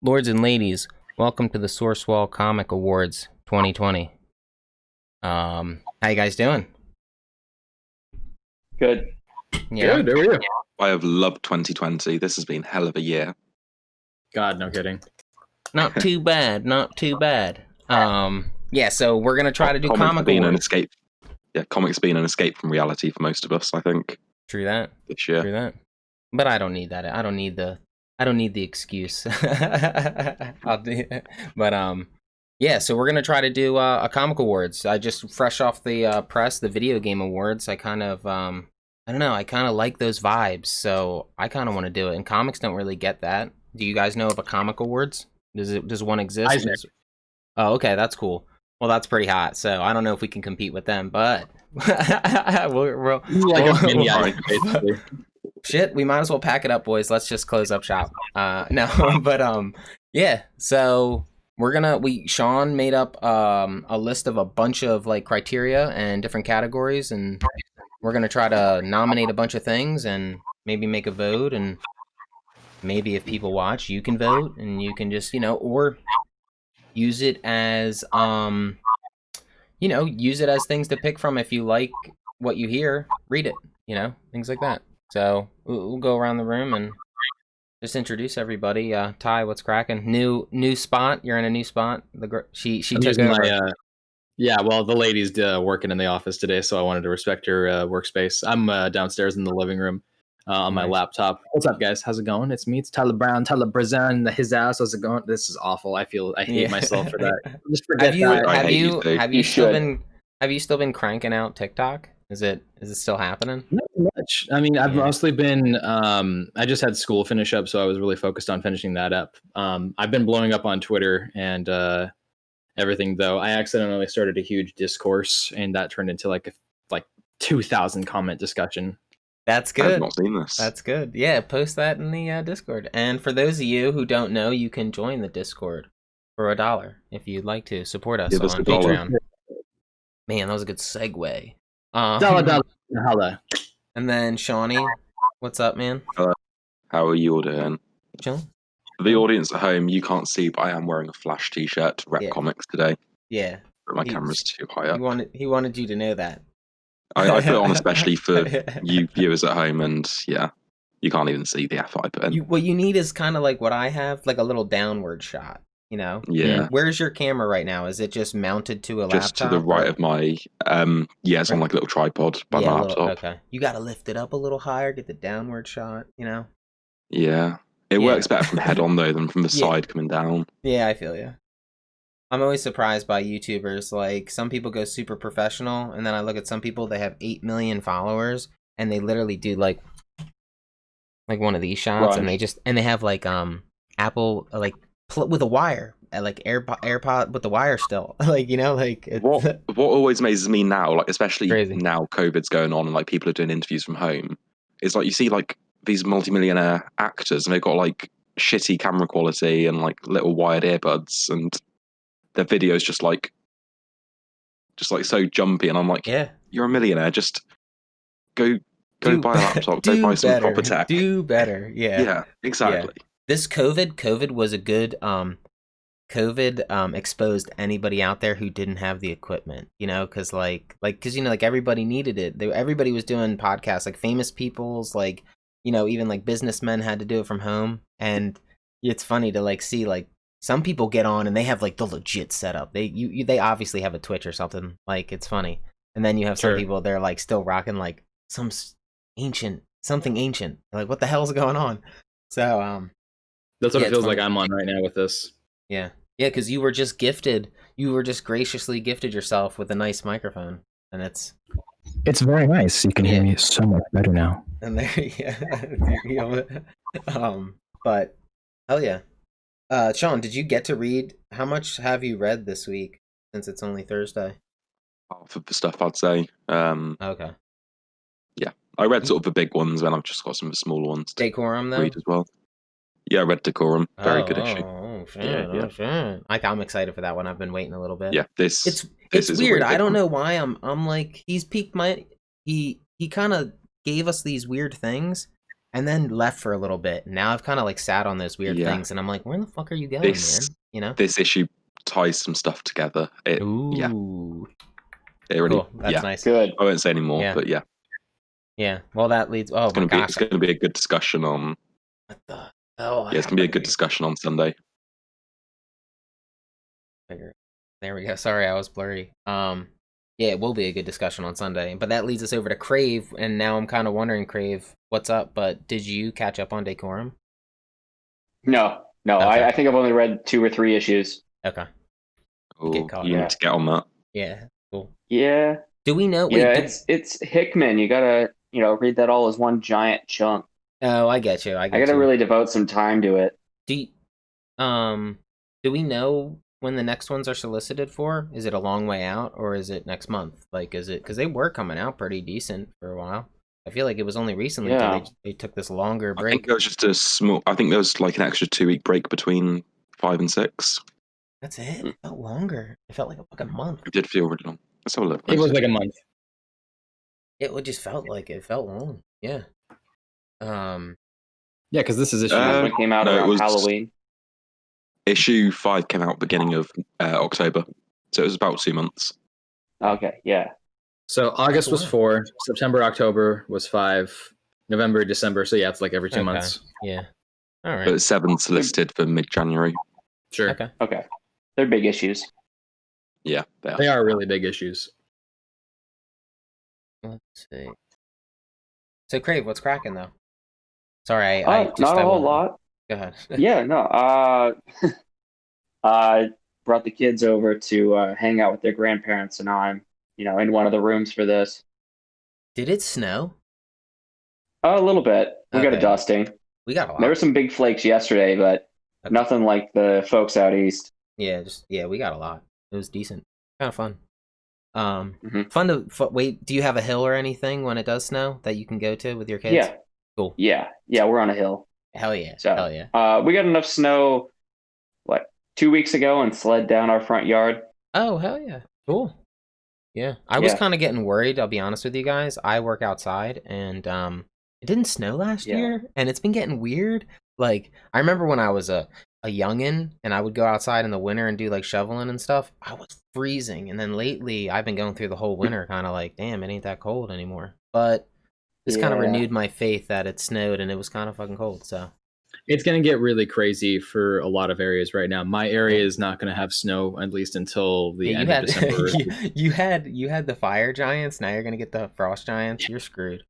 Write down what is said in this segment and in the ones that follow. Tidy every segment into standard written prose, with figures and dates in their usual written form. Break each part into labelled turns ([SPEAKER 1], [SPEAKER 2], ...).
[SPEAKER 1] Lords and ladies, welcome to the Sourcewall Comic Awards 2020. How you guys doing?
[SPEAKER 2] Good.
[SPEAKER 1] Yeah.
[SPEAKER 3] Good, there we go.
[SPEAKER 4] I have loved 2020. This has been hell of a year.
[SPEAKER 3] God, no kidding.
[SPEAKER 1] Not too bad, not too bad. Yeah, so we're gonna try to do
[SPEAKER 4] Comics have
[SPEAKER 1] comic
[SPEAKER 4] been an
[SPEAKER 1] awards.
[SPEAKER 4] escape. Yeah, comics have been an escape from reality for most of us, I think,
[SPEAKER 1] True that.
[SPEAKER 4] this year.
[SPEAKER 1] True that. But I don't need that. I don't need the excuse. I'll do but yeah, so we're gonna try to do a comic awards. I just fresh off the press, the video game awards. I kind of I don't know, I kind of like those vibes, so I kind of want to do it. And comics don't really get that. Do you guys know of a comic awards? Does one exist? Oh, okay, that's cool. Well, that's pretty hot. So I don't know if we can compete with them, but
[SPEAKER 3] Basically.
[SPEAKER 1] shit, we might as well pack it up, boys. Let's just close up shop. No, but yeah. So Sean made up a list of a bunch of like criteria and different categories, and we're gonna try to nominate a bunch of things and maybe make a vote, and maybe if people watch, you can vote, and you can just or use it as use it as things to pick from if you like what you hear. Read it, things like that. So we'll go around the room and just introduce everybody. Ty, what's cracking? New spot. You're in a new spot. She
[SPEAKER 3] I'm
[SPEAKER 1] took
[SPEAKER 3] using
[SPEAKER 1] over.
[SPEAKER 3] yeah, well, the lady's working in the office today, so I wanted to respect her workspace. I'm downstairs in the living room on my
[SPEAKER 1] Nice.
[SPEAKER 3] laptop. What's up, guys? How's it going? It's me. It's Tyler Brown, Tyler Brazan, his ass. How's it going? This is awful. I hate myself for that. Just forget that.
[SPEAKER 4] I hate you too.
[SPEAKER 1] have
[SPEAKER 2] You
[SPEAKER 1] you still
[SPEAKER 2] should.
[SPEAKER 1] been cranking out TikTok? Is it still happening?
[SPEAKER 3] Not much. I mean, I've
[SPEAKER 1] Yeah.
[SPEAKER 3] mostly been. I just had school finish up, so I was really focused on finishing that up. I've been blowing up on Twitter and everything, though. I accidentally started a huge discourse, and that turned into like 2,000 comment discussion.
[SPEAKER 1] That's
[SPEAKER 4] I have
[SPEAKER 1] good.
[SPEAKER 4] not seen this.
[SPEAKER 1] That's good. Yeah, post that in the Discord. And for those of you who don't know, you can join the Discord for $1 if you'd like to support us
[SPEAKER 4] Give us
[SPEAKER 1] on
[SPEAKER 4] $1.
[SPEAKER 1] Patreon. Man, that was a good segue.
[SPEAKER 3] Dollar.
[SPEAKER 1] And then Shawnee, what's up, man?
[SPEAKER 4] How are you all doing?
[SPEAKER 1] Chilling?
[SPEAKER 4] For the audience at home, you can't see, but I am wearing a Flash t-shirt to rep
[SPEAKER 1] Yeah.
[SPEAKER 4] comics today.
[SPEAKER 1] Yeah.
[SPEAKER 4] But my
[SPEAKER 1] He's-
[SPEAKER 4] camera's too high up.
[SPEAKER 1] He wanted you to know that.
[SPEAKER 4] I put it on especially for you viewers at home, and yeah, you can't even see the F I put in.
[SPEAKER 1] What you need is kind of like what I have, like a little downward shot.
[SPEAKER 4] Yeah,
[SPEAKER 1] Where's your camera right now? Is it just mounted to a
[SPEAKER 4] just
[SPEAKER 1] laptop?
[SPEAKER 4] to the right
[SPEAKER 1] or-
[SPEAKER 4] of my yeah, it's on like a little tripod by
[SPEAKER 1] yeah,
[SPEAKER 4] my
[SPEAKER 1] a little-
[SPEAKER 4] laptop.
[SPEAKER 1] okay. You got to lift it up a little higher, get the downward shot.
[SPEAKER 4] Yeah, it
[SPEAKER 1] Yeah.
[SPEAKER 4] works better from head on though than from the
[SPEAKER 1] Yeah.
[SPEAKER 4] side coming down.
[SPEAKER 1] Yeah, I feel you. I'm always surprised by YouTubers. Like, some people go super professional, and then I look at some people, they have 8 million followers, and they literally do like one of these shots,
[SPEAKER 4] Right.
[SPEAKER 1] and they have like Apple with a wire, like AirPod with the wire still, like it's,
[SPEAKER 4] What always amazes me now, like especially
[SPEAKER 1] Crazy.
[SPEAKER 4] now COVID's going on and like people are doing interviews from home, is like you see like these multimillionaire actors and they've got like shitty camera quality and like little wired earbuds and their videos just like so jumpy, and I'm like,
[SPEAKER 1] yeah.
[SPEAKER 4] you're a millionaire, just go
[SPEAKER 1] Do
[SPEAKER 4] buy a laptop, go
[SPEAKER 1] do
[SPEAKER 4] buy some
[SPEAKER 1] better.
[SPEAKER 4] proper tech.
[SPEAKER 1] Do better. Yeah.
[SPEAKER 4] Yeah, exactly.
[SPEAKER 1] This COVID was a good COVID exposed anybody out there who didn't have the equipment, because because everybody needed it. Everybody was doing podcasts, like famous people's, like even like businessmen had to do it from home, and it's funny to like see like some people get on and they have like the legit setup. They obviously have a Twitch or something. Like, it's funny, and then you have some
[SPEAKER 3] Sure.
[SPEAKER 1] people, they're like still rocking like something ancient. Like, what the hell's going on? So
[SPEAKER 3] That's what
[SPEAKER 1] Yeah,
[SPEAKER 3] it feels
[SPEAKER 1] it's
[SPEAKER 3] like
[SPEAKER 1] funny.
[SPEAKER 3] I'm on right now with this.
[SPEAKER 1] Yeah, because you were just graciously gifted yourself with a nice microphone, and it's
[SPEAKER 5] very nice. You can hear
[SPEAKER 1] Yeah.
[SPEAKER 5] me so much better now.
[SPEAKER 1] and there, yeah. But hell yeah. Sean, did you get to read? How much have you read this week since it's only Thursday?
[SPEAKER 4] Half of the stuff I'd say.
[SPEAKER 1] Okay.
[SPEAKER 4] I read sort of the big ones, and I've just got some of the smaller ones to
[SPEAKER 1] Decorum though.
[SPEAKER 4] read as well. Yeah, I read Decorum. Very good issue.
[SPEAKER 1] Oh shit!
[SPEAKER 4] Yeah, yeah.
[SPEAKER 1] Oh shit! I'm excited for that one. I've been waiting a little bit.
[SPEAKER 4] Yeah, this
[SPEAKER 1] It's
[SPEAKER 4] is a
[SPEAKER 1] weird.
[SPEAKER 4] really
[SPEAKER 1] I
[SPEAKER 4] good
[SPEAKER 1] don't
[SPEAKER 4] one.
[SPEAKER 1] know why I'm like, he's piqued my he kind of gave us these weird things, and then left for a little bit. Now I've kind of like sat on those weird
[SPEAKER 4] Yeah.
[SPEAKER 1] things, and I'm like, where the fuck are you going,
[SPEAKER 4] This-
[SPEAKER 1] man? You know?
[SPEAKER 4] This issue ties some stuff together. It
[SPEAKER 1] Ooh,
[SPEAKER 4] really
[SPEAKER 1] cool. That's
[SPEAKER 4] yeah.
[SPEAKER 1] nice.
[SPEAKER 2] Good.
[SPEAKER 4] I won't say any more,
[SPEAKER 1] Yeah.
[SPEAKER 4] but yeah,
[SPEAKER 1] Yeah. Well, that leads. Oh my gosh.
[SPEAKER 4] it's gonna be a good discussion on.
[SPEAKER 1] What the hell?
[SPEAKER 4] Yeah, it's gonna be a good discussion on Sunday.
[SPEAKER 1] There we go. Sorry, I was blurry. Yeah, it will be a good discussion on Sunday. But that leads us over to Crave, and now I'm kind of wondering, Crave, what's up? But did you catch up on Decorum?
[SPEAKER 2] No.
[SPEAKER 1] Okay.
[SPEAKER 2] I think I've only read 2 or 3 issues.
[SPEAKER 1] Okay.
[SPEAKER 4] Ooh,
[SPEAKER 1] Get caught
[SPEAKER 4] you
[SPEAKER 2] up.
[SPEAKER 4] need to get on that.
[SPEAKER 1] Yeah. Cool.
[SPEAKER 2] Yeah.
[SPEAKER 1] Do we know?
[SPEAKER 2] Yeah,
[SPEAKER 1] Wait,
[SPEAKER 2] it's Hickman. You gotta, read that all as one giant chunk.
[SPEAKER 1] oh, I get you. I
[SPEAKER 2] I
[SPEAKER 1] get
[SPEAKER 2] gotta
[SPEAKER 1] you.
[SPEAKER 2] really devote some time to it.
[SPEAKER 1] Do we know when the next ones are solicited for? Is it a long way out, or is it next month? Like, is it because they were coming out pretty decent for a while? I feel like it was only recently
[SPEAKER 2] Yeah.
[SPEAKER 1] they took this longer
[SPEAKER 4] I think
[SPEAKER 1] break.
[SPEAKER 4] there was just a small. I think there was like an extra 2-week break between 5 and 6.
[SPEAKER 1] That's it. It felt longer. It felt like a fucking month.
[SPEAKER 4] It did feel really long. Let's have a look.
[SPEAKER 3] It was like a month.
[SPEAKER 1] It just felt like it felt long. Yeah.
[SPEAKER 3] Yeah, because this is issue.
[SPEAKER 4] Uh,
[SPEAKER 2] One came out
[SPEAKER 4] no, it
[SPEAKER 2] around
[SPEAKER 4] was-
[SPEAKER 2] Halloween.
[SPEAKER 4] Issue 5 came out beginning of October, so it was about 2 months.
[SPEAKER 2] Okay, yeah.
[SPEAKER 3] So August was
[SPEAKER 1] Wow.
[SPEAKER 3] 4, September, October was 5, November, December. So yeah, it's like every 2
[SPEAKER 1] Okay.
[SPEAKER 3] months.
[SPEAKER 1] Yeah. All
[SPEAKER 4] But
[SPEAKER 1] right.
[SPEAKER 4] 7 solicited for mid-January.
[SPEAKER 3] Sure.
[SPEAKER 1] Okay.
[SPEAKER 2] Okay. They're big issues.
[SPEAKER 4] Yeah, they are.
[SPEAKER 3] They are really big issues.
[SPEAKER 1] Let's see. So Crave, what's cracking though? Sorry, I just
[SPEAKER 2] Not a
[SPEAKER 1] I
[SPEAKER 2] whole
[SPEAKER 1] won't-
[SPEAKER 2] lot.
[SPEAKER 1] Go ahead.
[SPEAKER 2] Yeah, no. I brought the kids over to hang out with their grandparents, and I'm, in one of the rooms for this.
[SPEAKER 1] Did it snow?
[SPEAKER 2] A little bit. We got a
[SPEAKER 1] Okay.
[SPEAKER 2] dusting.
[SPEAKER 1] We got a lot.
[SPEAKER 2] There were some big flakes yesterday, but
[SPEAKER 1] Okay.
[SPEAKER 2] nothing like the folks out east.
[SPEAKER 1] Yeah, we got a lot. It was decent, kind of fun.
[SPEAKER 2] Mhm.
[SPEAKER 1] Fun to wait. Do you have a hill or anything when it does snow that you can go to with your kids?
[SPEAKER 2] Yeah.
[SPEAKER 1] Cool.
[SPEAKER 2] Yeah, we're on a hill.
[SPEAKER 1] Hell yeah.
[SPEAKER 2] So,
[SPEAKER 1] Hell yeah.
[SPEAKER 2] We got enough snow, 2 weeks ago, and sled down our front yard.
[SPEAKER 1] Oh hell yeah. Cool. Yeah, I was
[SPEAKER 2] Yeah.
[SPEAKER 1] kind of getting worried. I'll be honest with you guys. I work outside, and it didn't snow last
[SPEAKER 2] Yeah.
[SPEAKER 1] year, and it's been getting weird. Like I remember when I was a youngin, and I would go outside in the winter and do like shoveling and stuff. I was freezing, and then lately I've been going through the whole winter, kind of like, damn, it ain't that cold anymore. But this kind of
[SPEAKER 2] Yeah.
[SPEAKER 1] renewed my faith that it snowed and it was kind of fucking cold. So
[SPEAKER 3] It's going to get really crazy for a lot of areas right now. My area is not going to have snow at least until the
[SPEAKER 1] yeah,
[SPEAKER 3] end of December.
[SPEAKER 1] you had the fire giants. Now you're gonna get the frost giants. You're screwed.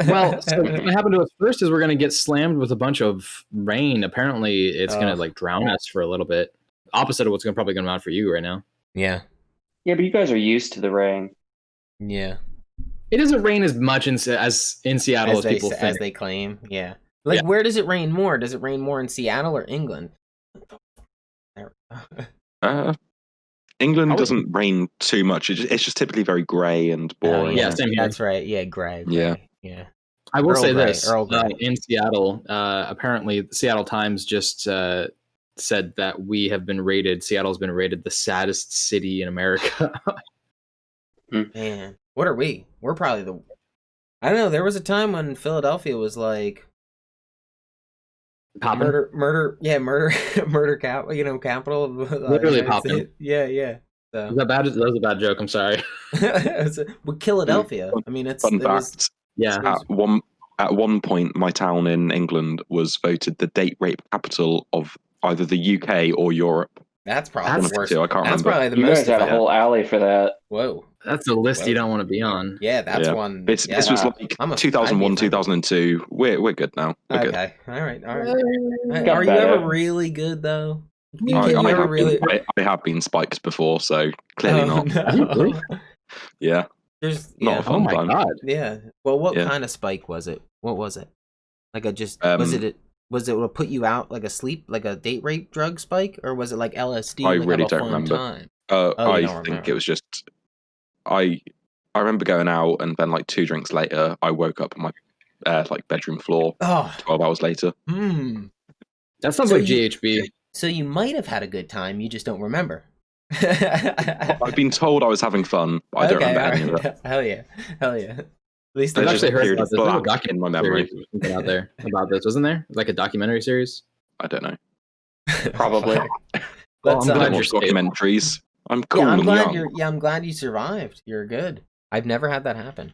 [SPEAKER 3] Well, so what happened to us first is we're going to get slammed with a bunch of rain. Apparently, it's going to
[SPEAKER 1] Ugh.
[SPEAKER 3] like drown us for a little bit. Opposite of what's probably going on for you right now.
[SPEAKER 1] yeah,
[SPEAKER 2] Yeah, but you guys are used to the rain.
[SPEAKER 1] yeah.
[SPEAKER 3] It doesn't rain as much as in Seattle as, people
[SPEAKER 1] as
[SPEAKER 3] think.
[SPEAKER 1] they claim. Yeah. Like,
[SPEAKER 3] Yeah.
[SPEAKER 1] where does it rain more? Does it rain more in Seattle or England?
[SPEAKER 4] England
[SPEAKER 3] Probably-
[SPEAKER 4] doesn't rain too much. It's just typically very grey and
[SPEAKER 1] Oh,
[SPEAKER 4] boring.
[SPEAKER 3] Yeah, same here.
[SPEAKER 1] That's right. Yeah, Greg.
[SPEAKER 4] Yeah.
[SPEAKER 1] Yeah.
[SPEAKER 3] I will
[SPEAKER 1] Earl
[SPEAKER 3] say
[SPEAKER 1] Grey,
[SPEAKER 3] this:
[SPEAKER 1] Earl Grey.
[SPEAKER 3] in Seattle, apparently, the Seattle Times just said that Seattle's been rated the saddest city in America.
[SPEAKER 1] Man, what are we? We're probably I don't know. There was a time when Philadelphia was like
[SPEAKER 3] Poppin'.
[SPEAKER 1] murder, capital. of the
[SPEAKER 3] Literally
[SPEAKER 1] United
[SPEAKER 3] poppin'.
[SPEAKER 1] States. Yeah. So
[SPEAKER 3] Was that bad? That was a bad joke. I'm sorry.
[SPEAKER 1] with Philadelphia, I mean,
[SPEAKER 4] Fun
[SPEAKER 1] it was-
[SPEAKER 4] fact:
[SPEAKER 3] Yeah.
[SPEAKER 4] at one point, my town in England was voted the date rape capital of either the UK or Europe.
[SPEAKER 1] that's
[SPEAKER 4] One
[SPEAKER 1] probably
[SPEAKER 4] of
[SPEAKER 1] the
[SPEAKER 4] the
[SPEAKER 1] worst.
[SPEAKER 4] two, I can't
[SPEAKER 1] That's
[SPEAKER 4] remember.
[SPEAKER 1] probably the
[SPEAKER 2] You
[SPEAKER 1] most.
[SPEAKER 2] guys had a
[SPEAKER 1] offensive.
[SPEAKER 2] whole alley for that.
[SPEAKER 1] Whoa.
[SPEAKER 3] That's the list you
[SPEAKER 1] Whoa.
[SPEAKER 3] don't want to be on.
[SPEAKER 1] Yeah, that's
[SPEAKER 4] Yeah.
[SPEAKER 1] one.
[SPEAKER 4] This
[SPEAKER 1] yeah.
[SPEAKER 4] was like
[SPEAKER 1] I'm a-
[SPEAKER 4] 2001,
[SPEAKER 1] I'd be offended.
[SPEAKER 4] 2002. We're good now. We're good.
[SPEAKER 1] Okay. All right.
[SPEAKER 2] Got
[SPEAKER 1] Are you
[SPEAKER 2] better.
[SPEAKER 1] ever really good though? You
[SPEAKER 4] I,
[SPEAKER 1] can
[SPEAKER 4] I
[SPEAKER 1] never
[SPEAKER 4] have
[SPEAKER 1] really.
[SPEAKER 4] I have been spiked before, so clearly
[SPEAKER 1] Oh,
[SPEAKER 4] not.
[SPEAKER 1] no.
[SPEAKER 3] Have you really?
[SPEAKER 4] Yeah,
[SPEAKER 1] There's
[SPEAKER 4] not
[SPEAKER 1] yeah.
[SPEAKER 4] a
[SPEAKER 3] Oh
[SPEAKER 4] fun
[SPEAKER 3] my
[SPEAKER 4] time.
[SPEAKER 3] god.
[SPEAKER 1] Yeah. Well, what
[SPEAKER 4] Yeah.
[SPEAKER 1] kind of spike was it? What was it? Like was it to put you out like a date rape drug spike, or was it like LSD?
[SPEAKER 4] I
[SPEAKER 1] like
[SPEAKER 4] really
[SPEAKER 1] have a
[SPEAKER 4] don't
[SPEAKER 1] fun
[SPEAKER 4] remember.
[SPEAKER 1] Time?
[SPEAKER 4] I
[SPEAKER 1] you don't
[SPEAKER 4] think
[SPEAKER 1] remember.
[SPEAKER 4] it was just I remember going out and then like 2 drinks later, I woke up on my like bedroom floor
[SPEAKER 1] Oh,
[SPEAKER 4] 12 hours later.
[SPEAKER 3] That sounds
[SPEAKER 1] So
[SPEAKER 3] like
[SPEAKER 1] you-
[SPEAKER 3] GHB.
[SPEAKER 1] so you might have had a good time. You just don't remember.
[SPEAKER 4] I've been told I was having fun, but I don't remember any of it.
[SPEAKER 1] Hell yeah, hell yeah. least
[SPEAKER 3] I've
[SPEAKER 4] There's
[SPEAKER 1] they're
[SPEAKER 3] actually
[SPEAKER 4] just a
[SPEAKER 3] heard
[SPEAKER 4] period
[SPEAKER 3] about
[SPEAKER 4] of
[SPEAKER 3] this. There's a
[SPEAKER 4] black in my
[SPEAKER 3] documentary
[SPEAKER 4] memory.
[SPEAKER 3] series out there about this, wasn't there? Like a documentary series.
[SPEAKER 4] I don't know.
[SPEAKER 2] Probably.
[SPEAKER 3] Well,
[SPEAKER 1] Let's
[SPEAKER 3] I'm
[SPEAKER 4] I
[SPEAKER 3] glad
[SPEAKER 4] don't
[SPEAKER 3] you're
[SPEAKER 4] watch
[SPEAKER 3] safe.
[SPEAKER 4] documentaries. I'm cool
[SPEAKER 1] yeah, I'm
[SPEAKER 4] and
[SPEAKER 1] glad
[SPEAKER 4] young.
[SPEAKER 1] I'm glad you survived. You're good. I've never had that happen.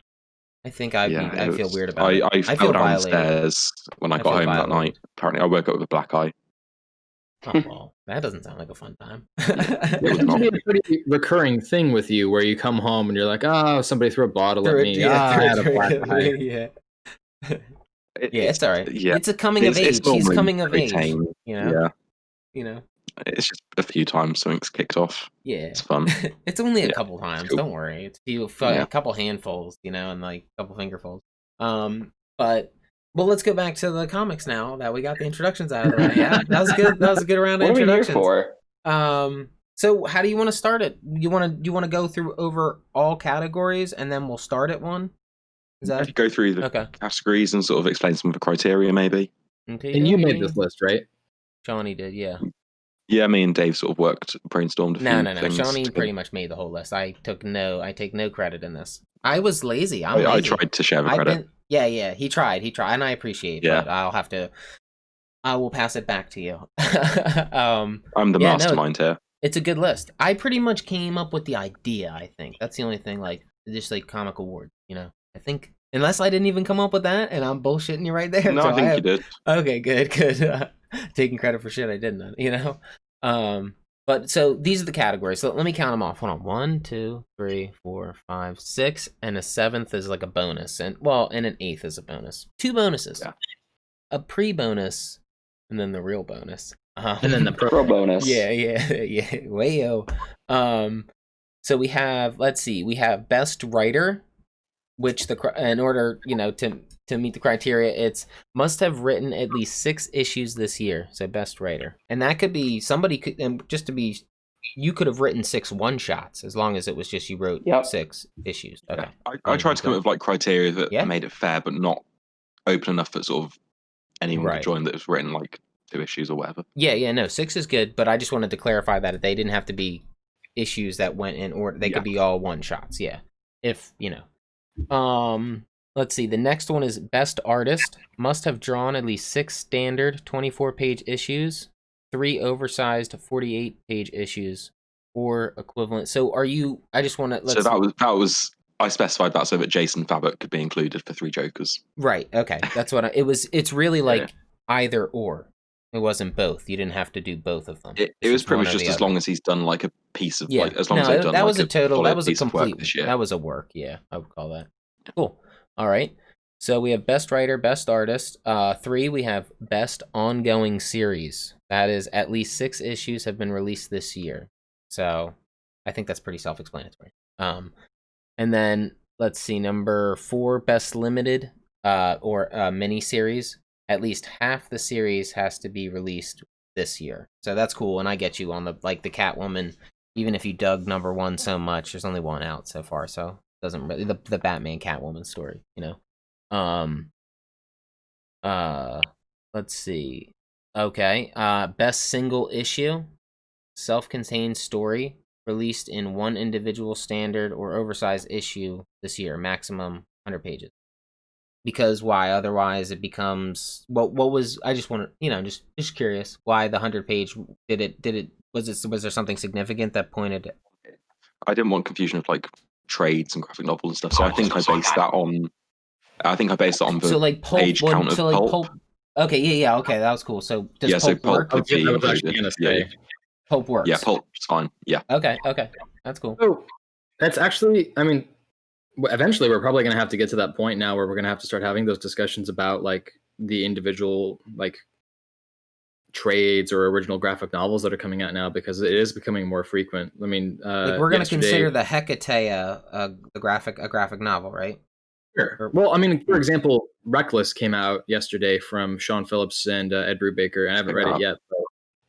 [SPEAKER 1] I think I'd
[SPEAKER 4] Yeah,
[SPEAKER 1] be. I feel
[SPEAKER 4] was,
[SPEAKER 1] weird about it.
[SPEAKER 4] I
[SPEAKER 1] I
[SPEAKER 4] fell
[SPEAKER 1] feel violated.
[SPEAKER 4] downstairs when I
[SPEAKER 1] I
[SPEAKER 4] got
[SPEAKER 1] feel
[SPEAKER 4] home that
[SPEAKER 1] violated.
[SPEAKER 4] night. Apparently, I woke up with a black eye.
[SPEAKER 1] Oh well, that doesn't sound like a fun time.
[SPEAKER 4] It
[SPEAKER 3] It
[SPEAKER 4] was
[SPEAKER 3] seems to
[SPEAKER 4] not.
[SPEAKER 3] be a pretty recurring thing with you, where you come home and you're like, "Oh, somebody threw a bottle at me. I had a black eye."
[SPEAKER 1] yeah. Yeah,
[SPEAKER 4] It's
[SPEAKER 1] it's all right.
[SPEAKER 4] yeah.
[SPEAKER 1] It's a coming of age.
[SPEAKER 4] It's
[SPEAKER 1] He's
[SPEAKER 4] normally
[SPEAKER 1] coming of
[SPEAKER 4] pretty
[SPEAKER 1] age.
[SPEAKER 4] tame.
[SPEAKER 1] You know.
[SPEAKER 4] Yeah,
[SPEAKER 1] You know.
[SPEAKER 4] it's just a few times something's kicked off.
[SPEAKER 1] Yeah.
[SPEAKER 4] It's fun.
[SPEAKER 1] It's only a
[SPEAKER 4] Yeah,
[SPEAKER 1] couple times.
[SPEAKER 4] cool.
[SPEAKER 1] Don't worry. It's
[SPEAKER 4] Yeah.
[SPEAKER 1] a couple handfuls, and like a couple fingerfuls. But well, let's go back to the comics now that we got the introductions out of the way. Yeah, that was good. That was a good round of
[SPEAKER 2] What are we here
[SPEAKER 1] introductions.
[SPEAKER 2] for?
[SPEAKER 1] So how do you want to start it? Do you want to go through over all categories and then we'll start at one? Is
[SPEAKER 4] If
[SPEAKER 1] that
[SPEAKER 4] you go through the
[SPEAKER 1] okay?
[SPEAKER 4] categories and sort of explain some of the criteria, maybe.
[SPEAKER 1] Okay.
[SPEAKER 3] And you made this list, right?
[SPEAKER 1] Shawnee did, yeah.
[SPEAKER 4] Yeah, me and Dave sort of brainstormed a few
[SPEAKER 1] No.
[SPEAKER 4] things.
[SPEAKER 1] Shawnee
[SPEAKER 4] together.
[SPEAKER 1] pretty much made the whole list. I take no credit in this. I was lazy. I'm
[SPEAKER 4] I
[SPEAKER 1] lazy.
[SPEAKER 4] tried to share the
[SPEAKER 1] I've
[SPEAKER 4] credit.
[SPEAKER 1] been yeah. He tried, and I appreciate.
[SPEAKER 4] Yeah.
[SPEAKER 1] But I will pass it back to you.
[SPEAKER 4] I'm the
[SPEAKER 1] yeah, no,
[SPEAKER 4] mastermind here.
[SPEAKER 1] It's a good list. I pretty much came up with the idea. I think that's the only thing. Like just like comic award. I think unless I didn't even come up with that, and I'm bullshitting you right there.
[SPEAKER 4] No,
[SPEAKER 1] so
[SPEAKER 4] I think you did.
[SPEAKER 1] Okay, good. Taking credit for shit I didn't. But so these are the categories. So let me count them off. Hold on. 1, 2, 3, 4, 5, 6, and a seventh is like a bonus, and an eighth is a bonus. 2 bonuses.
[SPEAKER 4] Yeah.
[SPEAKER 1] A pre-bonus, and then the real bonus.
[SPEAKER 3] And then the
[SPEAKER 2] Pro bonus.
[SPEAKER 1] Yeah. Wayo. So we have. Let's see. We have best writer, which in order to meet the criteria, it's must have written at least 6 issues this year. So best writer, and that could be somebody could, and just to be, you could have written 6 one-shots as long as it was just you wrote 6 issues. Okay.
[SPEAKER 4] Yeah. I tried to come up with like criteria that
[SPEAKER 1] Yeah.
[SPEAKER 4] made it fair, but not open enough that sort of anyone
[SPEAKER 1] Right.
[SPEAKER 4] could join that was written like 2 issues or whatever.
[SPEAKER 1] Yeah. No, 6 is good, but I just wanted to clarify that they didn't have to be issues that went in order. They could be all one-shots. Yeah. If let's see. The next one is best artist. Must have drawn at least 6 standard 24-page issues, 3 oversized 48-page issues, or equivalent. So are you? I just want to.
[SPEAKER 4] So that was I specified that so that Jason Fabok could be included for 3 Jokers.
[SPEAKER 1] Right. Okay. That's what it was. It's really like either or. It wasn't both. You didn't have to do both of them.
[SPEAKER 4] It was pretty much just as long as he's done like a piece of like as long as they've done
[SPEAKER 1] that
[SPEAKER 4] like
[SPEAKER 1] was a total.
[SPEAKER 4] solid
[SPEAKER 1] That was a
[SPEAKER 4] piece of work
[SPEAKER 1] complete.
[SPEAKER 4] this year.
[SPEAKER 1] That was a work. Yeah, I would call that. Cool. All right. So we have best writer, best artist. 3, we have best ongoing series. That is at least 6 issues have been released this year. So I think that's pretty self-explanatory. And then let's see, number 4, best limited or mini series. At least half the series has to be released this year. So that's cool, and I get you on the Catwoman. Even if you dug number 1 so much, there's only 1 out so far, so it doesn't really the Batman Catwoman story, Let's see. Okay. Best single issue, self-contained story released in 1 individual standard or oversized issue this year, maximum 100 pages. Because why? Otherwise, it becomes what was? I just want to, just curious. Why the 100-page? Was there something significant that pointed?
[SPEAKER 4] I didn't want confusion of like trades and graphic novels and stuff, so I think I based that on. I think I based it on the
[SPEAKER 1] So like pulp,
[SPEAKER 4] page count of pulp.
[SPEAKER 1] Okay, yeah, okay, that was cool. So does pulp work?
[SPEAKER 4] Would be
[SPEAKER 3] I was actually
[SPEAKER 4] included.
[SPEAKER 3] gonna say.
[SPEAKER 1] Pulp works.
[SPEAKER 4] Yeah, pulp's fine. Yeah.
[SPEAKER 1] Okay, that's cool.
[SPEAKER 3] So that's actually, I mean, eventually we're probably going to have to get to that point now where we're going to have to start having those discussions about like the individual like trades or original graphic novels that are coming out now, because it is becoming more frequent. I mean,
[SPEAKER 1] we're going to consider the Hecate a graphic novel, right?
[SPEAKER 3] Sure. Well, I mean, for example, Reckless came out yesterday from Sean Phillips and Ed Brubaker, and I haven't read it yet. But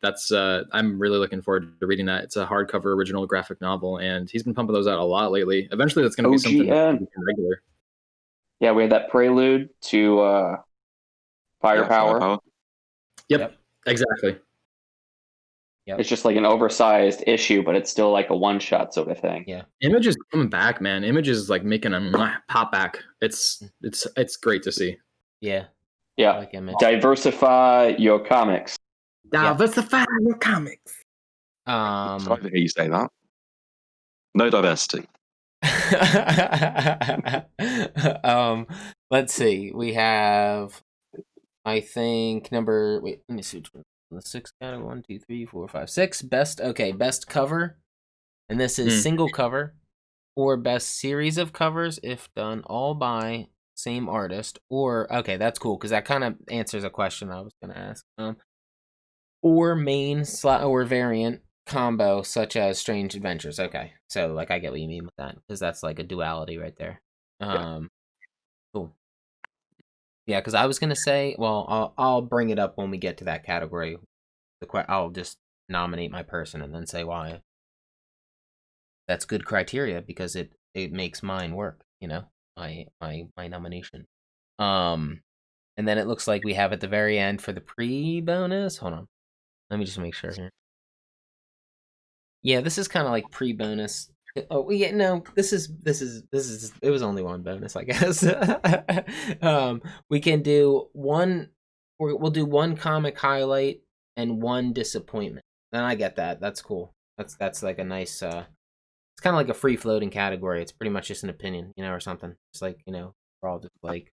[SPEAKER 3] that's I'm really looking forward to reading that. It's a hardcover original graphic novel, and he's been pumping those out a lot lately. Eventually, that's going to be something that's regular.
[SPEAKER 2] Yeah, we had that prelude to Firepower.
[SPEAKER 3] Yep, exactly.
[SPEAKER 1] Yep.
[SPEAKER 2] It's just like an oversized issue, but it's still like a one-shot sort of thing.
[SPEAKER 1] Yeah.
[SPEAKER 3] Image is coming back, man. Image is like making them pop back. It's great to see.
[SPEAKER 1] Yeah.
[SPEAKER 2] Yeah.
[SPEAKER 1] I like Image.
[SPEAKER 2] Diversify your comics.
[SPEAKER 3] Diversify your comics.
[SPEAKER 4] I hear you say that. No diversity.
[SPEAKER 1] Let's see. We have, I think, let me see which one. The 6 category. 1, 2, 3, 4, 5, 6. Best cover. And this is single cover or best series of covers if done all by same artist. Or, okay, that's cool because that kind of answers a question I was going to ask. Or main or variant combo such as Strange Adventures. Okay, so like I get what you mean with that because that's like a duality right there. Cool. Yeah, because I was gonna say, well, I'll bring it up when we get to that category. I'll just nominate my person and then say why. That's good criteria because it makes mine work. You know, my nomination. And then it looks like we have at the very end for the pre-bonus. Hold on, let me just make sure here. Yeah, this is kind of like pre-bonus. Oh yeah, no, this is it was only one bonus, I guess. We can do one. We'll do one comic highlight and one disappointment. And I get that. That's cool. That's like a nice. It's kind of like a free-floating category. It's pretty much just an opinion, or something. It's like we're all just like,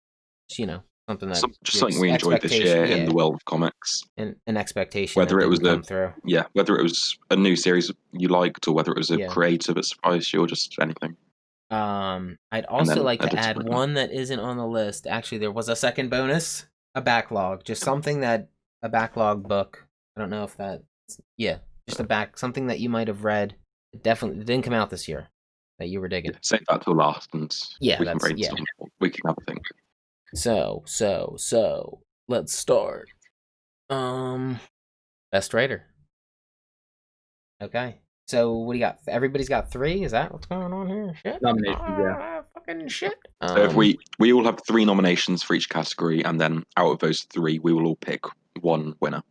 [SPEAKER 1] something that
[SPEAKER 4] Just something we enjoyed this year in the world of comics.
[SPEAKER 1] And an expectation.
[SPEAKER 4] Whether it was
[SPEAKER 1] come through.
[SPEAKER 4] Whether it was a new series you liked, or whether it was a creator that surprised you, or just anything.
[SPEAKER 1] I'd also like to add one that isn't on the list. Actually, there was a second bonus, a backlog, just something that a backlog book. I don't know if that. Yeah, just something that you might have read. It didn't come out this year that you were digging.
[SPEAKER 4] Save that till last, and we can brainstorm. We can have a think.
[SPEAKER 1] So let's start. Best writer. Okay. So what do you got? Everybody's got 3. Is that what's going on here? Shit.
[SPEAKER 3] Nominations, yeah.
[SPEAKER 1] Fucking shit.
[SPEAKER 4] So if we all have 3 nominations for each category, and then out of those 3, we will all pick one winner.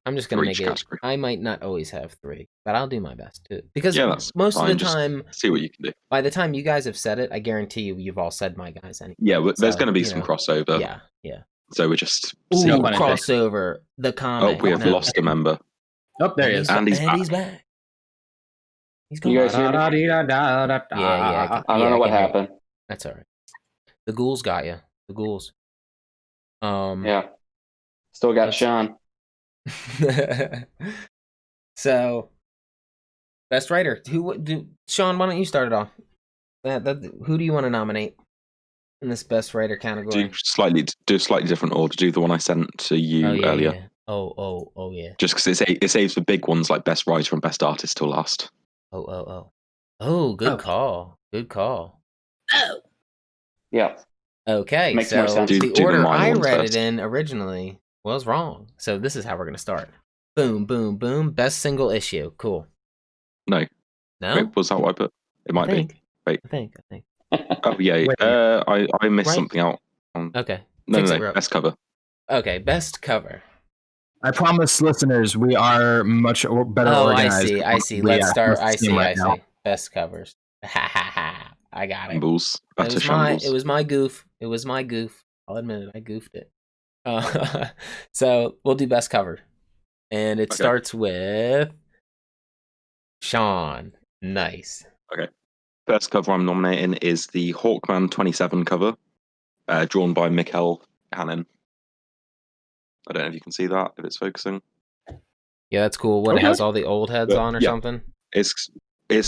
[SPEAKER 1] I'm just gonna make it. Category. I might not always have 3, but I'll do my best too. Because most of the time,
[SPEAKER 4] see what you can do.
[SPEAKER 1] By the time you guys have said it, I guarantee you've all said my guys anyway.
[SPEAKER 4] Yeah, but there's going to be some crossover.
[SPEAKER 1] Yeah.
[SPEAKER 4] So we're just
[SPEAKER 1] crossover. The comic.
[SPEAKER 4] Oh, we have lost a member.
[SPEAKER 3] Oh, there he is.
[SPEAKER 4] And he's
[SPEAKER 1] back. He's
[SPEAKER 2] going. You guys hear me?
[SPEAKER 1] Yeah.
[SPEAKER 2] I don't know what happened.
[SPEAKER 1] That's all right. The ghouls got you. The ghouls.
[SPEAKER 2] Yeah. Still got Sean.
[SPEAKER 1] So, best writer. Sean? Why don't you start it off? Who do you want to nominate in this best writer category?
[SPEAKER 4] Do slightly different order. Do the one I sent to you earlier.
[SPEAKER 1] Yeah. Oh yeah.
[SPEAKER 4] Just because it saves the big ones like best writer and best artist till last.
[SPEAKER 1] Oh, good call. Good call.
[SPEAKER 2] Oh. Yeah.
[SPEAKER 1] Okay.
[SPEAKER 2] Makes more sense.
[SPEAKER 1] The order I read it in originally was wrong. So this is how we're gonna start. Boom, boom, boom. Best single issue. Cool.
[SPEAKER 4] No. Wait, was that what I put? It might be. Wait.
[SPEAKER 1] I think.
[SPEAKER 4] Oh yeah. I missed something out.
[SPEAKER 1] Okay.
[SPEAKER 4] No. Best cover.
[SPEAKER 1] Okay, best cover.
[SPEAKER 5] I promise listeners we are much better organized.
[SPEAKER 1] I see. Let's start. I see. Best covers. I got it.
[SPEAKER 4] Shambles.
[SPEAKER 1] It was my goof. I'll admit it. I goofed it. So we'll do best cover. And it starts with Sean. Nice.
[SPEAKER 4] Okay. Best cover I'm nominating is the Hawkman 27 cover, drawn by Mikkel Hannon. I don't know if you can see that, if it's focusing.
[SPEAKER 1] Yeah, that's cool. What, it has all the old heads on or something?
[SPEAKER 4] It's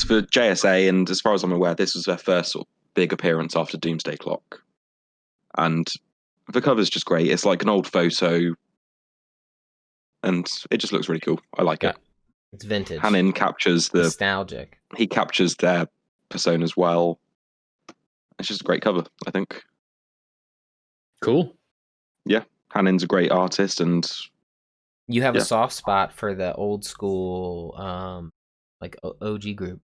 [SPEAKER 4] for JSA, and as far as I'm aware, this was their first sort of big appearance after Doomsday Clock. And the cover's just great. It's like an old photo, and it just looks really cool. I like it.
[SPEAKER 1] It's vintage.
[SPEAKER 4] Hannon captures
[SPEAKER 1] nostalgic.
[SPEAKER 4] He captures their personas well. It's just a great cover, I think.
[SPEAKER 3] Cool.
[SPEAKER 4] Yeah, Hannon's a great artist, and
[SPEAKER 1] you have a soft spot for the old school, like OG group.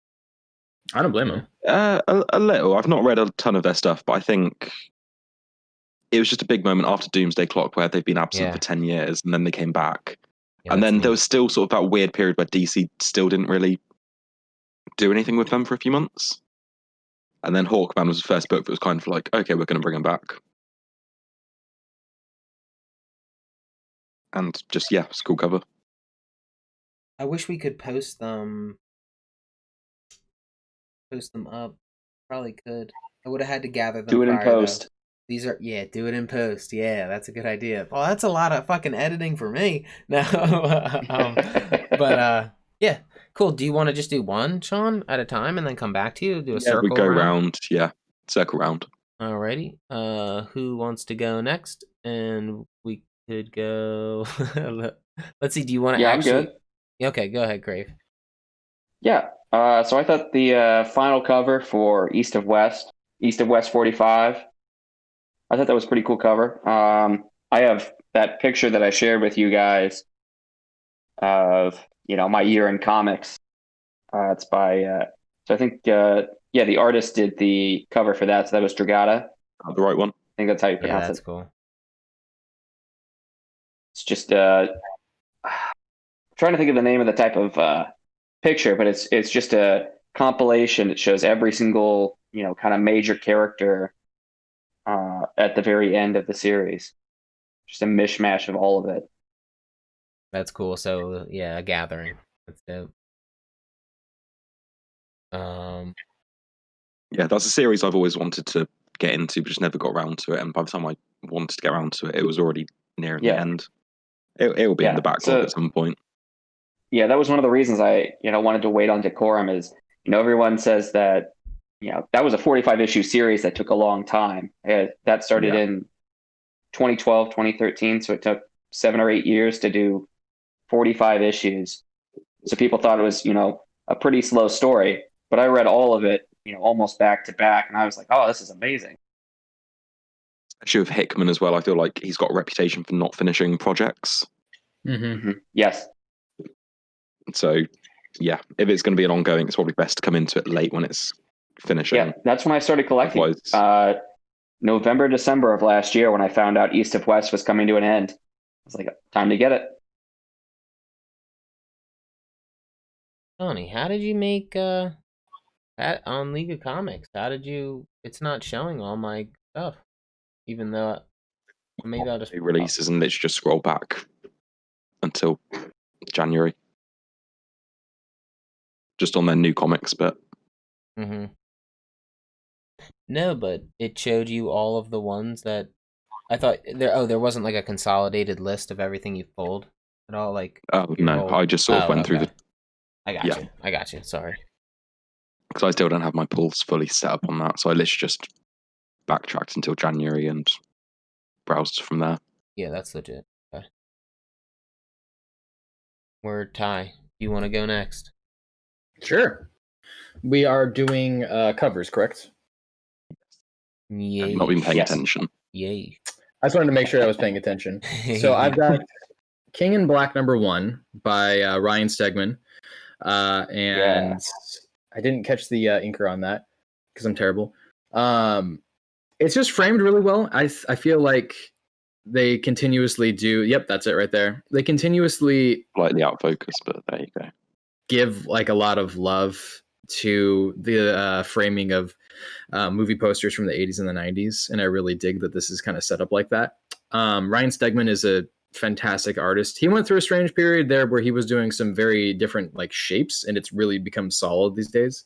[SPEAKER 3] I don't blame him.
[SPEAKER 4] A little. I've not read a ton of their stuff, but I think it was just a big moment after Doomsday Clock where they've been absent for 10 years, and then they came back.
[SPEAKER 1] Yeah,
[SPEAKER 4] And
[SPEAKER 1] that's
[SPEAKER 4] then there
[SPEAKER 1] neat.
[SPEAKER 4] was still sort of that weird period where DC still didn't really do anything with them for a few months. And then Hawkman was the first book that was kind of like, okay, we're going to bring him back. And just, yeah, it's a cool cover.
[SPEAKER 1] I wish we could post them up. Probably could. I would have had to gather them
[SPEAKER 2] Do it in
[SPEAKER 1] prior, though.
[SPEAKER 2] post.
[SPEAKER 1] These are do it in post. Yeah, that's a good idea. Well, that's a lot of fucking editing for me. No, but yeah, cool. Do you want to just do one, Sean, at a time, and then come back to you? Do a
[SPEAKER 4] Yeah, we
[SPEAKER 1] circle
[SPEAKER 4] go
[SPEAKER 1] around.
[SPEAKER 4] round. Yeah, circle round.
[SPEAKER 1] Alrighty. Who wants to go next? And we could go. Let's see. Do you want to
[SPEAKER 2] Yeah,
[SPEAKER 1] actually?
[SPEAKER 2] I'm good.
[SPEAKER 1] Okay, go ahead, Grave.
[SPEAKER 2] Yeah. So I thought the final cover for East of West 45. I thought that was a pretty cool cover. I have that picture that I shared with you guys of my year in comics. It's by so I think the artist did the cover for that. So that was Dragata.
[SPEAKER 4] The right one.
[SPEAKER 2] I think that's how you
[SPEAKER 1] Yeah,
[SPEAKER 2] pronounce
[SPEAKER 1] that's
[SPEAKER 2] it.
[SPEAKER 1] cool.
[SPEAKER 2] It's just trying to think of the name of the type of picture, but it's just a compilation. It shows every single kind of major character at the very end of the series. Just a mishmash of all of it.
[SPEAKER 1] That's cool. So yeah, a gathering. That's dope.
[SPEAKER 4] Yeah, that's a series I've always wanted to get into, but just never got around to it. And by the time I wanted to get around to it, it was already nearing the end. It will be in the backlog at some point.
[SPEAKER 2] Yeah, that was one of the reasons I wanted to wait on Decorum. Is everyone says that that was a 45 issue series that took a long time. That started in 2012, 2013, so it took 7 or 8 years to do 45 issues. So people thought it was a pretty slow story, but I read all of it almost back to back, and I was like, oh, this is amazing.
[SPEAKER 4] Issue of Hickman as well. I feel like he's got a reputation for not finishing projects.
[SPEAKER 2] Mm-hmm. Yes.
[SPEAKER 4] So yeah, if it's going to be an ongoing, it's probably best to come into it late when it's finishing.
[SPEAKER 2] Yeah, that's when I started collecting. November, December of last year, when I found out East of West was coming to an end, I was like, time to get it.
[SPEAKER 1] Tony, how did you make that on League of Comics? How did you? It's not showing all my stuff, even though maybe I'll just
[SPEAKER 4] it releases and let's just scroll back until January, just on their new comics bit.
[SPEAKER 1] Mm-hmm. No, but it showed you all of the ones that I thought there. Oh, there wasn't like a consolidated list of everything you pulled at all. Like
[SPEAKER 4] no, I just sort of went through the.
[SPEAKER 1] I got you. Sorry.
[SPEAKER 4] Because I still don't have my pulls fully set up on that, so I literally just backtracked until January and browsed from there.
[SPEAKER 1] Yeah, that's legit. Okay. Word Ty. Do you want to go next?
[SPEAKER 3] Sure. We are doing covers, correct?
[SPEAKER 1] Yay.
[SPEAKER 4] I've not been paying attention.
[SPEAKER 1] Yay.
[SPEAKER 3] I just wanted to make sure I was paying attention. So I've got King in Black #1 by Ryan Stegman. And I didn't catch the inker on that because I'm terrible. It's just framed really well. I feel like they continuously do. Yep, that's it right there. They continuously
[SPEAKER 4] slightly out focus, but there you go.
[SPEAKER 3] Give like a lot of love to the framing of movie posters from the 80s and the 90s, and I really dig that this is kind of set up like that. Ryan Stegman is a fantastic artist. He went through a strange period there where he was doing some very different like shapes, and it's really become solid these days.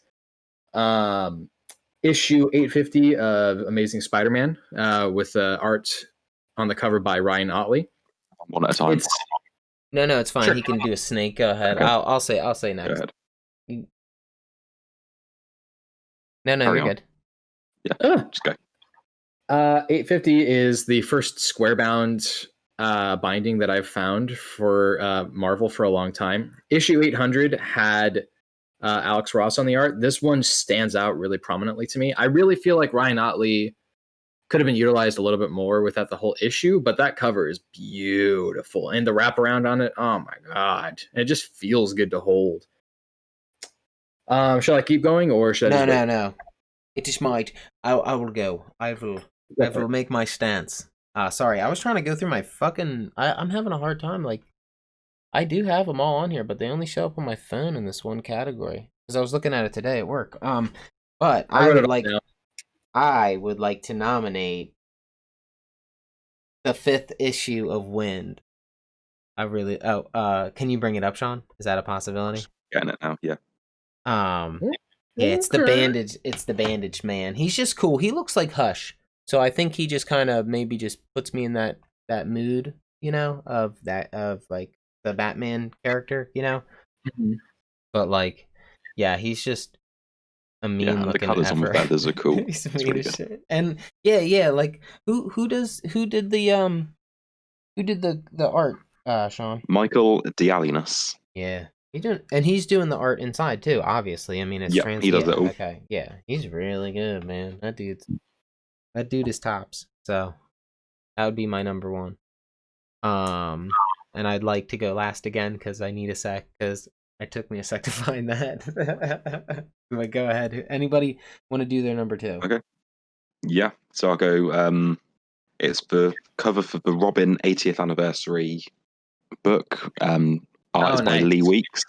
[SPEAKER 3] Issue 850 of Amazing Spider-Man with art on the cover by Ryan Ottley.
[SPEAKER 4] One at a time.
[SPEAKER 1] No, it's fine. Sure. He can do a snake. Go ahead. Okay. I'll say next. No, you're good.
[SPEAKER 4] Yeah, just go.
[SPEAKER 3] 850 is the first square-bound binding that I've found for Marvel for a long time. Issue 800 had Alex Ross on the art. This one stands out really prominently to me. I really feel like Ryan Ottley could have been utilized a little bit more without the whole issue, but that cover is beautiful. And the wraparound on it, oh my God. It just feels good to hold. Shall I keep going or should I just wait?
[SPEAKER 1] No. It is might. I will go. I will make my stance. Sorry, I was trying to go through my fucking... I'm having a hard time, like... I do have them all on here, but they only show up on my phone in this one category because I was looking at it today at work. But I would like to nominate the 5th issue of Wind. Can you bring it up, Sean? Is that a possibility?
[SPEAKER 4] Getting it now, yeah.
[SPEAKER 1] Yeah, it's the bandage. It's the bandaged man. He's just cool. He looks like Hush, so I think he just kind of maybe just puts me in that mood, of like the Batman character,
[SPEAKER 3] Mm-hmm.
[SPEAKER 1] But like, yeah, he's just a mean
[SPEAKER 4] And the
[SPEAKER 1] looking
[SPEAKER 4] colours on the
[SPEAKER 1] effer.
[SPEAKER 4] feathers are cool.
[SPEAKER 1] He's
[SPEAKER 4] It's
[SPEAKER 1] mean
[SPEAKER 4] really
[SPEAKER 1] as
[SPEAKER 4] good.
[SPEAKER 1] shit. And yeah, like who did the art, Sean?
[SPEAKER 4] Michael Dialinus.
[SPEAKER 1] Yeah. He's doing the art inside too, obviously. I mean, it's
[SPEAKER 4] Yeah, he does it all.
[SPEAKER 1] Okay. Yeah, he's really good, man. That dude is tops. So that would be my number one. And I'd like to go last again because I need a sec because it took me a sec to find that. But go ahead. Anybody want to do their number two?
[SPEAKER 4] Okay. Yeah, so I'll go. It's the cover for the Robin 80th anniversary book. Art is by
[SPEAKER 3] nice.
[SPEAKER 4] Lee Weeks.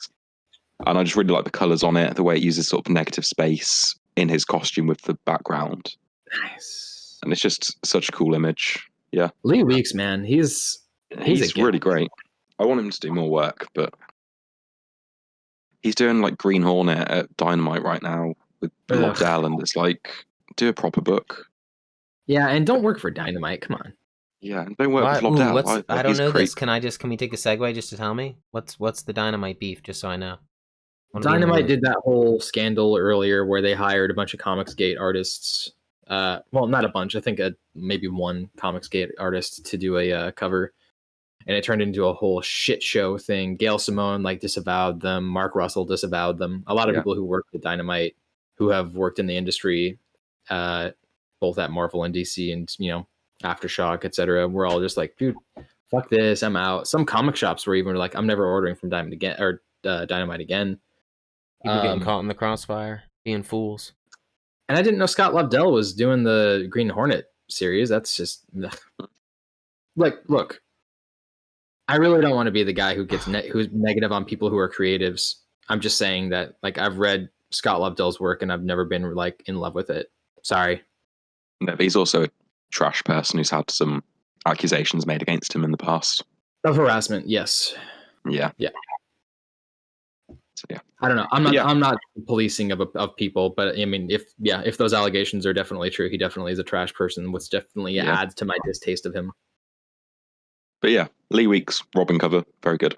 [SPEAKER 4] And I just really like the colours on it, the way it uses sort of negative space in his costume with the background.
[SPEAKER 3] Nice.
[SPEAKER 4] And it's just such a cool image. Yeah.
[SPEAKER 3] Lee Weeks, man, he's
[SPEAKER 4] really great. I want him to do more work, but he's doing like Green Hornet at Dynamite right now with Lobdell, and it's like, do a proper book.
[SPEAKER 3] Yeah, and don't work for Dynamite. Come on.
[SPEAKER 4] Yeah, and don't work with Lobdell.
[SPEAKER 1] I don't know this. Can we take a segue just to tell me what's the Dynamite beef, just so I know?
[SPEAKER 3] Dynamite did that whole scandal earlier where they hired a bunch of Comicsgate artists. Well, not a bunch. I think maybe one Comicsgate artist to do a cover, and it turned into a whole shit show thing. Gail Simone disavowed them. Mark Russell disavowed them. A lot of people who worked at Dynamite, who have worked in the industry, both at Marvel and DC, and Aftershock, etc. We're all just like, dude, fuck this, I'm out. Some comic shops were even like, I'm never ordering from Dynamite again.
[SPEAKER 1] People getting caught in the crossfire, being fools.
[SPEAKER 3] And I didn't know Scott Lobdell was doing the Green Hornet series. That's just like, look, I really don't want to be the guy who gets who's negative on people who are creatives. I'm just saying that, like, I've read Scott Lobdell's work and I've never been like in love with it. Sorry.
[SPEAKER 4] No, but he's also a trash person who's had some accusations made against him in the past.
[SPEAKER 3] Of harassment, yes.
[SPEAKER 4] Yeah.
[SPEAKER 3] So, yeah. I don't know. I'm not policing of people, but I mean, if those allegations are definitely true, he definitely is a trash person, which definitely adds to my distaste of him.
[SPEAKER 4] But yeah, Lee Weeks, Robin cover, very good.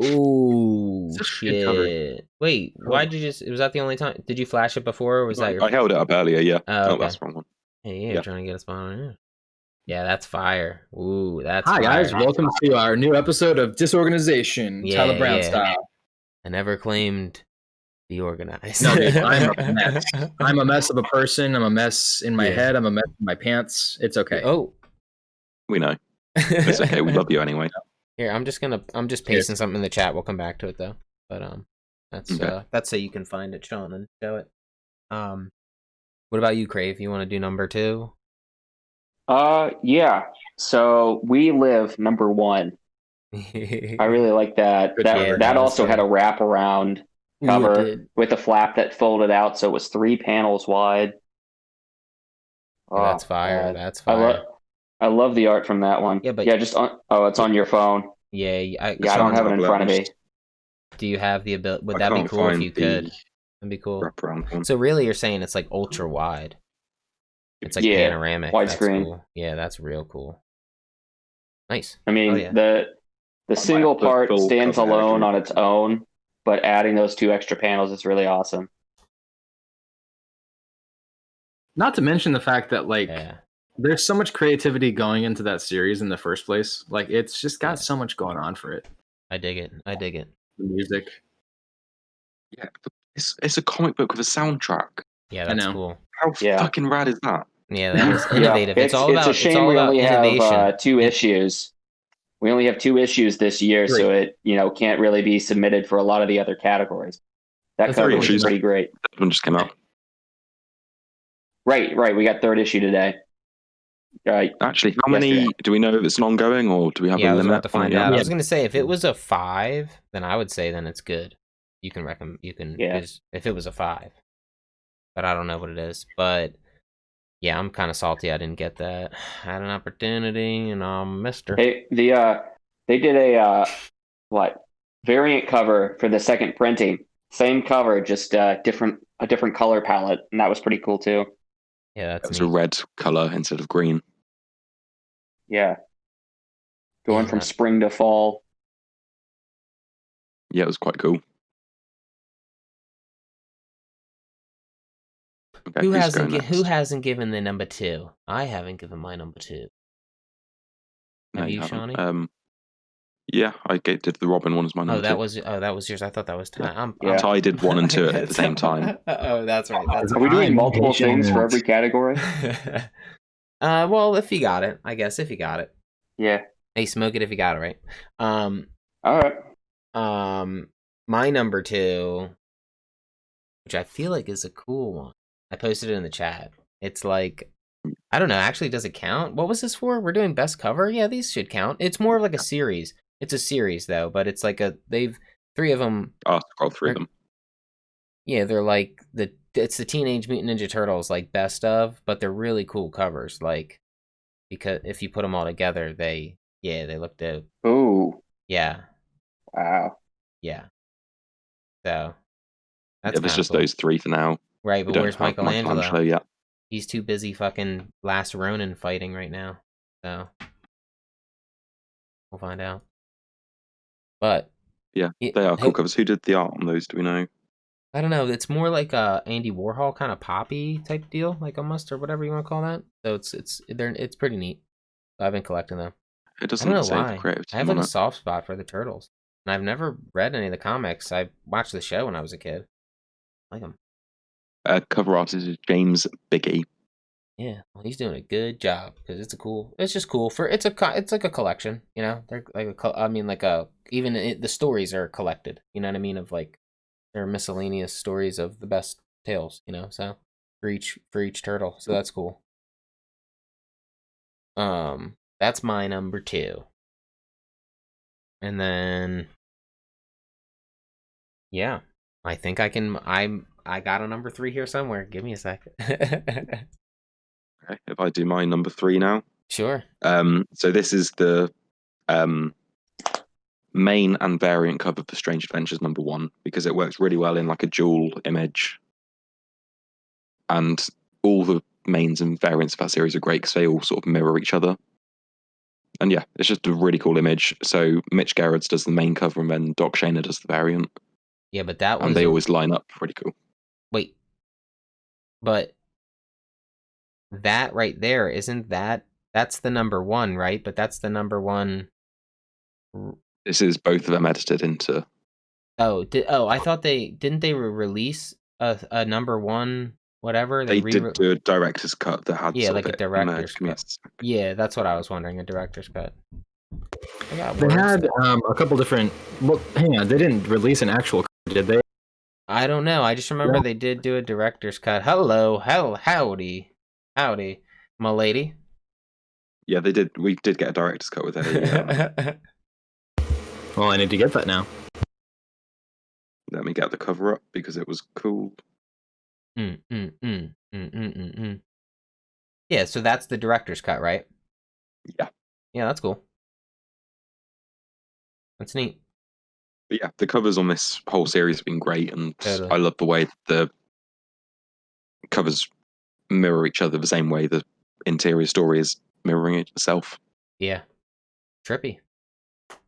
[SPEAKER 1] Ooh, shit. Wait, why'd you was that the only time? Did you flash it before, or was that
[SPEAKER 4] I held it up earlier, yeah.
[SPEAKER 1] Oh, okay.
[SPEAKER 4] That's the wrong one.
[SPEAKER 1] Hey, yeah, trying to get a spot on it. Yeah, that's fire. Ooh, that's
[SPEAKER 3] Hi,
[SPEAKER 1] fire.
[SPEAKER 3] guys. Welcome to our new episode of Disorganization, Tyler Brown style.
[SPEAKER 1] I never claimed be organized.
[SPEAKER 3] No, dude, I'm a mess. I'm a mess of a person. I'm a mess in my head. I'm a mess in my pants. It's okay.
[SPEAKER 1] Oh.
[SPEAKER 4] We know. It's okay. We love you anyway.
[SPEAKER 1] Here, I'm just pasting something in the chat. We'll come back to it though. But that's so you can find it, Sean, and show it. What about you, Crave? You want to do number 2?
[SPEAKER 2] Yeah. So We Live, number 1. I really like that. That also had a wraparound cover with a flap that folded out, so it was 3 panels wide.
[SPEAKER 1] Oh, that's fire. That's fire.
[SPEAKER 2] I love the art from that one. Yeah, but it's on your phone.
[SPEAKER 1] Yeah,
[SPEAKER 2] I don't have it in front of me.
[SPEAKER 1] Do you have the ability? Would that be cool if you could? That'd be cool. So really, you're saying it's like ultra wide? It's like panoramic, widescreen. Cool. Yeah, that's real cool. Nice.
[SPEAKER 2] I mean, the single part stands alone on its own, but adding those 2 extra panels is really awesome.
[SPEAKER 3] Not to mention the fact that there's so much creativity going into that series in the first place. Like, it's just got so much going on for it.
[SPEAKER 1] I dig it.
[SPEAKER 3] The music.
[SPEAKER 4] Yeah, it's a comic book with a soundtrack.
[SPEAKER 1] Yeah, that's cool.
[SPEAKER 4] How fucking rad is that?
[SPEAKER 1] Yeah, that is innovative. It's a
[SPEAKER 2] shame we only have 2 issues. We only have 2 issues this year, so it can't really be submitted for a lot of the other categories. That cover was pretty great.
[SPEAKER 4] That one just came out.
[SPEAKER 2] Right. We got 3rd issue today.
[SPEAKER 4] Actually, how many do we know if it's an ongoing, or do we have
[SPEAKER 1] Yeah,
[SPEAKER 4] a
[SPEAKER 1] I was
[SPEAKER 4] limit?
[SPEAKER 1] about to find out. I was gonna say if it was a 5, then I would say then it's good. You can recommend. You can.
[SPEAKER 2] Yeah.
[SPEAKER 1] If it was a 5, but I don't know what it is. But yeah, I'm kind of salty I didn't get that. I had an opportunity and missed her.
[SPEAKER 2] They did a variant cover for the second printing. Same cover, just a different color palette, and that was pretty cool too.
[SPEAKER 1] Yeah, that's
[SPEAKER 4] It was
[SPEAKER 1] neat.
[SPEAKER 4] a red color instead of green.
[SPEAKER 2] Yeah, going from spring to fall.
[SPEAKER 4] Yeah, it was quite cool. Okay,
[SPEAKER 1] Who
[SPEAKER 4] who's
[SPEAKER 1] hasn't given the number 2? I haven't given my number 2. Have you,
[SPEAKER 4] haven't.
[SPEAKER 1] Shawnee?
[SPEAKER 4] Yeah, I did the Robin one as my number 2.
[SPEAKER 1] That was yours. I thought that was Ty.
[SPEAKER 2] Yeah.
[SPEAKER 4] Ty did 1 and 2 at the same time.
[SPEAKER 1] Oh, that's right.
[SPEAKER 2] Are we doing multiple things for every category?
[SPEAKER 1] Well, if you got it, I guess if you got it.
[SPEAKER 2] Yeah.
[SPEAKER 1] Hey, smoke it if you got it right.
[SPEAKER 2] All right.
[SPEAKER 1] My number 2, which I feel like is a cool one. I posted it in the chat. It's like, I don't know. Actually, does it count? What was this for? We're doing best cover. Yeah, these should count. It's more of like a series. It's a series though, but it's like they've 3 of them.
[SPEAKER 4] Oh, scroll through them.
[SPEAKER 1] Yeah, they're like it's the Teenage Mutant Ninja Turtles like best of, but they're really cool covers. Like because if you put them all together, they look dope.
[SPEAKER 2] Ooh.
[SPEAKER 1] Yeah.
[SPEAKER 2] Wow.
[SPEAKER 1] Yeah. So that's
[SPEAKER 4] It was just
[SPEAKER 1] cool.
[SPEAKER 4] those 3 for now.
[SPEAKER 1] Right, but where's Michelangelo?
[SPEAKER 4] yet.
[SPEAKER 1] He's too busy fucking Last Ronin fighting right now. So we'll find out. But
[SPEAKER 4] yeah, they are cool covers. Who did the art on those? Do we know?
[SPEAKER 1] I don't know. It's more like a Andy Warhol kind of poppy type deal, like almost, or whatever you want to call that. So it's pretty neat. I've been collecting them.
[SPEAKER 4] It doesn't
[SPEAKER 1] I don't know
[SPEAKER 4] say
[SPEAKER 1] why.
[SPEAKER 4] the creative
[SPEAKER 1] I have
[SPEAKER 4] team
[SPEAKER 1] like
[SPEAKER 4] on
[SPEAKER 1] a soft spot for the Turtles, and I've never read any of the comics. I watched the show when I was a kid. I like them.
[SPEAKER 4] Cover artist is James Biggie.
[SPEAKER 1] Yeah, well, he's doing a good job because it's just cool for it's like a collection, you know. They're like the stories are collected, you know what I mean? Of like they're miscellaneous stories of the best tales, you know. So for each turtle, so that's cool. That's my number 2, and then yeah, I think I got a number 3 here somewhere. Give me a second.
[SPEAKER 4] Okay, if I do my number 3 now.
[SPEAKER 1] Sure.
[SPEAKER 4] So this is the main and variant cover for Strange Adventures number 1 because it works really well in like a dual image, and all the mains and variants of that series are great because they all sort of mirror each other. And yeah, it's just a really cool image. So Mitch Gerrards does the main cover, and then Doc Shaner does the variant.
[SPEAKER 1] Yeah, but that was
[SPEAKER 4] and they always line up pretty cool.
[SPEAKER 1] Wait, but that right there, that's the number 1, right? But that's the number 1.
[SPEAKER 4] This is both of them edited into.
[SPEAKER 1] I thought didn't they release a number 1 whatever?
[SPEAKER 4] They did do a director's cut that had
[SPEAKER 1] like a director's cut. Yeah, that's what I was wondering, a director's cut.
[SPEAKER 5] They had a couple different. Well, hang on, they didn't release an actual cut, did they?
[SPEAKER 1] I don't know. I just remember they did do a director's cut. Howdy, my lady.
[SPEAKER 4] Yeah, they did. We did get a director's cut with it.
[SPEAKER 5] Well, I need to get that now.
[SPEAKER 4] Let me get the cover up because it was cool.
[SPEAKER 1] Yeah, so that's the director's cut, right?
[SPEAKER 4] Yeah.
[SPEAKER 1] Yeah, that's cool. That's neat.
[SPEAKER 4] But yeah, the covers on this whole series have been great, and
[SPEAKER 1] Totally.
[SPEAKER 4] I love the way the covers mirror each other the same way the interior story is mirroring itself.
[SPEAKER 1] Yeah. Trippy.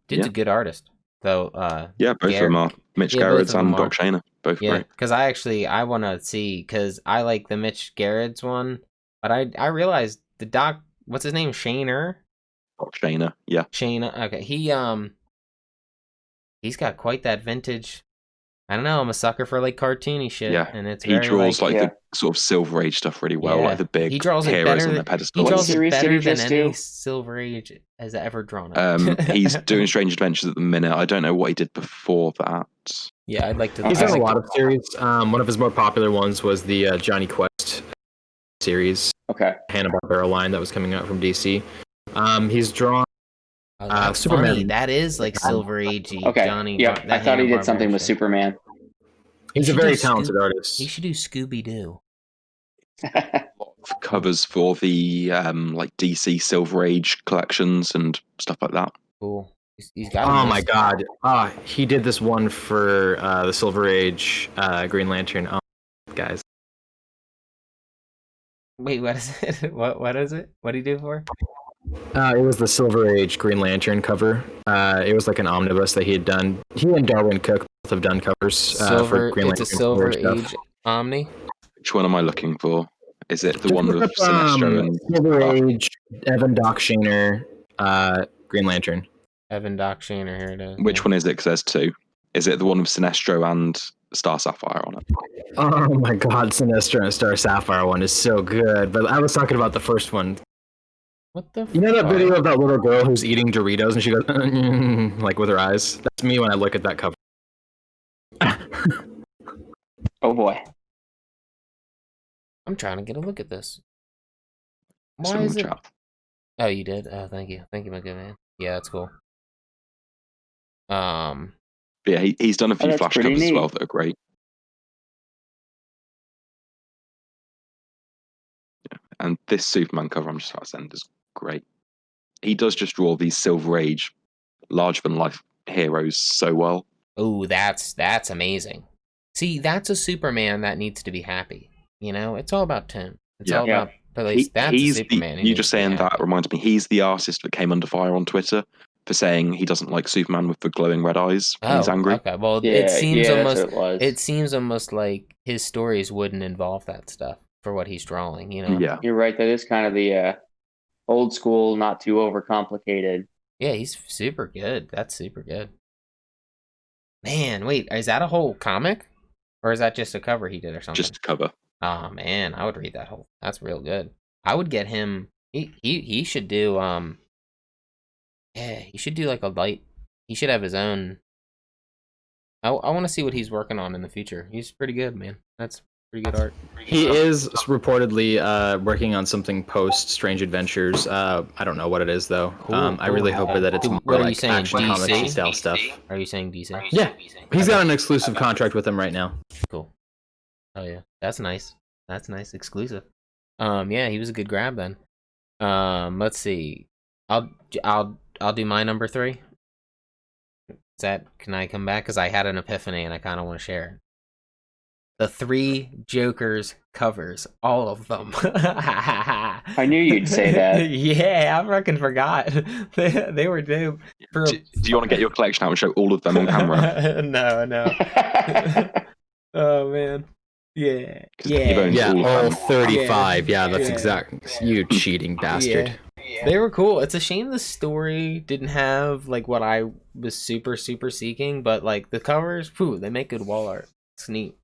[SPEAKER 1] Dude's a good artist. So
[SPEAKER 4] yeah, both of them are. Mitch Gerrards and Doc Shaner. Both great.
[SPEAKER 1] Because I want to see, because I like the Mitch Gerrards one, but I realized the Doc, what's his name? Shaner?
[SPEAKER 4] Doc Shaner, yeah.
[SPEAKER 1] Shaner, okay. He's got quite that vintage. I don't know, I'm a sucker for like cartoony shit.
[SPEAKER 4] Yeah,
[SPEAKER 1] and it's
[SPEAKER 4] he draws the sort of Silver Age stuff really well, like the big heroes on their pedestal.
[SPEAKER 1] He draws it better than any Silver Age has ever drawn it.
[SPEAKER 4] He's doing Strange Adventures at the minute. I don't know what he did before that.
[SPEAKER 1] Yeah, I'd like to.
[SPEAKER 5] He's done a lot of series. One of his more popular ones was the Johnny Quest series.
[SPEAKER 2] Okay.
[SPEAKER 5] Hanna-Barbera line that was coming out from DC. He's drawn
[SPEAKER 1] Oh, that's
[SPEAKER 5] Superman.
[SPEAKER 1] funny. That is like Silver Agey.
[SPEAKER 2] Okay.
[SPEAKER 1] Johnny.
[SPEAKER 2] Yep. I thought he did something with
[SPEAKER 1] shit.
[SPEAKER 2] Superman.
[SPEAKER 5] He's
[SPEAKER 1] He
[SPEAKER 5] a
[SPEAKER 1] should
[SPEAKER 5] very
[SPEAKER 1] do
[SPEAKER 5] talented
[SPEAKER 1] He
[SPEAKER 5] artist.
[SPEAKER 1] should do Scooby Doo.
[SPEAKER 4] Covers for the like DC Silver Age collections and stuff like that.
[SPEAKER 1] Cool. He's got.
[SPEAKER 5] Oh my god! He did this one for the Silver Age Green Lantern. Oh, guys.
[SPEAKER 1] Wait, what is it? What is it? What did he do for?
[SPEAKER 5] It was the Silver Age Green Lantern cover. It was like an omnibus that he had done. He and Darwin Cook both have done covers for Green Lantern.
[SPEAKER 1] It's a Silver Age Omni.
[SPEAKER 4] Which one am I looking for? Is it the
[SPEAKER 5] Just
[SPEAKER 4] one
[SPEAKER 5] look
[SPEAKER 4] with
[SPEAKER 5] up,
[SPEAKER 4] Sinestro and
[SPEAKER 5] Silver Age, Evan Doc Shaner, Green Lantern?
[SPEAKER 1] Evan Doc Shaner, here it is.
[SPEAKER 4] which one is it? Because there's two. Is it the one with Sinestro and Star Sapphire on it?
[SPEAKER 5] Oh my god, Sinestro and Star Sapphire one is so good. But I was talking about the first one.
[SPEAKER 1] What the?
[SPEAKER 5] You know that video of that little girl who's eating Doritos and she goes like with her eyes? That's me when I look at that cover.
[SPEAKER 2] Oh boy.
[SPEAKER 1] I'm trying to get a look at this. Why
[SPEAKER 4] Some in
[SPEAKER 1] is
[SPEAKER 4] the
[SPEAKER 1] it?
[SPEAKER 4] chat.
[SPEAKER 1] Oh, you did. Oh, thank you, my good man. Yeah, that's cool.
[SPEAKER 4] But yeah, he's done a few
[SPEAKER 2] that's
[SPEAKER 4] flash
[SPEAKER 2] pretty
[SPEAKER 4] covers as
[SPEAKER 2] neat.
[SPEAKER 4] well that are great. Yeah. And this Superman cover I'm just about to send is great. He does just draw these Silver Age, larger than life heroes so well.
[SPEAKER 1] Oh, that's amazing. See, that's a Superman that needs to be happy. You know, it's all about Tim. It's all about police. That's a Superman.
[SPEAKER 4] You just saying that reminds me. He's the artist that came under fire on Twitter for saying he doesn't like Superman with the glowing red eyes when he's angry.
[SPEAKER 1] Okay. Well,
[SPEAKER 2] Yeah,
[SPEAKER 1] it seems
[SPEAKER 2] that's
[SPEAKER 1] almost.
[SPEAKER 2] what it was.
[SPEAKER 1] It seems almost like his stories wouldn't involve that stuff for what he's drawing. You know.
[SPEAKER 4] Yeah.
[SPEAKER 2] You're right. That is kind of the old school, not too overcomplicated.
[SPEAKER 1] Yeah, he's super good. That's super good. Man, wait, is that a whole comic, or is that just a cover he did or something?
[SPEAKER 4] Just a cover.
[SPEAKER 1] Oh man, I would read that whole. That's real good. I would get him. He should do Yeah, he should do like a light. He should have his own. I want to see what he's working on in the future. He's pretty good, man. That's pretty good art.
[SPEAKER 5] He is reportedly working on something post Strange Adventures. I don't know what it is though.
[SPEAKER 1] Cool,
[SPEAKER 5] I really hope that it's
[SPEAKER 1] What
[SPEAKER 5] more
[SPEAKER 1] are you
[SPEAKER 5] like
[SPEAKER 1] saying,
[SPEAKER 5] action
[SPEAKER 1] DC?
[SPEAKER 5] comic style stuff.
[SPEAKER 1] Are you saying DC?
[SPEAKER 5] Yeah, he's got an exclusive contract with them right now.
[SPEAKER 1] Cool. Oh yeah, that's nice. That's nice, exclusive. Yeah, he was a good grab then. Let's see. I'll do my number 3. Can I come back? Because I had an epiphany and I kind of want to share it. The 3 Jokers covers, all of them.
[SPEAKER 2] I knew you'd say that.
[SPEAKER 1] Yeah, I fucking forgot. They were dope.
[SPEAKER 4] Do you want to get your collection out and show all of them on camera?
[SPEAKER 1] No. Oh man. Yeah.
[SPEAKER 5] Yeah,
[SPEAKER 4] all
[SPEAKER 5] all
[SPEAKER 4] of them.
[SPEAKER 5] 35. Yeah, that's
[SPEAKER 1] Yeah.
[SPEAKER 5] exact. You cheating bastard.
[SPEAKER 1] Yeah. They were cool. It's a shame the story didn't have like what I was super seeking, but like the covers, they make good wall art. It's neat.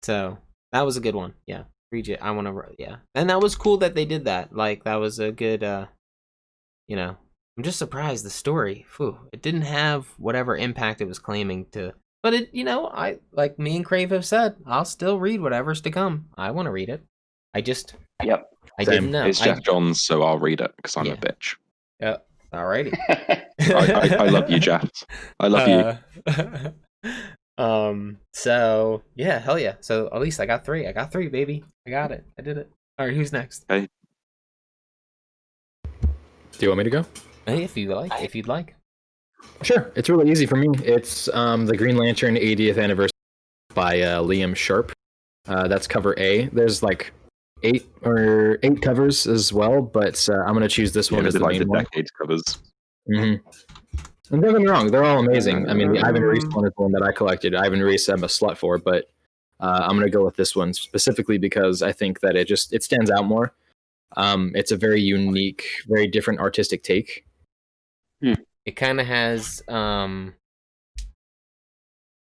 [SPEAKER 1] So that was a good one. Yeah, read it. I want to. Yeah, and that was cool that they did that. Like that was a good. You know, I'm just surprised the story. It didn't have whatever impact it was claiming to. But it, I like me and Crave have said, I'll still read whatever's to come. I want to read it. I just.
[SPEAKER 2] Yep.
[SPEAKER 1] I
[SPEAKER 5] Same.
[SPEAKER 1] didn't know.
[SPEAKER 4] It's Jeff Johns, so I'll read it because I'm
[SPEAKER 1] Yeah.
[SPEAKER 4] a bitch.
[SPEAKER 1] Yeah. Alrighty.
[SPEAKER 4] I love you, Jeff. I love
[SPEAKER 1] you. So yeah, hell yeah. So at least I got 3. I got 3, baby. I got it. I did it. All right, who's next?
[SPEAKER 4] Okay.
[SPEAKER 5] Do you want me to go?
[SPEAKER 1] Hey, if you'd like.
[SPEAKER 5] Sure. It's really easy for me. It's the Green Lantern 80th anniversary by Liam Sharp. That's cover A. There's like 8 covers as well, but I'm gonna choose this
[SPEAKER 4] you.
[SPEAKER 5] one as the
[SPEAKER 4] like
[SPEAKER 5] main
[SPEAKER 4] the
[SPEAKER 5] one.
[SPEAKER 4] decades covers.
[SPEAKER 5] Mm-hmm. And don't get me wrong, they're all amazing. I mean, the Ivan Reis one is the one that I collected. Ivan Reis, I'm a slut for, but I'm going to go with this one specifically because I think that it stands out more. It's a very unique, very different artistic take.
[SPEAKER 1] It kind of has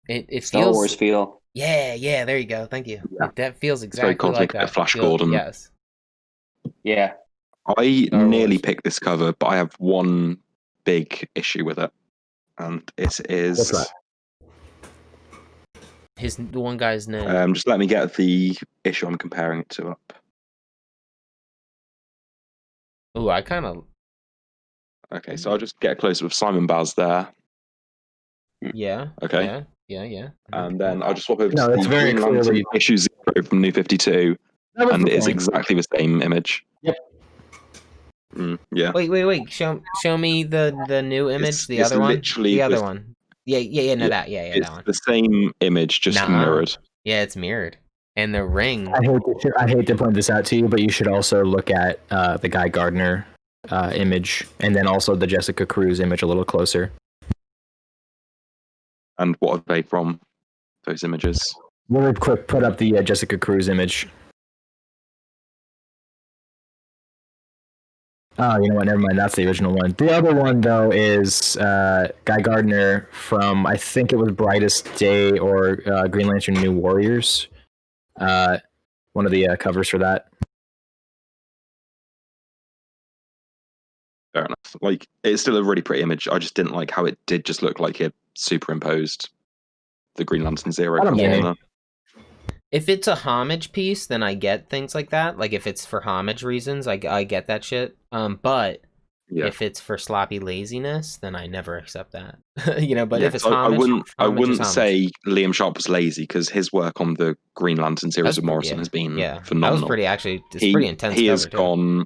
[SPEAKER 1] it
[SPEAKER 2] Star
[SPEAKER 1] feels
[SPEAKER 2] Wars feel.
[SPEAKER 1] Yeah, there you go. Thank you.
[SPEAKER 4] Yeah.
[SPEAKER 1] That feels
[SPEAKER 4] very
[SPEAKER 1] exactly
[SPEAKER 4] cosmic,
[SPEAKER 1] like that.
[SPEAKER 4] Flash Gordon.
[SPEAKER 1] Yes.
[SPEAKER 2] Yeah.
[SPEAKER 4] I
[SPEAKER 1] Star
[SPEAKER 4] nearly
[SPEAKER 1] Wars.
[SPEAKER 4] picked this cover, but I have one big issue with it, and it is.
[SPEAKER 5] What's that?
[SPEAKER 1] The one guy's name.
[SPEAKER 4] Just let me get the issue I'm comparing it to up.
[SPEAKER 1] Ooh, I kind of
[SPEAKER 4] Okay, so I'll just get a close up of Simon Baz there.
[SPEAKER 1] yeah.
[SPEAKER 4] Okay.
[SPEAKER 1] Yeah.
[SPEAKER 4] And then I'll just swap over
[SPEAKER 5] No,
[SPEAKER 4] to
[SPEAKER 5] it's
[SPEAKER 4] the
[SPEAKER 5] very
[SPEAKER 4] Green Lantern
[SPEAKER 5] clearly
[SPEAKER 4] issue 0 from New 52,
[SPEAKER 5] that was
[SPEAKER 4] and
[SPEAKER 5] the
[SPEAKER 4] it's
[SPEAKER 5] point.
[SPEAKER 4] exactly the same image.
[SPEAKER 5] Yep.
[SPEAKER 4] Yeah.
[SPEAKER 1] Wait. Show me the new image. The
[SPEAKER 4] It's
[SPEAKER 1] other one.
[SPEAKER 4] literally
[SPEAKER 1] The other
[SPEAKER 4] just-
[SPEAKER 1] one. Yeah. No,
[SPEAKER 4] Yeah,
[SPEAKER 1] that. Yeah,
[SPEAKER 4] It's
[SPEAKER 1] that one.
[SPEAKER 4] the same image, just
[SPEAKER 1] Nuh-uh.
[SPEAKER 4] mirrored.
[SPEAKER 1] Yeah, it's mirrored. And the ring.
[SPEAKER 5] I hate to point this out to you, but you should also look at the Guy Gardner image, and then also the Jessica Cruz image a little closer.
[SPEAKER 4] And what are they from, those images?
[SPEAKER 5] Really quick, put up the Jessica Cruz image. Oh, you know what? Never mind. That's the original one. The other one, though, is Guy Gardner from, I think it was Brightest Day or Green Lantern New Warriors. One of the covers for that.
[SPEAKER 4] Fair enough. Like, it's still a really pretty image. I just didn't like how it did just look like it superimposed the Green Lantern Zero
[SPEAKER 5] I don't
[SPEAKER 4] cover
[SPEAKER 5] blame
[SPEAKER 4] on
[SPEAKER 5] you.
[SPEAKER 4] there.
[SPEAKER 1] If it's a homage piece, then I get things like that. Like if it's for homage reasons, I get that shit. But
[SPEAKER 4] Yeah.
[SPEAKER 1] if it's for sloppy laziness, then I never accept that. You know, but
[SPEAKER 4] Yeah,
[SPEAKER 1] if it's
[SPEAKER 4] so
[SPEAKER 1] homage,
[SPEAKER 4] I
[SPEAKER 1] homage is
[SPEAKER 4] wouldn't
[SPEAKER 1] homage.
[SPEAKER 4] say Liam Sharp was lazy because his work on the Green Lantern series
[SPEAKER 1] That's
[SPEAKER 4] of Morrison
[SPEAKER 1] yeah,
[SPEAKER 4] has been
[SPEAKER 1] yeah.
[SPEAKER 4] phenomenal.
[SPEAKER 1] That was pretty actually. It's pretty intense
[SPEAKER 4] he
[SPEAKER 1] cover
[SPEAKER 4] has
[SPEAKER 1] too.
[SPEAKER 4] gone.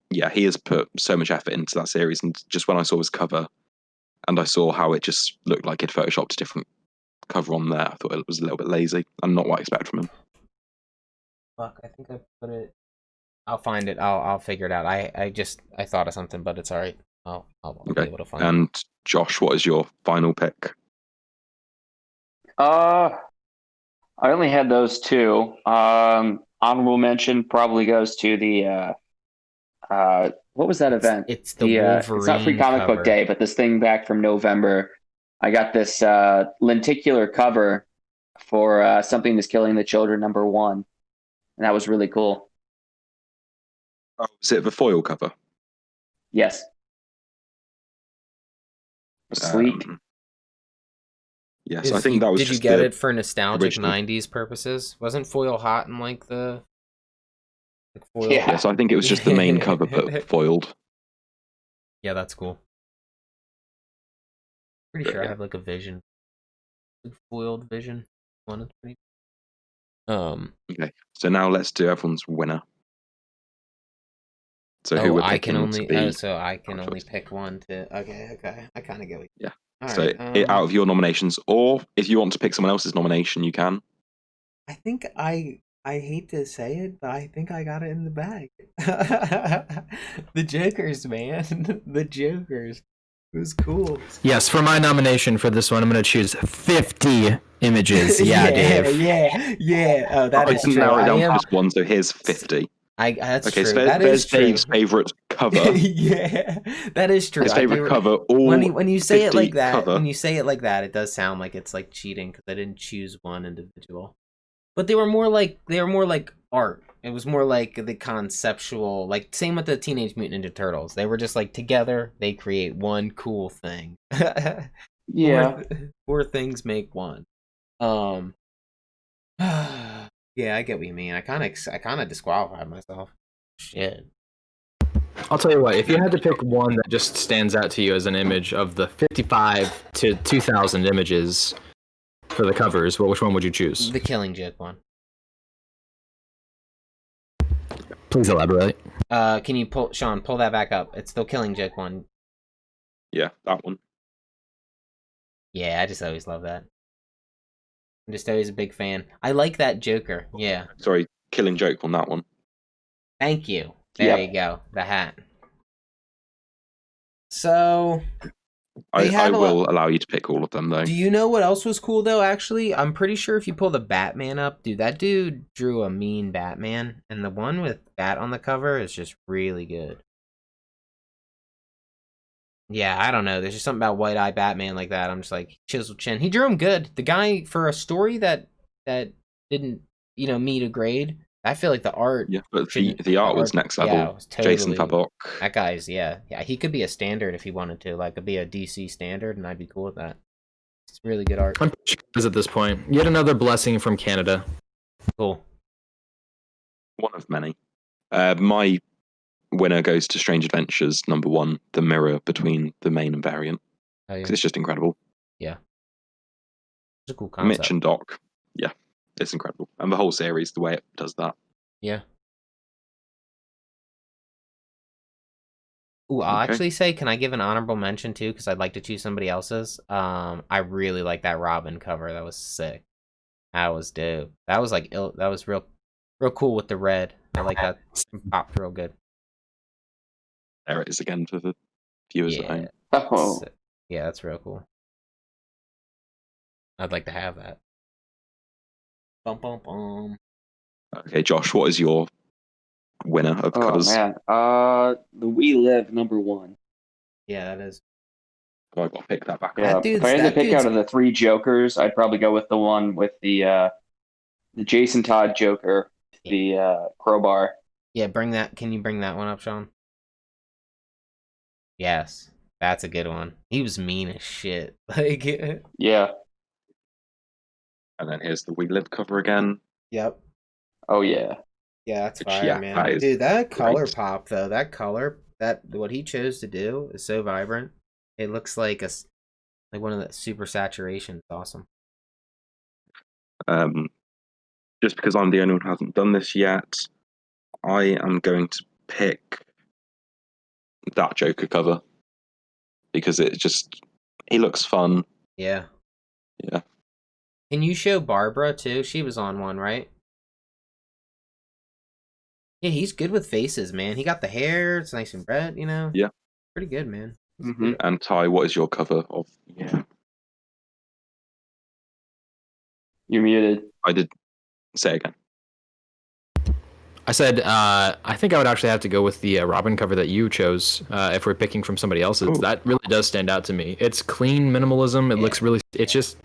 [SPEAKER 4] Yeah, he has put so much effort into that series, and just when I saw his cover, and I saw how it just looked like he'd photoshopped a different cover on there, I thought it was a little bit lazy and not what I expect from him.
[SPEAKER 1] Fuck, I think I put it. I'll find it. I'll figure it out. I thought of something, but it's all right. I'll be able to find it.
[SPEAKER 4] And Josh, what is your final pick?
[SPEAKER 2] I only had those two. Honorable mention probably goes to the what was that event?
[SPEAKER 1] It's the Wolverine.
[SPEAKER 2] It's not Free Comic
[SPEAKER 1] cover.
[SPEAKER 2] Book Day, but this thing back from November. I got this lenticular cover for Something is Killing the Children #1, and that was really cool.
[SPEAKER 4] Oh, is it the foil cover?
[SPEAKER 2] Yes. Sleek.
[SPEAKER 4] Yes, I think that was
[SPEAKER 1] Did
[SPEAKER 4] just
[SPEAKER 1] you get
[SPEAKER 4] the
[SPEAKER 1] it for nostalgic
[SPEAKER 4] original.
[SPEAKER 1] 90s purposes? Wasn't foil hot in like the foil?
[SPEAKER 2] Yeah.
[SPEAKER 4] Yes, I think it was just the main cover but foiled.
[SPEAKER 1] Yeah, that's cool. Pretty sure I
[SPEAKER 4] Yeah.
[SPEAKER 1] have like a vision. Foiled vision. One of three.
[SPEAKER 4] Okay, so now let's do everyone's winner. So who
[SPEAKER 1] Oh,
[SPEAKER 4] we're
[SPEAKER 1] I
[SPEAKER 4] picking
[SPEAKER 1] can only
[SPEAKER 4] to be
[SPEAKER 1] so I can only
[SPEAKER 4] choice.
[SPEAKER 1] pick one to okay. I kinda get what
[SPEAKER 4] Yeah.
[SPEAKER 1] All
[SPEAKER 4] So
[SPEAKER 1] right,
[SPEAKER 4] out of your nominations, or if you want to pick someone else's nomination, you can.
[SPEAKER 1] I think I hate to say it, but I think I got it in the bag. The Jokers, man. The Jokers. It was cool.
[SPEAKER 5] Yes, for my nomination for this one, I'm going to choose 50 images. Yeah, Dave.
[SPEAKER 1] Yeah. Oh, that
[SPEAKER 4] I
[SPEAKER 1] is
[SPEAKER 4] can
[SPEAKER 1] true.
[SPEAKER 4] narrow it
[SPEAKER 1] I
[SPEAKER 4] down to
[SPEAKER 1] am.
[SPEAKER 4] just one, so here's 50.
[SPEAKER 1] That's
[SPEAKER 4] Okay,
[SPEAKER 1] true.
[SPEAKER 4] so
[SPEAKER 1] That
[SPEAKER 4] there's
[SPEAKER 1] is true.
[SPEAKER 4] Dave's favourite cover.
[SPEAKER 1] Yeah, that is true.
[SPEAKER 4] His favourite cover. All
[SPEAKER 1] When you say it
[SPEAKER 4] 50
[SPEAKER 1] like that,
[SPEAKER 4] cover.
[SPEAKER 1] it does sound like it's like cheating because I didn't choose one individual. But they were more like art. It was more like the conceptual, like same with the Teenage Mutant Ninja Turtles. They were just like together, they create one cool thing.
[SPEAKER 2] Yeah.
[SPEAKER 1] Four things make one. Yeah, I get what you mean. I kind of disqualified myself. Shit.
[SPEAKER 5] I'll tell you what, if you had to pick one that just stands out to you as an image of the 55 to 2,000 images for the covers, which one would you choose?
[SPEAKER 1] The Killing Joke one.
[SPEAKER 5] Please elaborate.
[SPEAKER 1] Can you pull that back up? It's the Killing Joke one.
[SPEAKER 4] Yeah, that one.
[SPEAKER 1] Yeah, I just always love that. I'm just always a big fan. I like that Joker. Yeah.
[SPEAKER 4] Sorry, Killing Joke on that one.
[SPEAKER 1] Thank you. There you go. The hat. So
[SPEAKER 4] I will allow you to pick all of them, though.
[SPEAKER 1] do you know what else was cool though? Actually, I'm pretty sure if you pull the Batman up, dude, that dude drew a mean Batman, and the one with Bat on the cover is just really good. Yeah, I don't know. There's just something about White Eye Batman like that. I'm just like chiseled chin. He drew him good. The guy for a story that didn't meet a grade. I feel like the art.
[SPEAKER 4] Yeah, but the art was next level.
[SPEAKER 1] Yeah, it was totally,
[SPEAKER 4] Jason Fabok.
[SPEAKER 1] That guy's yeah. He could be a standard if he wanted to. Like, could be a DC standard, and I'd be cool with that. It's really good art.
[SPEAKER 5] I'm pretty sure it is at this point. Yet another blessing from Canada.
[SPEAKER 1] Cool.
[SPEAKER 4] One of many. My winner goes to Strange Adventures #1, the mirror between the main and variant.
[SPEAKER 1] Oh, yeah.
[SPEAKER 4] Because it's just incredible.
[SPEAKER 1] It's a cool concept.
[SPEAKER 4] Mitch and Doc, yeah, it's incredible. And the whole series, the way it does that.
[SPEAKER 1] Yeah. Ooh, I'll actually say, can I give an honorable mention too? Because I'd like to choose somebody else's. I really like that Robin cover. That was sick. That was dope. That was like that was real cool with the red. I like that. Popped real good.
[SPEAKER 4] There it is again for the viewers at home.
[SPEAKER 2] Oh,
[SPEAKER 1] Yeah, that's real cool. I'd like to have that. Bum bum bum.
[SPEAKER 4] Okay, Josh, what is your winner of
[SPEAKER 2] oh
[SPEAKER 4] covers?
[SPEAKER 2] man. The We Live #1.
[SPEAKER 1] Yeah, that is.
[SPEAKER 4] Oh, I've got to pick that back
[SPEAKER 2] Yeah,
[SPEAKER 4] up.
[SPEAKER 2] if I had to pick out of the 3 Jokers, I'd probably go with the one with the Jason Todd Joker, the crowbar.
[SPEAKER 1] Yeah, bring that. Can you bring that one up, Sean? Yes, that's a good one. He was mean as shit. Like,
[SPEAKER 2] Yeah.
[SPEAKER 4] And then here's the We Live cover again.
[SPEAKER 1] yep.
[SPEAKER 2] Oh yeah.
[SPEAKER 1] Yeah, that's
[SPEAKER 4] Which,
[SPEAKER 1] fire,
[SPEAKER 4] yeah,
[SPEAKER 1] man.
[SPEAKER 4] that is
[SPEAKER 1] Dude, that color
[SPEAKER 4] great.
[SPEAKER 1] pop though, that color, that what he chose to do is so vibrant. It looks like like one of the super saturation. It's awesome.
[SPEAKER 4] Just because I'm the only one who hasn't done this yet, I am going to pick that Joker cover because he looks fun.
[SPEAKER 1] Yeah.
[SPEAKER 4] Yeah.
[SPEAKER 1] Can you show Barbara too? She was on one, right? Yeah, he's good with faces, man. He got the hair. It's nice and red, you know?
[SPEAKER 4] Yeah.
[SPEAKER 1] Pretty good, man.
[SPEAKER 2] Mm-hmm.
[SPEAKER 4] And Ty, what is your cover of? Yeah.
[SPEAKER 2] You're muted.
[SPEAKER 4] I did say again.
[SPEAKER 5] I said I think I would actually have to go with the Robin cover that you chose. If we're picking from somebody else's,
[SPEAKER 4] Ooh.
[SPEAKER 5] that really does stand out to me. It's clean minimalism. It looks really. It's just.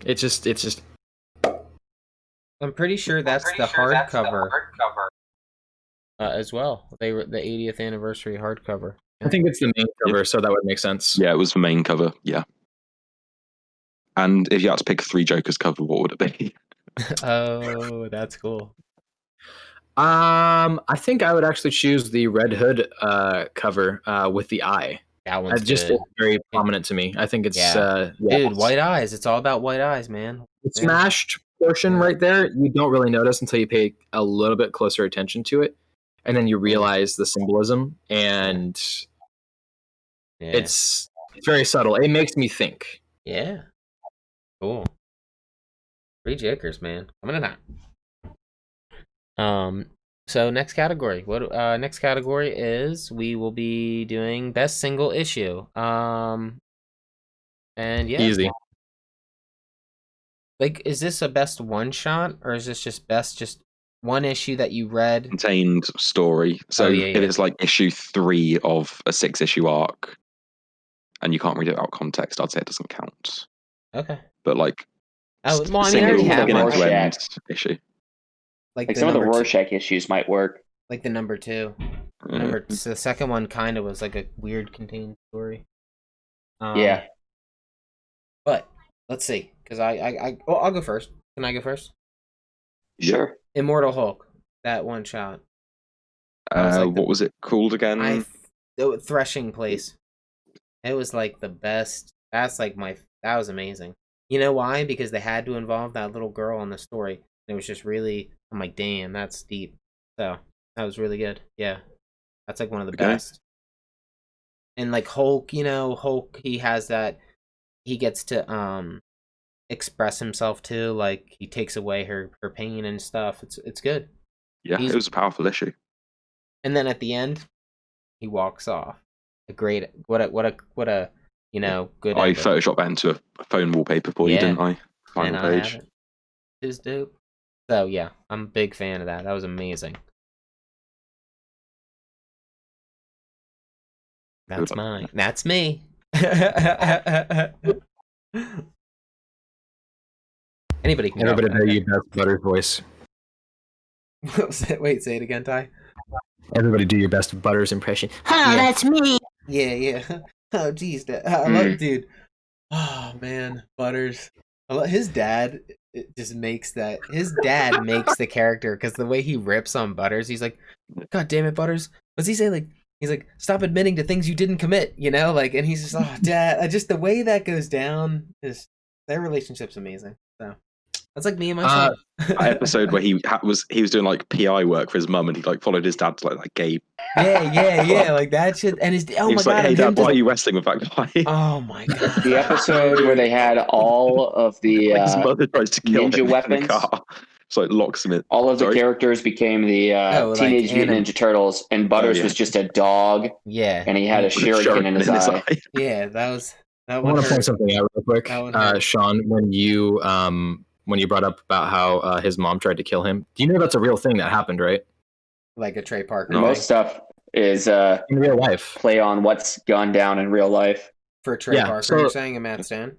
[SPEAKER 1] I'm pretty sure that's the hardcover. As well. They were the 80th anniversary hardcover.
[SPEAKER 5] I think it's the main cover, so that would make sense.
[SPEAKER 4] Yeah, it was the main cover. Yeah. And if you had to pick 3 Jokers cover, what would it be?
[SPEAKER 1] Oh, that's cool.
[SPEAKER 5] I think I would actually choose the Red Hood cover with the eye.
[SPEAKER 1] That one's
[SPEAKER 5] It's just
[SPEAKER 1] good.
[SPEAKER 5] very prominent to me. I think it's
[SPEAKER 1] Dude, white eyes. It's all about white eyes, man.
[SPEAKER 5] The smashed portion right there, you don't really notice until you pay a little bit closer attention to it, and then you realize the symbolism, and it's very subtle. It makes me think.
[SPEAKER 1] Yeah. Cool. 3 Jokers, man. Coming in hot. So next category. Next category is we will be doing best single issue. And yeah.
[SPEAKER 5] Easy.
[SPEAKER 1] Like, is this a best one shot, or is this just one issue that you read?
[SPEAKER 4] Contained story. So if it's like issue 3 of a 6-issue arc, and you can't read it out of context, I'd say it doesn't count.
[SPEAKER 1] Okay.
[SPEAKER 4] But like,
[SPEAKER 1] well, I mean, I already have
[SPEAKER 4] beginning
[SPEAKER 1] one.
[SPEAKER 4] to end issue.
[SPEAKER 2] Like some of the Rorschach issues might work.
[SPEAKER 1] Like the number 2. So the second one kind of was like a weird contained story.
[SPEAKER 2] Yeah.
[SPEAKER 1] But let's see, because I'll go first. Can I go first?
[SPEAKER 2] Sure.
[SPEAKER 1] Immortal Hulk, that one shot.
[SPEAKER 4] What was it called again?
[SPEAKER 1] The Threshing Place. It was like the best. That was amazing. You know why? Because they had to involve that little girl in the story. It was just really, I'm like, damn, that's deep. So that was really good. Yeah, that's like one of the best. And like Hulk, Hulk, he has that. He gets to express himself too. Like he takes away her pain and stuff. It's good.
[SPEAKER 4] Yeah, it was a powerful issue. And
[SPEAKER 1] then at the end, he walks off. What a good.
[SPEAKER 4] I photoshopped that into a phone wallpaper for you, didn't I? Final page.
[SPEAKER 1] It was dope. So yeah, I'm a big fan of that. That was amazing. That's mine. That's me. Anybody can.
[SPEAKER 5] Everybody know your best Butters voice.
[SPEAKER 1] Wait, say it again, Ty.
[SPEAKER 5] Everybody do your best Butters impression.
[SPEAKER 1] That's me. Yeah. Oh, geez, I love, dude. Oh man, Butters. His dad just makes that. His dad makes the character because the way he rips on Butters, he's like, "God damn it, Butters." What's he say? Like, he's like, stop admitting to things you didn't commit, you know, like, and he's just, oh, Dad, just the way that goes down is their relationship's amazing. So that's like me and my son.
[SPEAKER 4] That episode where he was doing like PI work for his mum, and he like followed his dad to like that gay.
[SPEAKER 1] yeah, like that shit. And his
[SPEAKER 4] He
[SPEAKER 1] my
[SPEAKER 4] was
[SPEAKER 1] god,
[SPEAKER 4] like, "Hey
[SPEAKER 1] and
[SPEAKER 4] Dad,
[SPEAKER 1] him
[SPEAKER 4] why are
[SPEAKER 1] just,
[SPEAKER 4] you wrestling with that guy?"
[SPEAKER 1] oh my god,
[SPEAKER 2] The episode where they had all of the
[SPEAKER 4] Like his mother tries to kill
[SPEAKER 2] ninja
[SPEAKER 4] him in the
[SPEAKER 2] weapons.
[SPEAKER 4] car. So like locks him in.
[SPEAKER 2] All of the
[SPEAKER 4] Sorry?
[SPEAKER 2] characters became the
[SPEAKER 1] like
[SPEAKER 2] Teenage Mutant Ninja Turtles, and Butters
[SPEAKER 4] yeah.
[SPEAKER 2] was just a dog,
[SPEAKER 1] yeah,
[SPEAKER 2] and he had a
[SPEAKER 4] With a
[SPEAKER 2] shuriken in his eye.
[SPEAKER 1] yeah, that was that
[SPEAKER 5] I
[SPEAKER 1] one.
[SPEAKER 5] want to point something out real quick,
[SPEAKER 1] That one hurt.
[SPEAKER 5] Sean. When you brought up about how his mom tried to kill him, do you know that's a real thing that happened, right?
[SPEAKER 1] Like a Trey Parker.
[SPEAKER 4] No.
[SPEAKER 1] thing.
[SPEAKER 2] Most stuff is
[SPEAKER 5] In real life.
[SPEAKER 2] play on what's gone down in real life.
[SPEAKER 1] For Trey
[SPEAKER 5] Yeah,
[SPEAKER 1] Parker,
[SPEAKER 5] so-
[SPEAKER 1] you're saying, and Matt Stan?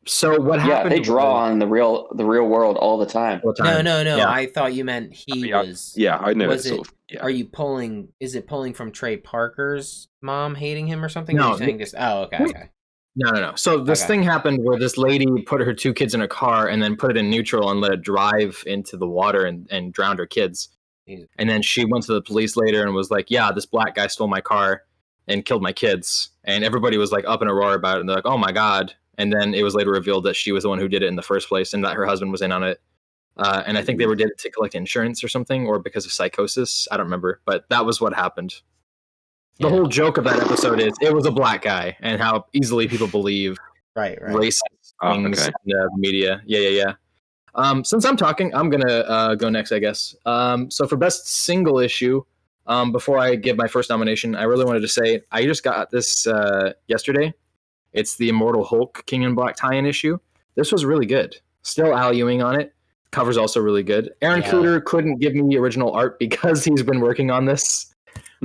[SPEAKER 5] So what
[SPEAKER 2] Yeah,
[SPEAKER 5] happened?
[SPEAKER 2] they draw
[SPEAKER 5] was-
[SPEAKER 2] on the real world all the time.
[SPEAKER 5] all the time.
[SPEAKER 1] No.
[SPEAKER 5] Yeah.
[SPEAKER 1] I thought you meant he
[SPEAKER 4] Yeah,
[SPEAKER 1] was.
[SPEAKER 4] Yeah, I know.
[SPEAKER 1] Was
[SPEAKER 4] It's
[SPEAKER 1] it?
[SPEAKER 4] sort of. Yeah.
[SPEAKER 1] Are you pulling? Is it pulling from Trey Parker's mom hating him or something?
[SPEAKER 5] No,
[SPEAKER 1] Or are you saying just? Oh, okay.
[SPEAKER 5] No. So this
[SPEAKER 1] Okay.
[SPEAKER 5] thing happened where this lady put her 2 kids in a car and then put it in neutral and let it drive into the water and drowned her kids.
[SPEAKER 1] Jesus.
[SPEAKER 5] And then she went to the police later and was like, "Yeah, this black guy stole my car and killed my kids." And everybody was like up in a roar about it. And they're like, "Oh my god!" And then it was later revealed that she was the one who did it in the first place and that her husband was in on it. And I think they did it to collect insurance or something, or because of psychosis. I don't remember, but that was what happened. The whole joke of that episode is it was a black guy, and how easily people believe
[SPEAKER 1] Right.
[SPEAKER 5] racist
[SPEAKER 4] Oh,
[SPEAKER 5] things
[SPEAKER 4] okay.
[SPEAKER 5] in the media. Yeah. Since I'm talking, I'm gonna go next, I guess. So for best single issue, before I give my first nomination, I really wanted to say I just got this yesterday. It's the Immortal Hulk King in Black tie-in issue. This was really good. Still Al Ewing on it. Cover's also really good. Aaron
[SPEAKER 1] Yeah.
[SPEAKER 5] Cooter couldn't give me original art because he's been working on this.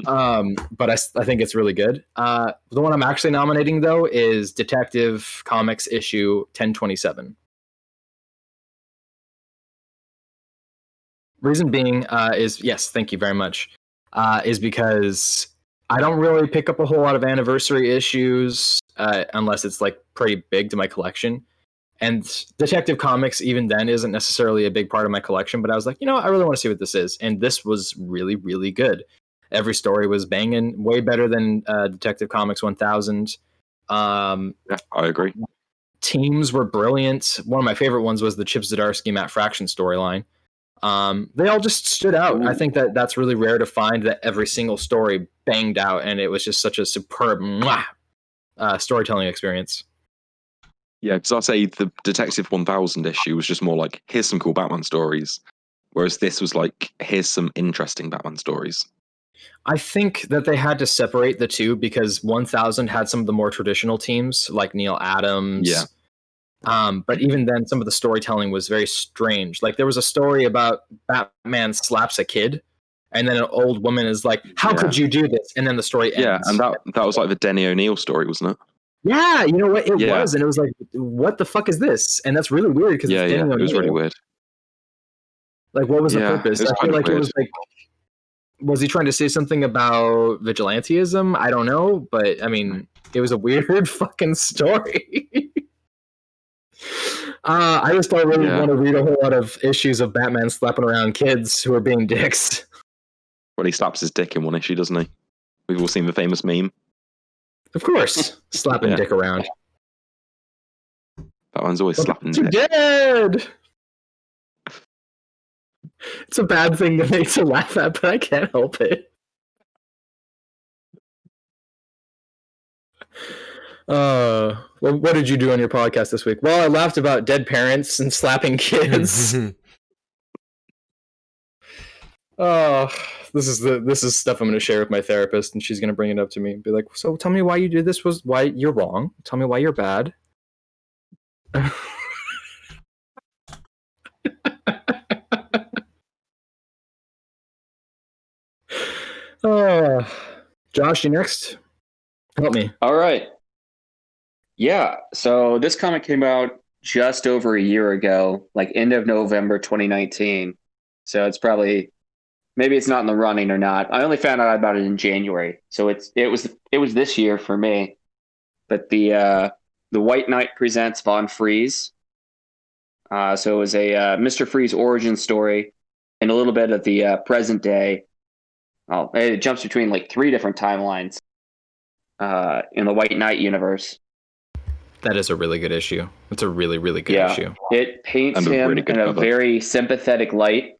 [SPEAKER 5] But I think it's really good. The one I'm actually nominating, though, is Detective Comics issue 1027. Reason being is, yes, thank you very much, is because I don't really pick up a whole lot of anniversary issues unless it's like pretty big to my collection. And Detective Comics, even then, isn't necessarily a big part of my collection, but I was like, I really want to see what this is. And this was really, really good. Every story was banging, way better than Detective Comics 1000.
[SPEAKER 4] Yeah, I agree.
[SPEAKER 5] Teams were brilliant. One of my favorite ones was the Chip Zdarsky Matt Fraction storyline. They all just stood out. I think that's really rare to find, that every single story banged out, and it was just such a superb storytelling experience.
[SPEAKER 4] Yeah, because I'll say the Detective 1000 issue was just more like, here's some cool Batman stories, whereas this was like, here's some interesting Batman stories.
[SPEAKER 5] I think that they had to separate the two because 1000 had some of the more traditional teams like Neil Adams.
[SPEAKER 4] Yeah.
[SPEAKER 5] But even then, some of the storytelling was very strange. Like there was a story about Batman slaps a kid, and then an old woman is like, "How could you do this?" And then the story ends.
[SPEAKER 4] Yeah, and that was like the Denny O'Neil story, wasn't it?
[SPEAKER 5] Yeah, you know what? It
[SPEAKER 4] Yeah.
[SPEAKER 5] was, and it was like, "What the fuck is this?" And that's really weird because
[SPEAKER 4] Yeah,
[SPEAKER 5] it's Danny
[SPEAKER 4] it was really
[SPEAKER 5] O'Neil.
[SPEAKER 4] weird.
[SPEAKER 5] Like, what was the
[SPEAKER 4] Yeah,
[SPEAKER 5] purpose?
[SPEAKER 4] it was
[SPEAKER 5] I feel
[SPEAKER 4] kind of
[SPEAKER 5] like it
[SPEAKER 4] weird.
[SPEAKER 5] was like, was he trying to say something about vigilantism? I don't know, but I mean, it was a weird fucking story. I just don't really want to read a whole lot of issues of Batman slapping around kids who are being dicks.
[SPEAKER 4] When he slaps his dick in one issue, doesn't he? We've all seen the famous meme.
[SPEAKER 5] Of course, slapping
[SPEAKER 4] Yeah.
[SPEAKER 5] dick around.
[SPEAKER 4] Batman's always slapping
[SPEAKER 5] You're
[SPEAKER 4] dick.
[SPEAKER 5] dead. It's a bad thing to laugh at, but I can't help it. What did you do on your podcast this week? Well, I laughed about dead parents and slapping kids. Oh, this is stuff I'm going to share with my therapist, and she's going to bring it up to me and be like, "So tell me why you did this. Why you're wrong. Tell me why you're bad." Josh, you next? Help me.
[SPEAKER 2] All right. Yeah. So this comic came out just over a year ago, like end of November 2019. So it's probably, maybe it's not in the running or not. I only found out about it in January. So it was this year for me. But the White Knight presents Von Freeze. So it was a Mr. Freeze origin story and a little bit of the present day. well, it jumps between like 3 different timelines in the White Knight universe.
[SPEAKER 5] That is a really good issue. It's a really, really good
[SPEAKER 2] Yeah,
[SPEAKER 5] issue.
[SPEAKER 2] it paints
[SPEAKER 4] And a
[SPEAKER 2] him
[SPEAKER 4] really good
[SPEAKER 2] in a
[SPEAKER 4] cover.
[SPEAKER 2] very sympathetic light.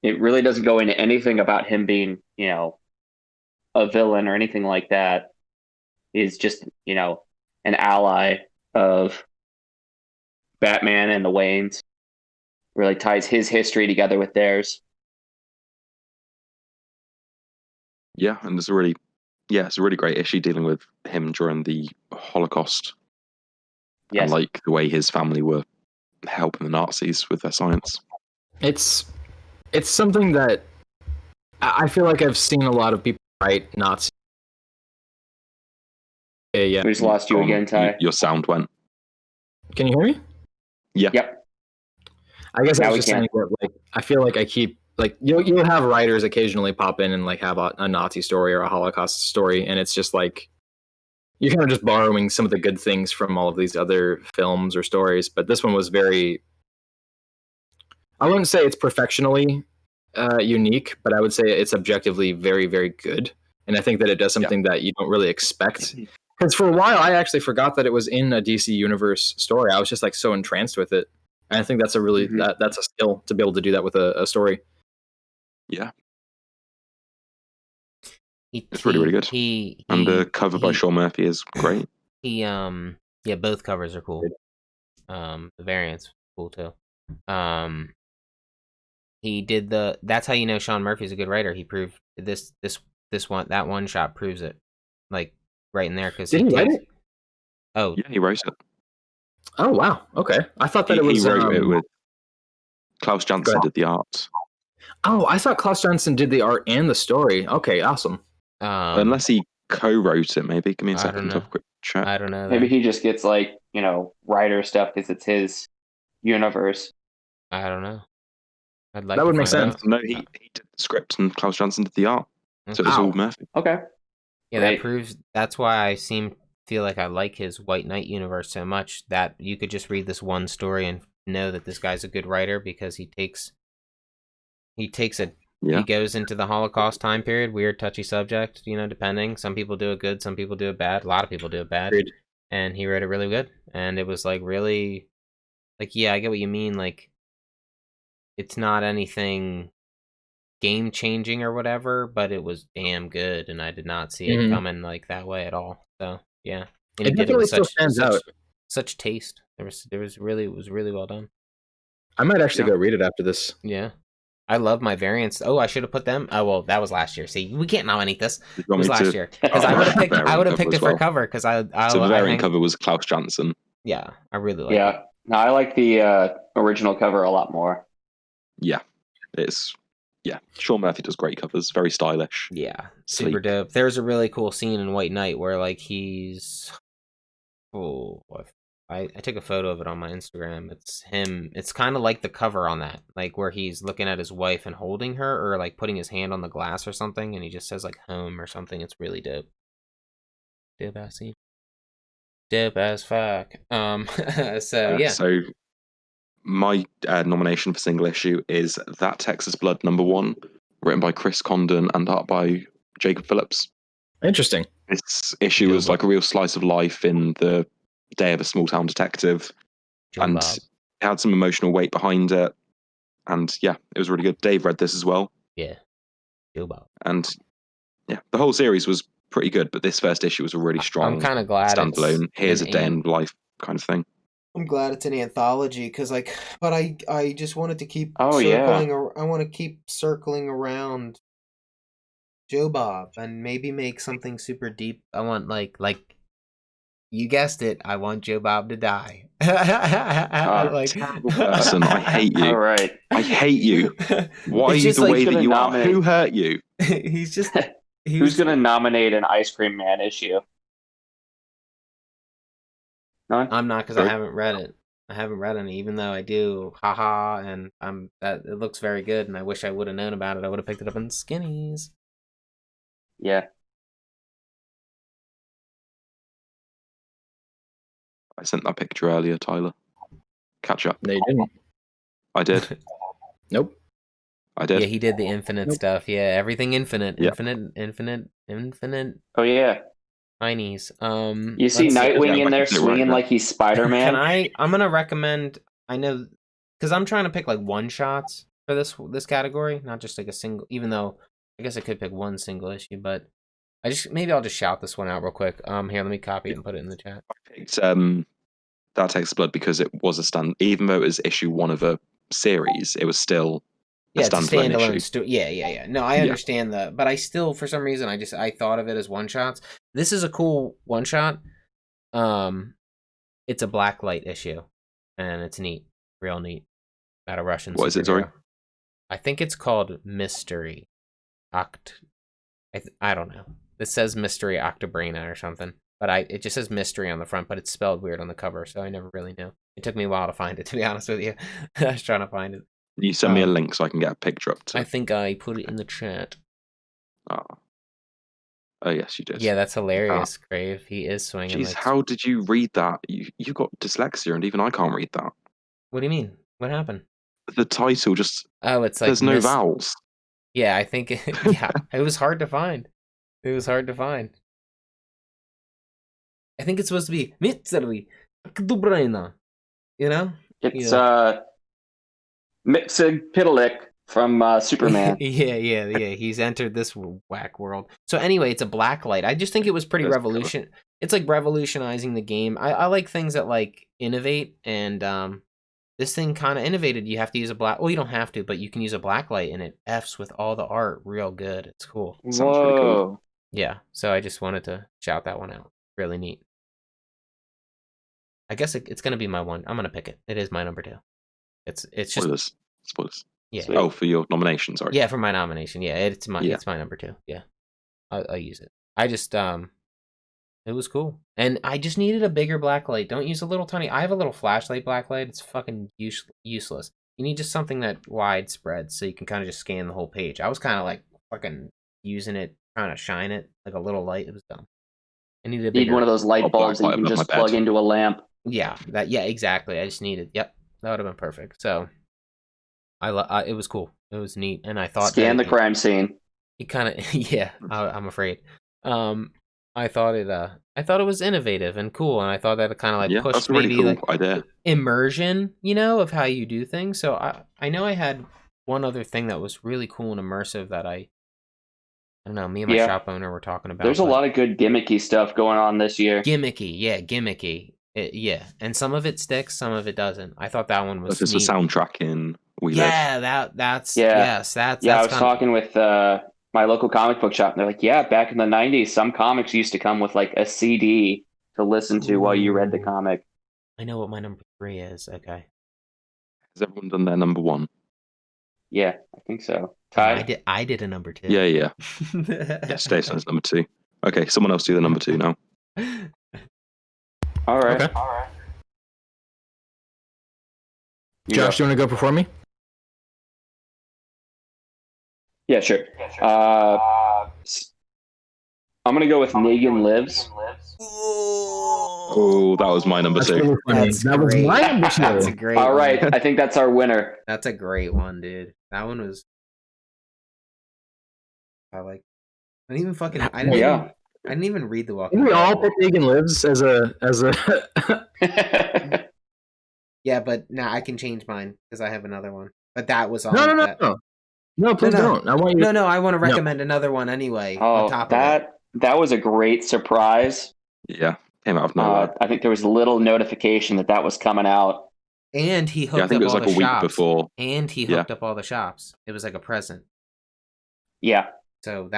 [SPEAKER 2] It really doesn't go into anything about him being, a villain or anything like that. He's just, an ally of Batman and the Waynes. Really ties his history together with theirs.
[SPEAKER 4] Yeah, and it's a really great issue dealing with him during the Holocaust
[SPEAKER 2] Yes.
[SPEAKER 4] and like the way his family were helping the Nazis with their science.
[SPEAKER 5] It's something that I feel like I've seen a lot of people write Nazi. Yeah.
[SPEAKER 2] We just lost you again, Ty.
[SPEAKER 4] Your sound went.
[SPEAKER 5] Can you hear me?
[SPEAKER 4] Yeah.
[SPEAKER 2] Yep.
[SPEAKER 5] I guess
[SPEAKER 2] Now
[SPEAKER 5] I
[SPEAKER 2] we
[SPEAKER 5] was just
[SPEAKER 2] can.
[SPEAKER 5] saying that, like, I feel like I keep, like, you'll have writers occasionally pop in and like have a Nazi story or a Holocaust story, and it's just like you're kind of just borrowing some of the good things from all of these other films or stories. But this one was very, I wouldn't say it's perfectionally unique, but I would say it's objectively very, very good. And I think that it does something that you don't really expect. Because for a while, I actually forgot that it was in a DC Universe story. I was just like so entranced with it. And I think that's a really that's a skill to be able to do that with a story.
[SPEAKER 4] Yeah. It's really, really good. And the cover by Sean Murphy is great.
[SPEAKER 1] Both covers are cool. The variant's cool too. He did that's how you know Sean Murphy's a good writer. He proved this one shot proves it, like right in there. Because
[SPEAKER 5] did he write it?
[SPEAKER 1] Oh
[SPEAKER 4] yeah, he wrote it.
[SPEAKER 5] Oh wow, okay. I thought that
[SPEAKER 4] he wrote it with Klaus Janson did the art.
[SPEAKER 5] Oh, I thought Klaus Janson did the art and the story. Okay, awesome.
[SPEAKER 4] Unless he co-wrote it, maybe. Give me a second to have a quick check.
[SPEAKER 1] I don't know.
[SPEAKER 2] Maybe he just gets like, writer stuff because it's his universe.
[SPEAKER 1] I don't know. I'd like
[SPEAKER 5] that would make sense.
[SPEAKER 4] No, he did the script and Klaus Janson did the art. So it was all Murphy.
[SPEAKER 2] Okay.
[SPEAKER 1] Yeah,
[SPEAKER 2] Great.
[SPEAKER 1] that proves. That's why I feel like I like his White Knight universe so much that you could just read this one story and know that this guy's a good writer because he goes into the Holocaust time period, weird touchy subject, depending. Some people do it good, some people do it bad. A lot of people do it bad.
[SPEAKER 5] Agreed.
[SPEAKER 1] And he wrote it really good. And it was like really like, yeah, I get what you mean. Like, it's not anything game changing or whatever, but it was damn good, and I did not see it coming like that way at all. So yeah, and
[SPEAKER 5] it definitely still stands out.
[SPEAKER 1] Such taste. It was really well done.
[SPEAKER 5] I might actually go read it after this.
[SPEAKER 1] Yeah, I love my variants. Oh, I should have put them. Oh well, that was last year. See, we can't nominate this. It was last year because I would have picked it for cover because I
[SPEAKER 4] so the variant cover was Klaus Janson.
[SPEAKER 1] Yeah, I really like it.
[SPEAKER 2] Yeah, no, I like the original cover a lot more.
[SPEAKER 4] Yeah, Sean Murphy does great covers, very stylish.
[SPEAKER 1] Yeah, super dope. There's a really cool scene in White Knight where like he's I took a photo of it on my Instagram. It's him. It's kind of like the cover on that, like where he's looking at his wife and holding her, or like putting his hand on the glass or something, and he just says like home or something. It's really dope. Dope ass scene. Dope as fuck. So
[SPEAKER 4] my nomination for single issue is That Texas Blood #1, written by Chris Condon and art by Jacob Phillips.
[SPEAKER 5] Interesting.
[SPEAKER 4] This issue was like a real slice of life in the day of a small town detective, and it had some emotional weight behind it. And yeah, it was really good. Dave read this as well.
[SPEAKER 1] Yeah, Joe Bob.
[SPEAKER 4] And yeah, the whole series was pretty good, but this first issue was a really strong.
[SPEAKER 1] I'm kind of glad
[SPEAKER 4] standalone. Here's a day in life kind of thing.
[SPEAKER 1] I'm glad it's an anthology because, but I just wanted to keep
[SPEAKER 2] I
[SPEAKER 1] want to keep circling around Joe Bob and maybe make something super deep. I want like you guessed it. I want Joe Bob to die.
[SPEAKER 4] Terrible person. I hate you.
[SPEAKER 2] All right.
[SPEAKER 4] I hate you. Why are you the way that you are? Who hurt you?
[SPEAKER 1] He's just.
[SPEAKER 2] Who's going to nominate an Ice Cream Man issue? None?
[SPEAKER 1] I'm not because I haven't read it. I haven't read any, even though I do. Haha, and it looks very good, and I wish I would have known about it. I would have picked it up in Skinnies.
[SPEAKER 2] Yeah.
[SPEAKER 4] I sent that picture earlier, Tyler. Catch up.
[SPEAKER 5] No, you didn't.
[SPEAKER 4] I did.
[SPEAKER 5] Nope.
[SPEAKER 4] I did.
[SPEAKER 1] Yeah, he did the infinite stuff. Yeah, everything infinite,
[SPEAKER 4] Yeah.
[SPEAKER 1] infinite
[SPEAKER 2] Oh yeah,
[SPEAKER 1] tinies.
[SPEAKER 2] you see
[SPEAKER 1] let's
[SPEAKER 2] Nightwing in
[SPEAKER 4] I
[SPEAKER 2] there
[SPEAKER 4] can do it right
[SPEAKER 2] swinging
[SPEAKER 4] now.
[SPEAKER 2] like he's Spider-Man.
[SPEAKER 1] I'm gonna recommend. I know, because I'm trying to pick like one shots for this category, not just like a single. Even though I guess I could pick one single issue, but maybe I'll just shout this one out real quick. Here, let me copy it and put it in the chat.
[SPEAKER 4] I picked That Takes Blood because it was a stand. Even though it was issue 1 of a series, it was still a
[SPEAKER 1] Yeah, it's a
[SPEAKER 4] standalone
[SPEAKER 1] standalone
[SPEAKER 4] issue.
[SPEAKER 1] story. Yeah. No, I understand but I still, for some reason, I thought of it as one shots. This is a cool one shot. It's a blacklight issue, and it's neat, real neat. About a Russian
[SPEAKER 4] What is it, sorry?
[SPEAKER 1] superhero. I think it's called Mystery I don't know. This says Mystery Octobrina or something, but it just says Mystery on the front, but it's spelled weird on the cover, so I never really knew. It took me a while to find it, to be honest with you. I was trying to find it.
[SPEAKER 4] You send me a link so I can get a picture up to.
[SPEAKER 1] I think I put it in the chat.
[SPEAKER 4] Oh yes, you did.
[SPEAKER 1] Yeah, that's hilarious, Crave. He is swinging.
[SPEAKER 4] Jeez, how did you read that? You got dyslexia, and even I can't read that.
[SPEAKER 1] What do you mean? What happened?
[SPEAKER 4] The title just.
[SPEAKER 1] Oh, it's like
[SPEAKER 4] there's no vowels.
[SPEAKER 1] Yeah, I think. Yeah, it was hard to find. I think it's supposed to be Mystery Octobrina. You know?
[SPEAKER 2] It's Mxyzptlk from Superman.
[SPEAKER 1] yeah. He's entered this whack world. So anyway, it's a blacklight. I just think it was pretty revolution. It's like revolutionizing the game. I like things that like innovate, and this thing kind of innovated. You have to use a black. Well, you don't have to, but you can use a blacklight, and it f's with all the art real good. It's cool.
[SPEAKER 2] Sounds pretty cool.
[SPEAKER 1] Yeah. So I just wanted to shout that one out. Really neat. I guess it's gonna be my one. I'm gonna pick it. It is my number 2. It's just
[SPEAKER 4] Spoilers.
[SPEAKER 1] Yeah.
[SPEAKER 4] Oh, for your nomination, sorry.
[SPEAKER 1] Yeah, for my nomination. Yeah, it's my number 2. Yeah, I'll use it. I just it was cool, and I just needed a bigger blacklight. Don't use a little tiny. I have a little flashlight blacklight. It's fucking useless. You need just something that widespread, so you can kind of just scan the whole page. I was kind of like fucking using it, trying to shine it like a little light. It was dumb. I needed a bigger.
[SPEAKER 2] Need one of those light bulbs that you can just plug into a lamp.
[SPEAKER 1] Yeah, exactly. I just needed. Yep, that would have been perfect. So, it was cool. It was neat, and I thought
[SPEAKER 2] scan the crime scene.
[SPEAKER 1] It kind of I'm afraid. I thought it was innovative and cool, and I thought that it kind of like pushed maybe
[SPEAKER 4] cool
[SPEAKER 1] like
[SPEAKER 4] idea.
[SPEAKER 1] Immersion, of how you do things. So I know I had one other thing that was really cool and immersive that I don't know. Me and my shop owner were talking about.
[SPEAKER 2] There's a lot of good gimmicky stuff going on this year.
[SPEAKER 1] Gimmicky. And some of it sticks, some of it doesn't. I thought that one was.
[SPEAKER 4] There's a soundtrack in We Live.
[SPEAKER 1] That's
[SPEAKER 2] I was talking with my local comic book shop, and they're like, back in the 90s, some comics used to come with like a CD to listen to while you read the comic.
[SPEAKER 1] I know what my number 3 is. Okay.
[SPEAKER 4] Has everyone done their number 1?
[SPEAKER 2] Yeah, I think so. Ty?
[SPEAKER 1] I did a number 2.
[SPEAKER 4] Yeah. Yeah, Stacey's number 2. Okay, someone else do the number 2 now.
[SPEAKER 2] All right.
[SPEAKER 5] Okay. Josh, do you want to go before me?
[SPEAKER 2] Yeah, sure. I'm going to go with Negan Lives.
[SPEAKER 4] Oh, that was my number 2.
[SPEAKER 5] Really that was my number 2.
[SPEAKER 1] That's a great
[SPEAKER 2] All
[SPEAKER 1] one.
[SPEAKER 2] right, I think that's our winner.
[SPEAKER 1] That's a great one, dude. That one was. I didn't even fucking. I didn't even read the Walking
[SPEAKER 5] Dead. We all
[SPEAKER 1] book.
[SPEAKER 5] pick Negan Lives as a.
[SPEAKER 1] Yeah, but now I can change mine because I have another one. But that was on.
[SPEAKER 5] No, please don't. I want you.
[SPEAKER 1] No, I want to recommend another one anyway.
[SPEAKER 2] Oh,
[SPEAKER 1] on top of it.
[SPEAKER 2] That was a great surprise.
[SPEAKER 4] Yeah, came out of nowhere.
[SPEAKER 2] I think there was little notification that was coming out.
[SPEAKER 1] And he hooked
[SPEAKER 4] I think
[SPEAKER 1] up
[SPEAKER 4] it was
[SPEAKER 1] all
[SPEAKER 4] like
[SPEAKER 1] the
[SPEAKER 4] a week
[SPEAKER 1] shops.
[SPEAKER 4] before.
[SPEAKER 1] And he hooked up all the shops. It was like a present.
[SPEAKER 2] Yeah.
[SPEAKER 1] So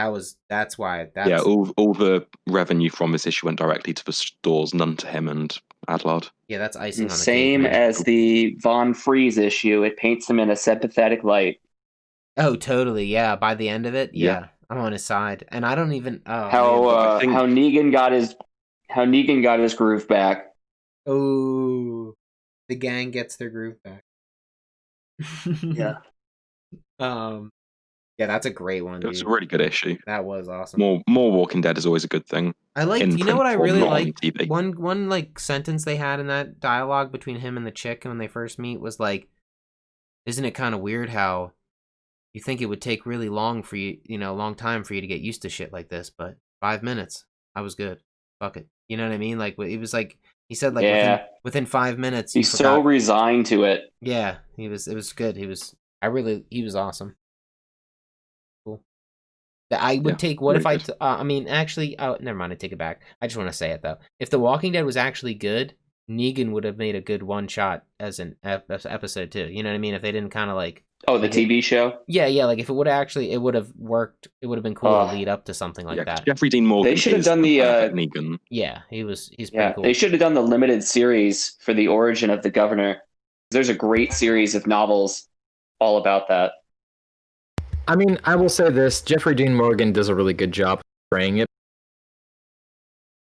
[SPEAKER 1] that's why.
[SPEAKER 4] Yeah, all the revenue from this issue went directly to the stores, none to him and Adlard.
[SPEAKER 1] Yeah, that's icing on the
[SPEAKER 2] same
[SPEAKER 1] cake,
[SPEAKER 2] as the Von Freeze issue. It paints him in a sympathetic light.
[SPEAKER 1] Oh, totally. Yeah. By the end of it, I'm on his side, and I don't even
[SPEAKER 2] how Negan got his groove back.
[SPEAKER 1] Oh, the gang gets their groove back.
[SPEAKER 2] Yeah.
[SPEAKER 1] Yeah, that's a great one.
[SPEAKER 4] It was a really good issue.
[SPEAKER 1] That was awesome.
[SPEAKER 4] More Walking Dead is always a good thing.
[SPEAKER 1] I like. You know what I really liked? One like sentence they had in that dialogue between him and the chick when they first meet was like, "Isn't it kind of weird how, you think it would take really long for you, long time for you to get used to shit like this, but 5 minutes, I was good. Fuck it. You know what I mean? Like it was like he said, like within 5 minutes, you
[SPEAKER 2] He's
[SPEAKER 1] forgot.
[SPEAKER 2] so resigned to it.
[SPEAKER 1] Yeah, it was good. He was awesome. Cool. I would take. What if I? I mean, actually, never mind. I take it back. I just want to say it though. If The Walking Dead was actually good, Negan would have made a good one shot as an episode too. You know what I mean? If they didn't kind of like.
[SPEAKER 2] Oh, the TV show?
[SPEAKER 1] Yeah. Like if it would actually, it would have worked. It would have been cool to lead up to something like that.
[SPEAKER 4] Jeffrey Dean Morgan.
[SPEAKER 2] They should have done the
[SPEAKER 4] Negan.
[SPEAKER 1] Yeah, he's pretty cool.
[SPEAKER 2] They should have done the limited series for the origin of the governor. There's a great series of novels all about that.
[SPEAKER 5] I mean, I will say this: Jeffrey Dean Morgan does a really good job portraying it.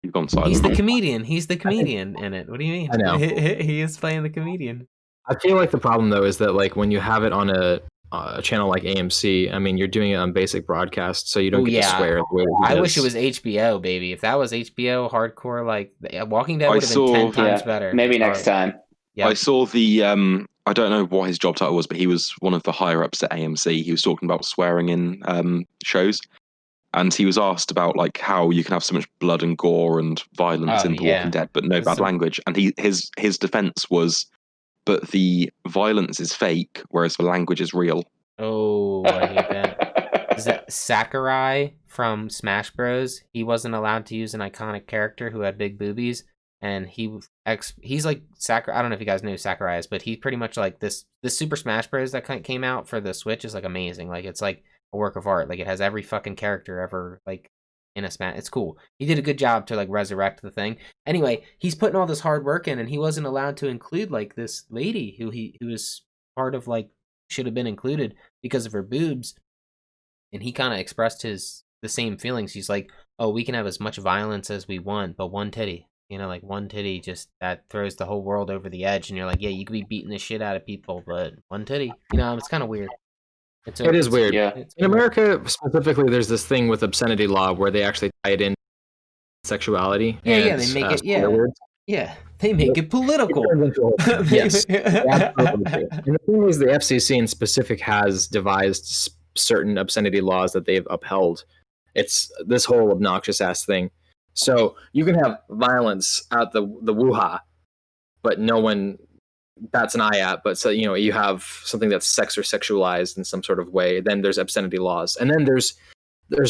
[SPEAKER 4] You've gone silent.
[SPEAKER 1] He's the comedian. He's the comedian in it. What do you mean?
[SPEAKER 5] I know.
[SPEAKER 1] He is playing the comedian.
[SPEAKER 5] I feel like the problem though is that like when you have it on a channel like AMC, I mean, you're doing it on basic broadcast, so you don't get to swear. The way
[SPEAKER 1] I wish it was HBO, baby. If that was HBO hardcore, like Walking Dead would have been 10 times better.
[SPEAKER 2] Maybe next time.
[SPEAKER 1] Yeah.
[SPEAKER 4] I saw the I don't know what his job title was, but he was one of the higher ups at AMC. He was talking about swearing in shows, and he was asked about like how you can have so much blood and gore and violence in The Walking Dead, but no bad language. And his defense was, but the violence is fake, whereas the language is real.
[SPEAKER 1] Oh, I hate that. Is that Sakurai from Smash Bros? He wasn't allowed to use an iconic character who had big boobies, and he's like Sakurai. I don't know if you guys know who Sakurai is, but he's pretty much like this Super Smash Bros that came out for the Switch is like amazing. Like it's like a work of art. Like it has every fucking character ever like in a Smash. It's cool. He did a good job to like resurrect the thing. Anyway, he's putting all this hard work in, and he wasn't allowed to include like this lady who was part of like should have been included because of her boobs, and he kind of expressed the same feelings. He's like, oh, we can have as much violence as we want, but one titty. Like one titty just that throws the whole world over the edge, and you're like, yeah, you could be beating the shit out of people, but one titty, it's kind of weird.
[SPEAKER 5] It is weird.
[SPEAKER 2] Yeah.
[SPEAKER 5] In America specifically, there's this thing with obscenity law where they actually tie it in sexuality.
[SPEAKER 1] Yeah, they make it. Yeah, they make it political.
[SPEAKER 5] Yes, absolutely. And the thing is, the FCC in specific has devised certain obscenity laws that they've upheld. It's this whole obnoxious ass thing. So you can have violence out the woo-ha, but no one bats an eye at. But so you have something that's sex or sexualized in some sort of way. Then there's obscenity laws, and then there's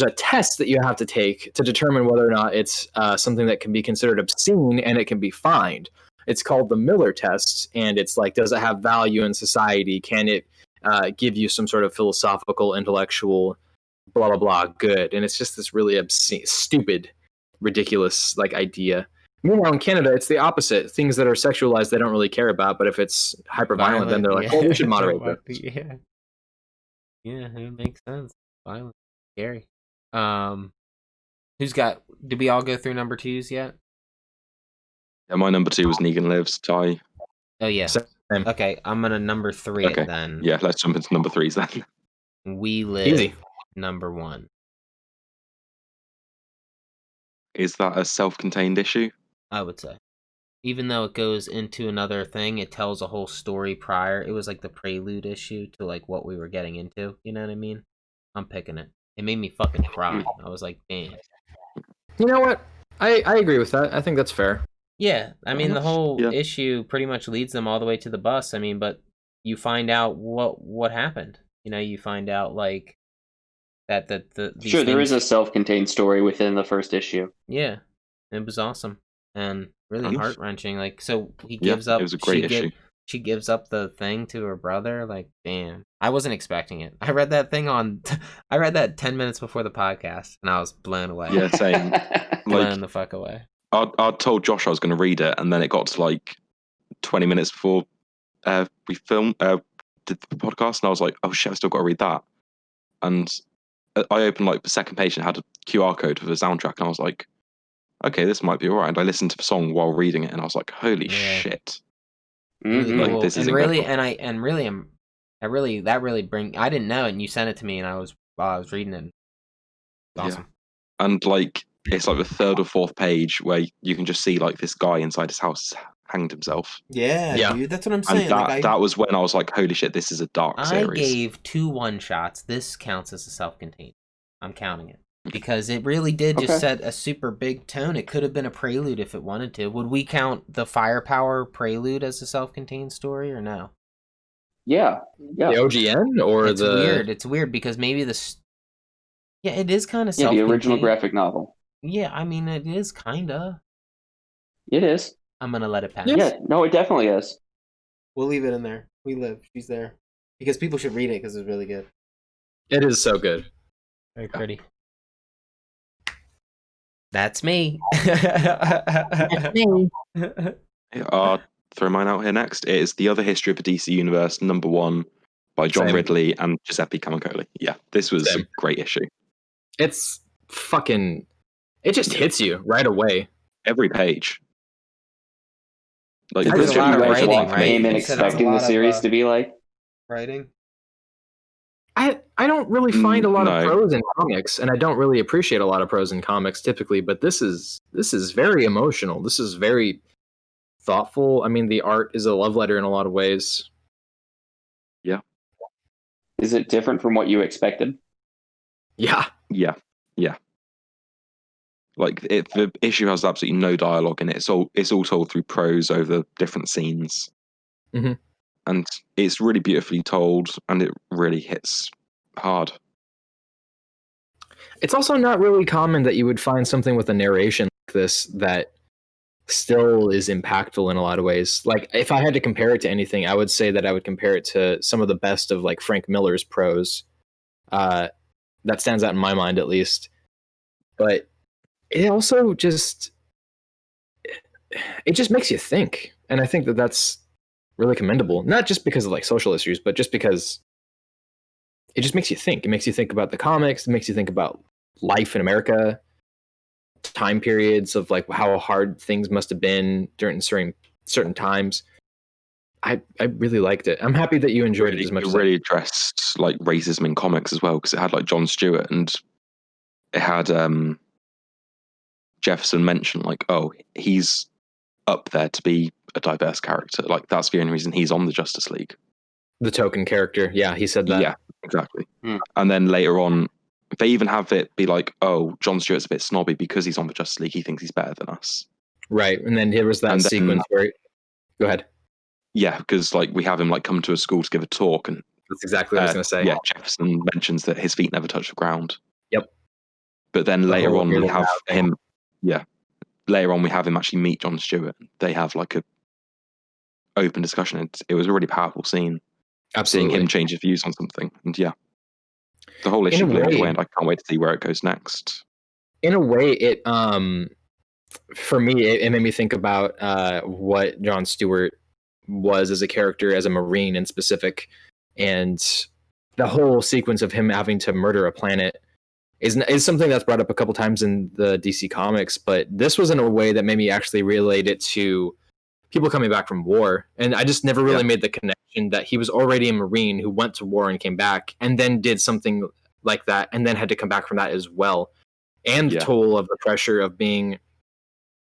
[SPEAKER 5] a test that you have to take to determine whether or not it's something that can be considered obscene and it can be fined. It's called the Miller test, and it's like, does it have value in society? Can it give you some sort of philosophical, intellectual, blah blah blah good? And it's just this really obscene, stupid, ridiculous like idea. Meanwhile, in Canada, it's the opposite. Things that are sexualized, they don't really care about. But if it's hyper violent, then they're like, "Oh, we should moderate this."
[SPEAKER 1] Yeah, it makes sense. Violent, scary. Who's got? Did we all go through number 2s yet?
[SPEAKER 4] Yeah, my number 2 was Negan Lives. Ty.
[SPEAKER 1] Oh yeah.
[SPEAKER 5] Same.
[SPEAKER 1] Okay, I'm gonna number 3
[SPEAKER 4] Okay.
[SPEAKER 1] it then.
[SPEAKER 4] Yeah, let's jump into number 3s then.
[SPEAKER 1] We Live.
[SPEAKER 5] Easy.
[SPEAKER 1] Number 1.
[SPEAKER 4] Is that a self-contained issue?
[SPEAKER 1] I would say. Even though it goes into another thing, it tells a whole story prior. It was like the prelude issue to like what we were getting into. You know what I mean? I'm picking it. It made me fucking cry. I was like, damn.
[SPEAKER 5] You know what? I agree with that. I think that's fair.
[SPEAKER 1] Yeah, I mean the whole issue pretty much leads them all the way to the bus. I mean, but you find out what happened. You find out like that
[SPEAKER 2] sure, there is a self-contained story within the first issue.
[SPEAKER 1] Yeah, it was awesome and really heart-wrenching. Like, so he gives up.
[SPEAKER 4] It was a great issue.
[SPEAKER 1] She gives up the thing to her brother. Like, damn, I wasn't expecting it. I read that 10 minutes before the podcast, and I was blown away.
[SPEAKER 4] Yeah, same.
[SPEAKER 1] Blown the fuck away.
[SPEAKER 4] I told Josh I was going to read it, and then it got to like 20 minutes before we did the podcast, and I was like, oh shit, I still got to read that. And I opened like the second page and had a QR code for the soundtrack, and I was like, okay, this might be alright. And I listened to the song while reading it, and I was like, holy shit.
[SPEAKER 1] Mm-hmm.
[SPEAKER 4] Like, this is
[SPEAKER 1] and really,
[SPEAKER 4] incredible.
[SPEAKER 1] that really I didn't know it, and you sent it to me, and while I was reading it. Awesome.
[SPEAKER 4] Yeah. And like, it's like the third or fourth page where you can just see like this guy inside his house hanged himself.
[SPEAKER 1] Yeah, dude, that's what I'm saying.
[SPEAKER 4] And that was when I was like, holy shit, this is a dark series.
[SPEAKER 1] I gave 2 one-shots. This counts as a self-contained. I'm counting it. Because it really did just set a super big tone. It could have been a prelude if it wanted to. Would we count the Firepower prelude as a self-contained story or no?
[SPEAKER 2] Yeah.
[SPEAKER 5] The OGN or
[SPEAKER 1] it's weird. It's weird because maybe yeah, it is kind of
[SPEAKER 2] the original graphic novel.
[SPEAKER 1] Yeah, I mean, it is kind of.
[SPEAKER 2] It is.
[SPEAKER 1] I'm going to let it pass.
[SPEAKER 2] Yeah, no, it definitely is.
[SPEAKER 1] We'll leave it in there. We live. She's there. Because people should read it because it's really good.
[SPEAKER 5] It is so good.
[SPEAKER 1] Very pretty. That's me.
[SPEAKER 5] That's me.
[SPEAKER 4] I'll throw mine out here next. It is The Other History of the DC Universe, #1 by John
[SPEAKER 5] Same.
[SPEAKER 4] Ridley and Giuseppe Camicoli. Yeah, this was a great issue.
[SPEAKER 5] It's fucking... It just hits you right away.
[SPEAKER 4] Every page. Like,
[SPEAKER 1] There's a lot of writing, right?
[SPEAKER 2] Came in expecting the series to be like
[SPEAKER 1] writing.
[SPEAKER 5] I don't really find a lot
[SPEAKER 4] no.
[SPEAKER 5] of prose in comics, and I don't really appreciate a lot of prose in comics typically, but this is very emotional. This is very thoughtful. I mean, the art is a love letter in a lot of ways.
[SPEAKER 4] Yeah.
[SPEAKER 2] Is it different from what you expected?
[SPEAKER 5] Yeah.
[SPEAKER 4] Yeah. Like, the issue has absolutely no dialogue in it. It's all told through prose over different scenes.
[SPEAKER 5] Mm-hmm.
[SPEAKER 4] And it's really beautifully told, and it really hits hard.
[SPEAKER 5] It's also not really common that you would find something with a narration like this that still is impactful in a lot of ways. Like, if I had to compare it to anything, I would say that I would compare it to some of the best of like Frank Miller's prose. That stands out in my mind, at least. But it also just makes you think, and I think that that's really commendable. Not just because of like social issues, but just because it just makes you think. It makes you think about the comics. It makes you think about life in America, time periods of like how hard things must have been during certain times. I really liked it. I'm happy that you enjoyed it as much.
[SPEAKER 4] It really addressed like racism in comics as well, because it had like Jon Stewart, and it had Jefferson mentioned like, oh, he's up there to be a diverse character. Like, that's the only reason he's on the Justice League.
[SPEAKER 5] The token character. Yeah, he said that.
[SPEAKER 4] Yeah, exactly. And then later on, they even have it be like, oh, Jon Stewart's a bit snobby because he's on the Justice League. He thinks he's better than us.
[SPEAKER 5] Right. And then there was that sequence where... Go ahead.
[SPEAKER 4] Yeah, because like we have him like come to a school to give a talk, and
[SPEAKER 5] that's exactly what I was going to say.
[SPEAKER 4] Yeah, Jefferson mentions that his feet never touch the ground.
[SPEAKER 5] Yep.
[SPEAKER 4] But then later on we have him. Yeah. Later on we have him actually meet Jon Stewart. They have like a open discussion. It was a really powerful scene.
[SPEAKER 5] Absolutely.
[SPEAKER 4] Seeing him change his views on something, and yeah, the whole issue blew me away, and I can't wait to see where it goes next.
[SPEAKER 5] In a way, it for me, it made me think about what Jon Stewart was as a character, as a Marine in specific, and the whole sequence of him having to murder a planet is something that's brought up a couple times in the DC comics, but this was in a way that made me actually relate it to people coming back from war. And I just never really made the connection that he was already a Marine who went to war and came back and then did something like that and then had to come back from that as well. And the toll of the pressure of being,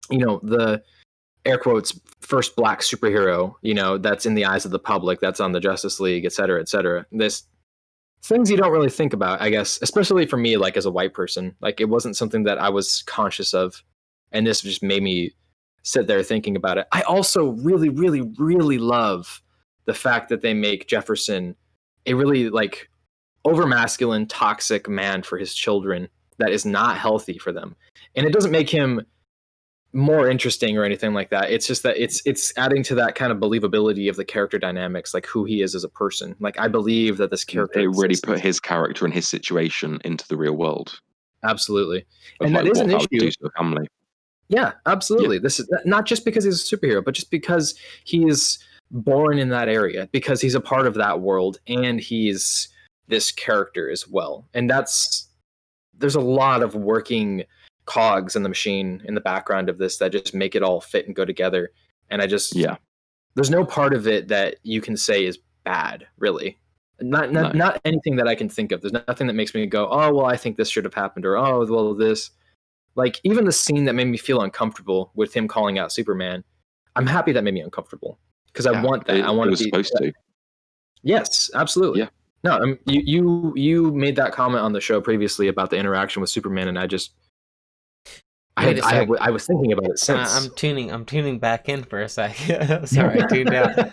[SPEAKER 5] the air quotes first black superhero, that's in the eyes of the public, that's on the Justice League, et cetera, et cetera. This things you don't really think about, I guess, especially for me, like as a white person. Like, it wasn't something that I was conscious of, and this just made me sit there thinking about it. I also really, really, really love the fact that they make Jefferson a really like over masculine, toxic man for his children that is not healthy for them. And it doesn't make him more interesting or anything like that. It's just that it's adding to that kind of believability of the character dynamics, like who he is as a person. Like, I believe that this character
[SPEAKER 4] really put his character and his situation into the real world.
[SPEAKER 5] Absolutely. And that is an issue.
[SPEAKER 4] To the family.
[SPEAKER 5] Yeah, absolutely. Yeah. This is not just because he's a superhero, but just because he's born in that area, because he's a part of that world, and he's this character as well. And there's a lot of working cogs in the machine in the background of this that just make it all fit and go together. And there's no part of it that you can say is bad, really. Not anything that I can think of. There's nothing that makes me go, oh, well, I think this should have happened, or oh, well, this. Like, even the scene that made me feel uncomfortable with him calling out Superman, I'm happy that made me uncomfortable because I want that. I want
[SPEAKER 4] it was
[SPEAKER 5] to be
[SPEAKER 4] supposed to.
[SPEAKER 5] Yes, absolutely.
[SPEAKER 4] Yeah.
[SPEAKER 5] No, you made that comment on the show previously about the interaction with Superman, and I just
[SPEAKER 1] Wait a sec.
[SPEAKER 5] I was thinking about it since.
[SPEAKER 1] I'm tuning back in for a sec. Sorry, I tuned out.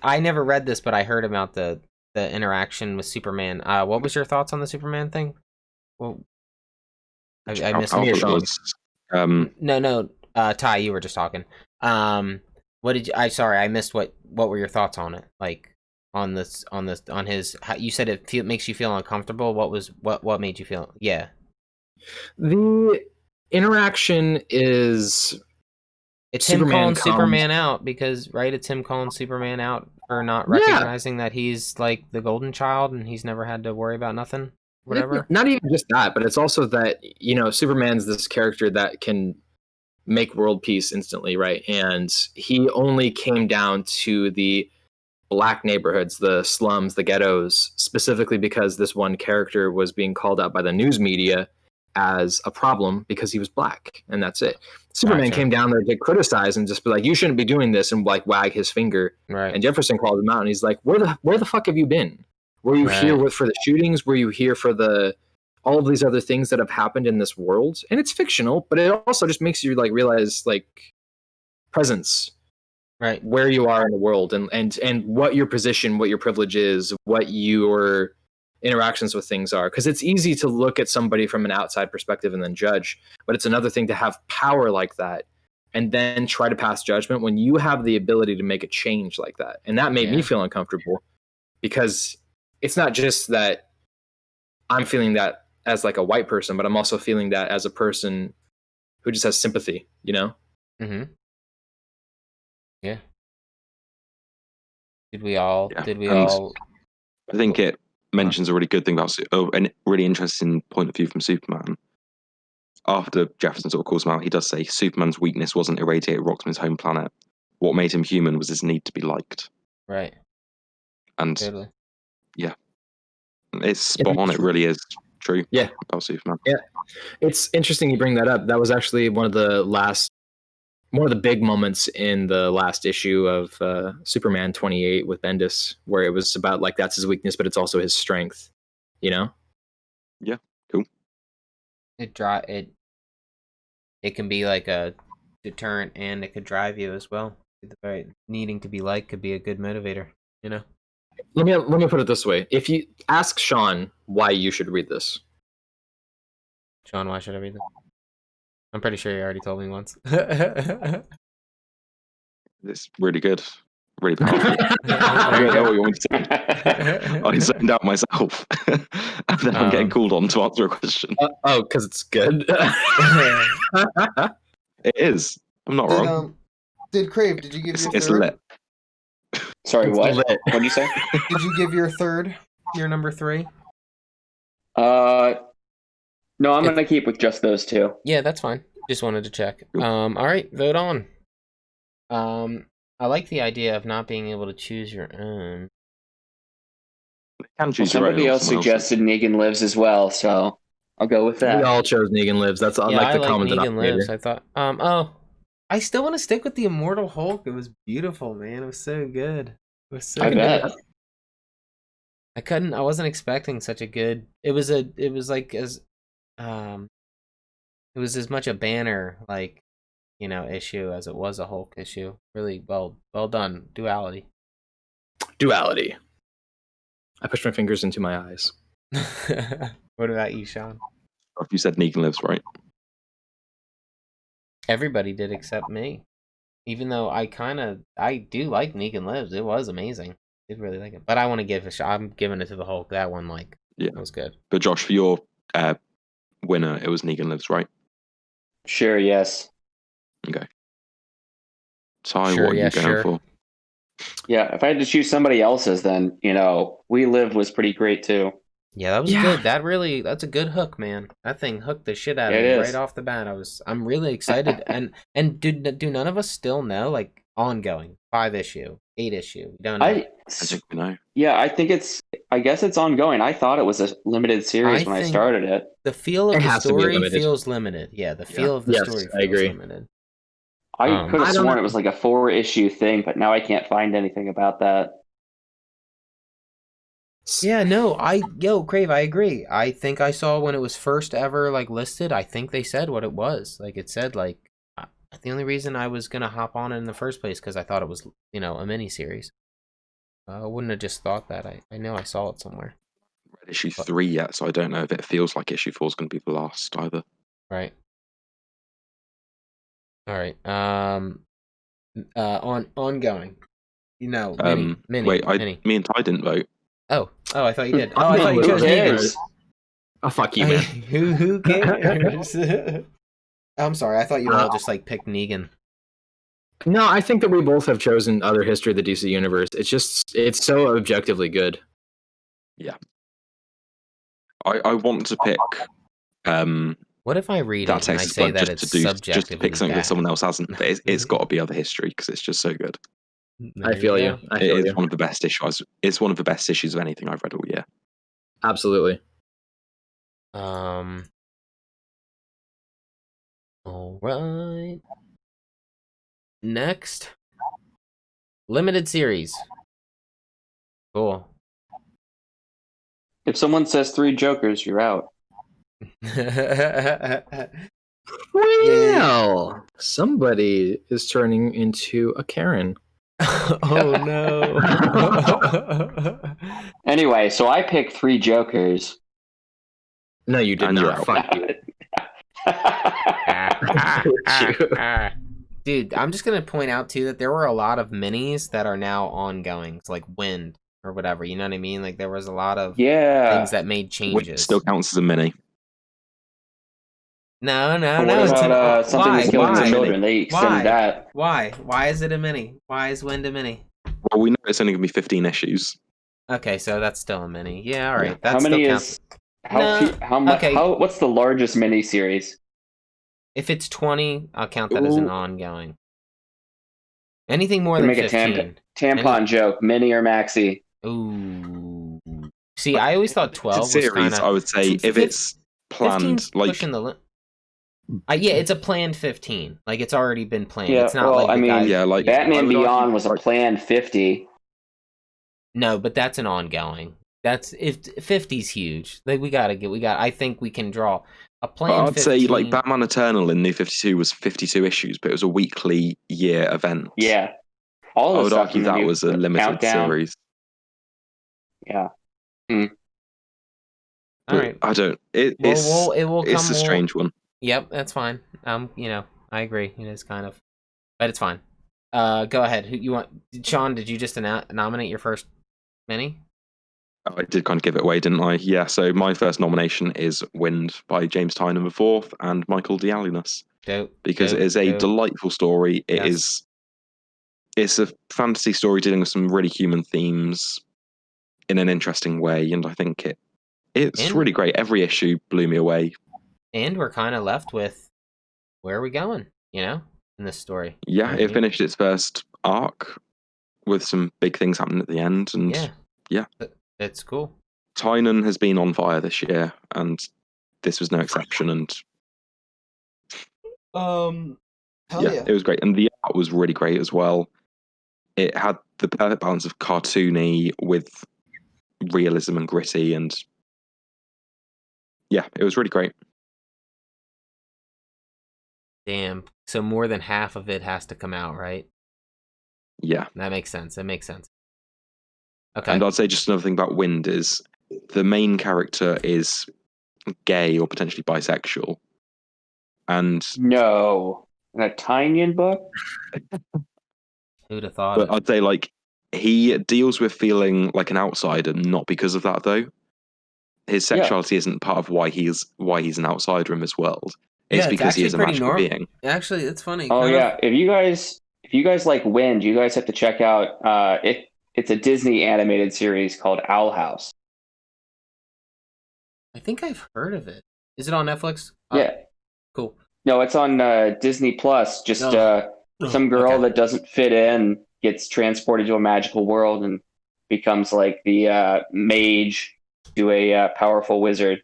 [SPEAKER 1] I never read this, but I heard about the interaction with Superman. What was your thoughts on the Superman thing? Well, I missed
[SPEAKER 4] How
[SPEAKER 1] it.
[SPEAKER 4] it was,
[SPEAKER 1] No. Ty, you were just talking. What did you? Sorry, I missed what were your thoughts on it? Like on his. You said it makes you feel uncomfortable. What made you feel? Yeah.
[SPEAKER 5] The interaction is
[SPEAKER 1] It's him calling Superman out because, right? It's him calling Superman out for not recognizing that he's like the golden child and he's never had to worry about nothing, whatever.
[SPEAKER 5] Not even just that, but it's also that, you know, Superman's this character that can make world peace instantly, right? And he only came down to the black neighborhoods, the slums, the ghettos, specifically because this one character was being called out by the news media as a problem because he was black, and that's it. Superman came down there to criticize and just be like, you shouldn't be doing this, and like wag his finger.
[SPEAKER 1] Right.
[SPEAKER 5] And Jefferson called him out, and he's like, where the fuck have you been? Were you here for the shootings? Were you here for all of these other things that have happened in this world? And it's fictional, but it also just makes you like realize like presence,
[SPEAKER 1] right,
[SPEAKER 5] where you are in the world, and what your position, what your privilege is, what your interactions with things are. Because it's easy to look at somebody from an outside perspective and then judge, but it's another thing to have power like that and then try to pass judgment when you have the ability to make a change like that. And that made me feel uncomfortable because it's not just that I'm feeling that as like a white person, but I'm also feeling that as a person who just has sympathy, you know?
[SPEAKER 1] Mm-hmm. Yeah. Did we all?
[SPEAKER 4] I think it mentions a really good thing about a really interesting point of view from Superman. After Jefferson sort of calls him out, he does say Superman's weakness wasn't irradiate rocks from his home planet. What made him human was his need to be liked.
[SPEAKER 1] Right.
[SPEAKER 4] And
[SPEAKER 1] totally.
[SPEAKER 4] Yeah, it's spot on. It really is true.
[SPEAKER 5] Yeah,
[SPEAKER 4] about Superman.
[SPEAKER 5] Yeah, it's interesting you bring that up. That was actually one of the big moments in the last issue of Superman 28 with Bendis, where it was about like that's his weakness, but it's also his strength. You know?
[SPEAKER 4] Yeah, cool.
[SPEAKER 1] It can be like a deterrent, and it could drive you as well. Needing to be liked could be a good motivator. You know.
[SPEAKER 5] Let me put it this way: if you ask Sean why you should read this,
[SPEAKER 1] Sean, why should I read this? I'm pretty sure you already told me once.
[SPEAKER 4] It's really good. Really powerful. I don't know what you want to say. I zoned out myself. And then I'm getting called on to answer a question.
[SPEAKER 5] Because it's good.
[SPEAKER 4] It is. I'm not wrong.
[SPEAKER 1] Crave, did you give your
[SPEAKER 4] It's
[SPEAKER 1] third?
[SPEAKER 4] lit.
[SPEAKER 2] Sorry,
[SPEAKER 5] It's
[SPEAKER 2] what?
[SPEAKER 5] lit.
[SPEAKER 2] What did you say?
[SPEAKER 1] Did you give your third? Your number 3?
[SPEAKER 2] No, I'm gonna keep with just those two.
[SPEAKER 1] Yeah, that's fine. Just wanted to check.
[SPEAKER 4] Cool.
[SPEAKER 1] All right, vote on. I like the idea of not being able to choose your own.
[SPEAKER 4] You can choose
[SPEAKER 2] Somebody
[SPEAKER 4] your own.
[SPEAKER 2] else suggested Negan Lives as well, so I'll go with that.
[SPEAKER 5] We all chose Negan Lives. That's
[SPEAKER 1] Yeah,
[SPEAKER 5] like
[SPEAKER 1] I
[SPEAKER 5] the common
[SPEAKER 1] Negan
[SPEAKER 5] denominator.
[SPEAKER 1] Lives. I thought. I still want to stick with the Immortal Hulk. It was beautiful, man. It was so good. It was so
[SPEAKER 2] I
[SPEAKER 1] good.
[SPEAKER 2] bet.
[SPEAKER 1] I wasn't expecting such a good. It was as much a Banner issue as it was a Hulk issue. Really well done. Duality.
[SPEAKER 5] I pushed my fingers into my eyes.
[SPEAKER 1] What about you, Sean?
[SPEAKER 4] You said Negan Lives, right?
[SPEAKER 1] Everybody did except me. Even though I do like Negan Lives. It was amazing. I did really like it. But I want to give a shot. I'm giving it to the Hulk. That one, that was good.
[SPEAKER 4] But Josh, for your winner, it was Negan Lives, right?
[SPEAKER 2] Sure, yes.
[SPEAKER 4] Okay. Ty,
[SPEAKER 1] Sure,
[SPEAKER 4] what are you going for?
[SPEAKER 2] Yeah, if I had to choose somebody else's, then, We Live was pretty great too.
[SPEAKER 1] Yeah, that was good. That's a good hook, man. That thing hooked the shit out of me right off the bat. I'm really excited. and do none of us still know, like, ongoing 5-issue, 8-issue? We don't know.
[SPEAKER 4] I think we know.
[SPEAKER 2] Yeah, I guess it's ongoing. I thought it was a limited series when I started it.
[SPEAKER 1] The feel of the story
[SPEAKER 5] limited.
[SPEAKER 1] feels limited. Yeah, the feel of the story feels limited.
[SPEAKER 2] I could
[SPEAKER 5] I
[SPEAKER 2] have
[SPEAKER 5] don't
[SPEAKER 2] sworn
[SPEAKER 5] know.
[SPEAKER 2] it was like a 4-issue thing, but now I can't find anything about that.
[SPEAKER 1] Yeah, no, Crave, I agree. I think I saw when it was first ever like listed, I think they said what it was. Like it said like the only reason I was gonna hop on it in the first place because I thought it was, a mini series. I wouldn't have just thought that. I know I saw it somewhere.
[SPEAKER 4] Read issue
[SPEAKER 1] But-
[SPEAKER 4] 3 yet, so I don't know if it feels like issue 4 is going to be the last either.
[SPEAKER 1] Right. All right. Ongoing.
[SPEAKER 4] Wait,
[SPEAKER 1] mini.
[SPEAKER 4] me and Ty didn't vote.
[SPEAKER 1] Oh, I thought you did. Oh, I thought you
[SPEAKER 2] Who
[SPEAKER 1] chose Negan.
[SPEAKER 2] cares?
[SPEAKER 5] Oh, fuck you, man.
[SPEAKER 1] Who cares? I'm sorry. I thought you all just like picked Negan.
[SPEAKER 5] No, I think that we both have chosen other history of the DC universe. It's so objectively good.
[SPEAKER 4] I want to pick
[SPEAKER 1] What if I read
[SPEAKER 4] that
[SPEAKER 1] it and I
[SPEAKER 4] Texas
[SPEAKER 1] say
[SPEAKER 4] Blood
[SPEAKER 1] that
[SPEAKER 4] just
[SPEAKER 1] it's
[SPEAKER 4] to
[SPEAKER 1] subjectively
[SPEAKER 4] pick something that
[SPEAKER 1] bad?
[SPEAKER 4] someone else hasn't, but it's got to be other history because it's just so good.
[SPEAKER 5] I feel you. I
[SPEAKER 4] It
[SPEAKER 5] feel
[SPEAKER 4] is
[SPEAKER 5] you.
[SPEAKER 4] one of the best issues. It's one of the best issues of anything I've read all year.
[SPEAKER 5] Absolutely.
[SPEAKER 1] All right. Next, limited series. Cool.
[SPEAKER 2] If someone says 3 Jokers, you're out.
[SPEAKER 5] Well, somebody is turning into a Karen.
[SPEAKER 1] Oh no.
[SPEAKER 2] Anyway, so I picked 3 Jokers.
[SPEAKER 5] No, you did
[SPEAKER 4] And you're
[SPEAKER 5] not.
[SPEAKER 4] out.
[SPEAKER 5] Fuck you.
[SPEAKER 1] Dude, I'm just gonna point out too that there were a lot of minis that are now ongoing. It's like Wind or whatever. You know what I mean? Like there was a lot of things that made
[SPEAKER 4] Which
[SPEAKER 1] changes.
[SPEAKER 4] still counts as a mini.
[SPEAKER 1] No.
[SPEAKER 2] What
[SPEAKER 1] It's
[SPEAKER 2] about Something That's Killing
[SPEAKER 1] Why?
[SPEAKER 2] Children? They extended that.
[SPEAKER 1] Why? Why is it a mini? Why is Wind a mini?
[SPEAKER 4] Well, we know it's only going to be 15 issues.
[SPEAKER 1] Okay, so that's still a mini. Yeah, all right.
[SPEAKER 4] Yeah.
[SPEAKER 1] That
[SPEAKER 2] How
[SPEAKER 1] still
[SPEAKER 2] many
[SPEAKER 1] counts.
[SPEAKER 2] is how much?
[SPEAKER 1] Okay.
[SPEAKER 2] What's the largest mini series?
[SPEAKER 1] If it's 20, I'll count that as an
[SPEAKER 4] Ooh.
[SPEAKER 1] ongoing. Anything more
[SPEAKER 2] To
[SPEAKER 1] than
[SPEAKER 2] make a
[SPEAKER 1] 15.
[SPEAKER 2] tampon joke, mini or maxi?
[SPEAKER 1] Ooh. See, I always thought 12 was
[SPEAKER 4] series,
[SPEAKER 1] kind
[SPEAKER 4] I
[SPEAKER 1] of.
[SPEAKER 4] would say if it's planned,
[SPEAKER 1] 15's
[SPEAKER 4] like
[SPEAKER 1] pushing the yeah, it's a planned 15. Like it's already been planned.
[SPEAKER 2] Yeah,
[SPEAKER 1] It's not
[SPEAKER 2] well,
[SPEAKER 1] like
[SPEAKER 2] I
[SPEAKER 1] the
[SPEAKER 2] mean,
[SPEAKER 1] guy.
[SPEAKER 4] yeah, like
[SPEAKER 2] Batman
[SPEAKER 4] I would
[SPEAKER 2] Beyond
[SPEAKER 4] argue,
[SPEAKER 2] was a
[SPEAKER 4] like,
[SPEAKER 2] planned 50.
[SPEAKER 1] No, but that's an ongoing. That's if 50's huge. Like we got. I think we can draw a
[SPEAKER 4] But
[SPEAKER 1] planned
[SPEAKER 4] I'd
[SPEAKER 1] 15.
[SPEAKER 4] say like Batman Eternal in New 52 was 52 issues, but it was a weekly year event.
[SPEAKER 2] Yeah, all
[SPEAKER 4] I
[SPEAKER 2] the
[SPEAKER 4] would
[SPEAKER 2] stuff
[SPEAKER 4] argue
[SPEAKER 2] in the
[SPEAKER 4] that
[SPEAKER 2] new
[SPEAKER 4] was a limited
[SPEAKER 2] countdown.
[SPEAKER 4] series.
[SPEAKER 2] Yeah.
[SPEAKER 1] All
[SPEAKER 4] But
[SPEAKER 1] right.
[SPEAKER 4] I don't.
[SPEAKER 1] It will
[SPEAKER 4] It's
[SPEAKER 1] come.
[SPEAKER 4] a strange one.
[SPEAKER 1] Yep, that's fine. I agree. It is kind of, but it's fine. Go ahead. Who you want? Sean, did you just nominate your first mini?
[SPEAKER 4] Oh, I did kind of give it away, didn't I? Yeah. So my first nomination is Wind by James Tynion IV and Michael Dialynas,
[SPEAKER 1] Dope.
[SPEAKER 4] because it is a delightful story. It's a fantasy story dealing with some really human themes in an interesting way, and I think it's really great. Every issue blew me away.
[SPEAKER 1] And we're kind of left with where are we going? In this story.
[SPEAKER 4] Yeah, it finished its first arc with some big things happening at the end, and yeah.
[SPEAKER 1] That's cool.
[SPEAKER 4] Tynan has been on fire this year, and this was no exception. And
[SPEAKER 1] yeah,
[SPEAKER 4] it was great, and the art was really great as well. It had the perfect balance of cartoony with realism and gritty, and yeah, it was really great.
[SPEAKER 1] Damn. So more than half of it has to come out, right?
[SPEAKER 4] Yeah,
[SPEAKER 1] That makes sense. Okay.
[SPEAKER 4] and I'd say just another thing about Wind is the main character is gay or potentially bisexual, and
[SPEAKER 2] No, in a Tynion book.
[SPEAKER 1] Who'd have thought
[SPEAKER 4] but
[SPEAKER 1] it?
[SPEAKER 4] I'd say like he deals with feeling like an outsider, not because of that though. His sexuality isn't part of why he's an outsider in this world. It's because he is a magical being.
[SPEAKER 1] Actually, it's funny.
[SPEAKER 2] Oh yeah, if you guys like Wind, you guys have to check out. It's a Disney animated series called Owl House.
[SPEAKER 1] I think I've heard of it. Is it on Netflix?
[SPEAKER 2] Yeah.
[SPEAKER 1] Cool.
[SPEAKER 2] No, it's on Disney Plus. Just some girl that doesn't fit in gets transported to a magical world and becomes like the mage to a powerful wizard.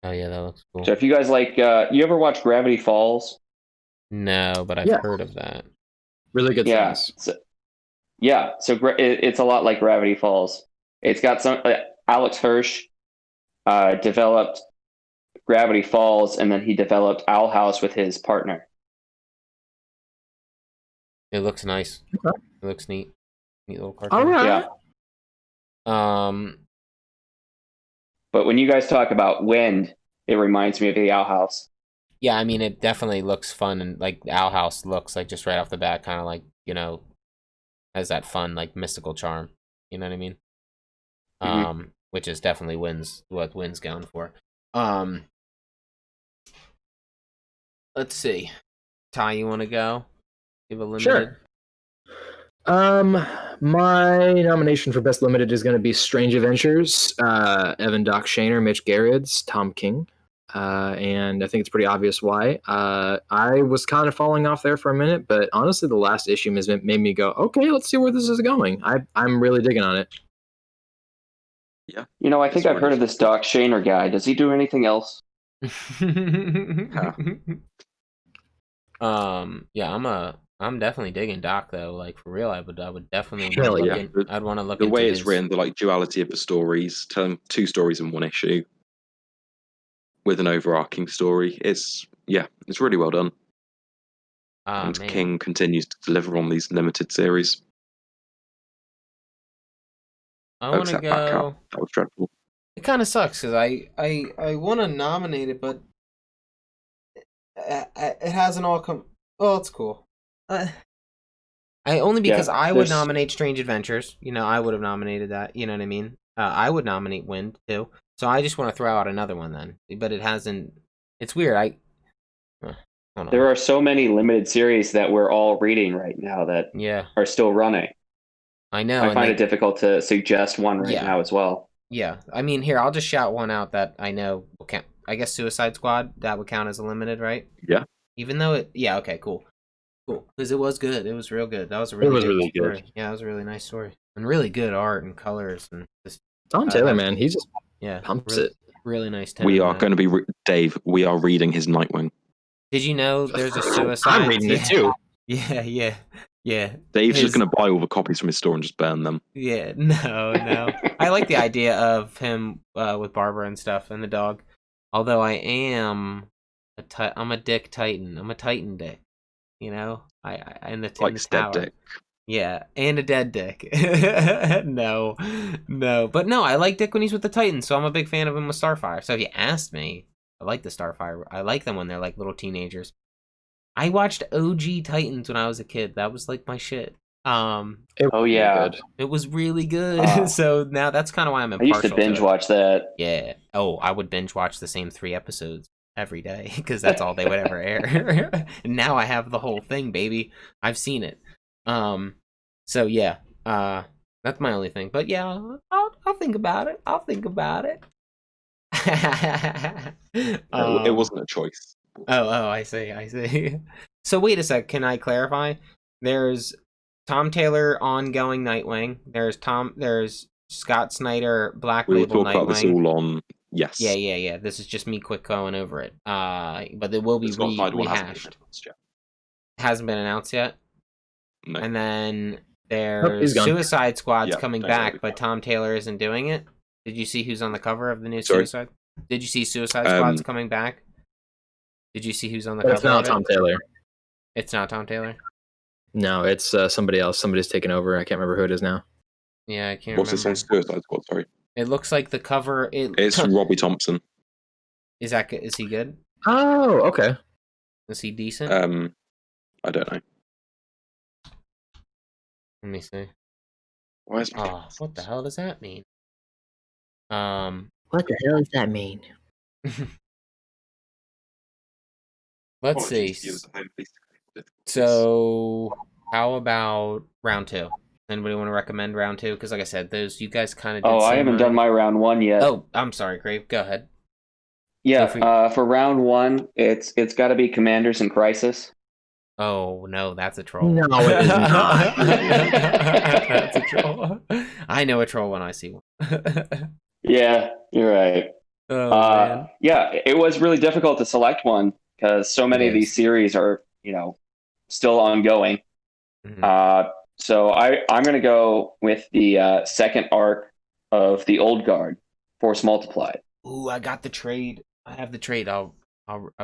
[SPEAKER 1] Oh yeah, that looks cool.
[SPEAKER 2] So if you guys like, you ever watch Gravity Falls?
[SPEAKER 1] No, but I've
[SPEAKER 5] Yeah.
[SPEAKER 1] heard of that.
[SPEAKER 5] Really good
[SPEAKER 2] Yeah.
[SPEAKER 5] things.
[SPEAKER 2] So it's a lot like Gravity Falls. It's got some Alex Hirsch developed Gravity Falls, and then he developed Owl House with his partner.
[SPEAKER 1] It looks nice.
[SPEAKER 5] Okay.
[SPEAKER 1] It looks neat. Neat little cartoon.
[SPEAKER 5] All right.
[SPEAKER 2] Yeah.
[SPEAKER 1] Um,
[SPEAKER 2] But when you guys talk about wind, it reminds me of the Owl House.
[SPEAKER 1] yeah, I mean, it definitely looks fun, and like Owl House looks like just right off the bat, kind of like, you know, has that fun like mystical charm. You know what I mean?
[SPEAKER 2] Mhm.
[SPEAKER 1] Which is definitely what Wind's going for. Let's see. Ty, you want to go? Give a limited.
[SPEAKER 5] Sure. My nomination for best limited is going to be Strange Adventures. Evan Doc Shaner, Mitch Gerrits, Tom King. And I think it's pretty obvious why. I was kind of falling off there for a minute, but honestly, the last issue made me go, okay, let's see where this is going. I'm really digging on it.
[SPEAKER 4] Yeah.
[SPEAKER 2] You know, I think I've heard of this Doc Shaner guy. Does he do anything else?
[SPEAKER 1] Yeah, I'm definitely digging Doc though. Like for real, I would definitely
[SPEAKER 5] Hell
[SPEAKER 1] look
[SPEAKER 5] yeah.
[SPEAKER 1] I'd want to look
[SPEAKER 4] The
[SPEAKER 1] into
[SPEAKER 4] way it's
[SPEAKER 1] his...
[SPEAKER 4] written, the like duality of the stories, telling two stories in one issue with an overarching story. It's really well done. And
[SPEAKER 1] man.
[SPEAKER 4] King continues to deliver on these limited series.
[SPEAKER 1] I want to
[SPEAKER 4] Except back
[SPEAKER 1] go.
[SPEAKER 4] up. That was dreadful.
[SPEAKER 1] It kind of sucks because I want to nominate it, but it hasn't all come. Oh, it's cool. I only because I would nominate Strange Adventures. You know, I would have nominated that. You know what I mean? I would nominate Wind too. So I just want to throw out another one then, but it hasn't. It's weird. I don't know.
[SPEAKER 2] There are so many limited series that we're all reading right now that are still running.
[SPEAKER 1] I know.
[SPEAKER 2] I find it difficult to suggest one right now as well.
[SPEAKER 1] Yeah, I mean, here I'll just shout one out that I know will count. I guess Suicide Squad, that would count as a limited, right?
[SPEAKER 4] Yeah.
[SPEAKER 1] Even though okay, cool, because it was good. It was real good. That was a really good story. Yeah, it was a really nice story and really good art and colors and just
[SPEAKER 5] Tom Taylor, man, he just pumps
[SPEAKER 1] really,
[SPEAKER 5] it.
[SPEAKER 1] Really nice.
[SPEAKER 4] We are going to be Dave. We are reading his Nightwing.
[SPEAKER 1] Did you know there's a Suicide?
[SPEAKER 5] I'm reading it too.
[SPEAKER 1] Yeah.
[SPEAKER 4] Dave's just going to buy all the copies from his store and just burn them.
[SPEAKER 1] Yeah, no. I like the idea of him with Barbara and stuff and the dog. Although I am I'm a dick titan. I'm a titan dick. You know, I in the
[SPEAKER 4] dead dick.
[SPEAKER 1] Yeah, and a dead dick. No, but no, I like Dick when he's with the Titans, so I'm a big fan of him with Starfire. So if you asked me, I like the Starfire. I like them when they're like little teenagers. I watched OG Titans when I was a kid. That was like my shit.
[SPEAKER 2] It
[SPEAKER 1] was really good. So now that's kind of why I'm impartial.
[SPEAKER 2] I used to binge watch that.
[SPEAKER 1] Yeah. Oh, I would binge watch the same 3 episodes every day because that's all they would ever air. And now I have the whole thing, baby. I've seen it. So yeah. That's my only thing. But yeah, I'll think about it.
[SPEAKER 4] It wasn't a choice.
[SPEAKER 1] Oh, I see. So wait a sec. Can I clarify? There's Tom Taylor ongoing Nightwing. There's Scott Snyder Black Label Nightwing.
[SPEAKER 4] We'll talk about this all on. Yes.
[SPEAKER 1] Yeah. This is just me quick going over it. But it will be rehashed. Hasn't been announced yet.
[SPEAKER 4] No.
[SPEAKER 1] And then there's Suicide Squad's coming back, but Tom Taylor isn't doing it. Did you see who's on the cover of the new Suicide? Did you see Suicide Squad's coming back? Did you see who's on the cover?
[SPEAKER 5] It's not Tom Taylor.
[SPEAKER 1] It's not Tom Taylor?
[SPEAKER 5] No, it's somebody else. Somebody's taken over. I can't remember who it is now.
[SPEAKER 1] Yeah, I can't
[SPEAKER 4] remember. What's it on Suicide Squad? Sorry.
[SPEAKER 1] It looks like the cover...
[SPEAKER 4] It's Robbie Thompson.
[SPEAKER 1] Is he good?
[SPEAKER 5] Oh, okay.
[SPEAKER 1] Is he decent?
[SPEAKER 4] I don't know.
[SPEAKER 1] Let me see.
[SPEAKER 4] What
[SPEAKER 1] the hell does that mean?
[SPEAKER 5] What the hell does that mean?
[SPEAKER 1] Let's see. So, how about round 2? Anybody want to recommend round 2? Because, like I said, you guys kind of did.
[SPEAKER 2] I haven't done my round 1 yet.
[SPEAKER 1] Oh, I'm sorry, Grave. Go ahead.
[SPEAKER 2] Yeah, for round 1, it's got to be Commanders in Crisis.
[SPEAKER 1] Oh no, that's a troll.
[SPEAKER 5] No, it is not.
[SPEAKER 1] That's a troll. I know a troll when I see one.
[SPEAKER 2] Yeah, you're right.
[SPEAKER 1] Man.
[SPEAKER 2] Yeah, it was really difficult to select one because so many of these series are, still ongoing.
[SPEAKER 1] Mhm.
[SPEAKER 2] So I'm going to go with the second arc of the Old Guard, Force Multiplied.
[SPEAKER 1] Ooh, I got the trade. I have the trade. I'll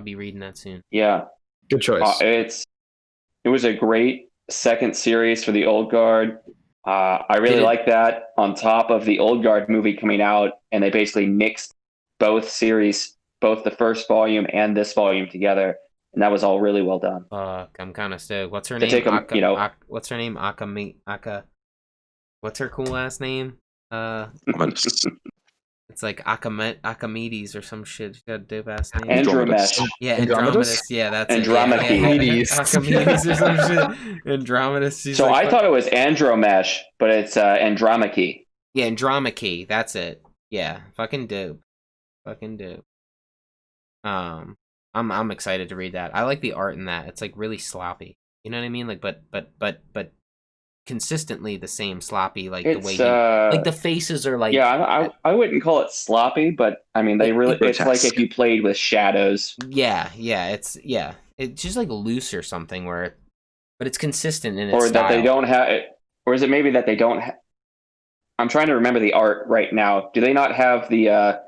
[SPEAKER 1] be reading that soon.
[SPEAKER 2] Yeah,
[SPEAKER 5] Good choice.
[SPEAKER 2] it was a great second series for the Old Guard. I really like that. On top of the Old Guard movie coming out, and they basically mixed both series, both the first volume and this volume together, and that was all really well done.
[SPEAKER 1] Fuck, I'm kind of stoked. What's her
[SPEAKER 2] To
[SPEAKER 1] name?
[SPEAKER 2] take 'em,
[SPEAKER 1] What's her name? Aka. What's her cool last name? It's like Akamedes or some shit. She got a dope ass name.
[SPEAKER 2] Andromesh.
[SPEAKER 1] Yeah,
[SPEAKER 5] Andromedus?
[SPEAKER 1] Andromedus. Yeah, that's
[SPEAKER 2] Andromache.
[SPEAKER 1] Akamedes or some shit. Andromedus. She's
[SPEAKER 2] So
[SPEAKER 1] like,
[SPEAKER 2] I thought it was Andromesh, but it's Andromache.
[SPEAKER 1] yeah, Andromache. That's it. Yeah, fucking dope. Fucking dope. I'm excited to read that. I like the art in that. It's like really sloppy. You know what I mean? Like, but consistently the same sloppy. Like
[SPEAKER 2] It's,
[SPEAKER 1] the way like the faces are like.
[SPEAKER 2] Yeah, I wouldn't call it sloppy, but I mean it's like if you played with shadows.
[SPEAKER 1] Yeah. It's just like loose or something but it's consistent in its
[SPEAKER 2] or
[SPEAKER 1] style.
[SPEAKER 2] That they don't have it, or is it maybe that they don't? I'm trying to remember the art right now. Do they not have the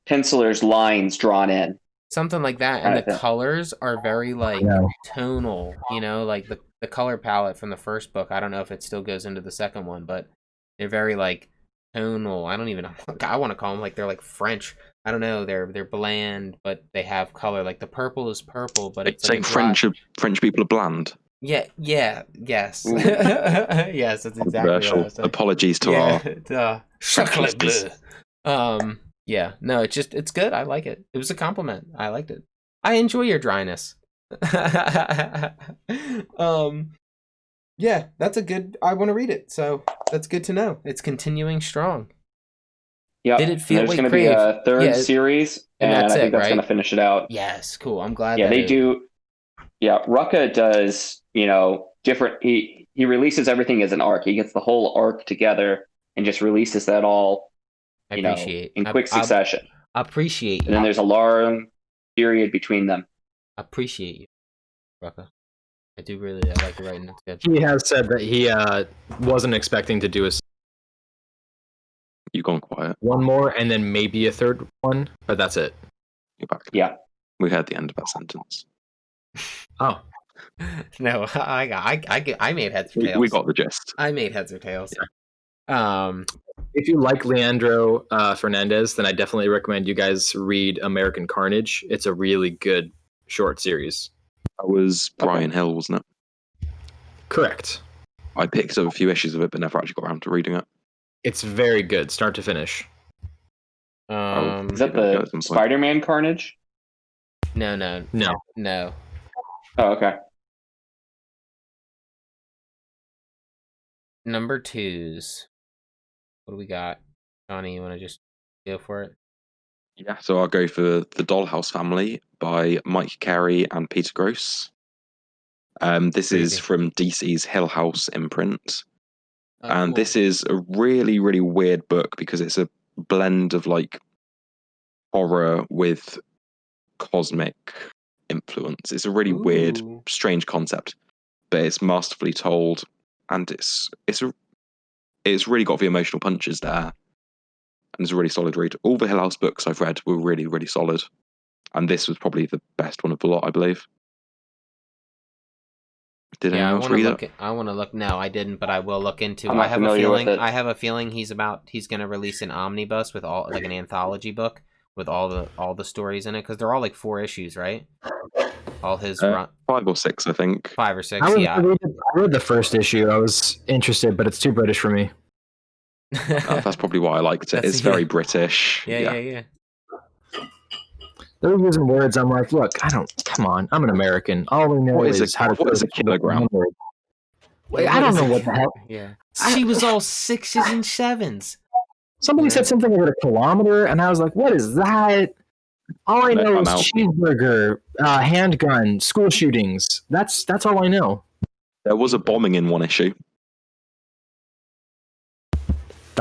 [SPEAKER 2] penciler's lines drawn in?
[SPEAKER 1] Something like that, and the colors are very like tonal. Like the color palette from the first book. I don't know if it still goes into the second one, but they're very like tonal. I don't even know. I want to call them like they're like French. I don't know. They're bland, but they have color. Like the purple is purple, but it's
[SPEAKER 4] saying
[SPEAKER 1] like
[SPEAKER 4] French people are bland.
[SPEAKER 1] yes, yes, that's exactly what I was saying.
[SPEAKER 4] Apologies to our
[SPEAKER 1] chocolate bleu. Yeah, no, it's good. I like it. It was a compliment. I liked it. I enjoy your dryness. Yeah, that's a good. I want to read it, so that's good to know. It's continuing strong.
[SPEAKER 2] Yeah.
[SPEAKER 1] Did it feel?
[SPEAKER 2] There's going to be a third series, and I think that's going to finish it out.
[SPEAKER 1] Yes, cool. I'm glad.
[SPEAKER 2] Yeah, they do. Yeah, Rucka does. Different. He releases everything as an arc. He gets the whole arc together and just releases that all. In quick succession.
[SPEAKER 1] I appreciate you.
[SPEAKER 2] And then there's a long period between them.
[SPEAKER 1] I appreciate you, Rucka. I do really. I like the writing. It's good.
[SPEAKER 5] He has said that he wasn't expecting to do
[SPEAKER 4] You've gone quiet.
[SPEAKER 5] one more and then maybe a third one, but that's it.
[SPEAKER 4] You're back.
[SPEAKER 2] Yeah.
[SPEAKER 4] We heard the end of that sentence.
[SPEAKER 5] Oh.
[SPEAKER 1] No, I made heads or tails.
[SPEAKER 4] We got the gist.
[SPEAKER 1] I made heads or tails.
[SPEAKER 5] Yeah. If you like Leandro Fernandez, then I definitely recommend you guys read American Carnage. It's a really good short series.
[SPEAKER 4] That was Brian Hill, wasn't it?
[SPEAKER 5] Correct.
[SPEAKER 4] I picked up a few issues of it, but never actually got around to reading it.
[SPEAKER 5] It's very good, start to finish.
[SPEAKER 2] Is that the Spider-Man Carnage?
[SPEAKER 1] No.
[SPEAKER 2] Oh, okay.
[SPEAKER 1] Number 2s. What do we got? Johnny, you want to just go for it?
[SPEAKER 4] Yeah, so I'll go for The Dollhouse Family by Mike Carey and Peter Gross. This is from DC's Hill House imprint. And cool. This is a really, really weird book because it's a blend of like horror with cosmic influence. It's a really weird, strange concept, but it's masterfully told, and it's really got the emotional punches there, and it's a really solid read. All the Hill House books I've read were really, really solid, and this was probably the best one of the lot, I believe. Did anyone else read it?
[SPEAKER 1] I want to look. No, I didn't, but I will look into it.
[SPEAKER 2] I
[SPEAKER 1] have a feeling he's going to release an omnibus with all like an anthology book with all the stories in it, because they're all like 4 issues, right? All his
[SPEAKER 4] 5 or 6, I think.
[SPEAKER 1] 5 or 6.
[SPEAKER 5] I read the first issue. I was interested, but it's too British for me.
[SPEAKER 4] That's probably why I liked it. It's very British.
[SPEAKER 1] Yeah.
[SPEAKER 5] They're using words. I'm like, look, come on. I'm an American. All we know is how to.
[SPEAKER 4] What is a kilogram?
[SPEAKER 5] Wait, I don't know what the hell.
[SPEAKER 1] Yeah. She was all 6s and 7s.
[SPEAKER 5] Somebody said something about a kilometer, and I was like, what is that? All I know is cheeseburger, handgun, school shootings. That's all I know.
[SPEAKER 4] There was a bombing in one issue.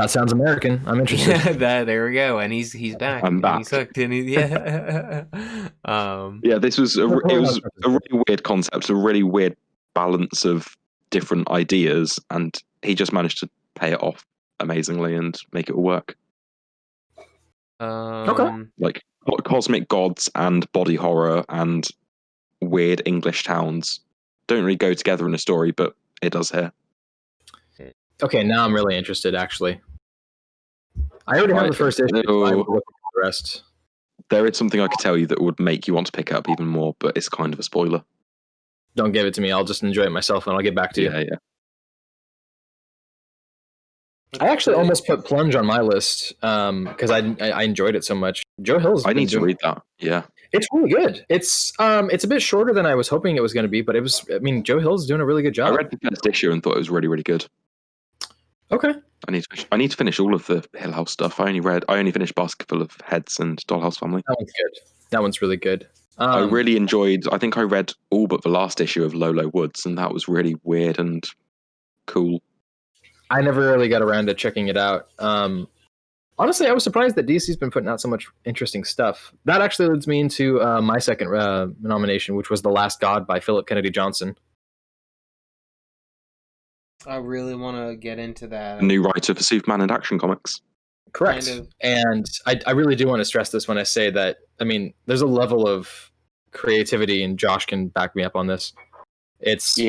[SPEAKER 5] That sounds American. I'm interested.
[SPEAKER 1] There we go, and he's back.
[SPEAKER 4] I'm
[SPEAKER 1] And
[SPEAKER 4] back.
[SPEAKER 1] He's hooked, and yeah.
[SPEAKER 4] Yeah, this was it was a really weird concept, a really weird balance of different ideas, and he just managed to pay it off amazingly and make it work.
[SPEAKER 1] Okay.
[SPEAKER 4] Like cosmic gods and body horror and weird English towns don't really go together in a story, but it does here.
[SPEAKER 5] Okay, now I'm really interested. Actually, I already have the first issue. So I will look at the rest.
[SPEAKER 4] There is something I could tell you that would make you want to pick it up even more, but it's kind of a spoiler.
[SPEAKER 5] Don't give it to me. I'll just enjoy it myself, and I'll get back to you.
[SPEAKER 4] Yeah.
[SPEAKER 5] I actually almost put Plunge on my list because I enjoyed it so much. Joe Hill's.
[SPEAKER 4] I need to read that. Yeah,
[SPEAKER 5] it's really good. It's a bit shorter than I was hoping it was going to be, but it was. I mean, Joe Hill's doing a really good job.
[SPEAKER 4] I read the first issue and thought it was really, really good.
[SPEAKER 5] Okay.
[SPEAKER 4] I need to finish all of the Hill House stuff. I only finished Basketful of Heads and Dollhouse Family.
[SPEAKER 5] That one's good. That one's really good.
[SPEAKER 4] I really enjoyed. I think I read all but the last issue of Lolo Woods, and that was really weird and cool.
[SPEAKER 5] I never really got around to checking it out. Honestly, I was surprised that DC's been putting out so much interesting stuff. That actually leads me into my second nomination, which was The Last God by Philip Kennedy Johnson.
[SPEAKER 1] I really want to get into that.
[SPEAKER 4] A new writer for Superman and Action Comics.
[SPEAKER 5] Correct.
[SPEAKER 1] Kind of.
[SPEAKER 5] And I really do want to stress this when I say that, I mean, there's a level of creativity, and Josh can back me up on this. It's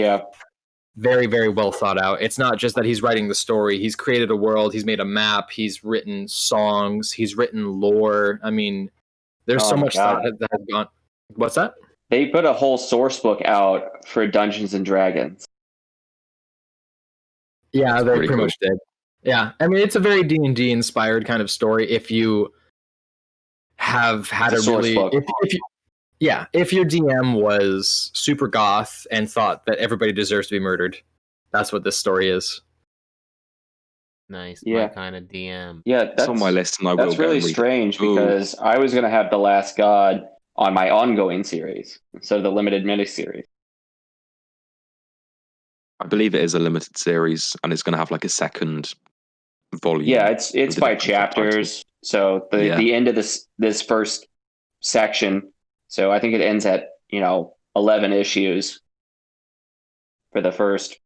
[SPEAKER 5] very, very well thought out. It's not just that he's writing the story. He's created a world. He's made a map. He's written songs. He's written lore. I mean, there's so much thought that has gone. What's that?
[SPEAKER 2] They put a whole source book out for Dungeons and Dragons.
[SPEAKER 5] Yeah, they pretty
[SPEAKER 4] cool.
[SPEAKER 5] much did. Yeah, I mean, it's a very D&D inspired kind of story. If you have had a really, if your DM was super goth and thought that everybody deserves to be murdered, that's what this story is.
[SPEAKER 1] Nice, my kind of DM.
[SPEAKER 2] Yeah, that's
[SPEAKER 4] on my list, and
[SPEAKER 2] that's really strange because I was going to have The Last God on my ongoing series instead of the limited miniseries.
[SPEAKER 4] I believe it is a limited series, and it's going to have like a second volume.
[SPEAKER 2] Yeah, it's by chapters. So the end of this first section. So I think it ends at 11 issues for the first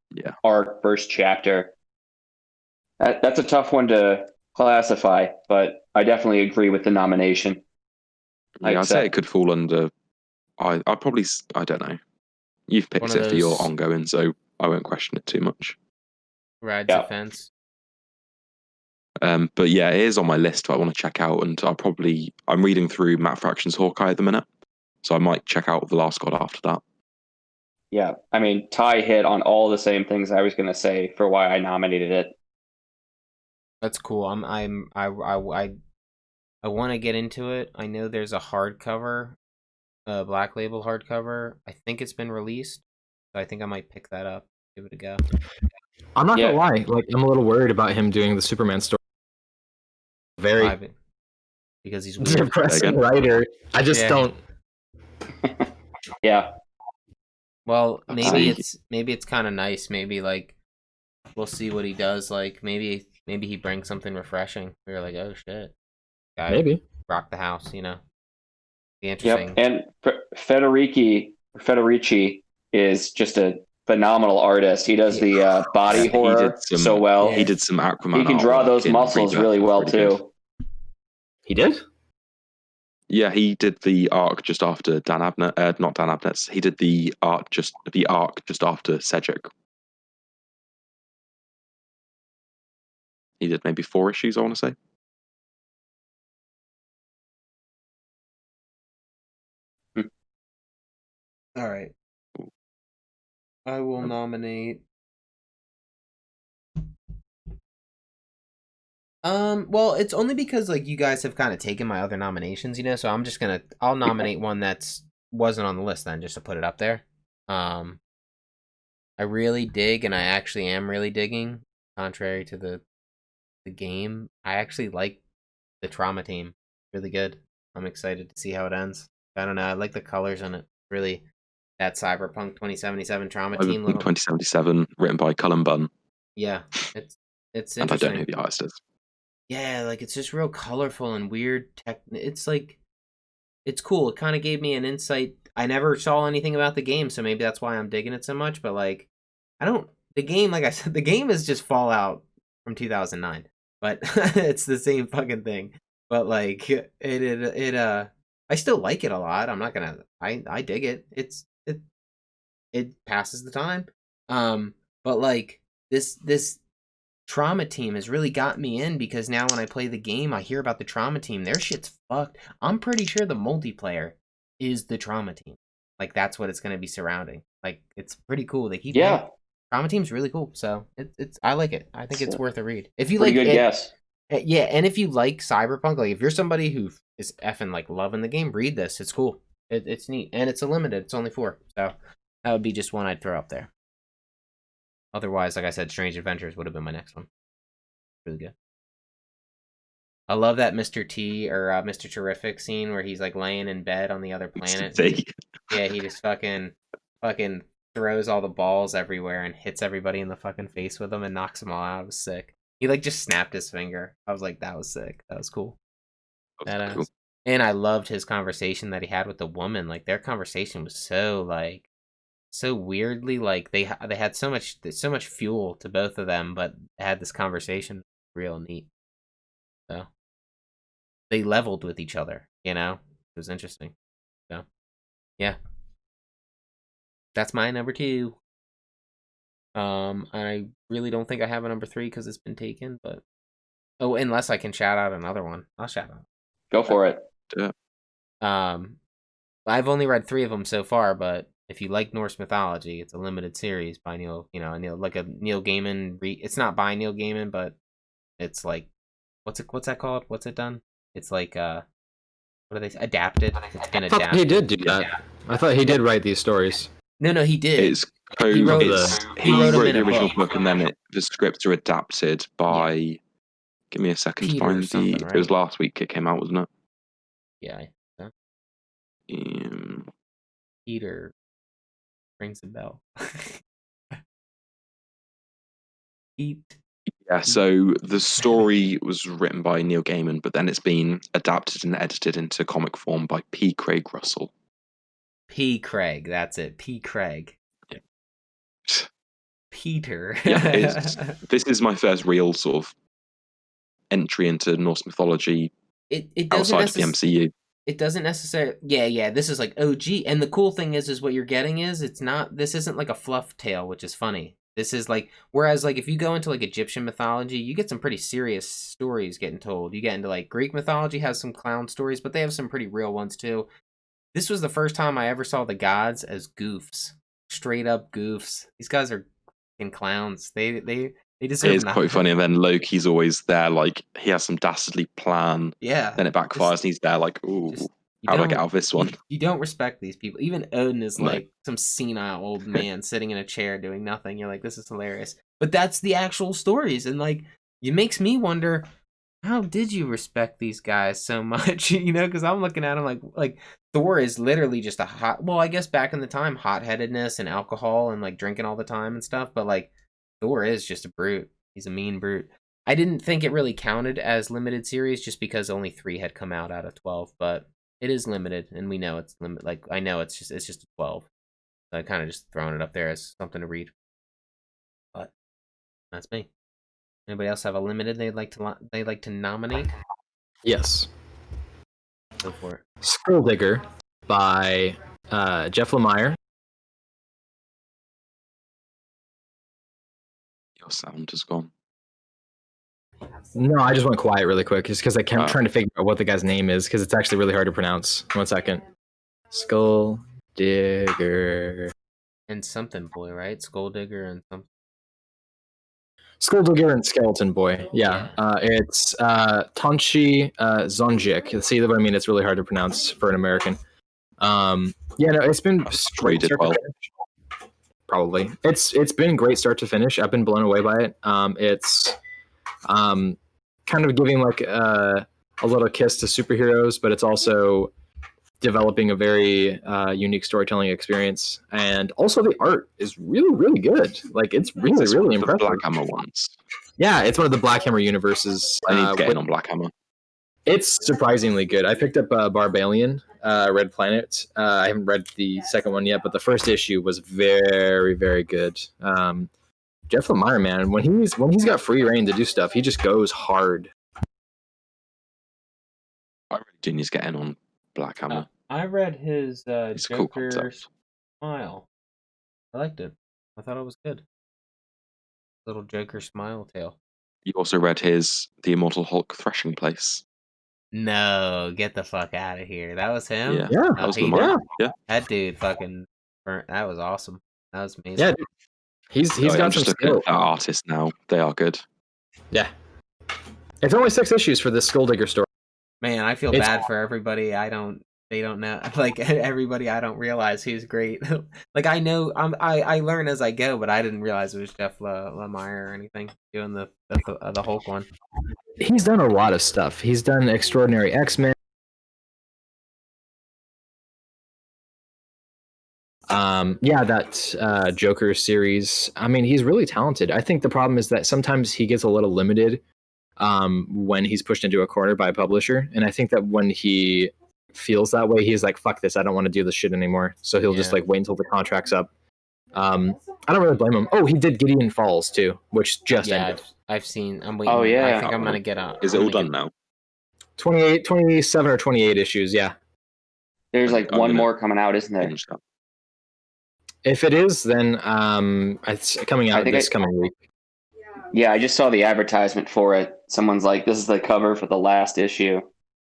[SPEAKER 2] arc, first chapter. That's a tough one to classify, but I definitely agree with the nomination.
[SPEAKER 4] Yeah, I'd say it could fall under. I don't know. You've picked it for your ongoing, so I won't question it too much.
[SPEAKER 1] Rides a fence.
[SPEAKER 4] But yeah, it is on my list. I want to check out, and I'm reading through Matt Fraction's Hawkeye at the minute, so I might check out The Last God after that.
[SPEAKER 2] Yeah, I mean, Ty hit on all the same things I was going to say for why I nominated it.
[SPEAKER 1] That's cool. I want to get into it. I know there's a hardcover, Black Label hardcover. I think it's been released, so I think I might pick that up. Give it a go.
[SPEAKER 5] I'm not gonna lie. Like, I'm a little worried about him doing the Superman story.
[SPEAKER 1] Because he's weird.
[SPEAKER 5] Depressing writer. I just don't.
[SPEAKER 2] Yeah.
[SPEAKER 1] Well, maybe it's kind of nice. Maybe like we'll see what he does. Like maybe he brings something refreshing. We were like, oh shit, guy,
[SPEAKER 5] maybe
[SPEAKER 1] rock the house. Be interesting.
[SPEAKER 2] Yep. And Federici is just a phenomenal artist. He does the body horror so well.
[SPEAKER 4] He did some Aquaman.
[SPEAKER 2] He can draw those muscles really well too.
[SPEAKER 4] Good.
[SPEAKER 5] He did?
[SPEAKER 4] Yeah, he did the arc just after Dan Abnett. Not Dan Abnett's. He did the arc just after Cedric. He did maybe 4 issues, I want to say.
[SPEAKER 1] All right. I will nominate. Well, it's only because like you guys have kind of taken my other nominations, so I'll nominate one that's wasn't on the list then, just to put it up there. I really dig, and I actually am really digging, contrary to the game. I actually like the Trauma Team. Really good. I'm excited to see how it ends. I don't know. I like the colors on it. Really, that Cyberpunk 2077 Trauma Team.
[SPEAKER 4] 2077, written by Cullen Bunn.
[SPEAKER 1] Yeah, it's
[SPEAKER 4] and
[SPEAKER 1] interesting.
[SPEAKER 4] I don't know who the artist is.
[SPEAKER 1] yeah, like it's just real colorful and weird. It's like it's cool. It kind of gave me an insight. I never saw anything about the game, so maybe that's why I'm digging it so much. But like, I don't. The game, like I said, the game is just Fallout from 2009, but it's the same fucking thing. But like, I still like it a lot. I'm not gonna. I dig it. It passes the time. But like this Trauma Team has really got me in because now when I play the game, I hear about the Trauma Team. Their shit's fucked. I'm pretty sure the multiplayer is the Trauma Team. Like that's what it's gonna be surrounding. Like it's pretty cool. They keep
[SPEAKER 2] Yeah,
[SPEAKER 1] Trauma Team's really cool. So it's I like it. I think it's worth a read. If you
[SPEAKER 2] pretty
[SPEAKER 1] like
[SPEAKER 2] good
[SPEAKER 1] it,
[SPEAKER 2] guess.
[SPEAKER 1] yeah, and if you like Cyberpunk, like if you're somebody who is effing like loving the game, read this. It's cool. It's neat and it's a limited. It's only 4, so that would be just one I'd throw up there. Otherwise, like I said, Strange Adventures would have been my next one. Really good. I love that Mr. T or Mr. Terrific scene where he's like laying in bed on the other planet. Yeah, he just fucking throws all the balls everywhere and hits everybody in the fucking face with them and knocks them all out. It was sick. He like just snapped his finger. I was like, that was sick. That was cool.
[SPEAKER 4] That's cool.
[SPEAKER 1] And I loved his conversation that he had with the woman. Like their conversation was so weirdly like they had so much fuel to both of them, but had this conversation real neat. So they leveled with each other, you know? It was interesting. So yeah. That's my number 2. I really don't think I have a number 3 because it's been taken, but unless I can shout out another one. I'll shout out.
[SPEAKER 2] Go for it.
[SPEAKER 4] Yeah.
[SPEAKER 1] I've only read 3 of them so far, but if you like Norse mythology, it's a limited series by Neil Gaiman. It's not by Neil Gaiman, but it's like, what's that called? What's it done? It's like, what are they adapted? It's been
[SPEAKER 5] I thought
[SPEAKER 1] adapted.
[SPEAKER 5] he did do that. I thought he did write these stories.
[SPEAKER 1] No, he did.
[SPEAKER 4] He
[SPEAKER 1] wrote
[SPEAKER 4] wrote
[SPEAKER 1] them in
[SPEAKER 4] the
[SPEAKER 1] a
[SPEAKER 4] original
[SPEAKER 1] book.
[SPEAKER 4] book, and then the scripts are adapted by. Give me a second to
[SPEAKER 1] Peter
[SPEAKER 4] find
[SPEAKER 1] something,
[SPEAKER 4] the.
[SPEAKER 1] right?
[SPEAKER 4] It was last week it came out, wasn't it?
[SPEAKER 1] Yeah.
[SPEAKER 4] Um,
[SPEAKER 1] Peter rings a bell. Pete.
[SPEAKER 4] yeah, so the story was written by Neil Gaiman, but then it's been adapted and edited into comic form by P. Craig Russell.
[SPEAKER 1] P. Craig, that's it. P. Craig.
[SPEAKER 4] Yeah.
[SPEAKER 1] Peter.
[SPEAKER 4] Yeah, this is my first real sort of entry into Norse mythology
[SPEAKER 1] it doesn't
[SPEAKER 4] outside of the MCU.
[SPEAKER 1] It doesn't necessarily. Yeah. This is like OG, and the cool thing is what you're getting is it's not. This isn't like a fluff tale, which is funny. This is like, whereas like if you go into like Egyptian mythology, you get some pretty serious stories getting told. You get into like Greek mythology has some clown stories, but they have some pretty real ones too. This was the first time I ever saw the gods as goofs, straight up goofs. These guys are fucking clowns. They deserve.
[SPEAKER 4] It's quite funny, and then Loki's always there, like he has some dastardly plan.
[SPEAKER 1] Yeah.
[SPEAKER 4] Then it backfires, and he's there, like, ooh, how do I get out of this one?
[SPEAKER 1] You don't respect these people. Even Odin is
[SPEAKER 4] No.
[SPEAKER 1] like some senile old man sitting in a chair doing nothing. You're like, this is hilarious. But that's the actual stories, and like, it makes me wonder, how did you respect these guys so much? You know, because I'm looking at them like Thor is literally just I guess back in the time, hot-headedness and alcohol and like drinking all the time and stuff. But like, Thor is just a brute. He's a mean brute. I didn't think it really counted as limited series just because only 3 had come out of 12, but it is limited, and we know it's limited. Like, I know it's just a 12. So I kind of just throwing it up there as something to read. But that's me. Anybody else have a limited they'd like to nominate?
[SPEAKER 5] Yes.
[SPEAKER 1] Go for it.
[SPEAKER 5] Skulldigger by Jeff Lemire.
[SPEAKER 4] Your sound is gone.
[SPEAKER 5] No, I just went quiet really quick just because I kept trying to figure out what the guy's name is because it's actually really hard to pronounce. 1 second. Skulldigger.
[SPEAKER 1] And something boy, right? Skulldigger and something.
[SPEAKER 5] Skulldigger and Skeleton Boy. Yeah. It's Tonchi Zonjik. See what I mean? It's really hard to pronounce for an American. It's been
[SPEAKER 4] Rated
[SPEAKER 5] start to
[SPEAKER 4] well.
[SPEAKER 5] finish. Probably. It's been great start to finish. I've been blown away by it. It's kind of giving like a little kiss to superheroes, but it's also developing a very unique storytelling experience, and also the art is really, really good. Like it's really, really impressive.
[SPEAKER 4] Black Hammer ones.
[SPEAKER 5] Yeah, it's one of the Black Hammer universes.
[SPEAKER 4] I need to get in on Black Hammer.
[SPEAKER 5] It's surprisingly good. I picked up Barbalian, Red Planet. I haven't read the second one yet, but the first issue was very, very good. Jeff Lemire, man, when he's got free reign to do stuff, he just goes hard.
[SPEAKER 4] I really do need to get in on Black Hammer.
[SPEAKER 1] I read his
[SPEAKER 4] It's a cool
[SPEAKER 1] Joker
[SPEAKER 4] concept.
[SPEAKER 1] Smile. I liked it. I thought it was good. Little Joker Smile tale.
[SPEAKER 4] You also read his The Immortal Hulk Threshing Place.
[SPEAKER 1] No, get the fuck out of here. That was him?
[SPEAKER 4] Yeah,
[SPEAKER 5] Yeah,
[SPEAKER 4] that was
[SPEAKER 1] he
[SPEAKER 4] Lemire. Yeah.
[SPEAKER 1] That dude fucking burnt. That was awesome. That was amazing.
[SPEAKER 5] Yeah, he's
[SPEAKER 4] I'm
[SPEAKER 5] got some
[SPEAKER 4] just looking
[SPEAKER 5] skill.
[SPEAKER 4] at that artist now. They are good.
[SPEAKER 5] Yeah, it's only 6 issues for this Skulldigger story.
[SPEAKER 1] Man, I feel
[SPEAKER 5] It's-
[SPEAKER 1] bad for everybody. They don't know. Like everybody, I don't realize who's great. Like I know, I learn as I go, but I didn't realize it was Jeff Lemire or anything doing the Hulk one.
[SPEAKER 5] He's done a lot of stuff. He's done Extraordinary X-Men. That Joker series. I mean, he's really talented. I think the problem is that sometimes he gets a little limited when he's pushed into a corner by a publisher. And I think that when he feels that way, he's like, fuck this, I don't want to do this shit anymore. So he'll just like wait until the contract's up. I don't really blame him. Oh, he did Gideon Falls too, which just ended.
[SPEAKER 1] I've seen. I'm waiting.
[SPEAKER 2] Oh, yeah.
[SPEAKER 1] I think I'm gonna get out.
[SPEAKER 4] Is it all done now?
[SPEAKER 5] 27 or 28 issues, yeah.
[SPEAKER 2] There's like
[SPEAKER 4] I'm
[SPEAKER 2] one
[SPEAKER 4] gonna
[SPEAKER 2] more coming out, isn't there?
[SPEAKER 4] Binge that.
[SPEAKER 5] If it is, then it's coming out this coming week.
[SPEAKER 2] Yeah, I just saw the advertisement for it. Someone's like, "This is the cover for the last issue."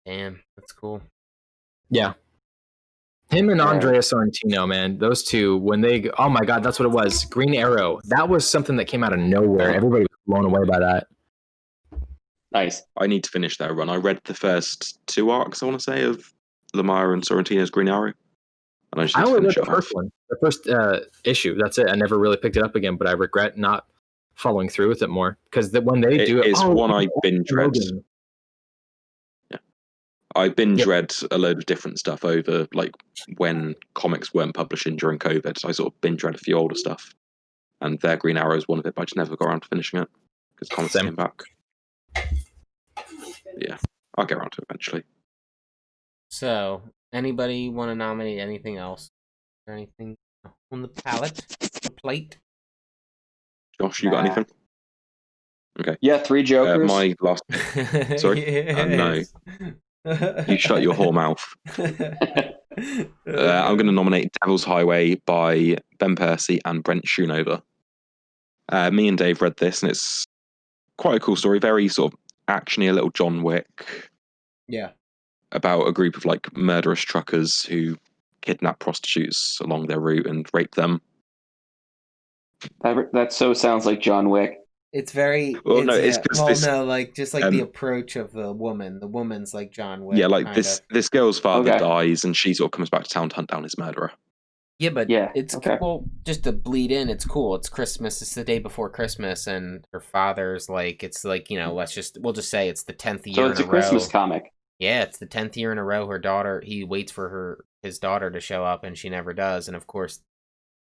[SPEAKER 1] Damn, that's cool.
[SPEAKER 5] Yeah. Him and Andrea Sorrentino, man, those two, when they, oh my God, that's what it was. Green Arrow. That was something that came out of nowhere. Everybody was blown away by that.
[SPEAKER 2] Nice.
[SPEAKER 4] I need to finish that run. I read the first 2 arcs, I want to say, of Lemire and Sorrentino's Green Arrow. And I just need to
[SPEAKER 5] only read
[SPEAKER 4] finish
[SPEAKER 5] the
[SPEAKER 4] it off.
[SPEAKER 5] first one, the first issue. That's it. I never really picked it up again, but I regret not following through with it more. Because when they do it,
[SPEAKER 4] it's one I binge read.
[SPEAKER 5] Logan.
[SPEAKER 4] I binge read a load of different stuff over, like, when comics weren't publishing during COVID. I sort of binge read a few older stuff. And their Green Arrow is one of it, but I just never got around to finishing it. Because comics came back. Yeah, I'll get around to it eventually.
[SPEAKER 1] So, anybody want to nominate anything else? Or anything on the plate?
[SPEAKER 4] Josh, you got anything? Okay.
[SPEAKER 2] Yeah, 3 Jokers.
[SPEAKER 4] My last... Sorry? No. You shut your whore mouth. I'm going to nominate Devil's Highway by Ben Percy and Brent Schoonover. Me and Dave read this, and it's quite a cool story. Very sort of actiony, a little John Wick.
[SPEAKER 1] Yeah.
[SPEAKER 2] About a group of like murderous truckers who kidnap prostitutes along their route and rape them.
[SPEAKER 6] That so sounds like John Wick.
[SPEAKER 1] It's very.
[SPEAKER 2] Well,
[SPEAKER 1] it's,
[SPEAKER 2] no, it's
[SPEAKER 1] yeah,
[SPEAKER 2] 'cause
[SPEAKER 1] well,
[SPEAKER 2] this-
[SPEAKER 1] no, like just like the approach of the woman. The woman's like John Wick.
[SPEAKER 2] Yeah, like
[SPEAKER 1] kinda.
[SPEAKER 2] this girl's father
[SPEAKER 6] Okay.
[SPEAKER 2] dies, and she sort of comes back to town to hunt down his murderer.
[SPEAKER 1] Yeah, but
[SPEAKER 6] Yeah,
[SPEAKER 1] it's
[SPEAKER 6] okay.
[SPEAKER 1] well, just to bleed in, it's cool. It's Christmas. It's the day before Christmas, and her father's like, it's like we'll just say it's the 10th year
[SPEAKER 6] So it's
[SPEAKER 1] in
[SPEAKER 6] a
[SPEAKER 1] a
[SPEAKER 6] Christmas
[SPEAKER 1] row.
[SPEAKER 6] comic.
[SPEAKER 1] Yeah, it's the 10th year in a row. He waits for his daughter to show up, and she never does. And of course,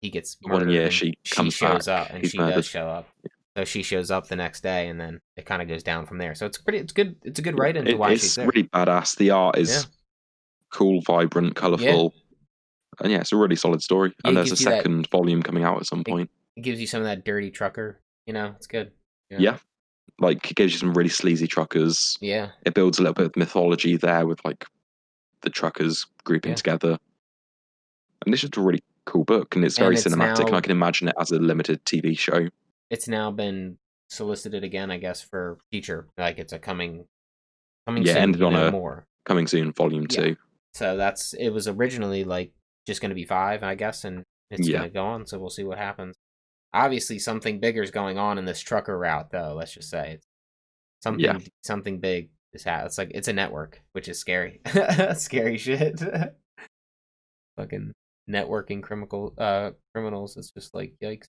[SPEAKER 1] he gets
[SPEAKER 2] One
[SPEAKER 1] murdered.
[SPEAKER 2] year
[SPEAKER 1] and
[SPEAKER 2] she comes
[SPEAKER 1] shows
[SPEAKER 2] back,
[SPEAKER 1] up, and
[SPEAKER 2] he's
[SPEAKER 1] she
[SPEAKER 2] murdered.
[SPEAKER 1] does show up. So she shows up the next day, and then it kind of goes down from there. So it's good. It's a good write into why she's
[SPEAKER 2] It's
[SPEAKER 1] there.
[SPEAKER 2] really badass. The art is
[SPEAKER 1] Yeah.
[SPEAKER 2] cool, vibrant, colourful. And yeah, it's a really solid story.
[SPEAKER 1] Yeah,
[SPEAKER 2] And
[SPEAKER 1] it
[SPEAKER 2] there's a
[SPEAKER 1] gives you that-
[SPEAKER 2] second volume coming out at some point.
[SPEAKER 1] It gives you some of that dirty trucker. It's good.
[SPEAKER 2] Yeah. Like, it gives you some really sleazy truckers.
[SPEAKER 1] Yeah.
[SPEAKER 2] It builds a little bit of mythology there with, like, the truckers grouping
[SPEAKER 1] Yeah.
[SPEAKER 2] together. And it's just a really cool book. And it's very
[SPEAKER 1] it's
[SPEAKER 2] cinematic.
[SPEAKER 1] now-
[SPEAKER 2] And I can imagine it as a limited TV show.
[SPEAKER 1] It's now been solicited again, I guess, for feature. Like it's a coming
[SPEAKER 2] Yeah,
[SPEAKER 1] soon.
[SPEAKER 2] ended on a-
[SPEAKER 1] more.
[SPEAKER 2] Coming soon, volume
[SPEAKER 1] Yeah.
[SPEAKER 2] 2.
[SPEAKER 1] So it was originally like just going to be 5, I guess, and it's
[SPEAKER 2] Yeah.
[SPEAKER 1] going to go on. So we'll see what happens. Obviously, something bigger is going on in this trucker route, though. Let's just say it's something big is happening. It's like it's a network, which is scary. Scary shit. Fucking networking criminals. It's just like yikes.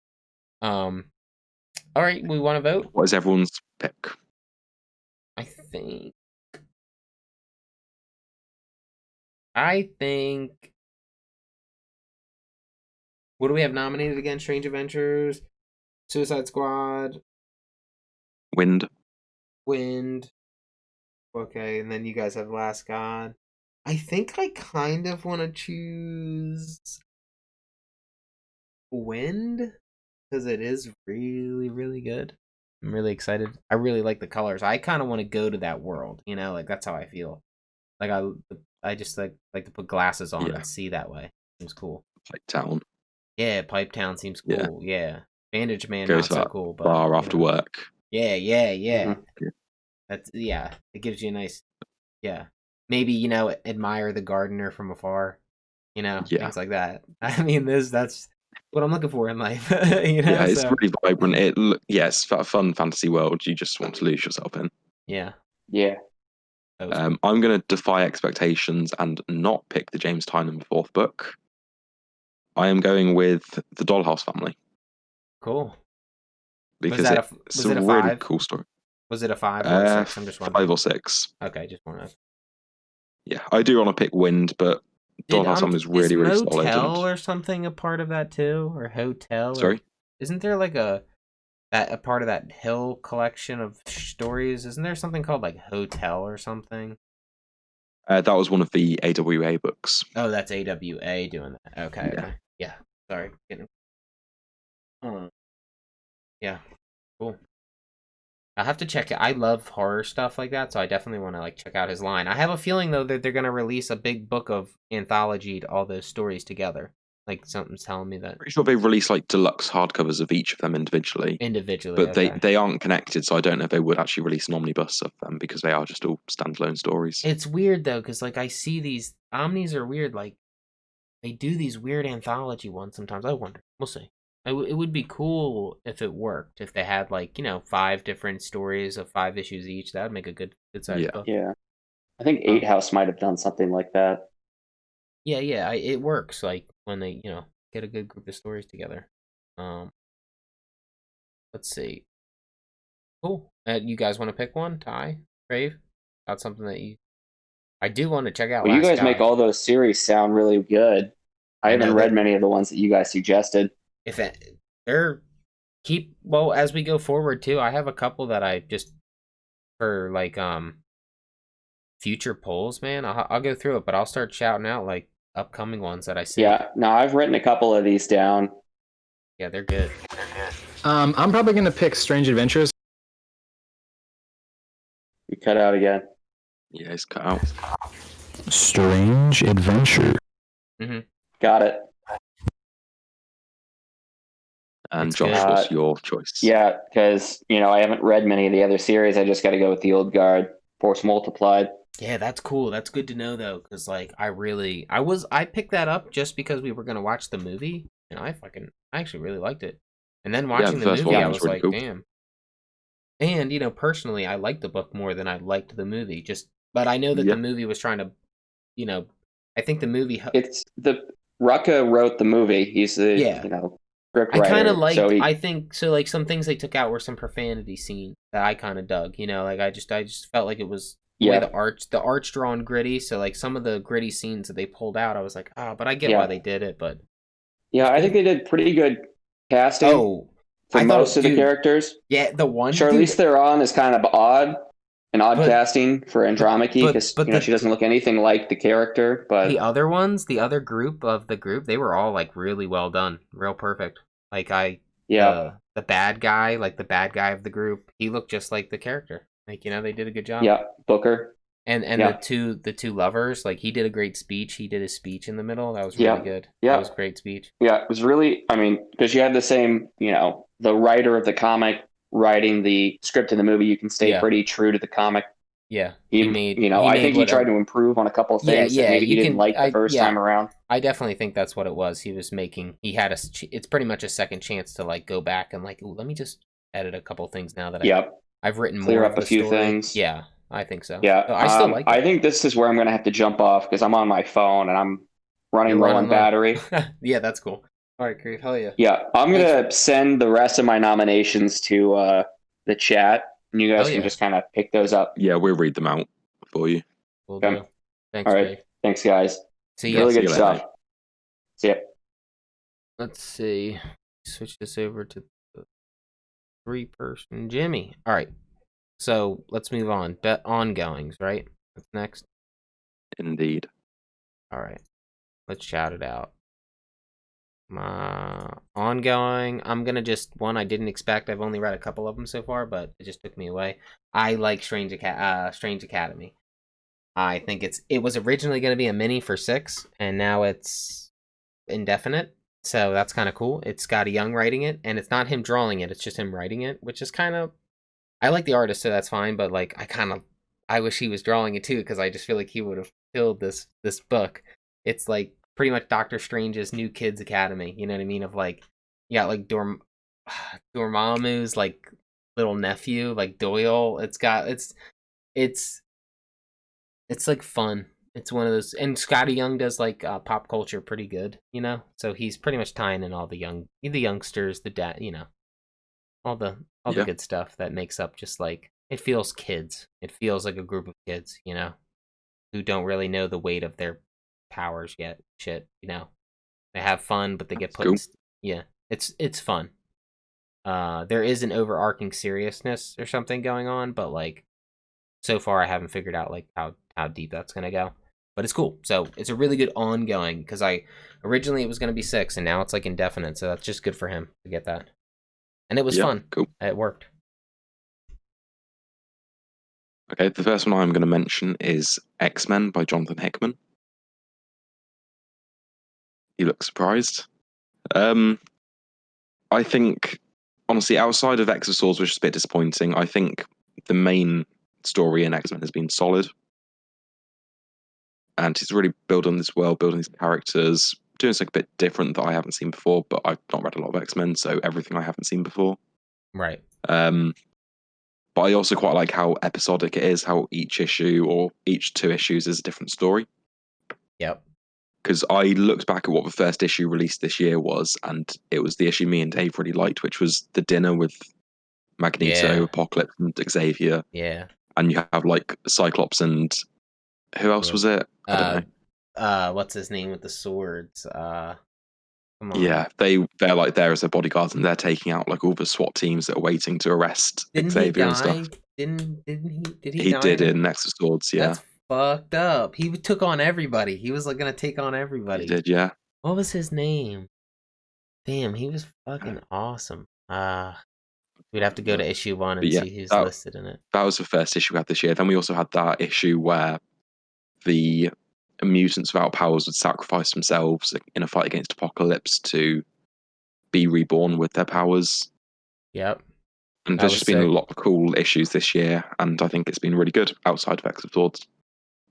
[SPEAKER 1] All right, we want to vote.
[SPEAKER 2] What is everyone's pick?
[SPEAKER 1] I think. What do we have nominated again? Strange Adventures, Suicide Squad.
[SPEAKER 4] Wind.
[SPEAKER 1] Wind. Okay, and then you guys have Last God. I think I kind of want to choose Wind because it is really, really good. I'm really excited. I really like the colors. I kind of want to go to that world. Like that's how I feel. Like I just like to put glasses on
[SPEAKER 4] Yeah.
[SPEAKER 1] and see that way. Seems cool.
[SPEAKER 4] Like Town.
[SPEAKER 1] Yeah, Pipe Town seems
[SPEAKER 4] Yeah.
[SPEAKER 1] cool. Yeah, Bandage Man
[SPEAKER 4] Go
[SPEAKER 1] not
[SPEAKER 4] to
[SPEAKER 1] so
[SPEAKER 4] that
[SPEAKER 1] cool, but
[SPEAKER 4] bar after work.
[SPEAKER 1] Yeah.
[SPEAKER 2] Mhm.
[SPEAKER 1] That's It gives you a nice maybe admire the gardener from afar.
[SPEAKER 4] Yeah.
[SPEAKER 1] Things like that. I mean, that's what I'm looking for in life.
[SPEAKER 4] Yeah, it's
[SPEAKER 1] so
[SPEAKER 4] really vibrant. It's a fun fantasy world you just want to lose yourself in.
[SPEAKER 1] yeah.
[SPEAKER 2] Yeah.
[SPEAKER 1] That was cool.
[SPEAKER 4] I'm going to defy expectations and not pick the James Tynion fourth book. I am going with the Dollhouse Family
[SPEAKER 1] Cool.
[SPEAKER 4] because it's
[SPEAKER 1] was
[SPEAKER 4] a
[SPEAKER 1] it a
[SPEAKER 4] really
[SPEAKER 1] 5?
[SPEAKER 4] cool story.
[SPEAKER 1] Was it a 5 or a 6? I'm just wondering.
[SPEAKER 4] 5 or 6.
[SPEAKER 1] Okay, just want to.
[SPEAKER 4] Yeah, I do want to pick Wind, but Dollhouse Family is really, really solid.
[SPEAKER 1] Motel or something a part of that too, or Hotel?
[SPEAKER 4] Sorry,
[SPEAKER 1] isn't there like a part of that Hill collection of stories? Isn't there something called like Hotel or something?
[SPEAKER 4] that was one of the AWA books.
[SPEAKER 1] Oh, that's AWA doing that. Okay,
[SPEAKER 4] Yeah.
[SPEAKER 1] okay. Yeah. Sorry. Yeah. Cool. I'll have to check it. I love horror stuff like that, so I definitely want to like check out his line. I have a feeling though that they're gonna release a big book of anthology to all those stories together. Like something's telling me that
[SPEAKER 4] Pretty sure they release like deluxe hardcovers of each of them individually.
[SPEAKER 1] individually.
[SPEAKER 4] But
[SPEAKER 1] Okay.
[SPEAKER 4] they aren't connected, so I don't know if they would actually release an omnibus of them because they are just all standalone stories.
[SPEAKER 1] It's weird though, because like I see these omnis are weird. Like they do these weird anthology ones sometimes. I wonder. We'll see. It would be cool if it worked. If they had like 5 different stories of 5 issues each, that would make a good sized book.
[SPEAKER 2] Yeah. I think Eight House might have done something like that.
[SPEAKER 1] Yeah. It works like when they get a good group of stories together. Let's see. Cool. You guys want to pick one? Ty, Crave? About something that I do want to check out.
[SPEAKER 2] Well, you
[SPEAKER 1] Last
[SPEAKER 2] guys make
[SPEAKER 1] God.
[SPEAKER 2] all those series sound really good. I haven't read
[SPEAKER 1] that-
[SPEAKER 2] many of the ones that you guys suggested.
[SPEAKER 1] If they're as we go forward too, I have a couple that I just for like future polls, man. I'll go through it, but I'll start shouting out like upcoming ones that I see.
[SPEAKER 2] Yeah, no, I've written a couple of these down.
[SPEAKER 1] Yeah, they're good.
[SPEAKER 5] I'm probably gonna pick Strange Adventures.
[SPEAKER 2] You cut out again.
[SPEAKER 4] Yeah, it's cut out.
[SPEAKER 5] Strange Adventure.
[SPEAKER 2] Got it.
[SPEAKER 4] And
[SPEAKER 1] It's
[SPEAKER 4] Josh,
[SPEAKER 1] good.
[SPEAKER 4] what's your choice?
[SPEAKER 2] Yeah, because I haven't read many of the other series. I just got to go with the old guard, Force Multiplied.
[SPEAKER 1] Yeah, that's cool. That's good to know though, because like I picked that up just because we were gonna watch the movie, and I actually really liked it. And then watching the
[SPEAKER 4] first
[SPEAKER 1] movie,
[SPEAKER 4] one
[SPEAKER 1] I
[SPEAKER 4] was
[SPEAKER 1] was
[SPEAKER 4] really
[SPEAKER 1] like,
[SPEAKER 4] cool.
[SPEAKER 1] damn. And personally, I liked the book more than I liked the movie. But I know that the movie was trying to, I think the movie.
[SPEAKER 2] It's Rucka wrote the movie. He's the script writer.
[SPEAKER 1] I kind of liked.
[SPEAKER 2] So
[SPEAKER 1] I think so. Like some things they took out were some profanity scenes that I kind of dug. Like I just felt like it was the way the art's drawn gritty. So like some of the gritty scenes that they pulled out, I was like, but I get why they did it. But
[SPEAKER 2] yeah, I think they did pretty good casting. For
[SPEAKER 1] I
[SPEAKER 2] most of the characters.
[SPEAKER 1] Yeah, the one
[SPEAKER 2] Charlize Theron is kind of odd casting for Andromache because she doesn't look anything like the character. But
[SPEAKER 1] the other ones, the other group of the group, they were all like really well done, real perfect. Like the bad guy, like the bad guy of the group, he looked just like the character. Like they did a good job.
[SPEAKER 2] Yeah, Booker.
[SPEAKER 1] And the two lovers, like he did a great speech. He did his speech in the middle. That was really good.
[SPEAKER 2] Yeah,
[SPEAKER 1] that was a great speech.
[SPEAKER 2] Yeah, it was really. I mean, because you had the same, the writer of the comic writing the script in the movie. You can stay pretty true to the comic.
[SPEAKER 1] Yeah,
[SPEAKER 2] he tried to improve on a couple of things that maybe he didn't like the first time around.
[SPEAKER 1] I definitely think that's what it was. He was making. He had it's pretty much a second chance to like go back and like, let me just edit a couple things now that I've written
[SPEAKER 2] clear
[SPEAKER 1] more
[SPEAKER 2] up
[SPEAKER 1] of
[SPEAKER 2] a few
[SPEAKER 1] story.
[SPEAKER 2] things.
[SPEAKER 1] Yeah. I think so.
[SPEAKER 2] Yeah,
[SPEAKER 1] so I still like it.
[SPEAKER 2] I think this is where I'm going to have to jump off because I'm on my phone and I'm running low on battery.
[SPEAKER 1] Yeah, that's cool. All right, Crave, hell yeah.
[SPEAKER 2] Yeah, I'm going to send the rest of my nominations to the chat, and you guys can just kind of pick those up.
[SPEAKER 4] Yeah, we'll read them out for you.
[SPEAKER 1] We'll do. Thanks,
[SPEAKER 2] all right.
[SPEAKER 1] Crave.
[SPEAKER 2] Thanks, guys.
[SPEAKER 1] See ya.
[SPEAKER 2] Really good stuff. See ya.
[SPEAKER 1] Let's see. Switch this over to the 3-person Jimmy. All right. So let's move on. Ongoings, right? That's next.
[SPEAKER 4] Indeed.
[SPEAKER 1] All right. Let's shout it out. Ongoing. I'm gonna just one I didn't expect. I've only read a couple of them so far, but it just took me away. I like Strange Academy. I think it was originally going to be a mini for 6, and now it's indefinite. So that's kind of cool. It's Scotty Young writing it, and it's not him drawing it. It's just him writing it, which is kind of. I like the artist, so that's fine. But like, I wish he was drawing it too, because I just feel like he would have killed this book. It's like pretty much Doctor Strange's New Kids Academy. You know what I mean? Of like, yeah, like Dormammu's like little nephew, like Doyle. It's like fun. It's one of those, and Scotty Young does like pop culture pretty good, you know. So he's pretty much tying in all the youngsters, the dad, you know, all the
[SPEAKER 4] Yeah.
[SPEAKER 1] good stuff that makes up just like it feels kids. It feels like a group of kids, you know, who don't really know the weight of their powers yet. Shit, you know, they have fun, but they get
[SPEAKER 4] That's
[SPEAKER 1] put.
[SPEAKER 4] cool.
[SPEAKER 1] Yeah, it's fun. There is an overarching seriousness or something going on, but like so far I haven't figured out like how deep that's gonna go. But it's cool. So it's a really good ongoing because I originally it was gonna be 6 and now it's like indefinite. So that's just good for him to get that. And it was fun.
[SPEAKER 4] Cool.
[SPEAKER 1] It worked.
[SPEAKER 4] Okay, the first one I'm going to mention is X-Men by Jonathan Hickman. You look surprised. I think, honestly, outside of X of Swords, which is a bit disappointing, I think the main story in X-Men has been solid. And he's really building this world, building these characters, doing something a bit different that I haven't seen before, but I've not read a lot of X-Men, so everything I haven't seen before.
[SPEAKER 1] Right.
[SPEAKER 4] But I also quite like how episodic it is, how each issue or each 2 issues is a different story.
[SPEAKER 1] Yep.
[SPEAKER 4] Because I looked back at what the first issue released this year was, and it was the issue me and Dave really liked, which was the dinner with Magneto,
[SPEAKER 1] Yeah.
[SPEAKER 4] Apocalypse, and Xavier.
[SPEAKER 1] Yeah.
[SPEAKER 4] And you have like Cyclops and who else was it? I don't know.
[SPEAKER 1] What's his name with the swords? Come on.
[SPEAKER 4] Yeah, they're like there as their bodyguards, and they're taking out like all the SWAT teams that are waiting to arrest
[SPEAKER 1] Didn't he
[SPEAKER 4] Xavier and
[SPEAKER 1] die?
[SPEAKER 4] stuff.
[SPEAKER 1] Didn't he? Did he
[SPEAKER 4] He
[SPEAKER 1] die?
[SPEAKER 4] did in Nexus Swords, yeah.
[SPEAKER 1] That's fucked up. He took on everybody. He was like gonna take on everybody.
[SPEAKER 4] He did, yeah.
[SPEAKER 1] What was his name? Damn, he was fucking awesome. We'd have to go to issue 1 and
[SPEAKER 4] But yeah,
[SPEAKER 1] see who's
[SPEAKER 4] that-
[SPEAKER 1] listed in it.
[SPEAKER 4] That was the first issue we had this year. Then we also had that issue where the mutants without powers would sacrifice themselves in a fight against Apocalypse to be reborn with their powers.
[SPEAKER 1] Yep.
[SPEAKER 4] And
[SPEAKER 1] That
[SPEAKER 4] there's
[SPEAKER 1] was
[SPEAKER 4] just been a
[SPEAKER 1] sick.
[SPEAKER 4] lot of cool issues this year, and I think it's been really good outside of X of Swords.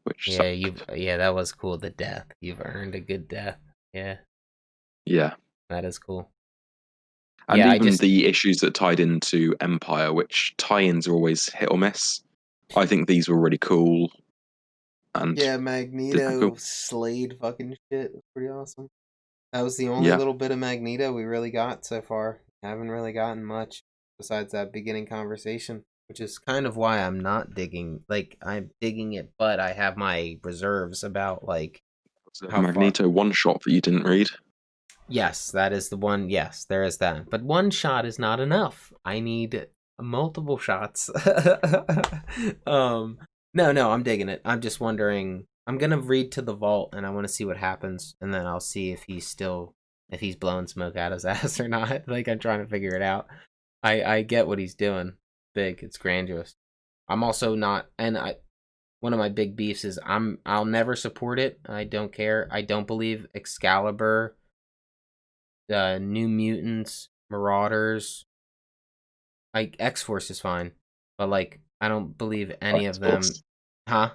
[SPEAKER 4] Which
[SPEAKER 1] Yeah, that was cool. The death. You've earned a good death. Yeah,
[SPEAKER 4] yeah.
[SPEAKER 1] that is cool.
[SPEAKER 4] And
[SPEAKER 1] Yeah,
[SPEAKER 4] even the issues that tied into Empire, which tie-ins are always hit or miss. I think these were really cool. And
[SPEAKER 1] Magneto
[SPEAKER 4] cool.
[SPEAKER 1] slayed fucking shit. It was pretty awesome. That was the only
[SPEAKER 4] Yeah.
[SPEAKER 1] little bit of Magneto we really got so far. Haven't really gotten much besides that beginning conversation, which is kind of why I'm not digging. Like, I'm digging it, but I have my reserves about, like, how
[SPEAKER 4] Magneto one-shot that you didn't read.
[SPEAKER 1] Yes, that is the one. Yes, there is that. But one shot is not enough. I need multiple shots. No, I'm digging it. I'm just wondering. I'm gonna read to the vault, and I want to see what happens, and then I'll see if he's blowing smoke out his ass or not. Like, I'm trying to figure it out. I get what he's doing. Big. It's grandiose. I'm also not, and one of my big beefs is I'll never support it. I don't care. I don't believe Excalibur, New Mutants, Marauders, like X-Force is fine, but like I don't believe any of them.
[SPEAKER 4] X-Force.
[SPEAKER 1] Huh?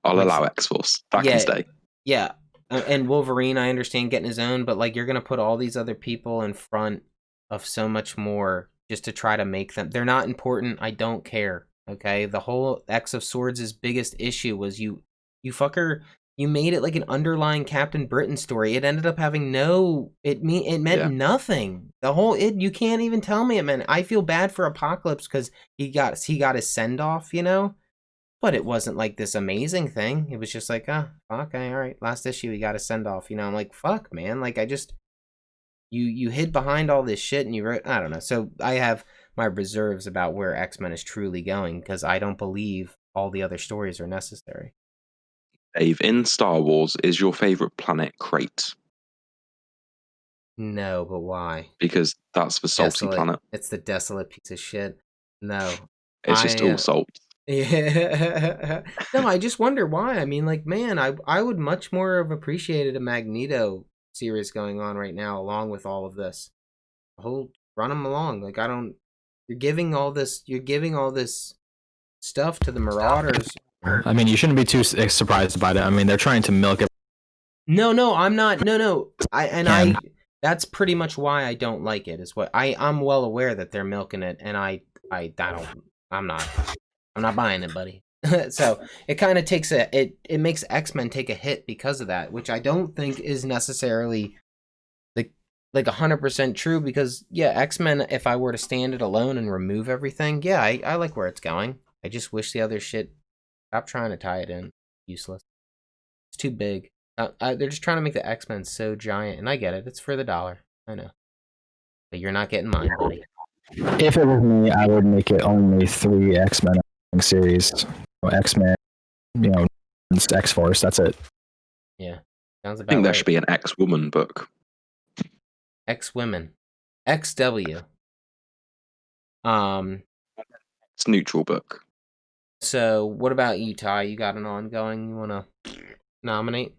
[SPEAKER 4] I'll
[SPEAKER 1] Like,
[SPEAKER 4] allow X-Force. That
[SPEAKER 1] yeah.
[SPEAKER 4] can stay.
[SPEAKER 1] Yeah, and Wolverine, I understand getting his own, but like you're gonna put all these other people in front of so much more just to try to make them. They're not important. I don't care. Okay, the whole X of Swords' biggest issue was you fucker. You made it like an underlying Captain Britain story. It ended up having it meant nothing. The whole you can't even tell me it meant. I feel bad for Apocalypse because he got his send off, you know. But it wasn't like this amazing thing. It was just like, okay, all right. Last issue, he got a send off. You know, I'm like, fuck, man. Like, I just you hid behind all this shit and you wrote. I don't know. So I have my reserves about where X-Men is truly going, because I don't believe all the other stories are necessary.
[SPEAKER 4] Dave, in Star Wars, is your favorite planet Crate?
[SPEAKER 1] No, but why?
[SPEAKER 4] Because that's the salty
[SPEAKER 1] Desolate.
[SPEAKER 4] planet.
[SPEAKER 1] It's the desolate piece of shit. No.
[SPEAKER 4] It's just all salt.
[SPEAKER 1] Yeah. No, I just wonder why. I mean, like, man, I would much more have appreciated a Magneto series going on right now, along with all of this. Run them along. Like, you're giving all this stuff to the Marauders.
[SPEAKER 5] I mean, you shouldn't be too surprised about it. I mean, they're trying to milk it.
[SPEAKER 1] No, I'm not. No.
[SPEAKER 5] Can.
[SPEAKER 1] That's pretty much why I don't like it. Is what I'm well aware that they're milking it, and I'm not buying it, buddy. So it kind of takes it makes X-Men take a hit because of that, which I don't think is necessarily like 100% true, because yeah, X-Men, if I were to stand it alone and remove everything, yeah, I like where it's going. I just wish the other shit stop trying to tie it in. Useless. It's too big. They're just trying to make the X-Men so giant, and I get it. It's for the dollar. I know. But you're not getting mine, buddy.
[SPEAKER 5] If it was me, I would make it only 3 X-Men series. X-Men, X-Force, that's it.
[SPEAKER 1] Yeah. Sounds about
[SPEAKER 4] I think there
[SPEAKER 1] right.
[SPEAKER 4] should be an X-Woman book.
[SPEAKER 1] X-Women. XW.
[SPEAKER 4] It's neutral book.
[SPEAKER 1] So what about you, Ty? You got an ongoing you want to nominate?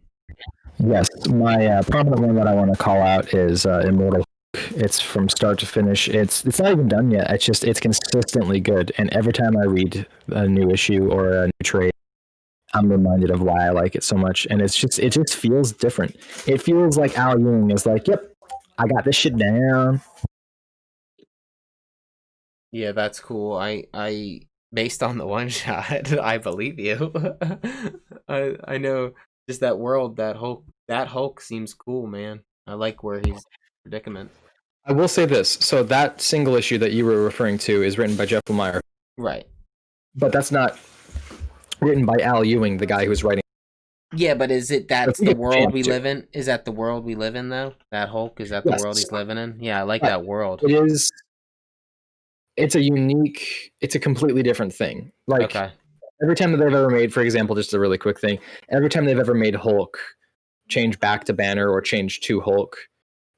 [SPEAKER 5] Yes, my prominent one that I want to call out is Immortal. It's from start to finish. It's not even done yet. It's consistently good, and every time I read a new issue or a new trade, I'm reminded of why I like it so much. And it just feels different. It feels like Al Ewing is like, "Yep, I got this shit down."
[SPEAKER 1] Yeah, that's cool. I based on the one shot, I believe you. I know just that world, that Hulk seems cool, man. I like where he's predicament.
[SPEAKER 5] I will say this. So that single issue that you were referring to is written by Jeff Lemire.
[SPEAKER 1] Right.
[SPEAKER 5] But that's not written by Al Ewing, the guy who was writing.
[SPEAKER 1] Yeah, but that's the world we live in? Is that the world we live in, though? That Hulk, is that the world he's living in? Yeah, I like that world.
[SPEAKER 5] It is. It's a completely different thing. Like,
[SPEAKER 1] okay.
[SPEAKER 5] Every time that they've ever made, for example, just a really quick thing, every time they've ever made Hulk change back to Banner or change to Hulk,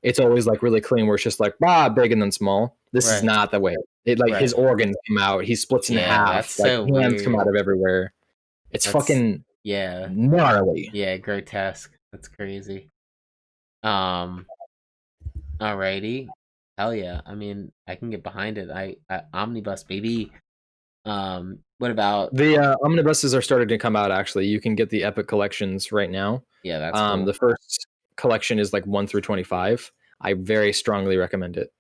[SPEAKER 5] it's always like really clean where it's just like, big and then small. This is not the way. His organs come out, he splits in half,
[SPEAKER 1] that's
[SPEAKER 5] like
[SPEAKER 1] so
[SPEAKER 5] hands
[SPEAKER 1] weird.
[SPEAKER 5] come out of everywhere. It's fucking gnarly.
[SPEAKER 1] Yeah, grotesque. That's crazy. Alrighty. Hell yeah. I mean, I can get behind it. I Omnibus, baby. What about
[SPEAKER 5] the omnibuses are starting to come out? Actually, you can get the Epic collections right now.
[SPEAKER 1] Yeah, that's cool.
[SPEAKER 5] The first collection is like 1 through 25. I very strongly recommend it.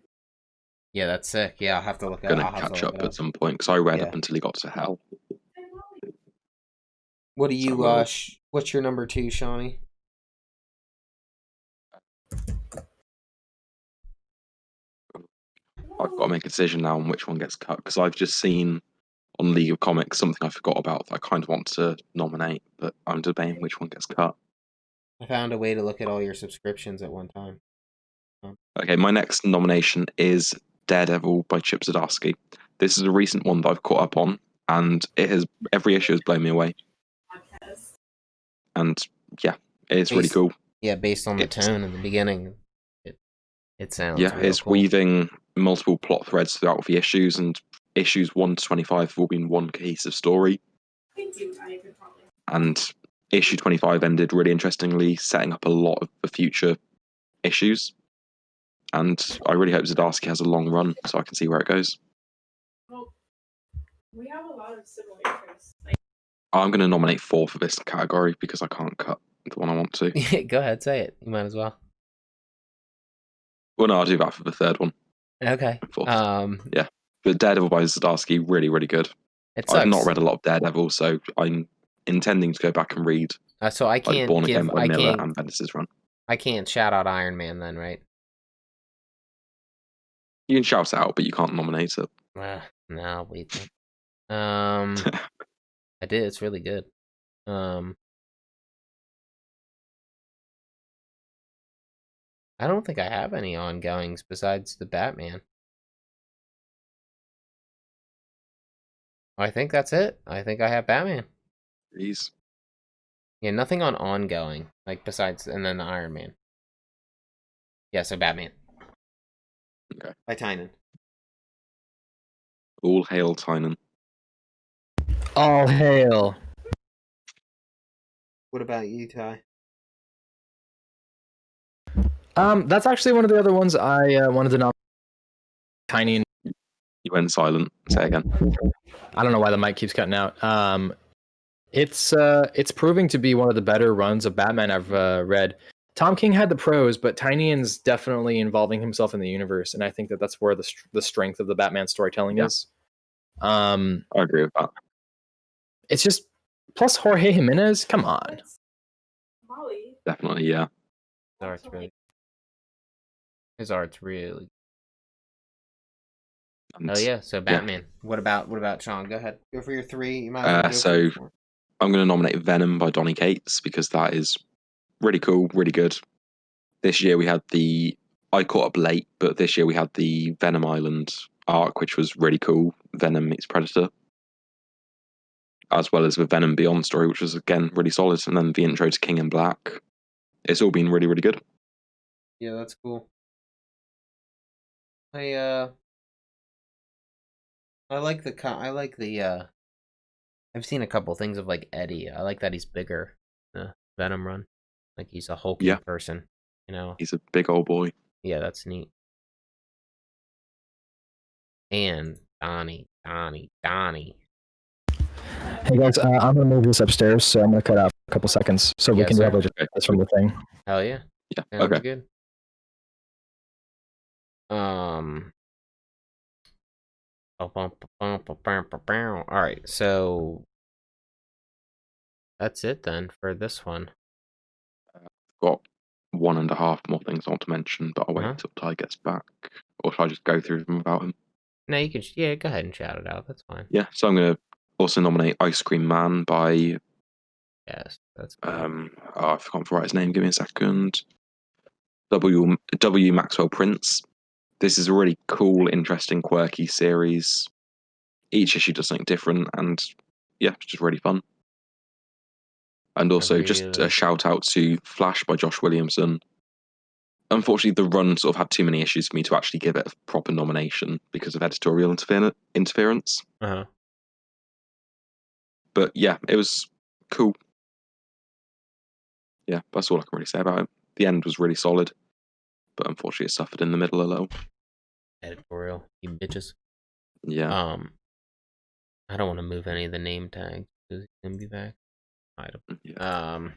[SPEAKER 1] Yeah, that's sick. Yeah, I'll have to look at it.
[SPEAKER 4] Gonna catch up at some point because I read up until he got to hell.
[SPEAKER 1] What do you what's your number 2, Shawnee?
[SPEAKER 4] I've got to make a decision now on which one gets cut because I've just seen on League of Comics something I forgot about that I kind of want to nominate, but I'm debating which one gets cut.
[SPEAKER 1] I found a way to look at all your subscriptions at one time.
[SPEAKER 4] Okay, my next nomination is Daredevil by Chip Zdarsky. This is a recent one that I've caught up on, and every issue has blown me away. And yeah, it's really cool.
[SPEAKER 1] Yeah, based on the tone in the beginning, it sounds
[SPEAKER 4] it's
[SPEAKER 1] cool.
[SPEAKER 4] weaving multiple plot threads throughout the issues, and issues 1 to 25 have all been one cohesive story. And issue 25 ended really interestingly, setting up a lot of the future issues. And I really hope Zdarsky has a long run so I can see where it goes.
[SPEAKER 7] Well, we have a lot of similar interests.
[SPEAKER 4] I'm going to nominate 4 for this category because I can't cut the one I want to.
[SPEAKER 1] Go ahead, say it. You might as well.
[SPEAKER 4] Well, no, I'll do that for the third one.
[SPEAKER 1] Okay.
[SPEAKER 4] Yeah. But Daredevil by Zdarsky, really, really good. I've not read a lot of Daredevil, so I'm intending to go back and read.
[SPEAKER 1] So I can't
[SPEAKER 4] Born Again by Miller and Bendis' run.
[SPEAKER 1] I can't shout out Iron Man then, right?
[SPEAKER 4] You can shout it out, but you can't nominate it.
[SPEAKER 1] No, wait. I did. It's really good. I don't think I have any ongoings besides the Batman. I think that's it. I think I have Batman.
[SPEAKER 4] Jeez.
[SPEAKER 1] Yeah, nothing on ongoing, like besides, and then the Iron Man. Yeah, so Batman.
[SPEAKER 4] Okay.
[SPEAKER 1] By Tynan.
[SPEAKER 4] All hail Tynan.
[SPEAKER 5] All hail.
[SPEAKER 1] What about you, Ty?
[SPEAKER 5] That's actually one of the other ones I wanted to nominate. Tiny and
[SPEAKER 4] You went silent. Say again.
[SPEAKER 5] I don't know why the mic keeps cutting out. It's proving to be one of the better runs of Batman I've read. Tom King had the prose, but Tynian's definitely involving himself in the universe, and I think that that's where the strength of the Batman storytelling is.
[SPEAKER 4] I agree with that.
[SPEAKER 5] It's just plus Jorge Jimenez. Come on.
[SPEAKER 7] That's Molly.
[SPEAKER 4] Definitely, yeah.
[SPEAKER 1] His art's really.
[SPEAKER 4] And,
[SPEAKER 1] Oh yeah, so Batman. What about Sean? Go ahead. Go for your 3. You might as well go
[SPEAKER 4] so
[SPEAKER 1] for your 4.
[SPEAKER 4] I'm going to nominate Venom by Donny Cates because that is really cool, really good. This year we had I caught up late, but this year we had the Venom Island arc, which was really cool. Venom meets Predator. As well as the Venom Beyond story, which was, again, really solid. And then the intro to King in Black. It's all been really, really good.
[SPEAKER 1] Yeah, that's cool. I like the I've seen a couple things of like Eddie. I like that he's bigger. The Venom run. Like he's a hulking person, you know.
[SPEAKER 4] He's a big old boy.
[SPEAKER 1] Yeah, that's neat. And Donnie.
[SPEAKER 5] Hey guys, I'm gonna move this upstairs, so I'm gonna cut out for a couple seconds so we
[SPEAKER 1] Yes,
[SPEAKER 5] can
[SPEAKER 1] sir.
[SPEAKER 5] probably just get this from the thing.
[SPEAKER 1] Hell yeah.
[SPEAKER 4] Yeah,
[SPEAKER 1] Sounds
[SPEAKER 4] okay.
[SPEAKER 1] good. All right, so that's it then for this one.
[SPEAKER 4] Got 1.5 more things I want to mention, but I'll wait until Ty gets back. Or should I just go through them without him?
[SPEAKER 1] No, you can. Yeah, go ahead and shout it out. That's fine.
[SPEAKER 4] Yeah, so I'm going to also nominate Ice Cream Man by
[SPEAKER 1] Yes, that's cool.
[SPEAKER 4] I forgot to write his name. Give me a second. W. Maxwell Prince. This is a really cool, interesting, quirky series. Each issue does something different, and yeah, it's just really fun. And also, just a shout out to Flash by Josh Williamson. Unfortunately, the run sort of had too many issues for me to actually give it a proper nomination because of editorial interference.
[SPEAKER 1] Uh-huh.
[SPEAKER 4] But yeah, it was cool. Yeah, that's all I can really say about it. The end was really solid, but unfortunately, it suffered in the middle a little.
[SPEAKER 1] Editorial, you bitches.
[SPEAKER 4] Yeah.
[SPEAKER 1] I don't want to move any of the name tags because he can be back.
[SPEAKER 4] Yeah.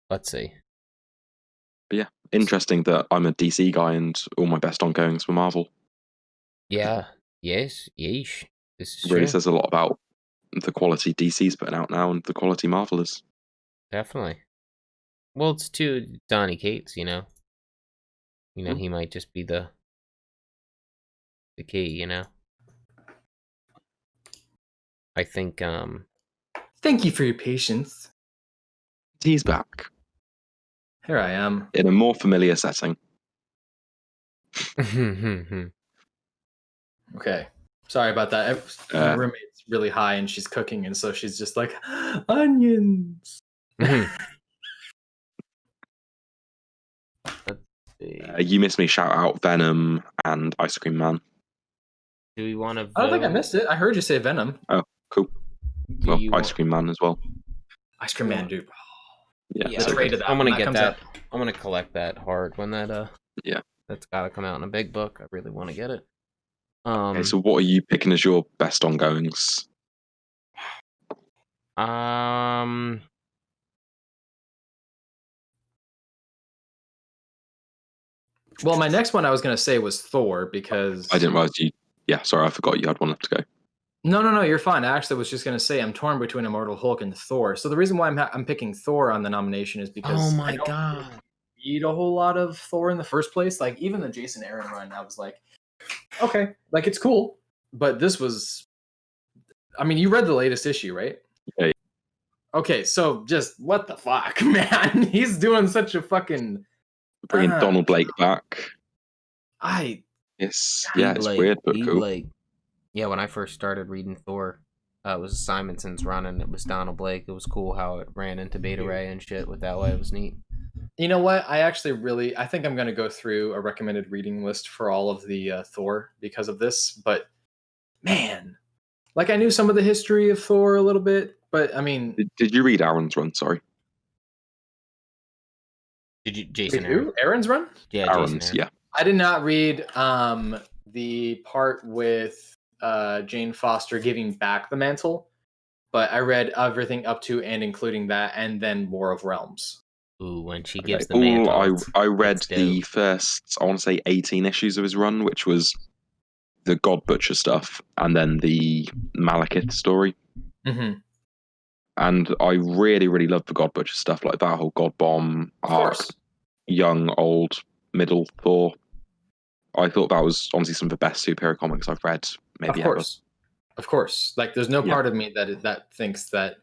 [SPEAKER 1] Let's see.
[SPEAKER 4] But yeah, interesting that I'm a DC guy and all my best ongoings were Marvel.
[SPEAKER 1] Yeah. Yes. Yeesh. This is
[SPEAKER 4] Really
[SPEAKER 1] true.
[SPEAKER 4] says a lot about the quality DC's putting out now and the quality Marvel is.
[SPEAKER 1] Definitely. Well, it's to Donny Cates, you know. You know, he might just be the key, you know. I think
[SPEAKER 5] Thank you for your patience.
[SPEAKER 4] He's back.
[SPEAKER 5] Here I am.
[SPEAKER 4] In a more familiar setting.
[SPEAKER 5] Okay. Sorry about that. My roommate's really high and she's cooking, and so she's just like, onions.
[SPEAKER 4] You missed me shout out Venom and Ice Cream Man.
[SPEAKER 1] Do we want to
[SPEAKER 5] I don't think I missed it. I heard you say Venom.
[SPEAKER 4] Oh, cool. Well, Ice Cream Man as well.
[SPEAKER 5] Ice Cream Man, dude.
[SPEAKER 4] Yeah,
[SPEAKER 1] so
[SPEAKER 5] traded that.
[SPEAKER 1] I'm gonna
[SPEAKER 5] That
[SPEAKER 1] get
[SPEAKER 5] comes
[SPEAKER 1] that.
[SPEAKER 5] out.
[SPEAKER 1] I'm gonna collect that hard when that
[SPEAKER 4] Yeah.
[SPEAKER 1] That's gotta come out in a big book. I really want to get it.
[SPEAKER 4] Okay, so what are you picking as your best ongoings?
[SPEAKER 5] Well, my next one I was going to say was Thor because
[SPEAKER 4] I didn't realize you. Yeah, sorry, I forgot you had one left to go.
[SPEAKER 5] No, you're fine. I actually was just going to say I'm torn between Immortal Hulk and Thor. So the reason why I'm picking Thor on the nomination is because
[SPEAKER 1] Oh my god,
[SPEAKER 5] read a whole lot of Thor in the first place. Like even the Jason Aaron run, I was like, okay, like it's cool, but this was. I mean, you read the latest issue, right?
[SPEAKER 4] Yeah.
[SPEAKER 5] Okay, so just what the fuck, man? He's doing such a fucking.
[SPEAKER 4] Bringing Donald Blake back.
[SPEAKER 5] It's
[SPEAKER 4] weird, but cool.
[SPEAKER 1] Yeah, when I first started reading Thor, It was Simonson's run, and it was Donald Blake. It was cool how it ran into Beta Ray and shit with that way. It was neat.
[SPEAKER 3] You know what? I think I'm going to go through a recommended reading list for all of the Thor because of this. But man, like I knew some of the history of Thor a little bit, but I mean,
[SPEAKER 4] Did you read Aaron's run? Sorry,
[SPEAKER 1] Did you, Jason?
[SPEAKER 3] wait, who? Aaron's run?
[SPEAKER 1] Yeah, Jason.
[SPEAKER 4] Aaron's.
[SPEAKER 1] Aaron.
[SPEAKER 4] Yeah,
[SPEAKER 3] I did not read the part with Jane Foster giving back the mantle, but I read everything up to and including that, and then War of Realms.
[SPEAKER 1] Ooh, when she
[SPEAKER 4] okay.
[SPEAKER 1] gives the mantle.
[SPEAKER 4] I read
[SPEAKER 1] it's
[SPEAKER 4] the
[SPEAKER 1] dope.
[SPEAKER 4] first, I want to say 18 issues of his run, which was the God Butcher stuff, and then the Malekith story.
[SPEAKER 3] Mm-hmm.
[SPEAKER 4] And I really, really loved the God Butcher stuff, like that whole God Bomb
[SPEAKER 3] Of
[SPEAKER 4] arc,
[SPEAKER 3] course.
[SPEAKER 4] young, old, middle Thor. I thought that was honestly some of the best superhero comics I've read, maybe ever.
[SPEAKER 3] Of course. Like, there's no
[SPEAKER 4] Yeah.
[SPEAKER 3] part of me that thinks that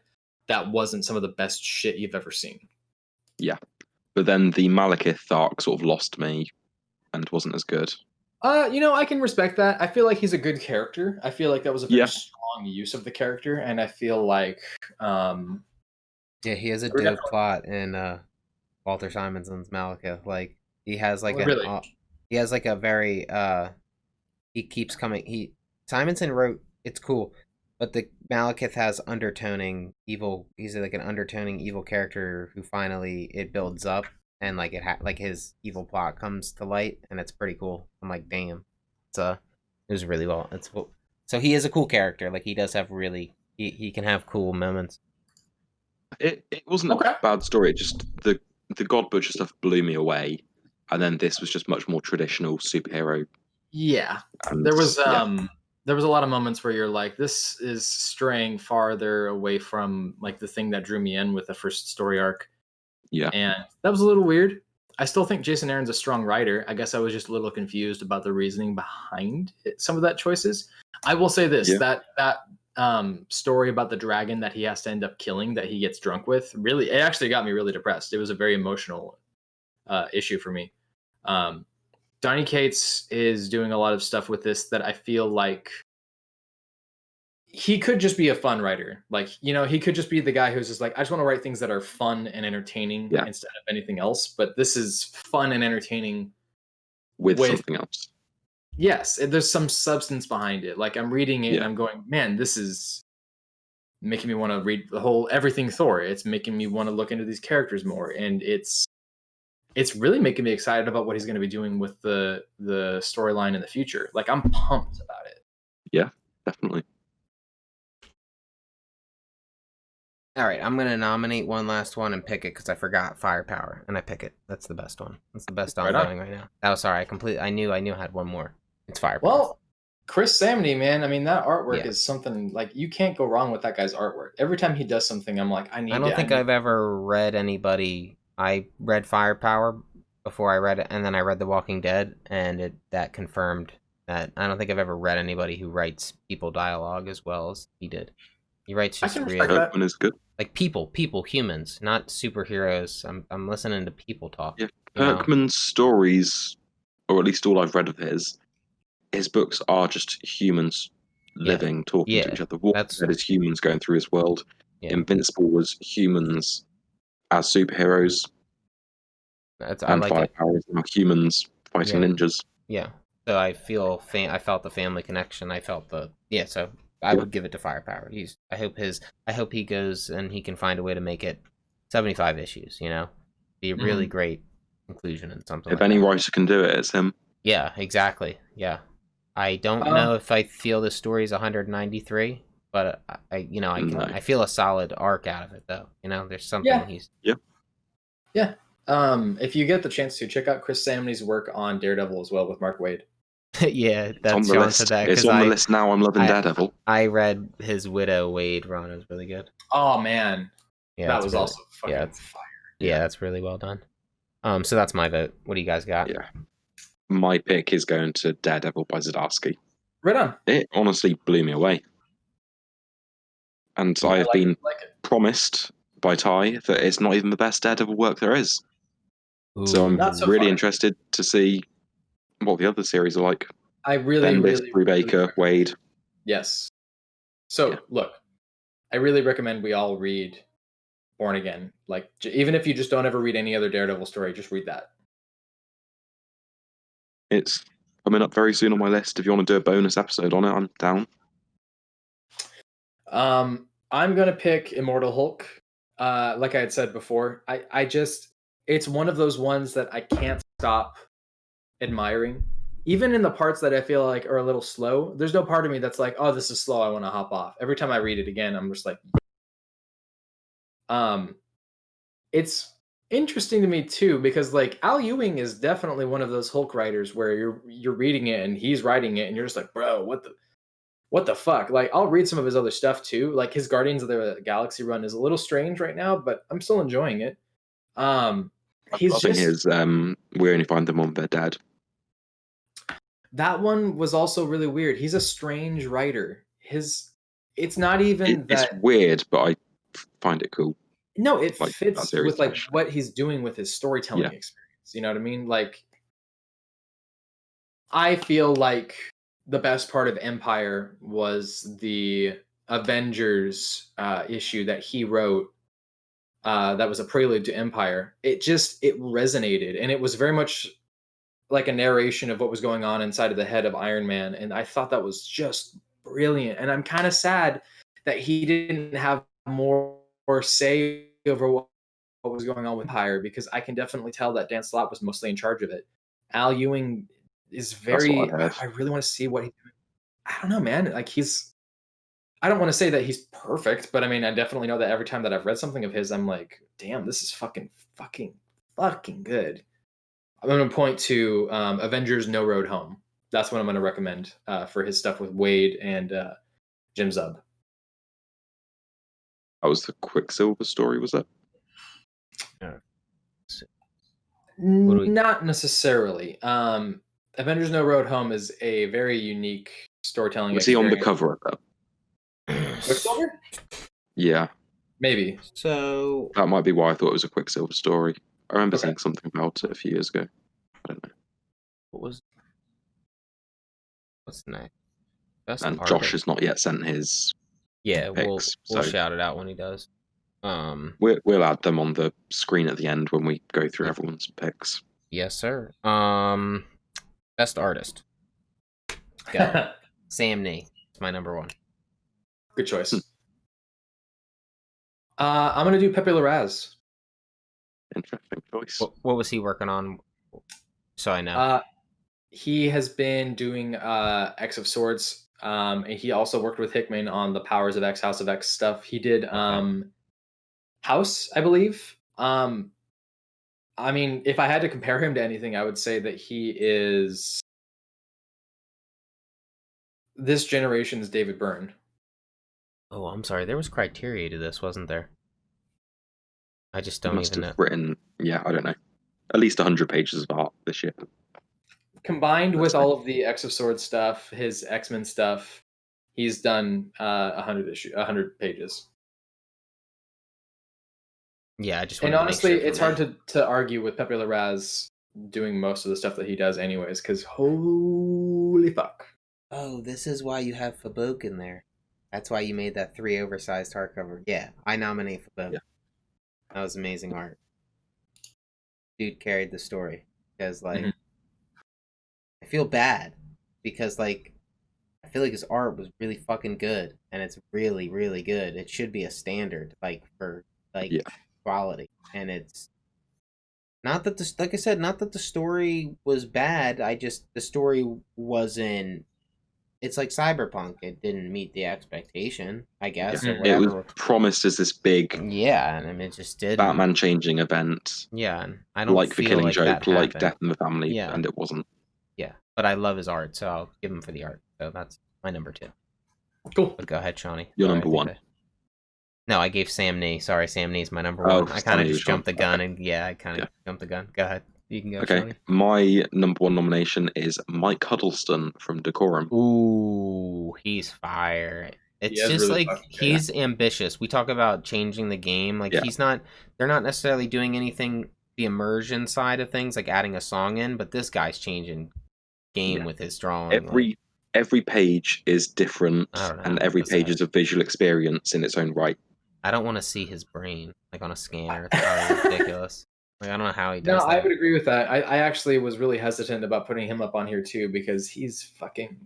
[SPEAKER 3] wasn't some of the best shit you've ever seen.
[SPEAKER 4] Yeah, but then the Malekith arc sort of lost me and wasn't as good.
[SPEAKER 3] I can respect that. I feel like he's a good character. I feel like that was a very
[SPEAKER 4] Yeah.
[SPEAKER 3] strong use of the character, and I feel like
[SPEAKER 1] Yeah, he has a
[SPEAKER 3] We're
[SPEAKER 1] dope
[SPEAKER 3] definitely-
[SPEAKER 1] plot in Walter Simonson's Malekith. Like he has like
[SPEAKER 3] Really?
[SPEAKER 1] he has like a very he keeps coming. Simonson wrote it's cool, but the Malekith has undertoning evil. He's like an undertoning evil character who finally it builds up and like like his evil plot comes to light, and it's pretty cool. I'm like, damn, it was really well. So he is a cool character. Like he does have really he can have cool moments.
[SPEAKER 4] It wasn't
[SPEAKER 3] Okay.
[SPEAKER 4] a bad story. It just the God Butcher stuff blew me away, and then this was just much more traditional superhero.
[SPEAKER 3] Yeah.
[SPEAKER 4] And
[SPEAKER 3] There was
[SPEAKER 4] yeah.
[SPEAKER 3] there was a lot of moments where you're like, this is straying farther away from like the thing that drew me in with the first story arc.
[SPEAKER 4] Yeah.
[SPEAKER 3] And that was a little weird. I still think Jason Aaron's a strong writer. I guess I was just a little confused about the reasoning behind some of that choices. I will say this,
[SPEAKER 4] Yeah.
[SPEAKER 3] that story about the dragon that he has to end up killing that he gets drunk with, really, it actually got me really depressed. It was a very emotional issue for me. Donny Cates is doing a lot of stuff with this that I feel like he could just be a fun writer. Like, he could just be the guy who's just like, I just want to write things that are fun and entertaining
[SPEAKER 4] Yeah.
[SPEAKER 3] instead of anything else. But this is fun and entertaining
[SPEAKER 4] with something else.
[SPEAKER 3] Yes, there's some substance behind it. Like I'm reading it and
[SPEAKER 4] Yeah.
[SPEAKER 3] I'm going, man, this is making me want to read everything Thor. It's making me want to look into these characters more. And it's really making me excited about what he's going to be doing with the storyline in the future. Like I'm pumped about it.
[SPEAKER 4] Yeah, definitely.
[SPEAKER 1] All right, I'm gonna nominate one last one and pick it because I forgot Firepower, and I pick it. That's the best one. That's the best
[SPEAKER 3] Right on.
[SPEAKER 1] ongoing right now. Oh, sorry, I knew I had one more. It's Firepower.
[SPEAKER 3] Well, Chris Samney, man, I mean that artwork
[SPEAKER 1] Yeah.
[SPEAKER 3] is something like you can't go wrong with that guy's artwork. Every time he does something, I'm like, I
[SPEAKER 1] don't think I've ever read anybody. I read Firepower before I read it, and then I read The Walking Dead, and that confirmed that. I don't think I've ever read anybody who writes people dialogue as well as he did. He writes
[SPEAKER 3] I
[SPEAKER 1] just
[SPEAKER 3] can
[SPEAKER 1] real
[SPEAKER 3] respect that.
[SPEAKER 4] Kirkman is good.
[SPEAKER 1] like people, humans, not superheroes. I'm listening to people talk.
[SPEAKER 4] Yeah.
[SPEAKER 1] you know?
[SPEAKER 4] Kirkman's stories, or at least all I've read of his books are just humans living, talking to
[SPEAKER 1] Yeah.
[SPEAKER 4] each other. Walking Dead is humans going through his world.
[SPEAKER 1] Yeah.
[SPEAKER 4] Invincible was humans as superheroes.
[SPEAKER 1] I
[SPEAKER 4] And
[SPEAKER 1] like it.
[SPEAKER 4] Firepower is now humans fighting
[SPEAKER 1] Yeah.
[SPEAKER 4] ninjas.
[SPEAKER 1] Yeah. So I feel I felt the family connection. I felt so I would give it to Firepower. I hope he goes and he can find a way to make it 75 issues, Be a really great conclusion and something
[SPEAKER 4] If
[SPEAKER 1] like
[SPEAKER 4] any
[SPEAKER 1] that.
[SPEAKER 4] writer can do it, it's him.
[SPEAKER 1] Yeah, exactly. Yeah. I don't know if I feel the story's 193, but I feel a solid arc out of it though. There's something
[SPEAKER 3] If you get the chance to check out Chris Samney's work on Daredevil as well with Mark Wade.
[SPEAKER 1] yeah,
[SPEAKER 4] It's on
[SPEAKER 1] that's
[SPEAKER 4] the
[SPEAKER 1] Sean
[SPEAKER 4] list.
[SPEAKER 1] said that
[SPEAKER 4] It's
[SPEAKER 1] because
[SPEAKER 4] on the list now. I'm loving Daredevil.
[SPEAKER 1] I read his Widow Wade run. It was really good.
[SPEAKER 3] Oh man,
[SPEAKER 1] Yeah,
[SPEAKER 3] that was
[SPEAKER 1] really,
[SPEAKER 3] also fucking fire.
[SPEAKER 1] Yeah, that's really well done. So that's my vote. What do you guys got?
[SPEAKER 4] Yeah. My pick is going to Daredevil by Zdarsky.
[SPEAKER 3] Right on.
[SPEAKER 4] It honestly blew me away. And I have been promised by Ty that it's not even the best Daredevil work there is. So I'm
[SPEAKER 3] Not so
[SPEAKER 4] really
[SPEAKER 3] far.
[SPEAKER 4] interested to see what the other series are like.
[SPEAKER 3] I really,
[SPEAKER 4] Bendis,
[SPEAKER 3] really,
[SPEAKER 4] Brubaker,
[SPEAKER 3] really
[SPEAKER 4] Wade.
[SPEAKER 3] Yes. So
[SPEAKER 4] Yeah.
[SPEAKER 3] look, I really recommend we all read Born Again. Like, even if you just don't ever read any other Daredevil story, just read that.
[SPEAKER 4] It's coming up very soon on my list. If you want to do a bonus episode on it, I'm down.
[SPEAKER 3] I'm gonna pick Immortal Hulk. Like I had said before, I just it's one of those ones that I can't stop admiring. Even in the parts that I feel like are a little slow, there's no part of me that's like, oh, this is slow, I want to hop off. Every time I read it again, I'm just like, it's interesting to me too, because like Al Ewing is definitely one of those Hulk writers where you're reading it and he's writing it and you're just like, bro, what the fuck? Like, I'll read some of his other stuff too. Like his Guardians of the Galaxy run is a little strange right now, but I'm still enjoying it. He's
[SPEAKER 4] I think
[SPEAKER 3] just
[SPEAKER 4] his We Only Find Them When They're Dead.
[SPEAKER 3] that one was also really weird. He's a strange writer. It's not even that
[SPEAKER 4] It's weird, but I find it cool.
[SPEAKER 3] no, it
[SPEAKER 4] Like, that
[SPEAKER 3] fits
[SPEAKER 4] series
[SPEAKER 3] with like
[SPEAKER 4] especially.
[SPEAKER 3] what he's doing with his storytelling
[SPEAKER 4] Yeah.
[SPEAKER 3] experience. You know what I mean? Like I feel like the best part of Empire was the Avengers issue that he wrote. That was a prelude to Empire. It resonated, and it was very much like a narration of what was going on inside of the head of Iron Man, and I thought that was just brilliant. And I'm kind of sad that he didn't have more say over what was going on with Empire, because I can definitely tell that Dan Slott was mostly in charge of it. Al Ewing is
[SPEAKER 4] That's what
[SPEAKER 3] very.
[SPEAKER 4] I heard.
[SPEAKER 3] I really want to see what he. I don't know, man. Like I don't want to say that he's perfect, but I mean, I definitely know that every time that I've read something of his, I'm like, damn, this is fucking good. I'm going to point to Avengers No Road Home. That's what I'm going to recommend for his stuff with Wade and Jim Zub.
[SPEAKER 4] That was the Quicksilver story, was that?
[SPEAKER 3] Not necessarily. Avengers No Road Home is a very unique storytelling
[SPEAKER 4] Was he on the
[SPEAKER 3] experience.
[SPEAKER 4] cover of that?
[SPEAKER 3] Quicksilver?
[SPEAKER 4] Yeah.
[SPEAKER 3] Maybe.
[SPEAKER 1] So
[SPEAKER 4] That might be why I thought it was a Quicksilver story. I remember
[SPEAKER 3] Okay.
[SPEAKER 4] seeing something about it a few years ago. I don't know.
[SPEAKER 1] what's next? Best
[SPEAKER 4] And
[SPEAKER 1] artist.
[SPEAKER 4] Josh has not yet sent his
[SPEAKER 1] Yeah, we'll
[SPEAKER 4] picks,
[SPEAKER 1] we'll
[SPEAKER 4] so
[SPEAKER 1] shout it out when he does.
[SPEAKER 4] we'll add them on the screen at the end when we go through
[SPEAKER 1] Yeah.
[SPEAKER 4] everyone's picks.
[SPEAKER 1] Yes, sir. Best artist. Go. Sam Nee. It's my number one.
[SPEAKER 3] Good choice. I'm going to do Pepe Larraz.
[SPEAKER 4] Interesting choice.
[SPEAKER 1] What was he working on? So I know.
[SPEAKER 3] He has been doing X of Swords. And he also worked with Hickman on the Powers of X, House of X stuff. He did House, I believe. I mean, if I had to compare him to anything, I would say that he is this generation's David Byrne.
[SPEAKER 1] Oh, I'm sorry. There was criteria to this, wasn't there? I just
[SPEAKER 4] He
[SPEAKER 1] don't
[SPEAKER 4] must
[SPEAKER 1] even know.
[SPEAKER 4] have written, I don't know, at least 100 pages of art this year.
[SPEAKER 3] Combined
[SPEAKER 4] That's
[SPEAKER 3] with
[SPEAKER 4] fine.
[SPEAKER 3] all of the X of Swords stuff, his X-Men stuff, he's done 100 pages.
[SPEAKER 1] Yeah, I just
[SPEAKER 3] And
[SPEAKER 1] wanted to
[SPEAKER 3] honestly,
[SPEAKER 1] make sure
[SPEAKER 3] it's hard to argue with Pepe Larraz doing most of the stuff that he does anyways, because holy fuck.
[SPEAKER 1] Oh, this is why you have Fabok in there. That's why you made that 3 oversized hardcover. Yeah, I nominate Fabok.
[SPEAKER 4] Yeah.
[SPEAKER 1] That was amazing art. Dude carried the story. Because, like, I feel bad. Because, like, I feel like his art was really fucking good. And it's really, really good. It should be a standard, like, for, like, quality. And it's not that the, like I said, not that the story was bad. The story wasn't, it's like Cyberpunk. It didn't meet the expectation, I guess, or
[SPEAKER 4] It was
[SPEAKER 1] whatever.
[SPEAKER 4] promised as this big
[SPEAKER 1] Yeah, and I mean, it just didn't.
[SPEAKER 4] Batman changing event,
[SPEAKER 1] Yeah, and I don't
[SPEAKER 4] like The
[SPEAKER 1] feel
[SPEAKER 4] Killing
[SPEAKER 1] like that
[SPEAKER 4] Joke, like
[SPEAKER 1] happened.
[SPEAKER 4] Death in the Family,
[SPEAKER 1] Yeah.
[SPEAKER 4] and it wasn't.
[SPEAKER 1] Yeah, but I love his art, so I'll give him for the art. So that's my number 2.
[SPEAKER 3] Cool.
[SPEAKER 1] But go ahead, Shawnee.
[SPEAKER 4] Your
[SPEAKER 1] Sorry,
[SPEAKER 4] number
[SPEAKER 1] I think
[SPEAKER 4] 1.
[SPEAKER 1] No, I gave Sam Nee. Sorry, Sam Nee's my number
[SPEAKER 4] Oh,
[SPEAKER 1] 1. I kind
[SPEAKER 4] Sam
[SPEAKER 1] of
[SPEAKER 4] Nee
[SPEAKER 1] just
[SPEAKER 4] was
[SPEAKER 1] jumped the
[SPEAKER 4] one.
[SPEAKER 1] gun,
[SPEAKER 4] Okay.
[SPEAKER 1] and I kind of jumped the gun. Go ahead. You can go,
[SPEAKER 4] Okay,
[SPEAKER 1] Shawnee.
[SPEAKER 4] my number 1 nomination is Mike Huddleston from Decorum.
[SPEAKER 1] Ooh, he's fire. It's
[SPEAKER 3] is
[SPEAKER 1] just
[SPEAKER 3] really
[SPEAKER 1] like
[SPEAKER 3] fucking good.
[SPEAKER 1] he's ambitious. We talk about changing the game. Like
[SPEAKER 4] Yeah.
[SPEAKER 1] they're not necessarily doing anything the immersion side of things, like adding a song in, but this guy's changing game with his drawing.
[SPEAKER 4] Every every page is different,
[SPEAKER 1] I don't know how
[SPEAKER 4] and
[SPEAKER 1] to make
[SPEAKER 4] every
[SPEAKER 1] this
[SPEAKER 4] page
[SPEAKER 1] out.
[SPEAKER 4] is a visual experience in its own right.
[SPEAKER 1] I don't want to see his brain like on a scanner. It's probably ridiculous. Like I don't know how he
[SPEAKER 5] No,
[SPEAKER 1] does
[SPEAKER 5] I
[SPEAKER 1] that.
[SPEAKER 5] would agree with that. I actually was really hesitant about putting him up on here too because he's fucking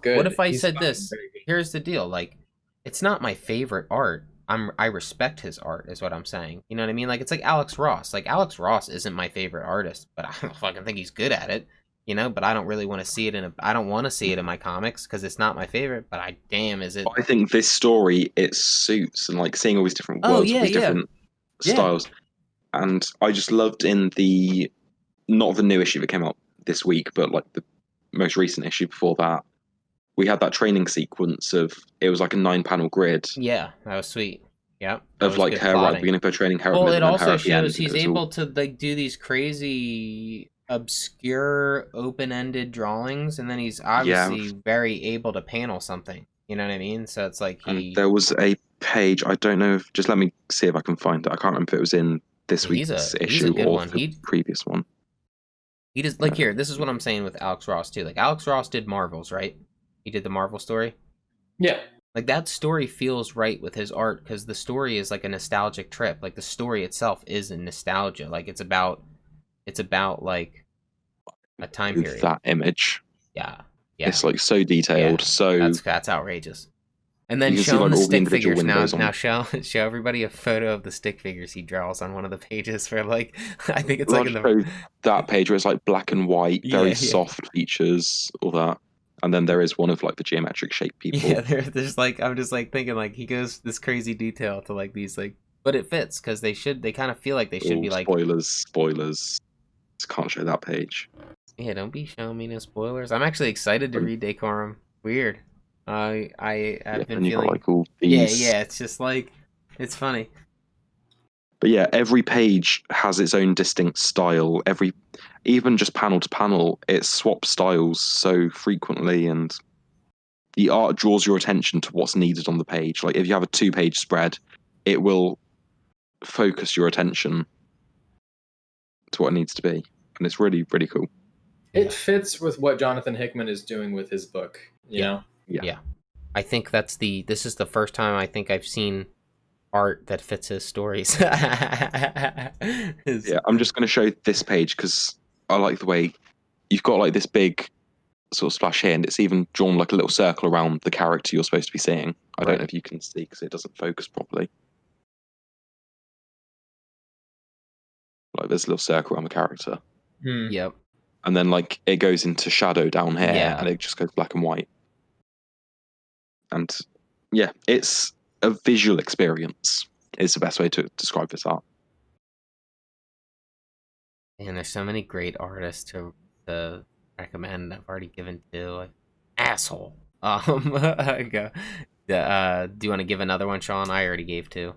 [SPEAKER 5] good.
[SPEAKER 1] What if I
[SPEAKER 5] He's
[SPEAKER 1] said
[SPEAKER 5] fucking
[SPEAKER 1] this?
[SPEAKER 5] very good.
[SPEAKER 1] Here's the deal. Like, it's not my favorite art. I respect his art, is what I'm saying. You know what I mean? Like, it's like Alex Ross. Like, Alex Ross isn't my favorite artist, but I don't fucking think he's good at it. You know, but I don't really want to see it in a. I don't want to see it in my comics because it's not my favorite. But is it?
[SPEAKER 4] I think this story it suits, and like seeing all these different
[SPEAKER 1] Oh
[SPEAKER 4] worlds, all
[SPEAKER 1] yeah,
[SPEAKER 4] these
[SPEAKER 1] yeah,
[SPEAKER 4] different
[SPEAKER 1] yeah.
[SPEAKER 4] styles, and I just loved in the not the new issue that came out this week, but like the most recent issue before that, we had that training sequence of it was like a 9-panel grid
[SPEAKER 1] Yeah, that was sweet. Yeah, that
[SPEAKER 4] of
[SPEAKER 1] was
[SPEAKER 4] like
[SPEAKER 1] good
[SPEAKER 4] her right at the
[SPEAKER 1] plotting.
[SPEAKER 4] beginning of her training, her at the
[SPEAKER 1] Well,
[SPEAKER 4] middle,
[SPEAKER 1] it
[SPEAKER 4] and then her
[SPEAKER 1] also
[SPEAKER 4] at the end,
[SPEAKER 1] shows
[SPEAKER 4] and it
[SPEAKER 1] he's
[SPEAKER 4] was all
[SPEAKER 1] able to like do these crazy, obscure, open-ended drawings, and then he's
[SPEAKER 4] yeah.
[SPEAKER 1] obviously very able to panel something. You know what I mean? So it's like
[SPEAKER 4] And
[SPEAKER 1] he
[SPEAKER 4] there was a page, I don't know if, just let me see if I can find it. I can't remember if it was in this
[SPEAKER 1] he's
[SPEAKER 4] week's
[SPEAKER 1] he's a
[SPEAKER 4] issue
[SPEAKER 1] good
[SPEAKER 4] or
[SPEAKER 1] one.
[SPEAKER 4] the previous one.
[SPEAKER 1] He does like here. This is what I'm saying with Alex Ross too. Like Alex Ross did Marvels, right? He did the Marvel story.
[SPEAKER 5] Yeah.
[SPEAKER 1] Like that story feels right with his art because the story is like a nostalgic trip. Like the story itself is a nostalgia. Like it's about like a time
[SPEAKER 4] With
[SPEAKER 1] period.
[SPEAKER 4] that image,
[SPEAKER 1] Yeah, yeah,
[SPEAKER 4] it's like so detailed,
[SPEAKER 1] yeah.
[SPEAKER 4] so
[SPEAKER 1] That's outrageous. And then
[SPEAKER 4] you can see
[SPEAKER 1] show him
[SPEAKER 4] like
[SPEAKER 1] the
[SPEAKER 4] all the
[SPEAKER 1] stick
[SPEAKER 4] individual
[SPEAKER 1] figures. Now,
[SPEAKER 4] windows on.
[SPEAKER 1] show everybody a photo of the stick figures he draws on one of the pages for like I think it's
[SPEAKER 4] Well,
[SPEAKER 1] like
[SPEAKER 4] I'll
[SPEAKER 1] in
[SPEAKER 4] just
[SPEAKER 1] the
[SPEAKER 4] show that page where it's like black and white, very
[SPEAKER 1] yeah, yeah,
[SPEAKER 4] soft features, all that, and then there is one of like the geometric shape people.
[SPEAKER 1] yeah. There's like I'm just like thinking like he goes this crazy detail to like these like, but it fits because they kind of feel like they should
[SPEAKER 4] Oh,
[SPEAKER 1] be like
[SPEAKER 4] spoilers! Just can't show that page.
[SPEAKER 1] yeah. Don't be showing me no spoilers. I'm actually excited to read Decorum. Weird. I
[SPEAKER 4] Yeah,
[SPEAKER 1] have been
[SPEAKER 4] and you got
[SPEAKER 1] feeling
[SPEAKER 4] like all
[SPEAKER 1] yeah,
[SPEAKER 4] these.
[SPEAKER 1] yeah. It's just like it's funny.
[SPEAKER 4] But yeah, every page has its own distinct style. Even just panel to panel, it swaps styles so frequently, and the art draws your attention to what's needed on the page. Like if you have a 2-page spread, it will focus your attention to what it needs to be, and it's really really cool.
[SPEAKER 5] It fits with what Jonathan Hickman is doing with his book, you
[SPEAKER 1] Yeah.
[SPEAKER 5] know?
[SPEAKER 1] Yeah. I think this is the first time I think I've seen art that fits his stories.
[SPEAKER 4] Yeah, I'm just going to show this page because I like the way you've got like this big sort of splash here, and it's even drawn like a little circle around the character you're supposed to be seeing. I don't know if you can see because it doesn't focus properly. Like there's a little circle around the character.
[SPEAKER 1] Yep.
[SPEAKER 4] And then like it goes into shadow down here,
[SPEAKER 1] Yeah.
[SPEAKER 4] and it just goes black and white. And yeah, it's a visual experience. Is the best way to describe this art.
[SPEAKER 1] And there's so many great artists to recommend. I've already given two. Like, asshole. Go. Do you want to give another one, Sean? I already gave two.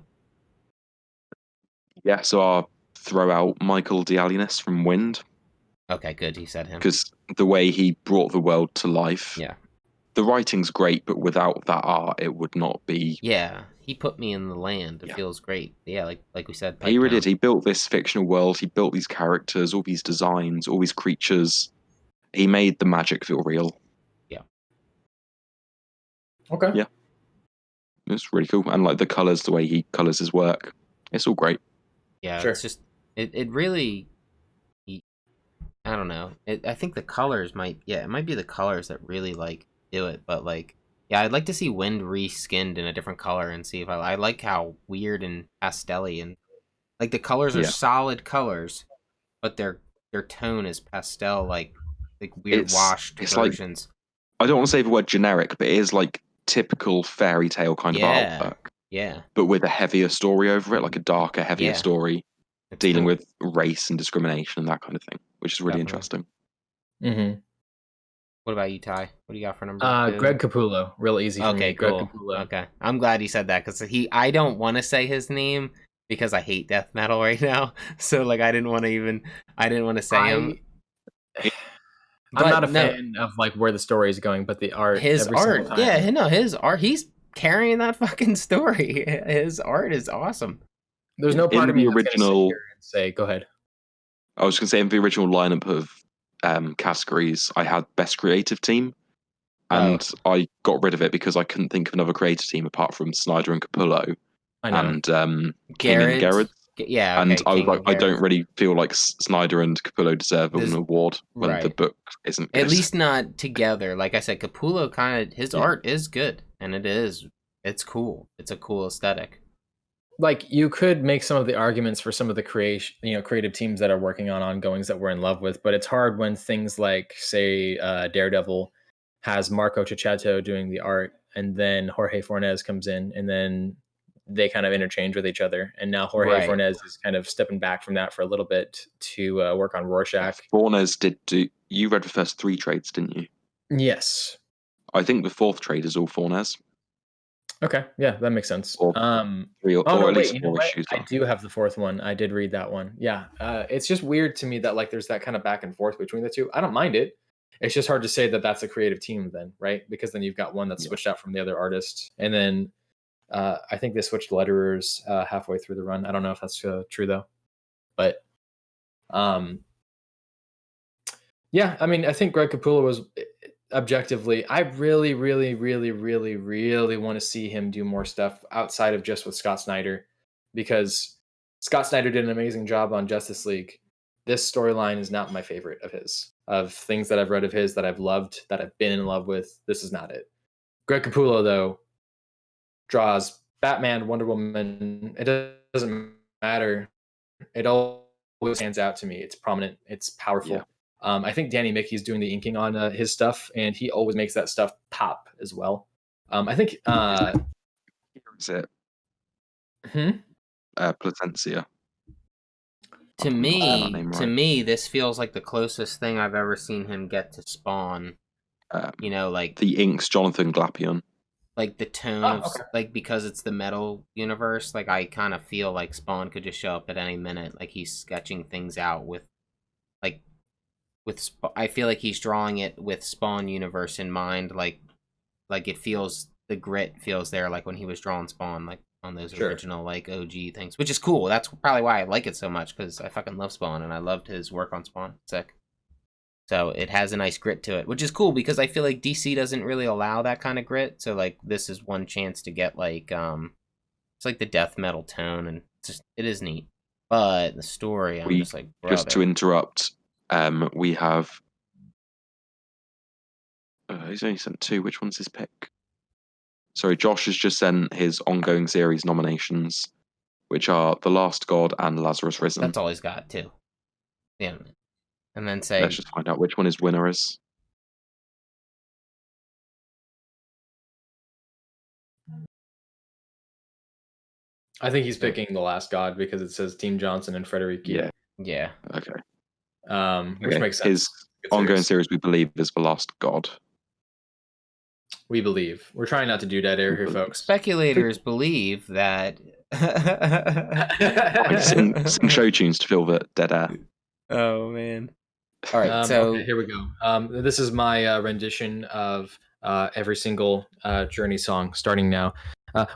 [SPEAKER 4] Yeah, so I'll throw out Michael Dialinis from Wind
[SPEAKER 1] Okay, good. You said him.
[SPEAKER 4] because the way he brought the world to life.
[SPEAKER 1] Yeah.
[SPEAKER 4] The writing's great, but without that art, it would not be.
[SPEAKER 1] Yeah, he put me in the land. It
[SPEAKER 4] Yeah.
[SPEAKER 1] feels great. Yeah, like we said.
[SPEAKER 4] He really
[SPEAKER 1] Pipe
[SPEAKER 4] did. He built this fictional world. He built these characters, all these designs, all these creatures. He made the magic feel real.
[SPEAKER 1] Yeah.
[SPEAKER 5] Okay.
[SPEAKER 4] Yeah. It's really cool. And like the colors, the way he colors his work, it's all great.
[SPEAKER 1] Yeah,
[SPEAKER 5] Sure.
[SPEAKER 1] it's just it really. I don't know. I think the colors might. Yeah, it might be the colors that really like do it. But like, yeah, I'd like to see Wind reskinned in a different color and see if I like how weird and pastelly and like the colors are
[SPEAKER 4] Yeah.
[SPEAKER 1] solid colors, but their tone is pastel, like weird
[SPEAKER 4] It's-
[SPEAKER 1] washed
[SPEAKER 4] it's like-
[SPEAKER 1] versions.
[SPEAKER 4] I don't want to say the word generic, but it is like typical fairy tale kind
[SPEAKER 1] Yeah.
[SPEAKER 4] of artwork,
[SPEAKER 1] Yeah,
[SPEAKER 4] but with a heavier story over it, like a darker, heavier
[SPEAKER 1] Yeah.
[SPEAKER 4] story,
[SPEAKER 1] it's
[SPEAKER 4] dealing
[SPEAKER 1] cool.
[SPEAKER 4] with race and discrimination and that kind of thing, which is really
[SPEAKER 1] Definitely.
[SPEAKER 4] interesting.
[SPEAKER 5] Mm-hmm.
[SPEAKER 1] What about you, Ty? What do you got for number two?
[SPEAKER 5] Greg Capullo. Real easy for
[SPEAKER 1] Okay,
[SPEAKER 5] me. Greg
[SPEAKER 1] cool.
[SPEAKER 5] Capullo.
[SPEAKER 1] Okay, I'm glad you said that because I don't want to say his name because I hate death metal right now. So like, I didn't want to say him.
[SPEAKER 5] I'm
[SPEAKER 1] But
[SPEAKER 5] not a
[SPEAKER 1] no,
[SPEAKER 5] fan of like where the story is going, but the art.
[SPEAKER 1] his
[SPEAKER 5] every single
[SPEAKER 1] art,
[SPEAKER 5] time-
[SPEAKER 1] yeah, no, his art. He's carrying that fucking story. His art is awesome.
[SPEAKER 5] There's no
[SPEAKER 4] In
[SPEAKER 5] part of me
[SPEAKER 4] the
[SPEAKER 5] that's gonna sit
[SPEAKER 4] original-
[SPEAKER 5] here and say, "Go ahead."
[SPEAKER 4] I was going to say in the original lineup of categories, I had best creative team, and I got rid of it because I couldn't think of another creative team apart from Snyder and Capullo
[SPEAKER 5] I know.
[SPEAKER 4] and King and Garrett.
[SPEAKER 1] Yeah,
[SPEAKER 4] And
[SPEAKER 1] okay,
[SPEAKER 4] I was
[SPEAKER 1] King
[SPEAKER 4] like,
[SPEAKER 1] and
[SPEAKER 4] I don't
[SPEAKER 1] Garrett.
[SPEAKER 4] really feel like Snyder and Capullo deserve an award when the
[SPEAKER 1] right.
[SPEAKER 4] book isn't good.
[SPEAKER 1] At least not together. Like I said, Capullo kind of his art is good, and it's cool. It's a cool aesthetic.
[SPEAKER 5] Like you could make some of the arguments for some of the creative teams that are working on ongoings that we're in love with, but it's hard when things like, say, Daredevil has Marco Cicchetto doing the art, and then Jorge Fornes comes in, and then they kind of interchange with each other. And now Jorge
[SPEAKER 1] Right.
[SPEAKER 5] Fornes is kind of stepping back from that for a little bit to work on Rorschach.
[SPEAKER 4] Fornes did do. You read the first 3 trades, didn't you?
[SPEAKER 5] Yes.
[SPEAKER 4] I think the 4th trade is all Fornes.
[SPEAKER 5] Okay. Yeah, that makes sense.
[SPEAKER 4] Or 3, or
[SPEAKER 5] no,
[SPEAKER 4] at least
[SPEAKER 5] wait,
[SPEAKER 4] 4 issues.
[SPEAKER 5] I do have the 4th one. I did read that one. Yeah. It's just weird to me that like there's that kind of back and forth between the two. I don't mind it. It's just hard to say that that's a creative team then, right? Because then you've got one that's switched out from the other artist, and then I think they switched letterers halfway through the run. I don't know if that's true though, but yeah, I mean, I think Greg Capullo was objectively, I really, really, really, really, really want to see him do more stuff outside of just with Scott Snyder, because Scott Snyder did an amazing job on Justice League. This storyline is not my favorite of his. Of things that I've read of his that I've loved, that I've been in love with, this is not it. Greg Capullo, though, draws Batman, Wonder Woman. It doesn't matter. It always stands out to me. It's prominent. It's powerful.
[SPEAKER 4] Yeah.
[SPEAKER 5] I think Danny Mickey's doing the inking on his stuff, and he always makes that stuff pop as well. I think.
[SPEAKER 4] Is it
[SPEAKER 5] Hmm?
[SPEAKER 4] Platencia?
[SPEAKER 1] To
[SPEAKER 4] name right.
[SPEAKER 1] me, this feels like the closest thing I've ever seen him get to Spawn. Like
[SPEAKER 4] the inks, Jonathan Glapion.
[SPEAKER 1] Like the tone of like, because it's the metal universe, like I kind of feel like Spawn could just show up at any minute. Like he's sketching things out with I feel like he's drawing it with Spawn universe in mind. Like it feels, the grit feels there, like when he was drawing Spawn, like on those original like OG things, which is cool. That's probably why I like it so much, because I fucking love Spawn and I loved his work on Spawn. Sick. So it has a nice grit to it, which is cool because I feel like DC doesn't really allow that kind of grit. So like this is one chance to get like it's like the death metal tone, and it is neat. But the story, I'm just like, brother.
[SPEAKER 4] Just to interrupt, we have he's only sent 2. Which one's his pick? Sorry, Josh has just sent his ongoing series nominations, which are The Last God and Lazarus Risen.
[SPEAKER 1] That's all he's got too. Yeah. And then say,
[SPEAKER 4] let's just find out which one his winner is.
[SPEAKER 5] I think he's picking The Last God because it says Team Johnson and Frederici.
[SPEAKER 1] Yeah.
[SPEAKER 4] Okay.
[SPEAKER 5] Which makes sense.
[SPEAKER 4] His ongoing series, we believe, is The Last God.
[SPEAKER 5] We believe. We're trying not to do dead air here, folks.
[SPEAKER 1] Speculators believe that.
[SPEAKER 4] Sing show tunes to fill the dead air.
[SPEAKER 1] Oh man! All right, so
[SPEAKER 5] okay, here we go. This is my rendition of every single Journey song, starting now.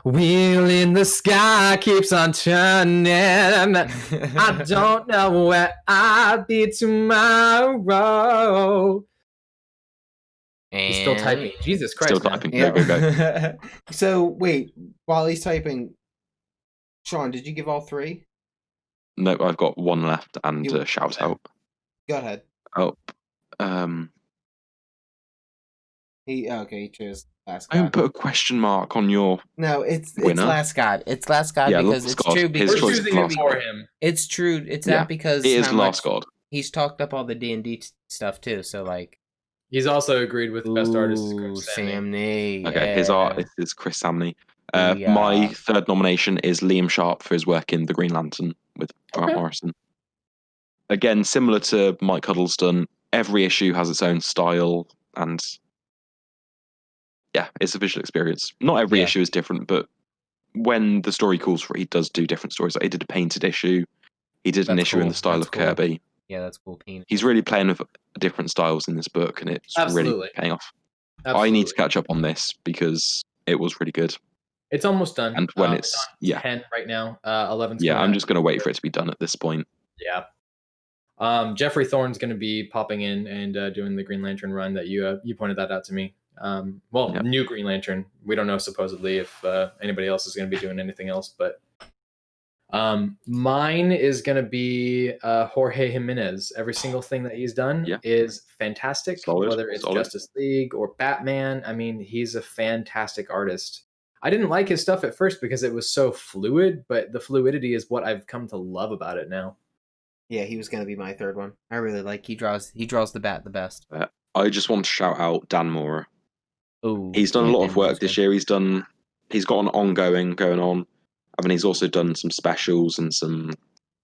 [SPEAKER 5] Wheel in the sky keeps on turning. I don't know where I'll be tomorrow.
[SPEAKER 1] And
[SPEAKER 5] he's still typing. Jesus Christ.
[SPEAKER 4] Still typing. Go.
[SPEAKER 1] So wait, while he's typing, Sean, did you give all 3?
[SPEAKER 4] No, I've got 1 left and a shout out.
[SPEAKER 1] Go ahead.
[SPEAKER 4] Oh,
[SPEAKER 1] he chose Last
[SPEAKER 4] God. I haven't put a question mark on your.
[SPEAKER 1] No, it's
[SPEAKER 4] winner.
[SPEAKER 1] Last God. It's Last God because it's true. Because
[SPEAKER 5] we're choosing it for him.
[SPEAKER 1] It's true. It's that because
[SPEAKER 4] it is Last God.
[SPEAKER 1] He's talked up all the D&D stuff too. So like.
[SPEAKER 5] He's also agreed with the best artist is Chris
[SPEAKER 1] Samney.
[SPEAKER 4] Okay, his artist is Chris Samney. My 3rd nomination is Liam Sharp for his work in The Green Lantern with Grant Morrison. Again, similar to Mike Huddleston, every issue has its own style, and it's a visual experience. Not every issue is different, but when the story calls for it, he does do different stories. Like he did a painted issue. He did an issue in the style of Kirby.
[SPEAKER 1] Yeah, that's cool.
[SPEAKER 4] He's really playing with different styles in this book, and it's really paying off. Absolutely. I need to catch up on this because it was really good.
[SPEAKER 5] It's almost done.
[SPEAKER 4] And when it's
[SPEAKER 5] 10 right now, 11.
[SPEAKER 4] Yeah, I'm just going to wait for it to be done at this point.
[SPEAKER 5] Yeah. Jeffrey Thorne's going to be popping in and doing the Green Lantern run that you pointed that out to me.
[SPEAKER 4] Yep.
[SPEAKER 3] New Green Lantern. We don't know supposedly if anybody else is going to be doing anything else, but mine is going to be Jorge Jimenez. Every single thing that he's done
[SPEAKER 4] Yeah.
[SPEAKER 3] is fantastic,
[SPEAKER 4] Solid,
[SPEAKER 3] whether it's
[SPEAKER 4] solid.
[SPEAKER 3] Justice League or Batman. I mean, he's a fantastic artist. I didn't like his stuff at first because it was so fluid, but the fluidity is what I've come to love about it now.
[SPEAKER 1] Yeah, he was gonna be my third one. I really like he draws the bat the best.
[SPEAKER 4] I just want to shout out Dan Mora.
[SPEAKER 1] Oh,
[SPEAKER 4] He's done a lot of work this year. He's got an ongoing going on. I mean, he's also done some specials and some.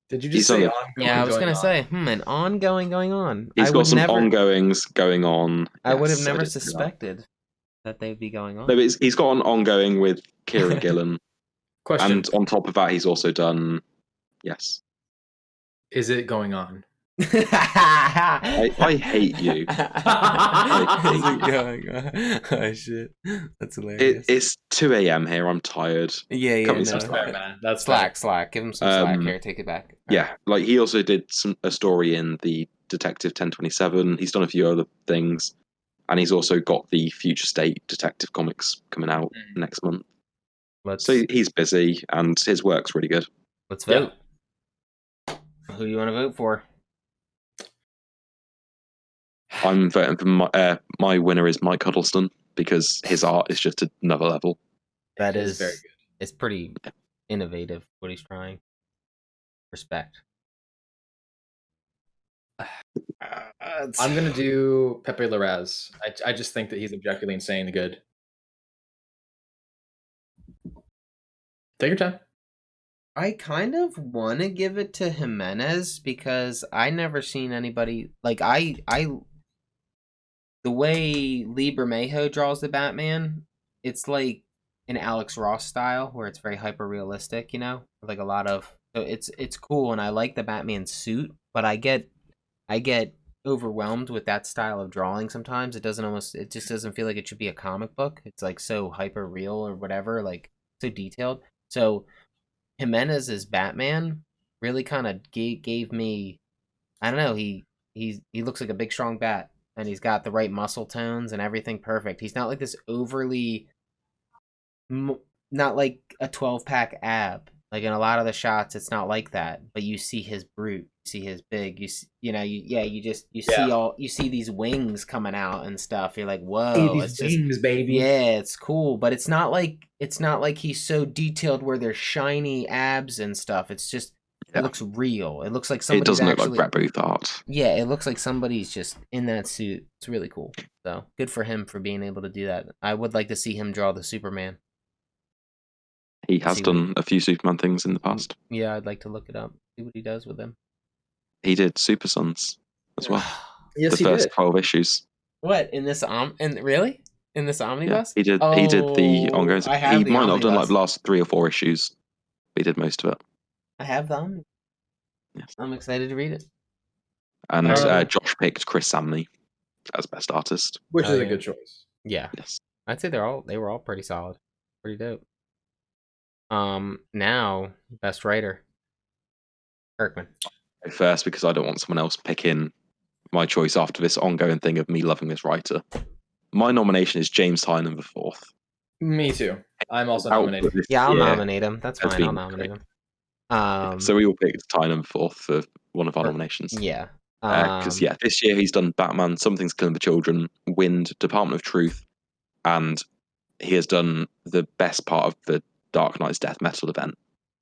[SPEAKER 3] Did you
[SPEAKER 4] He's
[SPEAKER 3] just say
[SPEAKER 4] done-
[SPEAKER 3] ongoing?
[SPEAKER 1] Yeah, I was
[SPEAKER 3] going
[SPEAKER 1] gonna
[SPEAKER 3] on?
[SPEAKER 1] say, an ongoing going on.
[SPEAKER 4] He's
[SPEAKER 1] I
[SPEAKER 4] got
[SPEAKER 1] would
[SPEAKER 4] some
[SPEAKER 1] never,
[SPEAKER 4] ongoings going on.
[SPEAKER 1] I would have
[SPEAKER 4] Yes,
[SPEAKER 1] never
[SPEAKER 4] did say that.
[SPEAKER 1] suspected that they'd be going on.
[SPEAKER 4] No, but he's got an ongoing with Kieran Gillen,
[SPEAKER 3] Question:
[SPEAKER 4] and on top of that, he's also done. Yes,
[SPEAKER 3] Is it going on?
[SPEAKER 4] I hate you.
[SPEAKER 1] How's it going? Oh shit, that's hilarious.
[SPEAKER 4] It's 2 a.m. here. I'm tired.
[SPEAKER 1] Yeah,
[SPEAKER 4] Cut me
[SPEAKER 1] no.
[SPEAKER 4] some
[SPEAKER 3] That's fair, man. That's
[SPEAKER 1] Slack. Give him some slack here. Take it back.
[SPEAKER 4] Yeah, like he also did a story in the Detective 1027. He's done a few other things, and he's also got the Future State Detective comics coming out next month. So he's busy, and his work's really good.
[SPEAKER 1] Let's vote. Who do you want to vote for?
[SPEAKER 4] I'm voting for my winner is Mike Huddleston because his art is just another level.
[SPEAKER 1] That
[SPEAKER 3] It
[SPEAKER 1] is
[SPEAKER 3] very good.
[SPEAKER 1] It's pretty innovative what he's trying. Respect.
[SPEAKER 3] I'm gonna do Pepe Larraz. I just think that he's objectively insanely good. Take your time.
[SPEAKER 1] I kind of want to give it to Jimenez because I never seen anybody like the way Lee Bermejo draws the Batman, it's like an Alex Ross style where it's very hyper realistic, you know, like a lot of so it's cool and I like the Batman suit, but I get overwhelmed with that style of drawing sometimes. It just doesn't feel like it should be a comic book. It's like so hyper real or whatever, like so detailed. So Jimenez's Batman really kind of gave me, I don't know, he looks like a big strong bat and he's got the right muscle tones and everything perfect. He's not like this overly not like a 12-pack ab. Like in a lot of the shots it's not like that, but you see his brute, you see his big, you see these wings coming out and stuff. You're like, "Whoa, it's just
[SPEAKER 3] wings, baby."
[SPEAKER 1] yeah, it's cool, but it's not like he's so detailed where there's shiny abs and stuff. It's just it looks real. It looks like
[SPEAKER 4] It
[SPEAKER 1] somebody's
[SPEAKER 4] doesn't look
[SPEAKER 1] actually
[SPEAKER 4] like Brett Booth art.
[SPEAKER 1] yeah, it looks like somebody's just in that suit. It's really cool. So good for him for being able to do that. I would like to see him draw the Superman.
[SPEAKER 4] He has done a few Superman things in the past.
[SPEAKER 1] Yeah, I'd like to look it up. See what he does with him.
[SPEAKER 4] He did Super Sons as well.
[SPEAKER 3] Yes,
[SPEAKER 4] The first 12 issues.
[SPEAKER 1] What in this really? In this omnibus?
[SPEAKER 4] Yeah, he did the ongoing.
[SPEAKER 1] I have
[SPEAKER 4] He
[SPEAKER 1] the
[SPEAKER 4] might not have done like
[SPEAKER 1] omnibus.
[SPEAKER 4] the last 3 or 4 issues, but he did most of it.
[SPEAKER 1] I have them.
[SPEAKER 4] Yes.
[SPEAKER 1] I'm excited to read it.
[SPEAKER 4] And Josh picked Chris Samney as best artist.
[SPEAKER 3] Which is a good choice.
[SPEAKER 1] Yeah.
[SPEAKER 4] Yes.
[SPEAKER 1] I'd say they were all pretty solid. Pretty dope. Now best writer. Kirkman.
[SPEAKER 4] First, because I don't want someone else picking my choice after this ongoing thing of me loving this writer. My nomination is James Tynion the Fourth.
[SPEAKER 3] Me too. I'm also nominated.
[SPEAKER 1] Yeah, I'll nominate him. That's fine. I'll nominate him.
[SPEAKER 4] So we all picked Tynion the Fourth for one of our nominations.
[SPEAKER 1] Yeah.
[SPEAKER 4] Because this year he's done Batman, Something's Killing the Children, Wind, Department of Truth, and he has done the best part of the Dark Knight's death metal event.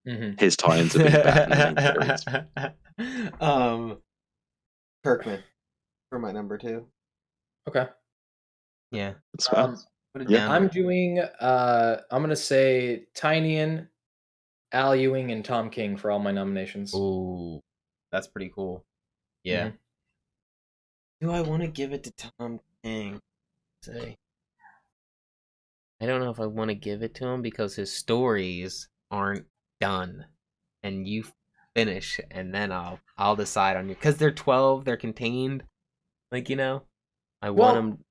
[SPEAKER 3] Mm-hmm.
[SPEAKER 4] His tie-ins have been better than the main series.
[SPEAKER 1] Kirkman for my number 2.
[SPEAKER 3] Okay.
[SPEAKER 1] Yeah.
[SPEAKER 4] That's fair.
[SPEAKER 1] Put it
[SPEAKER 4] Yeah.
[SPEAKER 1] down.
[SPEAKER 3] I'm doing I'm gonna say Tynion, Al Ewing, and Tom King for all my nominations.
[SPEAKER 1] Ooh, that's pretty cool. Yeah.
[SPEAKER 3] Mhm.
[SPEAKER 1] Do I want to give it to Tom King? Say, I don't know if I want to give it to him because his stories aren't done, and you finish, and then I'll decide on you because they're 12, they're contained. Like I want them.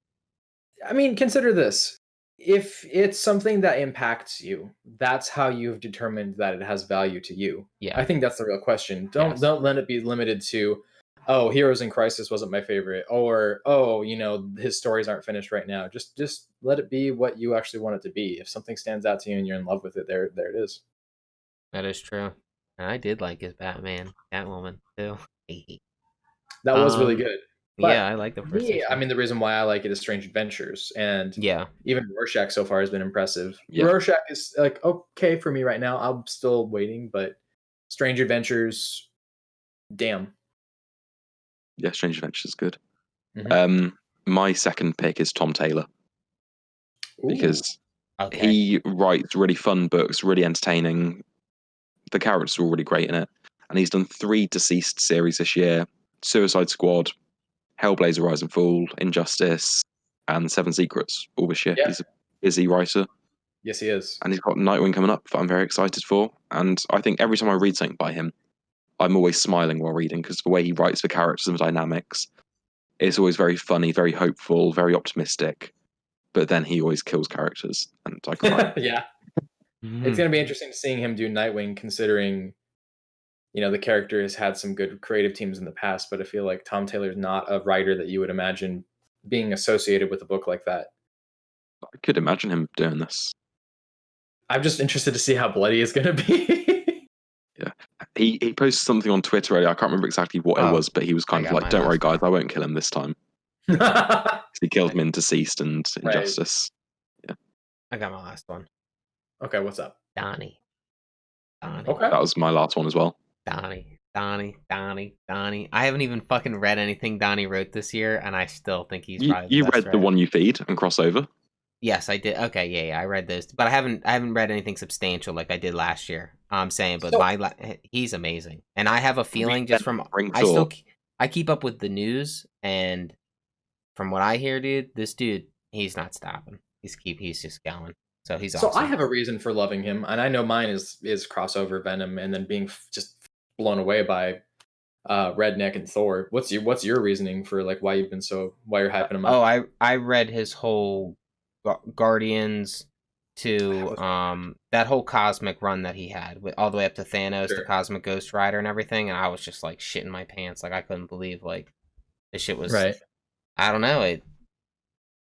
[SPEAKER 3] I mean, consider this. If it's something that impacts you, that's how you've determined that it has value to you.
[SPEAKER 1] Yeah.
[SPEAKER 3] I think that's the real question. Don't let it be limited to oh, Heroes in Crisis wasn't my favorite, or oh, his stories aren't finished right now. Just let it be what you actually want it to be. If something stands out to you and you're in love with it, there it is.
[SPEAKER 1] That is true. And I did like his Batman, Catwoman too.
[SPEAKER 3] That was really
[SPEAKER 1] Um,
[SPEAKER 3] good. But
[SPEAKER 1] yeah, I like the first
[SPEAKER 3] me,
[SPEAKER 1] issue.
[SPEAKER 3] I mean, the reason why I like it is Strange Adventures, and
[SPEAKER 1] Yeah.
[SPEAKER 3] even Rorschach so far has been impressive.
[SPEAKER 4] Yeah.
[SPEAKER 3] Rorschach is like okay for me right now. I'm still waiting, but Strange Adventures, damn.
[SPEAKER 4] Yeah, Strange Adventures is good.
[SPEAKER 3] Mhm.
[SPEAKER 4] My second pick is Tom Taylor because
[SPEAKER 1] Okay.
[SPEAKER 4] he writes really fun books, really entertaining. The characters are all really great in it, and he's done 3 Deceased series this year: Suicide Squad, Hellblazer: Rise and Fall, Injustice, and Seven Secrets. All this year,
[SPEAKER 3] Yeah.
[SPEAKER 4] he's a busy writer,
[SPEAKER 3] Yes, he is.
[SPEAKER 4] and he's got Nightwing coming up that I'm very excited for. And I think every time I read something by him, I'm always smiling while reading because the way he writes the characters and the dynamics, it's always very funny, very hopeful, very optimistic. But then he always kills characters, and I cry.
[SPEAKER 3] Yeah.
[SPEAKER 1] Mm-hmm.
[SPEAKER 3] It's going to be interesting seeing him do Nightwing, considering the character has had some good creative teams in the past, but I feel like Tom Taylor's not a writer that you would imagine being associated with a book like that.
[SPEAKER 4] I could imagine him doing this.
[SPEAKER 3] I'm just interested to see how bloody it's going to be.
[SPEAKER 4] Yeah, he posted something on Twitter earlier. I can't remember exactly what it was, but he was kind of
[SPEAKER 1] got
[SPEAKER 4] like,
[SPEAKER 1] my
[SPEAKER 4] "Don't worry,
[SPEAKER 1] last
[SPEAKER 4] guys, I won't kill him this time." He killed him in Deceased and
[SPEAKER 3] Right.
[SPEAKER 4] Injustice.
[SPEAKER 1] I got my last one.
[SPEAKER 3] Okay, what's up?
[SPEAKER 1] Donnie.
[SPEAKER 3] Okay.
[SPEAKER 4] That was my last one as well.
[SPEAKER 1] Donnie. I haven't even fucking read anything Donnie wrote this year, and I still think he's probably the
[SPEAKER 4] You
[SPEAKER 1] best
[SPEAKER 4] read
[SPEAKER 1] writer.
[SPEAKER 4] the one you feed and crossover.
[SPEAKER 1] Yes, I did. Okay, yeah, I read those, but I haven't read anything substantial like I did last year. I'm saying, but he's amazing, and I have a feeling just from I keep up with the news, and from what I hear, this dude, he's not stopping. He's just going. So he's awesome.
[SPEAKER 3] So I have a reason for loving him, and I know mine is crossover Venom, and then being just blown away by Redneck and Thor. What's your reasoning for like why you're hyping him up?
[SPEAKER 1] Oh, I read his whole Guardians to that whole cosmic run that he had with all the way up to Thanos, the Cosmic Ghost Rider, and everything, and I was just like shitting my pants. Like I couldn't believe like this shit was
[SPEAKER 3] right.
[SPEAKER 1] I don't know, it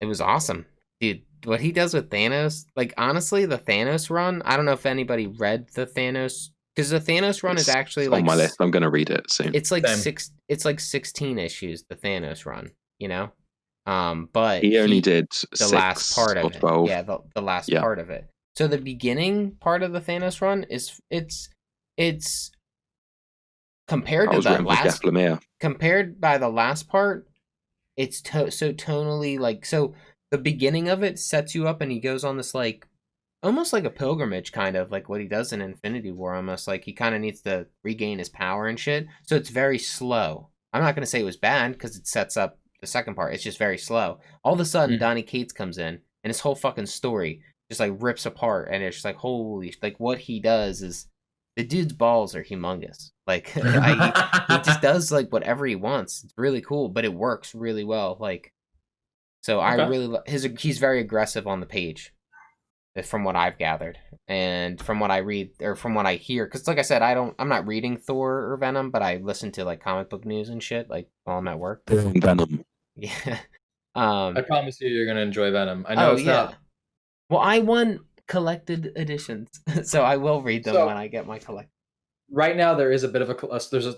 [SPEAKER 1] was awesome, dude. What he does with Thanos, like honestly, the Thanos run. I don't know if anybody read the Thanos, because the Thanos run is actually like
[SPEAKER 4] on my list. I'm gonna read it soon.
[SPEAKER 1] It's like It's like 16 issues. The Thanos run, but
[SPEAKER 4] he only did
[SPEAKER 1] the last part of it.
[SPEAKER 4] 12.
[SPEAKER 1] Yeah, the last part of it. So the beginning part of the Thanos run is it's compared to the last compared by the last part. It's so tonally like so. The beginning of it sets you up, and he goes on this like almost like a pilgrimage, kind of like what he does in Infinity War. Almost like he kind of needs to regain his power and shit. So it's very slow. I'm not gonna say it was bad because it sets up the second part. It's just very slow. All of a sudden, Donny Cates comes in, and his whole fucking story just like rips apart, and it's just like holy, like what he does is the dude's balls are humongous. Like he just does like whatever he wants. It's really cool, but it works really well. Like. So I really he's very aggressive on the page, from what I've gathered, and from what I read or from what I hear. Because like I said, I'm not reading Thor or Venom, but I listen to like comic book news and shit like while I'm at work.
[SPEAKER 4] Venom.
[SPEAKER 1] Yeah.
[SPEAKER 3] I promise you're gonna enjoy Venom. I know it's not.
[SPEAKER 1] Well, I won collected editions, so I will read them when I get my collection.
[SPEAKER 3] Right now, there is a bit of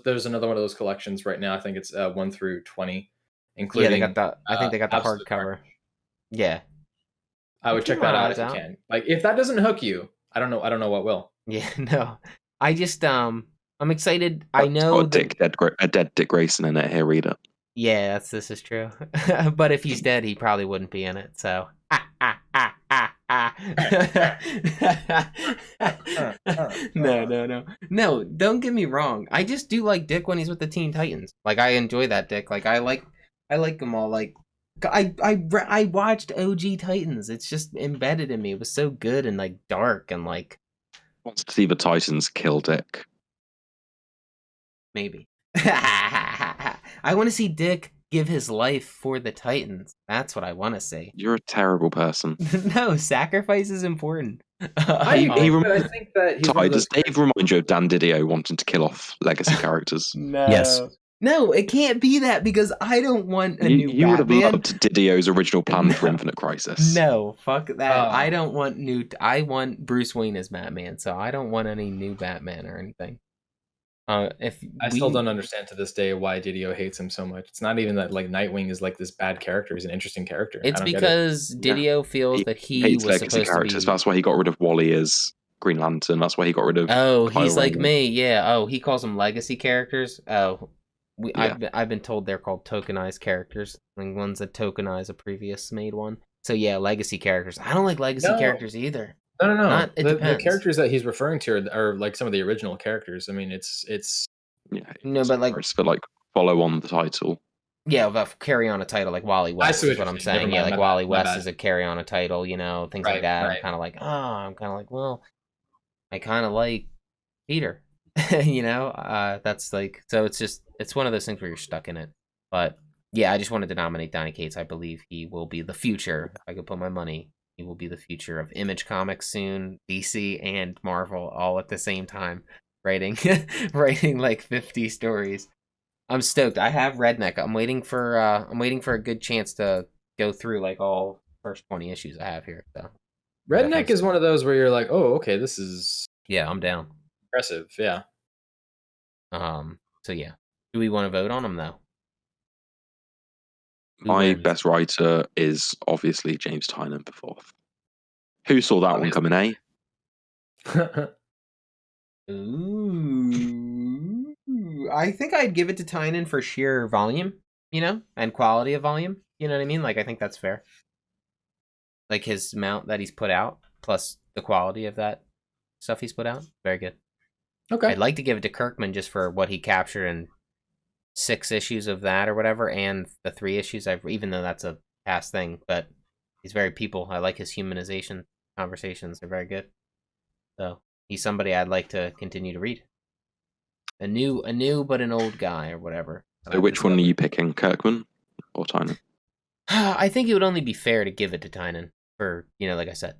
[SPEAKER 3] there's another one of those collections right now. I think it's 1 through 20. Including,
[SPEAKER 1] they got the. I think they got the hardcover. Yeah,
[SPEAKER 3] I would check that out if you can. Like, if that doesn't hook you, I don't know what will.
[SPEAKER 1] Yeah, no, I just I'm excited. I know
[SPEAKER 4] a dead Dick Grayson in it. Here, read it.
[SPEAKER 1] Yeah, this is true. But if he's dead, he probably wouldn't be in it. So. No, don't get me wrong. I just do like Dick when he's with the Teen Titans. Like I enjoy that Dick. Like I like them all. Like I watched OG Titans. It's just embedded in me. It was so good and like dark and like.
[SPEAKER 4] Wants to see the Titans kill Dick.
[SPEAKER 1] Maybe. I want to see Dick give his life for the Titans. That's what I want to see.
[SPEAKER 4] You're a terrible person.
[SPEAKER 1] No, sacrifice is important.
[SPEAKER 3] I think that
[SPEAKER 4] does Dave remind you of Dan Didio wanting to kill off legacy characters?
[SPEAKER 1] No.
[SPEAKER 5] Yes.
[SPEAKER 1] No, it can't be that because I don't want a new
[SPEAKER 4] You would have
[SPEAKER 1] Batman.
[SPEAKER 4] loved Didio's original plan for
[SPEAKER 1] No.
[SPEAKER 4] Infinite Crisis.
[SPEAKER 1] No, fuck that.
[SPEAKER 3] Oh.
[SPEAKER 1] I don't want new. I want Bruce Wayne as Batman, so I don't want any new Batman or anything. If
[SPEAKER 3] I still don't understand to this day why Didio hates him so much. It's not even that like Nightwing is like this bad character. He's an interesting character.
[SPEAKER 1] It's
[SPEAKER 3] I don't
[SPEAKER 1] because Didio feels that he
[SPEAKER 4] hates
[SPEAKER 1] was
[SPEAKER 4] legacy
[SPEAKER 1] supposed
[SPEAKER 4] characters.
[SPEAKER 1] to be.
[SPEAKER 4] That's why he got rid of Wally as Green Lantern. That's why he got rid of.
[SPEAKER 1] Oh,
[SPEAKER 4] Kyle
[SPEAKER 1] he's like
[SPEAKER 4] Rayner.
[SPEAKER 1] me. Yeah. Oh, he calls them legacy characters. Oh,
[SPEAKER 4] Yeah.
[SPEAKER 1] I've been told they're called tokenized characters. Like ones that tokenize a previous made one. So yeah, legacy characters. I don't like legacy
[SPEAKER 3] No.
[SPEAKER 1] characters either.
[SPEAKER 3] No.
[SPEAKER 1] Not- it
[SPEAKER 3] the
[SPEAKER 1] depends.
[SPEAKER 3] characters that he's referring to are like some of the original characters. I mean, it's
[SPEAKER 4] Yeah.
[SPEAKER 1] No, but like
[SPEAKER 4] It's for like follow on the title.
[SPEAKER 1] yeah, but carry on a title like Wally West
[SPEAKER 3] see what
[SPEAKER 1] is what
[SPEAKER 3] you're
[SPEAKER 1] I'm
[SPEAKER 3] saying.
[SPEAKER 1] saying.
[SPEAKER 3] Never
[SPEAKER 1] Yeah,
[SPEAKER 3] mind,
[SPEAKER 1] like
[SPEAKER 3] my
[SPEAKER 1] Wally
[SPEAKER 3] bad, my
[SPEAKER 1] West
[SPEAKER 3] bad.
[SPEAKER 1] is a carry on a title, you know, things
[SPEAKER 3] Right,
[SPEAKER 1] like that.
[SPEAKER 3] right.
[SPEAKER 1] I'm kind of like, well, I kind of like Peter, you know. That's like so. It's one of those things where you're stuck in it. But yeah, I just wanted to nominate Donny Cates. I believe he will be the future. If I could put my money, he will be the future of Image Comics soon, DC and Marvel all at the same time, writing writing like 50 stories. I'm stoked. I have Redneck. I'm waiting for a good chance to go through like all first 20 issues I have here. So
[SPEAKER 3] Redneck is one of those where you're like, oh, okay, this is
[SPEAKER 1] yeah, I'm down.
[SPEAKER 3] impressive. Yeah.
[SPEAKER 1] So yeah. Do we want to vote on them though? Who
[SPEAKER 4] My
[SPEAKER 1] wins?
[SPEAKER 4] best writer is obviously James Tynion the fourth. Who saw that one coming, eh?
[SPEAKER 1] Ooh. I think I'd give it to Tynan for sheer volume, you know, and quality of volume. You know what I mean? Like I think that's fair. Like his amount that he's put out, plus the quality of that stuff he's put out, very good.
[SPEAKER 3] Okay.
[SPEAKER 1] I'd like to give it to Kirkman just for what he captured in 6 issues of that or whatever, and the 3 issues I've, even though that's a past thing, but he's very people. I like his humanization conversations; they're very good. So he's somebody I'd like to continue to read. A new but an old guy or whatever.
[SPEAKER 4] So which one are you picking, Kirkman or Tynion?
[SPEAKER 1] I think it would only be fair to give it to Tynan for, you know, like I said.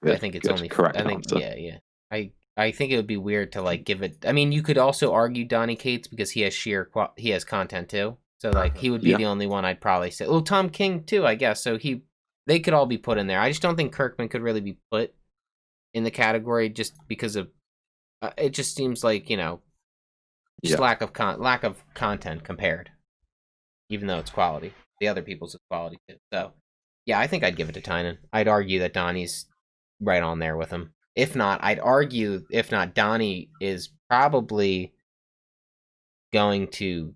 [SPEAKER 1] I think it's only
[SPEAKER 4] correct
[SPEAKER 1] I think
[SPEAKER 4] answer.
[SPEAKER 1] yeah. I think it would be weird to like give it. I mean, you could also argue Donny Cates because he has he has content too. So like he would be
[SPEAKER 4] Yeah.
[SPEAKER 1] the only one I'd probably say. Well, Tom King too, I guess. So they could all be put in there. I just don't think Kirkman could really be put in the category just because of it just seems like, you know, just
[SPEAKER 4] Yeah.
[SPEAKER 1] lack of content compared. Even though it's quality. The other people's is quality too. So yeah, I think I'd give it to Tynan. I'd argue that Donnie's right on there with him. If not, I'd argue if not, Donnie is probably going to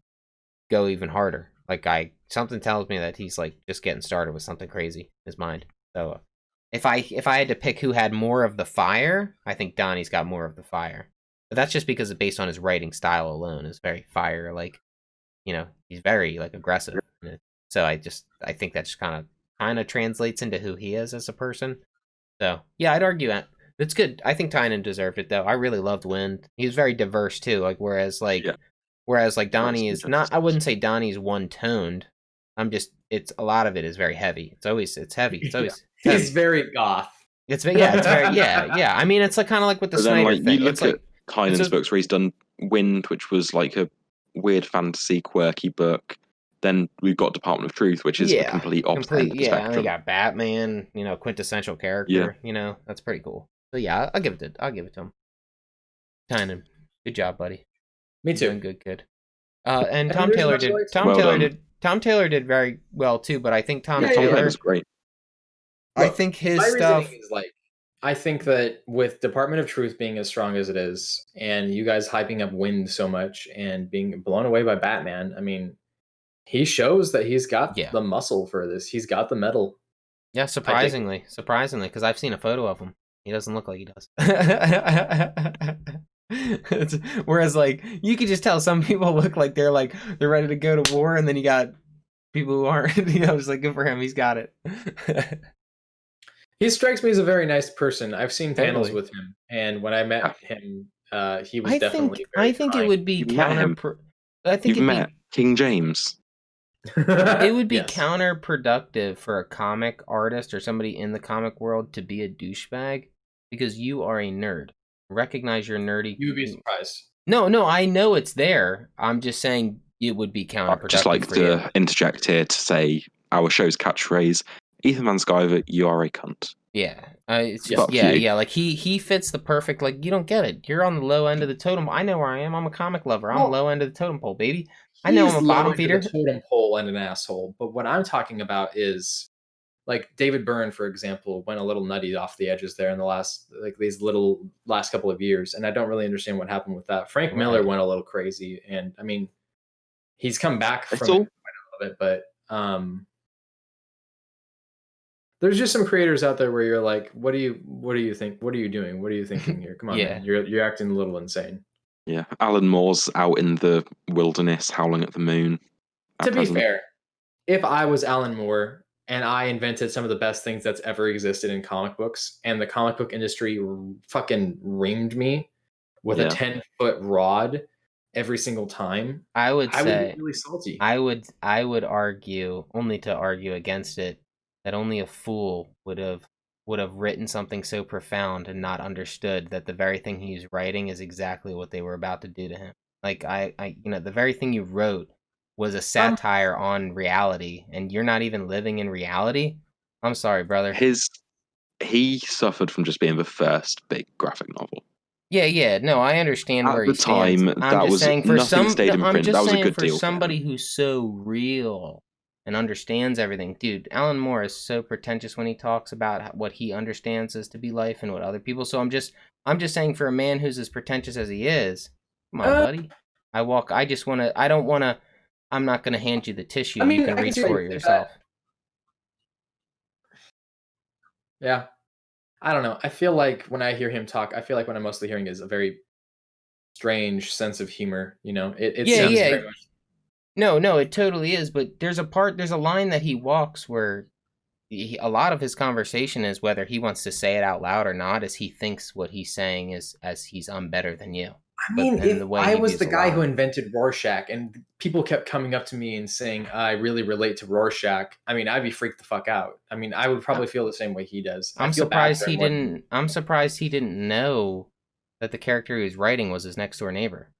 [SPEAKER 1] go even harder. Like something tells me that he's like just getting started with something crazy in his mind. So if I had to pick who had more of the fire, I think Donnie's got more of the fire. But that's just because it's based on his writing style alone. It's very fire, like, you know, he's very like aggressive. So I think that just kind of translates into who he is as a person. So yeah, I'd argue that. It's good. I think Tynan deserved it though. I really loved Wind. He was very diverse too. Like whereas Donnie is not. I wouldn't say Donnie's one toned. It's a lot of it is very heavy. It's heavy. It's always heavy.
[SPEAKER 3] He's very goth.
[SPEAKER 1] It's very yeah. I mean, it's like kind of like with the
[SPEAKER 4] But then,
[SPEAKER 1] Snyder
[SPEAKER 4] like,
[SPEAKER 1] thing.
[SPEAKER 4] you
[SPEAKER 1] It's
[SPEAKER 4] look
[SPEAKER 1] like
[SPEAKER 4] at Tynan's
[SPEAKER 1] it's a-
[SPEAKER 4] books where he's done Wind, which was like a weird fantasy, quirky book. Then we've got Department of Truth, which is the complete opposite end of the
[SPEAKER 1] yeah. And
[SPEAKER 4] spectrum.
[SPEAKER 1] they got Batman, you know, quintessential character.
[SPEAKER 4] Yeah.
[SPEAKER 1] You know, that's pretty cool. So yeah, I'll give it to him. Tynan, good job, buddy.
[SPEAKER 3] Me
[SPEAKER 1] You're
[SPEAKER 3] too.
[SPEAKER 1] doing good. And Tom
[SPEAKER 3] there's
[SPEAKER 1] Taylor
[SPEAKER 3] much
[SPEAKER 1] did.
[SPEAKER 3] like-
[SPEAKER 4] Well
[SPEAKER 1] Tom Taylor did very well too. But I think Tom
[SPEAKER 3] Yeah,
[SPEAKER 4] Tom
[SPEAKER 1] Taylor.
[SPEAKER 4] Taylor's great.
[SPEAKER 1] I think his
[SPEAKER 3] My
[SPEAKER 1] stuff.
[SPEAKER 3] reasoning is like, I think that with Department of Truth being as strong as it is, and you guys hyping up Wind so much and being blown away by Batman, I mean, he shows that he's got the muscle for this. He's got the metal.
[SPEAKER 1] Yeah, surprisingly, because I've seen a photo of him. He doesn't look like he does. Whereas, like, you could just tell some people look like they're ready to go to war, and then you got people who aren't. You know, it's like good for him. He's got it.
[SPEAKER 3] He strikes me as a very nice person. I've seen panels
[SPEAKER 1] Totally.
[SPEAKER 3] with him, and when I met him, he was
[SPEAKER 1] I
[SPEAKER 3] definitely.
[SPEAKER 1] think
[SPEAKER 3] very
[SPEAKER 1] it
[SPEAKER 3] kind.
[SPEAKER 1] would be
[SPEAKER 4] You've met him.
[SPEAKER 1] I think
[SPEAKER 4] You've
[SPEAKER 1] it'd
[SPEAKER 4] met King James.
[SPEAKER 1] it would be
[SPEAKER 3] Yes.
[SPEAKER 1] counterproductive for a comic artist or somebody in the comic world to be a douchebag because you are a nerd. Recognize your nerdy.
[SPEAKER 3] You would be surprised.
[SPEAKER 1] No, I know it's there. I'm just saying it would be
[SPEAKER 4] I'd
[SPEAKER 1] counterproductive
[SPEAKER 4] just like
[SPEAKER 1] for you.
[SPEAKER 4] to interject here to say our show's catchphrase: Ethan Van Sciver, you are a cunt.
[SPEAKER 1] Yeah, it's just
[SPEAKER 4] Fuck you.
[SPEAKER 1] Like he fits the perfect. Like you don't get it. You're on the low end of the totem. I know where I am. I'm a comic lover. I'm
[SPEAKER 3] Well,
[SPEAKER 1] low end of the totem pole, baby. I know I'm
[SPEAKER 3] He's
[SPEAKER 1] a
[SPEAKER 3] low
[SPEAKER 1] bottom
[SPEAKER 3] end of
[SPEAKER 1] feeder.
[SPEAKER 3] the totem pole and an asshole. But what I'm talking about is like David Byrne, for example, went a little nutty off the edges there in the last last couple of years, and I don't really understand what happened with that. Frank Miller
[SPEAKER 1] Right.
[SPEAKER 3] went a little crazy, and I mean, he's come back
[SPEAKER 4] That's
[SPEAKER 3] from it
[SPEAKER 4] all.
[SPEAKER 3] quite a little bit, but there's just some creators out there where you're like, what do you think? What are you doing? What are you thinking here? Come on,
[SPEAKER 1] Yeah.
[SPEAKER 3] man, you're acting a little insane.
[SPEAKER 4] Yeah, Alan Moore's out in the wilderness howling at the moon.
[SPEAKER 3] To be fair, if I was Alan Moore and I invented some of the best things that's ever existed in comic books, and the comic book industry fucking reamed me with a
[SPEAKER 4] Yeah.
[SPEAKER 3] 10-foot rod every single time,
[SPEAKER 1] I would
[SPEAKER 3] I would
[SPEAKER 1] say
[SPEAKER 3] be really salty.
[SPEAKER 1] I would argue, only to argue against it, that only a fool would have written something so profound and not understood that the very thing he's writing is exactly what they were about to do to him. Like the very thing you wrote was a satire on reality, and you're not even living in reality. I'm sorry, brother.
[SPEAKER 4] He suffered from just being the first big graphic novel.
[SPEAKER 1] Yeah, no, I understand
[SPEAKER 4] At
[SPEAKER 1] where
[SPEAKER 4] the
[SPEAKER 1] he stands.
[SPEAKER 4] time,
[SPEAKER 1] I'm
[SPEAKER 4] that
[SPEAKER 1] just
[SPEAKER 4] was
[SPEAKER 1] saying
[SPEAKER 4] nothing stayed in
[SPEAKER 1] I'm
[SPEAKER 4] print.
[SPEAKER 1] just
[SPEAKER 4] That was a
[SPEAKER 1] saying
[SPEAKER 4] good
[SPEAKER 1] for
[SPEAKER 4] deal for
[SPEAKER 1] somebody
[SPEAKER 4] him.
[SPEAKER 1] who's so real and understands everything. Dude, Alan Moore is so pretentious when he talks about what he understands as to be life and what other people. So I'm just saying for a man who's as pretentious as he is, come on, buddy. I'm not going to hand you the tissue.
[SPEAKER 3] I mean,
[SPEAKER 1] You can
[SPEAKER 3] I can
[SPEAKER 1] reach
[SPEAKER 3] see why
[SPEAKER 1] for
[SPEAKER 3] you
[SPEAKER 1] it
[SPEAKER 3] say
[SPEAKER 1] yourself.
[SPEAKER 3] Yeah. I don't know. I feel like when I hear him talk, I feel like what I'm mostly hearing is a very strange sense of humor. You know, it seems
[SPEAKER 1] Yeah.
[SPEAKER 3] very much.
[SPEAKER 1] No, it totally is. But there's a line that he walks where a lot of his conversation is whether he wants to say it out loud or not, as he thinks what he's saying is as I'm better than you.
[SPEAKER 3] I mean, if
[SPEAKER 1] the way
[SPEAKER 3] I
[SPEAKER 1] he
[SPEAKER 3] was
[SPEAKER 1] views
[SPEAKER 3] the
[SPEAKER 1] the
[SPEAKER 3] guy who
[SPEAKER 1] line.
[SPEAKER 3] invented Rorschach and people kept coming up to me and saying, I really relate to Rorschach, I mean, I'd be freaked the fuck out. I mean, I would probably feel the same way he does. I feel bad for him more than-
[SPEAKER 1] I'm surprised he didn't know that the character he was writing was his next door neighbor.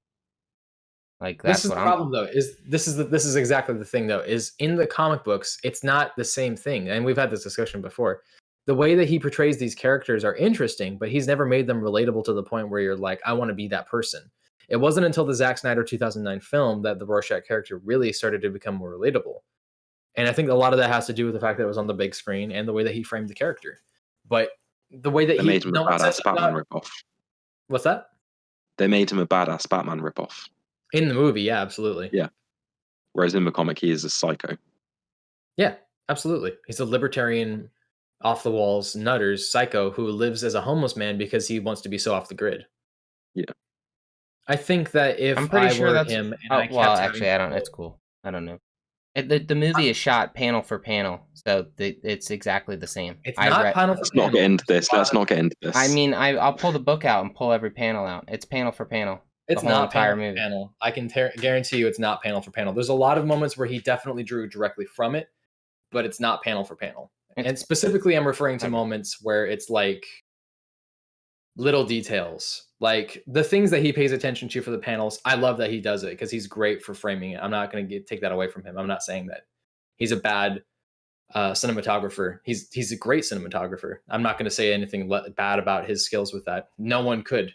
[SPEAKER 1] Like
[SPEAKER 3] This
[SPEAKER 1] that's
[SPEAKER 3] is
[SPEAKER 1] what
[SPEAKER 3] the
[SPEAKER 1] I'm
[SPEAKER 3] problem, though. This is exactly the thing, though. Is in the comic books, it's not the same thing, and we've had this discussion before. The way that he portrays these characters are interesting, but he's never made them relatable to the point where you're like, I want to be that person. It wasn't until the Zack Snyder 2009 film that the Rorschach character really started to become more relatable, and I think a lot of that has to do with the fact that it was on the big screen and the way that he framed the character. But the way that
[SPEAKER 4] They made him a
[SPEAKER 3] no one says
[SPEAKER 4] badass Batman
[SPEAKER 3] about,
[SPEAKER 4] ripoff.
[SPEAKER 3] what's that
[SPEAKER 4] They made him a badass Batman ripoff.
[SPEAKER 3] in the movie? Yeah, absolutely.
[SPEAKER 4] Yeah. Whereas in the comic, he is a psycho.
[SPEAKER 3] Yeah, absolutely. He's a libertarian, off the walls, nutters, psycho who lives as a homeless man because he wants to be so off the grid.
[SPEAKER 4] Yeah.
[SPEAKER 3] I think that if
[SPEAKER 1] I'm pretty
[SPEAKER 3] I
[SPEAKER 1] sure
[SPEAKER 3] were
[SPEAKER 1] that's
[SPEAKER 3] him and
[SPEAKER 1] oh
[SPEAKER 3] I
[SPEAKER 1] well
[SPEAKER 3] kept having
[SPEAKER 1] actually I don't it's cool. I don't know. The movie is shot panel for panel, so it's exactly the same.
[SPEAKER 3] it's
[SPEAKER 1] I
[SPEAKER 3] not
[SPEAKER 1] read
[SPEAKER 3] panel for
[SPEAKER 4] Let's not get into this. Let's not get into this.
[SPEAKER 1] I mean I'll pull the book out and pull every panel out. It's panel for panel.
[SPEAKER 3] It's
[SPEAKER 1] the whole
[SPEAKER 3] not
[SPEAKER 1] entire
[SPEAKER 3] panel
[SPEAKER 1] movie.
[SPEAKER 3] for panel. I can guarantee you it's not panel for panel. There's a lot of moments where he definitely drew directly from it, but it's not panel for panel. And specifically, I'm referring to moments where it's like little details, like the things that he pays attention to for the panels. I love that he does it because he's great for framing it. I'm not going to take that away from him. I'm not saying that he's a bad cinematographer. He's a great cinematographer. I'm not going to say anything bad about his skills with that. No one could.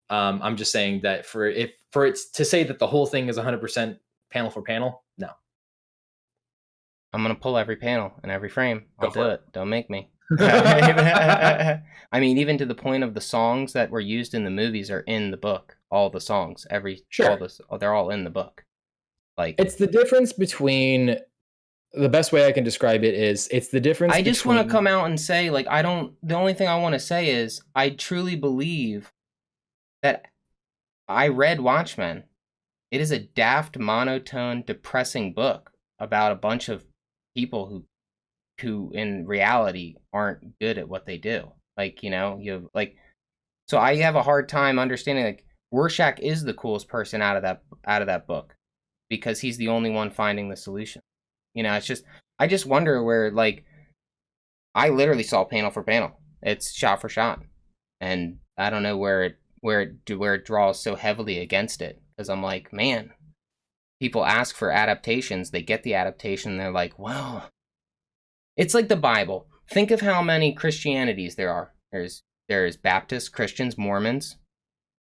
[SPEAKER 3] I'm just saying that for it to say that the whole thing is 100% panel for panel, no.
[SPEAKER 1] I'm gonna pull every panel and every frame. I'll do it. Don't make me. I mean, even to the point of the songs that were used in the movies are in the book. All the songs, they're all in the book. Like
[SPEAKER 3] it's the difference between. The best way I can describe it is it's the difference.
[SPEAKER 1] I just want to come out and say, like, the only thing I want to say is I truly believe that I read Watchmen. It is a daft, monotone, depressing book about a bunch of people who in reality aren't good at what they do. Like, you have like, so I have a hard time understanding, like, Rorschach is the coolest person out of that book because he's the only one finding the solution. It's just, I just wonder where, like, I literally saw panel for panel. It's shot for shot. And I don't know where it draws so heavily against it. Because I'm like, man, people ask for adaptations, they get the adaptation, they're like, well, it's like the Bible. Think of how many Christianities there are. There's Baptists, Christians, Mormons,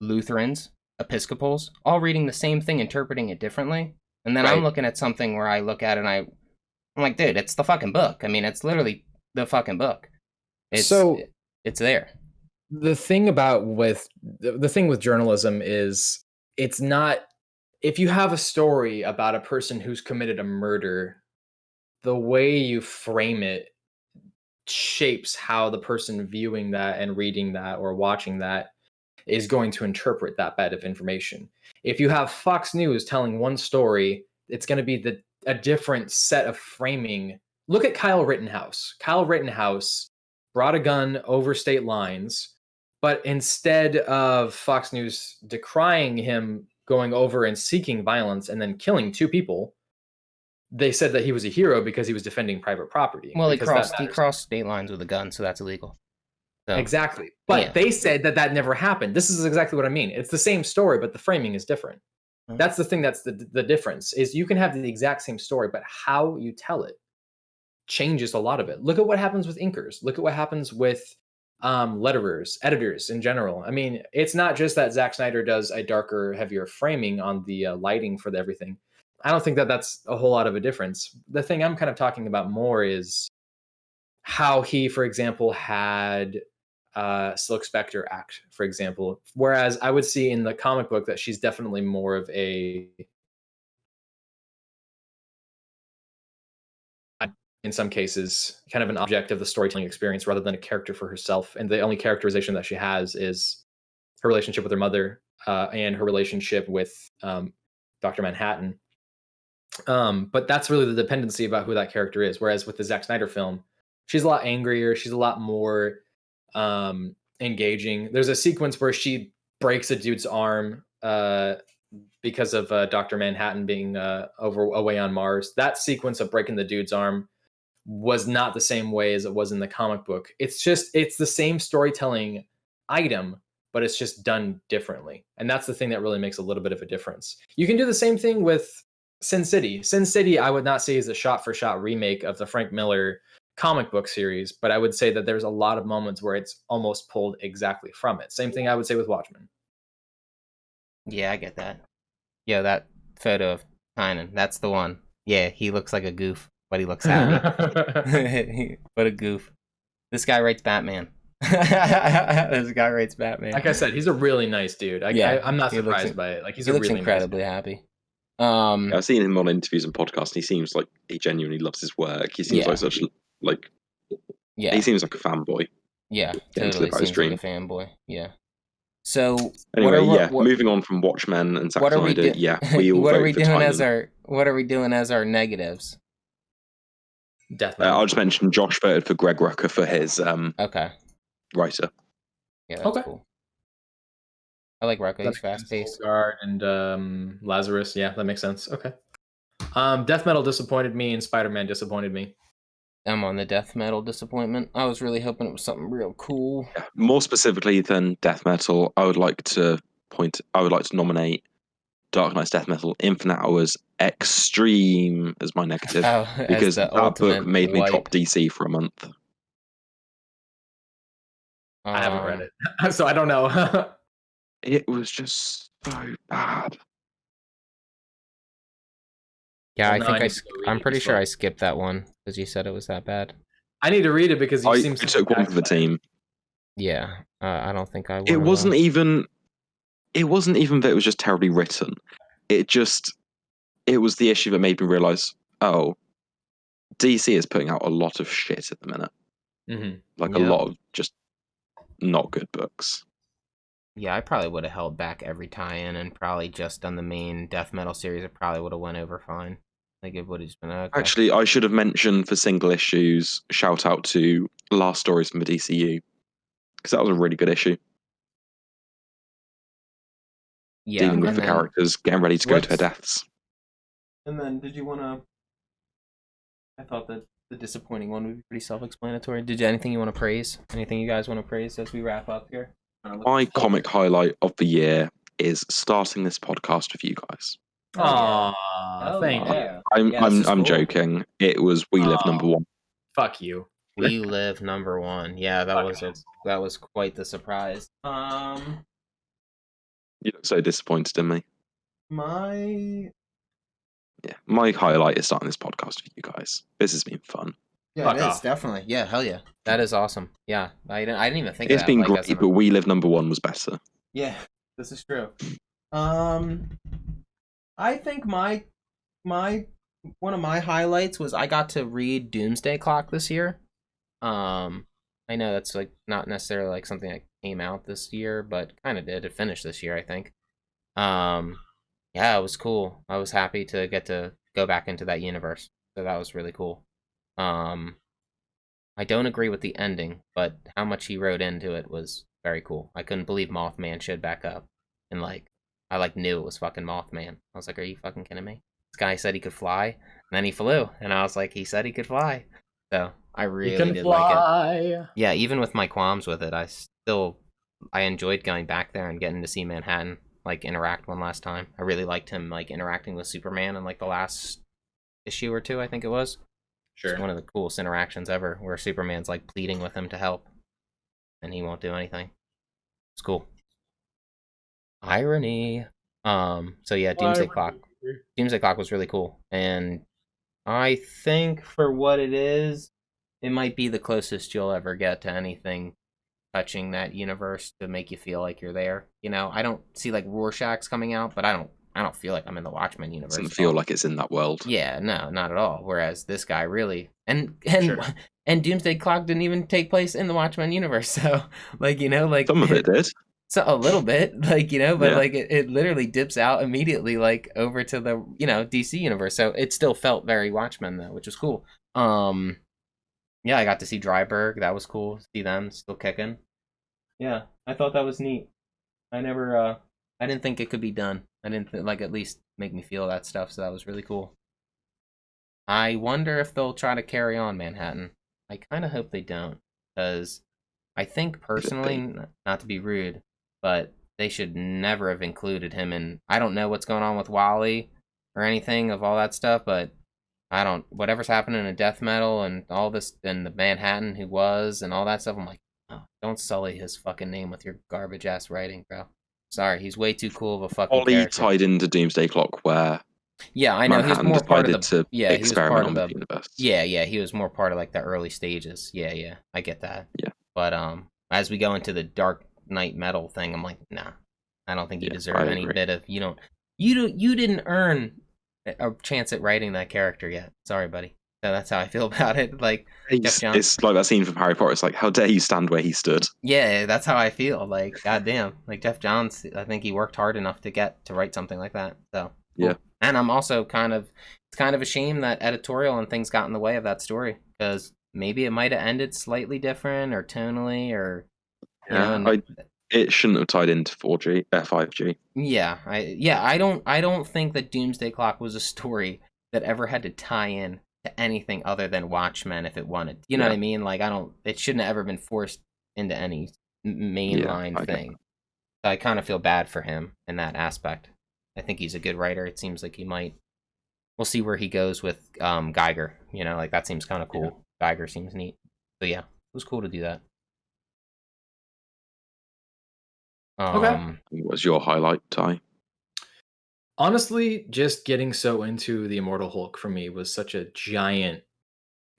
[SPEAKER 1] Lutherans, Episcopals, all reading the same thing, interpreting it differently. And then I'm looking at something where I look at it and I'm like, dude, it's the fucking book. I mean, it's literally the fucking book. It's there.
[SPEAKER 5] The thing with journalism is it's not, if you have a story about a person who's committed a murder, the way you frame it shapes how the person viewing that and reading that or watching that is going to interpret that bit of information. If you have Fox News telling one story, it's going to be a different set of framing. Look at Kyle Rittenhouse. Kyle Rittenhouse brought a gun over state lines, but instead of Fox News decrying him going over and seeking violence and then killing 2 people, they said that he was a hero because he was defending private property.
[SPEAKER 1] Well, he crossed state lines with a gun, so that's illegal. So,
[SPEAKER 5] exactly. But they said that never happened. This is exactly what I mean. It's the same story, but the framing is different. That's the thing that's the difference, is you can have the exact same story, but how you tell it changes a lot of it. Look at what happens with inkers. Look at what happens with letterers, editors in general. I mean, it's not just that Zack Snyder does a darker, heavier framing on the lighting for everything. I don't think that that's a whole lot of a difference. The thing I'm kind of talking about more is how he, for example, had Silk Spectre act, for example. Whereas I would see in the comic book that she's definitely more of a, in some cases, kind of an object of the storytelling experience rather than a character for herself. And the only characterization that she has is her relationship with her mother and her relationship with Dr. Manhattan. But that's really the dependency about who that character is. Whereas with the Zack Snyder film, she's a lot angrier. She's a lot more engaging. There's a sequence where she breaks a dude's arm because of Dr. Manhattan being away on Mars. That sequence of breaking the dude's arm was not the same way as it was in the comic book. It's the same storytelling item, but it's just done differently. And that's the thing that really makes a little bit of a difference. You can do the same thing with Sin City. Sin City, I would not say is a shot-for-shot remake of the Frank Miller comic book series, but I would say that there's a lot of moments where it's almost pulled exactly from it. Same thing I would say with Watchmen.
[SPEAKER 1] Yeah, I get that. Yeah, that photo of Tynan, that's the one. Yeah, he looks like a goof, but he looks happy. What a goof. This guy writes Batman. This guy writes Batman.
[SPEAKER 5] Like I said, he's a really nice dude. I'm not surprised by it. Like he looks
[SPEAKER 1] incredibly happy. I've
[SPEAKER 4] seen him on interviews and podcasts, and he seems like he genuinely loves his work. He seems like such he seems like a fanboy.
[SPEAKER 1] Yeah, totally seems like a fanboy. Yeah. So
[SPEAKER 4] anyway, moving on from Watchmen and Zack Snyder, we all
[SPEAKER 1] what are
[SPEAKER 4] vote
[SPEAKER 1] we
[SPEAKER 4] for
[SPEAKER 1] doing
[SPEAKER 4] Tynan.
[SPEAKER 1] what are we doing as our negatives?
[SPEAKER 5] Death Metal.
[SPEAKER 4] I'll just mention Josh voted for Greg Rucka for his writer.
[SPEAKER 1] Yeah, that's cool. I like Rucka. He's fast paced.
[SPEAKER 5] And Lazarus. Yeah, that makes sense. Okay. Death Metal disappointed me, and Spider-Man disappointed me.
[SPEAKER 1] I'm on the Death Metal disappointment. I was really hoping it was something real cool.
[SPEAKER 4] Yeah. More specifically than Death Metal, I would like to nominate Dark Knight's Death Metal Infinite Hours Extreme as my negative, because that book made me drop DC for a month.
[SPEAKER 5] I haven't read it, so I don't know.
[SPEAKER 4] It was just so bad.
[SPEAKER 1] Yeah, I'm pretty sure I skipped that one because you said it was that bad.
[SPEAKER 5] I need to read it because
[SPEAKER 4] I took one for the team.
[SPEAKER 1] Yeah, I don't think I.
[SPEAKER 4] It wasn't even that it was just terribly written. It was the issue that made me realize, DC is putting out a lot of shit at the minute.
[SPEAKER 5] Mm-hmm.
[SPEAKER 4] A lot of just not good books.
[SPEAKER 1] Yeah, I probably would have held back every tie-in and probably just done the main Death Metal series. It probably would have went over fine. Like it would have just been okay.
[SPEAKER 4] Actually, I should have mentioned for single issues, shout out to Last Stories from the DCU, because that was a really good issue.
[SPEAKER 1] Yeah,
[SPEAKER 4] dealing with the characters, getting ready to go to their deaths.
[SPEAKER 1] And then, did you want to? I thought that the disappointing one would be pretty self-explanatory. Did you anything you want to praise? Anything you guys want to praise as we wrap up here?
[SPEAKER 4] My comic highlight of the year is starting this podcast with you guys.
[SPEAKER 3] Aw,
[SPEAKER 1] Hell
[SPEAKER 3] thank
[SPEAKER 1] yeah.
[SPEAKER 3] you.
[SPEAKER 4] I'm
[SPEAKER 1] Yeah, this is
[SPEAKER 4] I'm
[SPEAKER 1] cool.
[SPEAKER 4] joking. It was We Live number
[SPEAKER 3] Aw.
[SPEAKER 4] one.
[SPEAKER 3] Fuck you.
[SPEAKER 1] We Live number one. Yeah, that
[SPEAKER 3] Fucking
[SPEAKER 1] was
[SPEAKER 3] asshole.
[SPEAKER 1] that was quite the surprise.
[SPEAKER 4] You look so disappointed in me.
[SPEAKER 1] My
[SPEAKER 4] Yeah, my highlight is starting this podcast with you guys. This has been fun.
[SPEAKER 1] yeah,
[SPEAKER 3] Fuck
[SPEAKER 1] it is
[SPEAKER 3] off.
[SPEAKER 1] definitely. Yeah, hell yeah, that is awesome. Yeah, I didn't even think of
[SPEAKER 4] It's
[SPEAKER 1] that.
[SPEAKER 4] been
[SPEAKER 1] Like
[SPEAKER 4] great,
[SPEAKER 1] as an
[SPEAKER 4] but We Live number one was better.
[SPEAKER 1] yeah, this is true. I think my one of my highlights was I got to read Doomsday Clock this year. I know that's like not necessarily like something that came out this year, but kind of did. It finished this year, I think. Yeah, it was cool. I was happy to get to go back into that universe, so that was really cool. Um, I don't agree with the ending, but how much he wrote into it was very cool. I couldn't believe Mothman showed back up, and like I like knew it was fucking Mothman. I was like, are you fucking kidding me? This guy said he could fly, and then he flew, and I was like, he said he could fly. So I
[SPEAKER 3] You
[SPEAKER 1] really
[SPEAKER 3] can
[SPEAKER 1] did like it.
[SPEAKER 3] fly.
[SPEAKER 1] Yeah, even with my qualms with it, I enjoyed going back there and getting to see Manhattan like interact one last time. I really liked him like interacting with Superman in like the last issue or two, I think it was. It's one of the coolest interactions ever, where Superman's like pleading with him to help, and he won't do anything. It's cool. Irony. So yeah, Doomsday Clock. Doomsday Clock was really cool, and I think for what it is, it might be the closest you'll ever get to anything touching that universe to make you feel like you're there. You know, I don't see like Rorschach's coming out, but I don't feel like I'm in the Watchmen universe.
[SPEAKER 4] Doesn't
[SPEAKER 1] at
[SPEAKER 4] feel
[SPEAKER 1] all.
[SPEAKER 4] like it's in that world.
[SPEAKER 1] Yeah, no, not at all. Whereas this guy really and
[SPEAKER 3] Sure.
[SPEAKER 1] and Doomsday Clock didn't even take place in the Watchmen universe. So like like
[SPEAKER 4] Some of it did.
[SPEAKER 1] so a little bit like but
[SPEAKER 4] Yeah.
[SPEAKER 1] like it literally dips out immediately like over to the DC universe. So it still felt very Watchmen though, which was cool. Yeah, I got to see Dryberg. That was cool. See them still kicking. Yeah, I thought that was neat. I never I didn't think it could be done. I didn't like at least make me feel that stuff, so that was really cool. I wonder if they'll try to carry on Manhattan. I kind of hope they don't, because I think personally, not to be rude, but they should never have included him in. I don't know what's going on with Wally or anything of all that stuff, but I don't. Whatever's happening in Death Metal and all this, and the Manhattan who was, and all that stuff, I'm like, oh, don't sully his fucking name with your garbage ass writing, bro. Sorry, he's way too cool of a fucking
[SPEAKER 4] Ollie
[SPEAKER 1] character.
[SPEAKER 4] tied into Doomsday Clock where
[SPEAKER 1] Yeah, I know he was
[SPEAKER 4] Manhattan
[SPEAKER 1] more part of
[SPEAKER 4] decided
[SPEAKER 1] the.
[SPEAKER 4] to
[SPEAKER 1] Yeah, he was
[SPEAKER 4] experiment
[SPEAKER 1] part
[SPEAKER 4] on
[SPEAKER 1] of
[SPEAKER 4] the
[SPEAKER 1] the.
[SPEAKER 4] universe.
[SPEAKER 1] Yeah, he was more part of like the early stages. Yeah, I get that.
[SPEAKER 4] Yeah.
[SPEAKER 1] But as we go into the Dark Knight Metal thing, I'm like, nah, I don't think you
[SPEAKER 4] Yeah,
[SPEAKER 1] deserve
[SPEAKER 4] I
[SPEAKER 1] any
[SPEAKER 4] agree.
[SPEAKER 1] bit of. You didn't earn a chance at writing that character yet. Sorry, buddy. So that's how I feel about it. Like Jeff Johns.
[SPEAKER 4] It's like that scene from Harry Potter. It's like, how dare you stand where he stood?
[SPEAKER 1] Yeah, that's how I feel. Like, goddamn. Like Jeff Johns, I think he worked hard enough to write something like that. So cool.
[SPEAKER 4] Yeah.
[SPEAKER 1] And I'm also it's kind of a shame that editorial and things got in the way of that story, because maybe it might have ended slightly different or tonally or
[SPEAKER 4] It shouldn't have tied into 4G, 5G.
[SPEAKER 1] Yeah, I don't think that Doomsday Clock was a story that ever had to tie in to anything other than Watchmen if it wanted. You know what I mean? Like it shouldn't have ever been forced into any mainline thing. So I kind of feel bad for him in that aspect. I think he's a good writer. It seems like he might. We'll see where he goes with Geiger. Like that seems kind of cool. Yeah. Geiger seems neat. So yeah, it was cool to do that.
[SPEAKER 3] Okay.
[SPEAKER 4] What was your highlight, Ty?
[SPEAKER 3] Honestly, just getting so into the Immortal Hulk for me was such a giant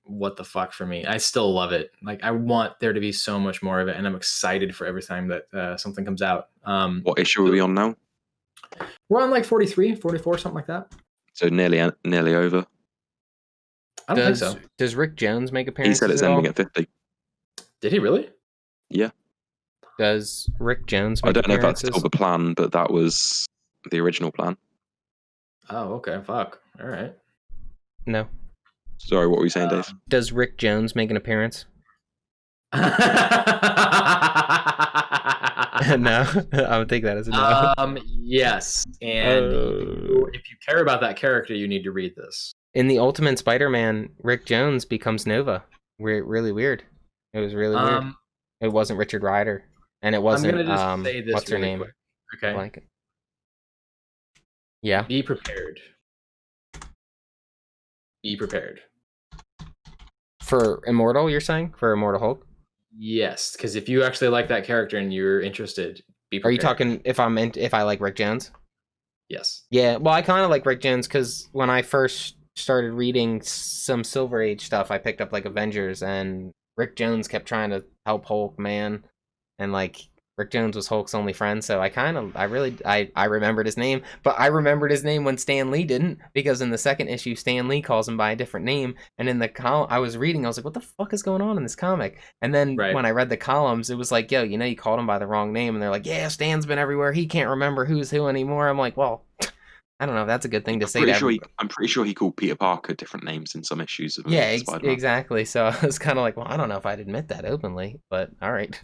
[SPEAKER 3] what the fuck for me. I still love it. Like I want there to be so much more of it, and I'm excited for every time that something comes out.
[SPEAKER 4] What issue are we on now?
[SPEAKER 3] We're on like 43, 44, something like that.
[SPEAKER 4] So nearly over.
[SPEAKER 3] I don't think so.
[SPEAKER 1] Does Rick Jones make appearances?
[SPEAKER 4] He said it's ending at 50.
[SPEAKER 3] Did he really?
[SPEAKER 4] Yeah.
[SPEAKER 1] Does Rick Jones make
[SPEAKER 4] I don't know if that's
[SPEAKER 1] appearances?
[SPEAKER 4] still the plan, but that was the original plan.
[SPEAKER 3] Oh, okay. Fuck. All right.
[SPEAKER 1] No.
[SPEAKER 4] Sorry, what were you saying, Dave?
[SPEAKER 1] Does Rick Jones make an appearance? No, I would take that as a no.
[SPEAKER 3] Yes, and if you care about that character, you need to read this.
[SPEAKER 1] In the Ultimate Spider-Man, Rick Jones becomes Nova. Really weird. It was really weird. It wasn't Richard Rider, and it wasn't.
[SPEAKER 3] I'm gonna just say this
[SPEAKER 1] what's her
[SPEAKER 3] really
[SPEAKER 1] name?
[SPEAKER 3] quick. Okay.
[SPEAKER 1] Blanket. Yeah.
[SPEAKER 3] Be prepared. Be prepared.
[SPEAKER 1] For Immortal, you're saying? For Immortal Hulk?
[SPEAKER 3] Yes, because if you actually like that character and you're interested, be
[SPEAKER 1] Are
[SPEAKER 3] prepared.
[SPEAKER 1] you talking if I like Rick Jones?
[SPEAKER 3] Yes.
[SPEAKER 1] Yeah, well, I kind of like Rick Jones because when I first started reading some Silver Age stuff, I picked up like Avengers, and Rick Jones kept trying to help Hulk, man, and like Rick Jones was Hulk's only friend, so I remembered his name, but I remembered his name when Stan Lee didn't, because in the second issue, Stan Lee calls him by a different name, and in the I was reading, I was like, what the fuck is going on in this comic? And then
[SPEAKER 3] Right.
[SPEAKER 1] when I read the columns, it was like, yo, you called him by the wrong name, and they're like, yeah, Stan's been everywhere, he can't remember who's who anymore. I'm like, well, I don't know. That's a good thing to say.
[SPEAKER 4] I'm pretty sure he called Peter Parker different names in some issues of
[SPEAKER 1] Yeah,
[SPEAKER 4] Spider-Man.
[SPEAKER 1] exactly. So I was kind of like, well, I don't know if I'd admit that openly, but all right.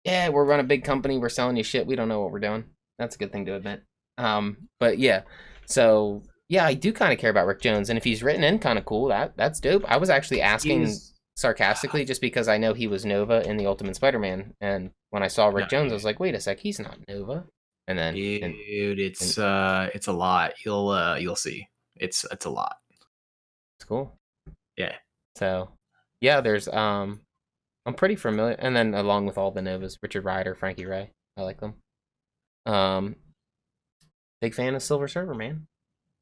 [SPEAKER 1] Yeah, we're running a big company. We're selling you shit. We don't know what we're doing. That's a good thing to admit. But yeah, so yeah, I do kind of care about Rick Jones, and if he's written in kind of cool, that's dope. I was actually asking sarcastically just because I know he was Nova in the Ultimate Spider-Man, and when I saw Rick Jones, I was like, wait a sec, he's not Nova. And then,
[SPEAKER 3] dude, it's a lot. You'll see. It's a lot.
[SPEAKER 1] It's cool.
[SPEAKER 3] Yeah.
[SPEAKER 1] So, yeah, there's I'm pretty familiar, and then along with all the Novas, Richard Rider, Frankie Ray, I like them. Big fan of Silver Surfer, man.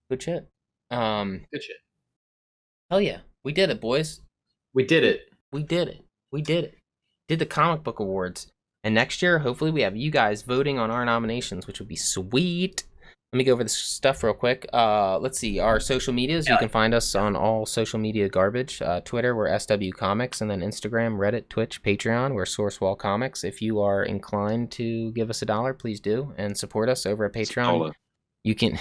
[SPEAKER 1] Good shit.
[SPEAKER 3] Good shit.
[SPEAKER 1] Hell yeah, we did it, boys.
[SPEAKER 3] We did it.
[SPEAKER 1] We did it. We did it. Did the comic book awards. And next year, hopefully, we have you guys voting on our nominations, which would be sweet. Let me go over this stuff real quick. Let's see. Our social medias. You can find us on all social media garbage. Twitter, we're SW Comics. And then Instagram, Reddit, Twitch, Patreon, we're Sourcewall Comics. If you are inclined to give us $1, please do. And support us over at Patreon. You can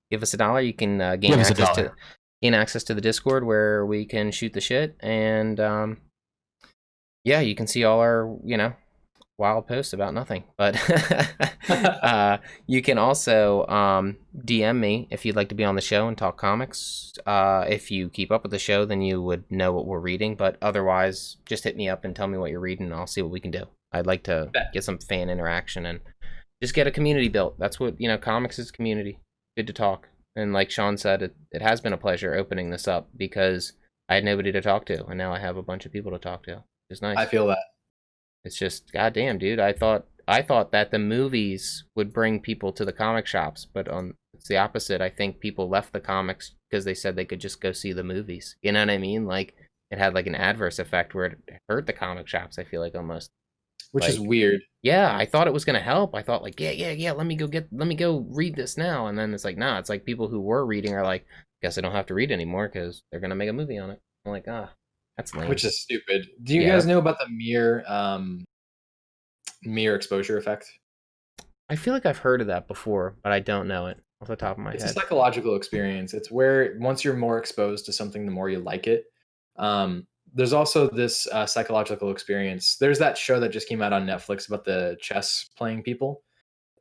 [SPEAKER 1] give us $1. You can gain access to the Discord where we can shoot the shit. And yeah, you can see all our, wild posts about nothing, but you can also DM me if you'd like to be on the show and talk comics. If you keep up with the show, then you would know what we're reading, but otherwise just hit me up and tell me what you're reading and I'll see what we can do. I'd like to get some fan interaction and just get a community built. That's what, comics is community. Good to talk. And like Sean said, it has been a pleasure opening this up because I had nobody to talk to, and now I have a bunch of people to talk to. It's nice.
[SPEAKER 3] I feel that.
[SPEAKER 1] It's just goddamn, dude. I thought that the movies would bring people to the comic shops, but it's the opposite. I think people left the comics because they said they could just go see the movies. You know what I mean? Like it had like an adverse effect where it hurt the comic shops. I feel like almost,
[SPEAKER 3] which is weird.
[SPEAKER 1] Yeah, I thought it was gonna help. I thought like yeah. Let me go read this now, and then it's like nah. It's like people who were reading are like, guess I don't have to read anymore because they're gonna make a movie on it. I'm like that's lame.
[SPEAKER 3] Which is stupid. Do you guys know about the mere exposure effect?
[SPEAKER 1] I feel like I've heard of that before, but I don't know it off the top of my head.
[SPEAKER 3] It's a psychological experience. It's where once you're more exposed to something, the more you like it. There's also this psychological experience. There's that show that just came out on Netflix about the chess playing people.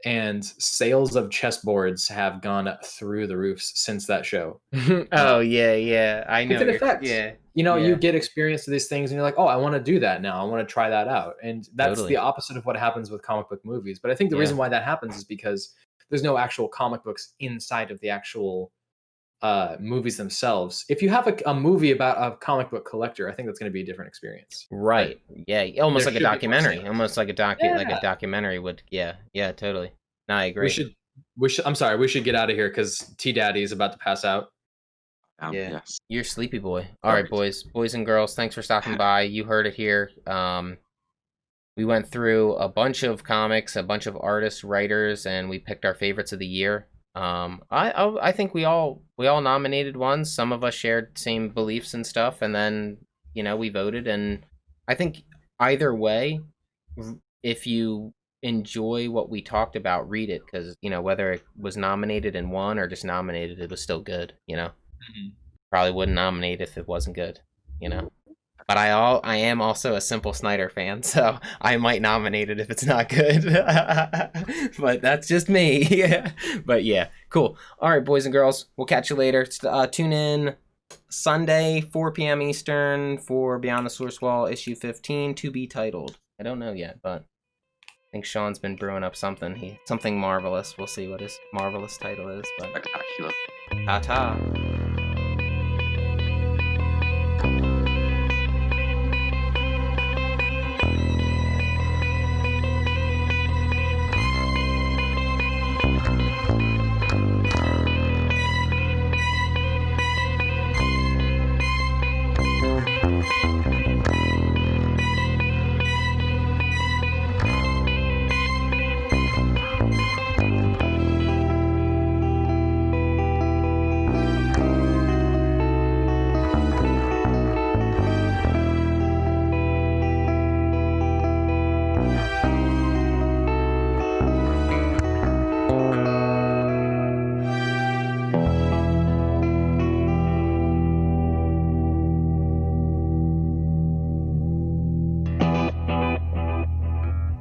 [SPEAKER 3] And sales of chessboards have gone through the roofs since that show.
[SPEAKER 1] Oh yeah, I know.
[SPEAKER 3] It's an effect.
[SPEAKER 1] Yeah,
[SPEAKER 3] you get experience to these things, and you're like, oh, I want to do that now. I want to try that out, and that's the opposite of what happens with comic book movies. But I think the reason why that happens is because there's no actual comic books inside of the actual movies themselves. If you have a movie about a comic book collector, I think that's going to be a different experience.
[SPEAKER 1] Right. Yeah. Almost like a documentary. Almost like a documentary would. Yeah. Totally. No, I agree.
[SPEAKER 3] We should. I'm sorry. We should get out of here because T Daddy is about to pass out.
[SPEAKER 1] Yes. You're sleepy boy. All right, boys and girls. Thanks for stopping by. You heard it here. We went through a bunch of comics, a bunch of artists, writers, and we picked our favorites of the year. I think we all nominated ones. Some of us shared same beliefs and stuff, and then we voted. And I think either way, if you enjoy what we talked about, read it because whether it was nominated and won or just nominated, it was still good. Probably wouldn't nominate if it wasn't good. But I am also a Simple Snyder fan, so I might nominate it if it's not good. But that's just me. But yeah, cool. All right, boys and girls, we'll catch you later. Tune in Sunday, 4 p.m. Eastern for Beyond the Source Wall issue 15 to be titled. I don't know yet, but think Sean's been brewing up something. Something marvelous. We'll see what his marvelous title is. But
[SPEAKER 4] Spectacular.
[SPEAKER 1] ta-ta.